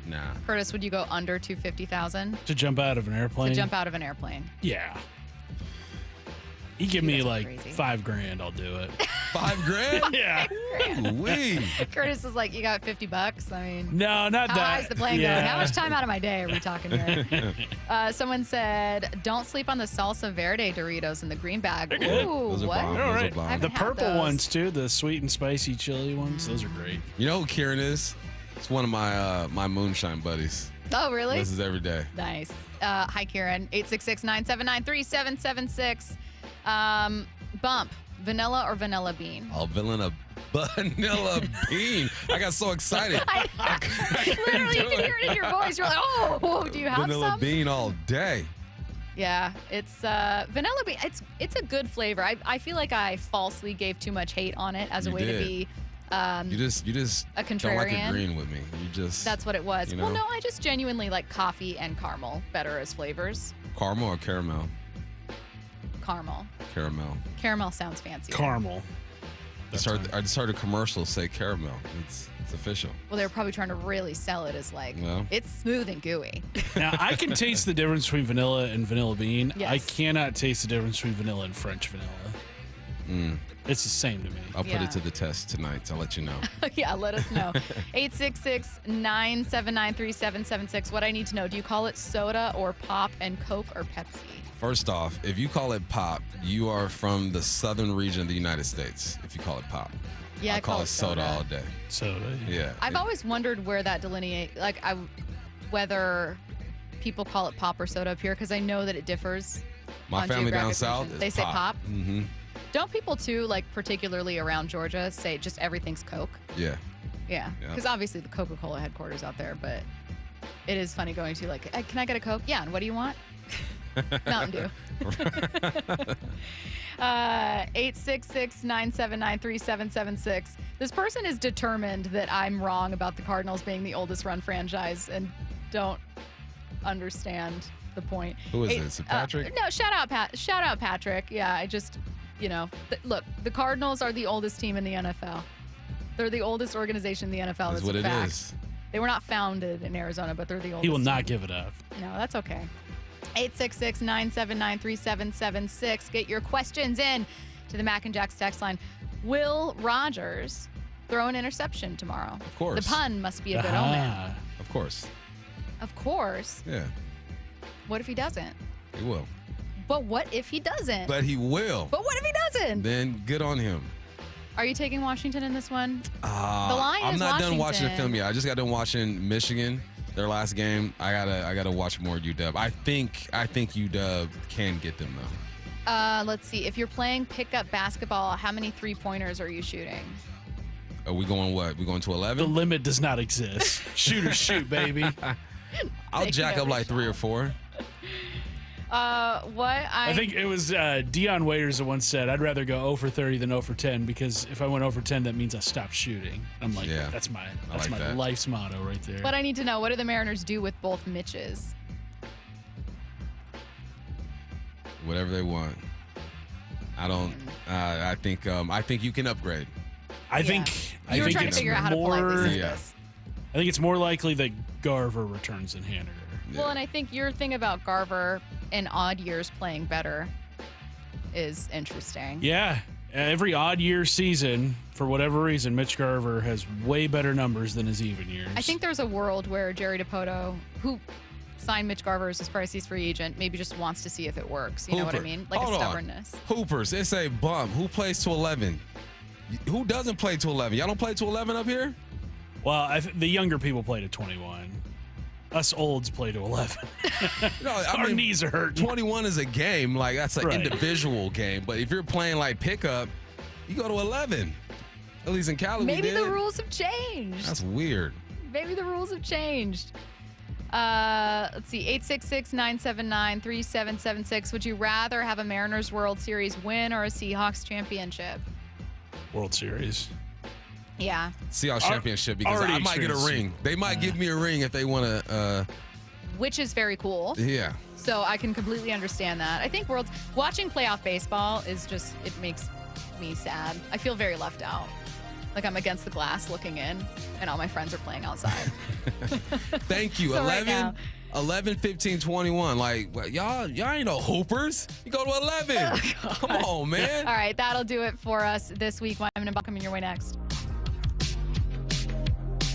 Speaker 5: Nah.
Speaker 10: Curtis, would you go under 250,000
Speaker 20: To jump out of an airplane?
Speaker 10: to jump out of an airplane?
Speaker 20: Yeah. You give me like $5,000, I'll do it.
Speaker 5: $5,000?
Speaker 20: Yeah.
Speaker 10: Curtis is like, you got $50? I mean,
Speaker 20: No, not
Speaker 10: how
Speaker 20: that.
Speaker 10: high is the plane
Speaker 20: Yeah.
Speaker 10: going? How much time out of my day are we talking here? Someone said, don't sleep on the salsa verde Doritos in the green bag. Ooh,
Speaker 5: Those are
Speaker 10: what?
Speaker 5: bomb.
Speaker 20: All
Speaker 5: Those
Speaker 20: right.
Speaker 5: are bomb.
Speaker 20: The
Speaker 10: had
Speaker 20: purple
Speaker 10: those.
Speaker 20: ones too, the sweet and spicy chili ones, those are great.
Speaker 5: You know who Kieran is? It's one of my my moonshine buddies.
Speaker 10: Oh, really?
Speaker 5: This is every day.
Speaker 10: Nice. Hi, Kieran. 866-979-3776. Bump, vanilla or vanilla bean?
Speaker 5: Oh, vanilla bean. I got so excited.
Speaker 10: Literally, you can hear it in your voice. You're like, oh, do you have
Speaker 5: Vanilla
Speaker 10: some?
Speaker 5: bean all day.
Speaker 10: Yeah, it's vanilla bean. It's a good flavor. I feel like I falsely gave too much hate on it as a
Speaker 5: You
Speaker 10: way to
Speaker 5: did.
Speaker 10: be
Speaker 5: You just
Speaker 10: a
Speaker 5: don't like
Speaker 10: contrarian.
Speaker 5: agreeing with me. You just
Speaker 10: That's what it was.
Speaker 5: you
Speaker 10: Well,
Speaker 5: know?
Speaker 10: no, I just genuinely like coffee and caramel better as flavors.
Speaker 5: Caramel or caramel?
Speaker 10: Caramel.
Speaker 5: Caramel.
Speaker 10: Caramel sounds fancy.
Speaker 20: Caramel.
Speaker 5: I just heard a commercial say caramel. It's official.
Speaker 10: Well, they were probably trying to really sell it as like,
Speaker 5: No.
Speaker 10: it's smooth and gooey.
Speaker 20: Now, I can taste the difference between vanilla and vanilla bean.
Speaker 10: Yes.
Speaker 20: I cannot taste the difference between vanilla and French vanilla. It's the same to me.
Speaker 5: I'll put
Speaker 10: Yeah.
Speaker 5: it to the test tonight. I'll let you know.
Speaker 10: Yeah, let us know. 866-979-3776. What I need to know, do you call it soda or pop and Coke or Pepsi?
Speaker 5: First off, if you call it pop, you are from the southern region of the United States. If you call it pop,
Speaker 10: Yeah, I
Speaker 5: call it soda all day.
Speaker 20: Soda.
Speaker 5: Yeah.
Speaker 10: I've always wondered where that delineate, whether people call it pop or soda up here, because I know that it differs.
Speaker 5: My
Speaker 10: on
Speaker 5: family down
Speaker 10: geographic
Speaker 5: south
Speaker 10: regions.
Speaker 5: is
Speaker 10: They say pop.
Speaker 5: Mm-hmm.
Speaker 10: Don't people too, like particularly around Georgia, say just everything's Coke?
Speaker 5: Yeah.
Speaker 10: Yeah,
Speaker 5: Yeah.
Speaker 10: because obviously the Coca-Cola headquarters out there, but it is funny going to like, can I get a Coke? Yeah, and what do you want? Mountain Dew. 866-979-3776. This person is determined that I'm wrong about the Cardinals being the oldest run franchise and don't understand the point.
Speaker 5: Who is this? Patrick?
Speaker 10: No, shout out Patrick. Yeah, I just, look, the Cardinals are the oldest team in the NFL. They're the oldest organization in the NFL.
Speaker 5: That's
Speaker 10: That's
Speaker 5: what
Speaker 10: a
Speaker 5: it
Speaker 10: fact.
Speaker 5: is.
Speaker 10: They were not founded in Arizona, but they're the oldest.
Speaker 20: He will not
Speaker 10: team.
Speaker 20: give it up.
Speaker 10: No, that's okay. 866-979-3776. Get your questions in to the Mac and Jack's text line. Will Rogers throw an interception tomorrow? Of
Speaker 5: course.
Speaker 10: The pun must be a good omen.
Speaker 5: Of course.
Speaker 10: Of course.
Speaker 5: Yeah.
Speaker 10: What if he doesn't?
Speaker 5: He will.
Speaker 10: But what if he doesn't?
Speaker 5: But he will.
Speaker 10: But what if he doesn't?
Speaker 5: Then good on him.
Speaker 10: Are you taking Washington in this one? The line
Speaker 5: I'm
Speaker 10: is
Speaker 5: not done watching the
Speaker 10: Washington.
Speaker 5: film yet. I just got done watching Michigan, their last game. I gotta watch more UW. I think UW can get them though.
Speaker 10: Let's see. If you're playing pickup basketball, how many 3-pointers are you shooting?
Speaker 5: Are we going what? We going to 11?
Speaker 20: The limit does not exist. Shoot or shoot, baby.
Speaker 5: I'll
Speaker 10: Take
Speaker 5: jack up
Speaker 10: every
Speaker 5: like 3 or 4.
Speaker 20: I think it was Deion Waiters that once said, I'd rather go 0 for 30 than 0 for 10 because if I went 0 for 10, that means I stopped shooting. I'm like, that's my life's motto right there.
Speaker 10: But I need to know, what do the Mariners do with both Mitches?
Speaker 5: Whatever they want. I don't. I think you can upgrade.
Speaker 20: I think
Speaker 10: trying to figure out how to politely say this.
Speaker 20: I think it's more likely that Garver returns than Haniger.
Speaker 10: Yeah. Well, and I think your thing about Garver in odd years playing better is interesting.
Speaker 20: Yeah. Every odd year season, for whatever reason, Mitch Garver has way better numbers than his even years.
Speaker 10: I think there's a world where Jerry Dipoto, who signed Mitch Garver as his price free agent, maybe just wants to see if it works. You know what I mean? Like
Speaker 5: Hold
Speaker 10: a stubbornness.
Speaker 5: Hoopers, it's a bump. Who plays to 11? Who doesn't play to 11? Y'all don't play to 11 up here?
Speaker 20: Well, the younger people play to 21. Us olds play to 11. Our knees are hurting.
Speaker 5: 21 is a game. Like, that's an individual game. But if you're playing like pickup, you go to 11. At least in Cali,
Speaker 10: Maybe the rules have changed.
Speaker 5: That's weird.
Speaker 10: Maybe the rules have changed. Let's see, 866-979-3776. Would you rather have a Mariners World Series win or a Seahawks championship?
Speaker 20: World Series.
Speaker 10: Yeah.
Speaker 5: Seahawks championship, because I might get a ring. They might give me a ring if they want to.
Speaker 10: Which is very cool.
Speaker 5: Yeah.
Speaker 10: So I can completely understand that. I think watching playoff baseball is just, it makes me sad. I feel very left out. Like I'm against the glass looking in, and all my friends are playing outside.
Speaker 5: Thank you.
Speaker 10: So
Speaker 5: 11, 15, 21. Like, y'all ain't no hoopers. You go to 11. Come on, man.
Speaker 10: All right, that'll do it for us this week. Wyman and Buck coming your way next.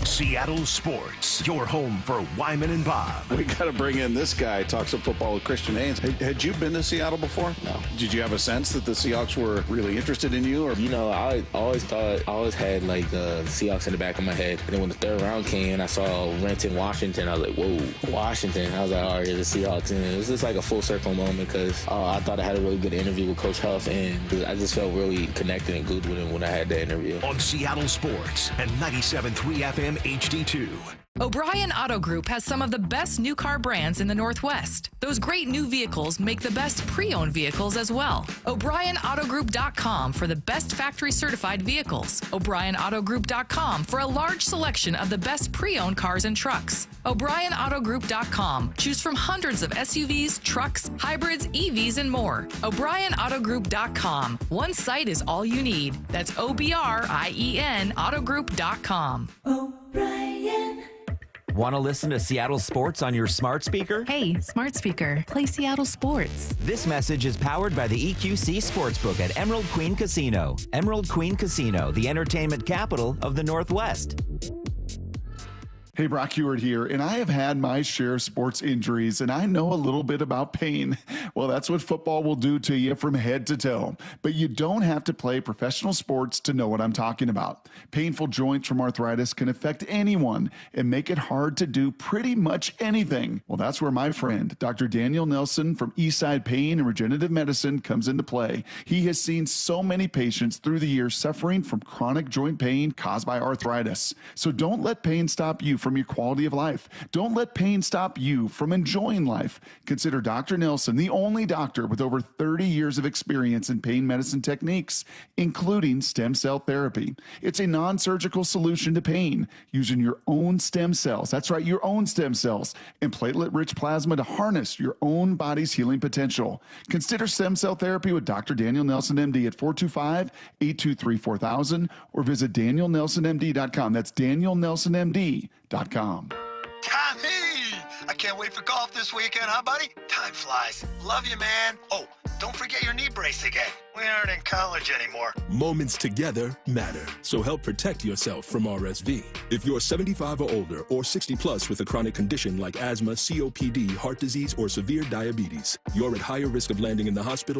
Speaker 2: Seattle Sports, your home for Wyman and Bob.
Speaker 1: We got to bring in this guy, talks some football with Christian Haynes. Had you been to Seattle before?
Speaker 3: No.
Speaker 1: Did you have a sense that the Seahawks were really interested in you? Or
Speaker 3: I always had like the Seahawks in the back of my head. And then when the third round came and I saw Renton, Washington, I was like, whoa, Washington. I was like, all right, here's the Seahawks. And it was just like a full circle moment because I thought I had a really good interview with Coach Huff, and I just felt really connected and good with him when I had that interview.
Speaker 2: On Seattle Sports and 97.3 FM HD2.
Speaker 7: O'Brien Auto Group has some of the best new car brands in the Northwest. Those great new vehicles make the best pre-owned vehicles as well. O'BrienAutoGroup.com for the best factory certified vehicles. O'BrienAutoGroup.com for a large selection of the best pre-owned cars and trucks. O'BrienAutoGroup.com. Choose from hundreds of SUVs, trucks, hybrids, EVs, and more. O'BrienAutoGroup.com. One site is all you need. That's OBRIEN Autogroup.com.
Speaker 8: O'Brien. Want to listen to Seattle sports on your smart speaker?
Speaker 11: Hey, smart speaker, play Seattle sports.
Speaker 8: This message is powered by the EQC Sportsbook at Emerald Queen Casino. Emerald Queen Casino, the entertainment capital of the Northwest.
Speaker 22: Hey, Brock Heward here, and I have had my share of sports injuries, and I know a little bit about pain. Well, that's what football will do to you from head to toe. But you don't have to play professional sports to know what I'm talking about. Painful joints from arthritis can affect anyone and make it hard to do pretty much anything. Well, that's where my friend, Dr. Daniel Nelson from Eastside Pain and Regenerative Medicine comes into play. He has seen so many patients through the years suffering from chronic joint pain caused by arthritis. So don't let pain stop you from your quality of life. Don't let pain stop you from enjoying life. Consider Dr. Nelson the only doctor with over 30 years of experience in pain medicine techniques, including stem cell therapy. It's a non-surgical solution to pain using your own stem cells. That's right, your own stem cells and platelet-rich plasma to harness your own body's healing potential. Consider stem cell therapy with Dr. Daniel Nelson, MD at 425-823-4000 or visit danielnelsonmd.com. That's danielnelsonmd.com.
Speaker 19: Tommy! I can't wait for golf this weekend, huh, buddy? Time flies. Love you, man. Oh, don't forget your knee brace again. We aren't in college anymore.
Speaker 23: Moments together matter, so help protect yourself from RSV. If you're 75 or older or 60 plus with a chronic condition like asthma, COPD, heart disease, or severe diabetes, you're at higher risk of landing in the hospital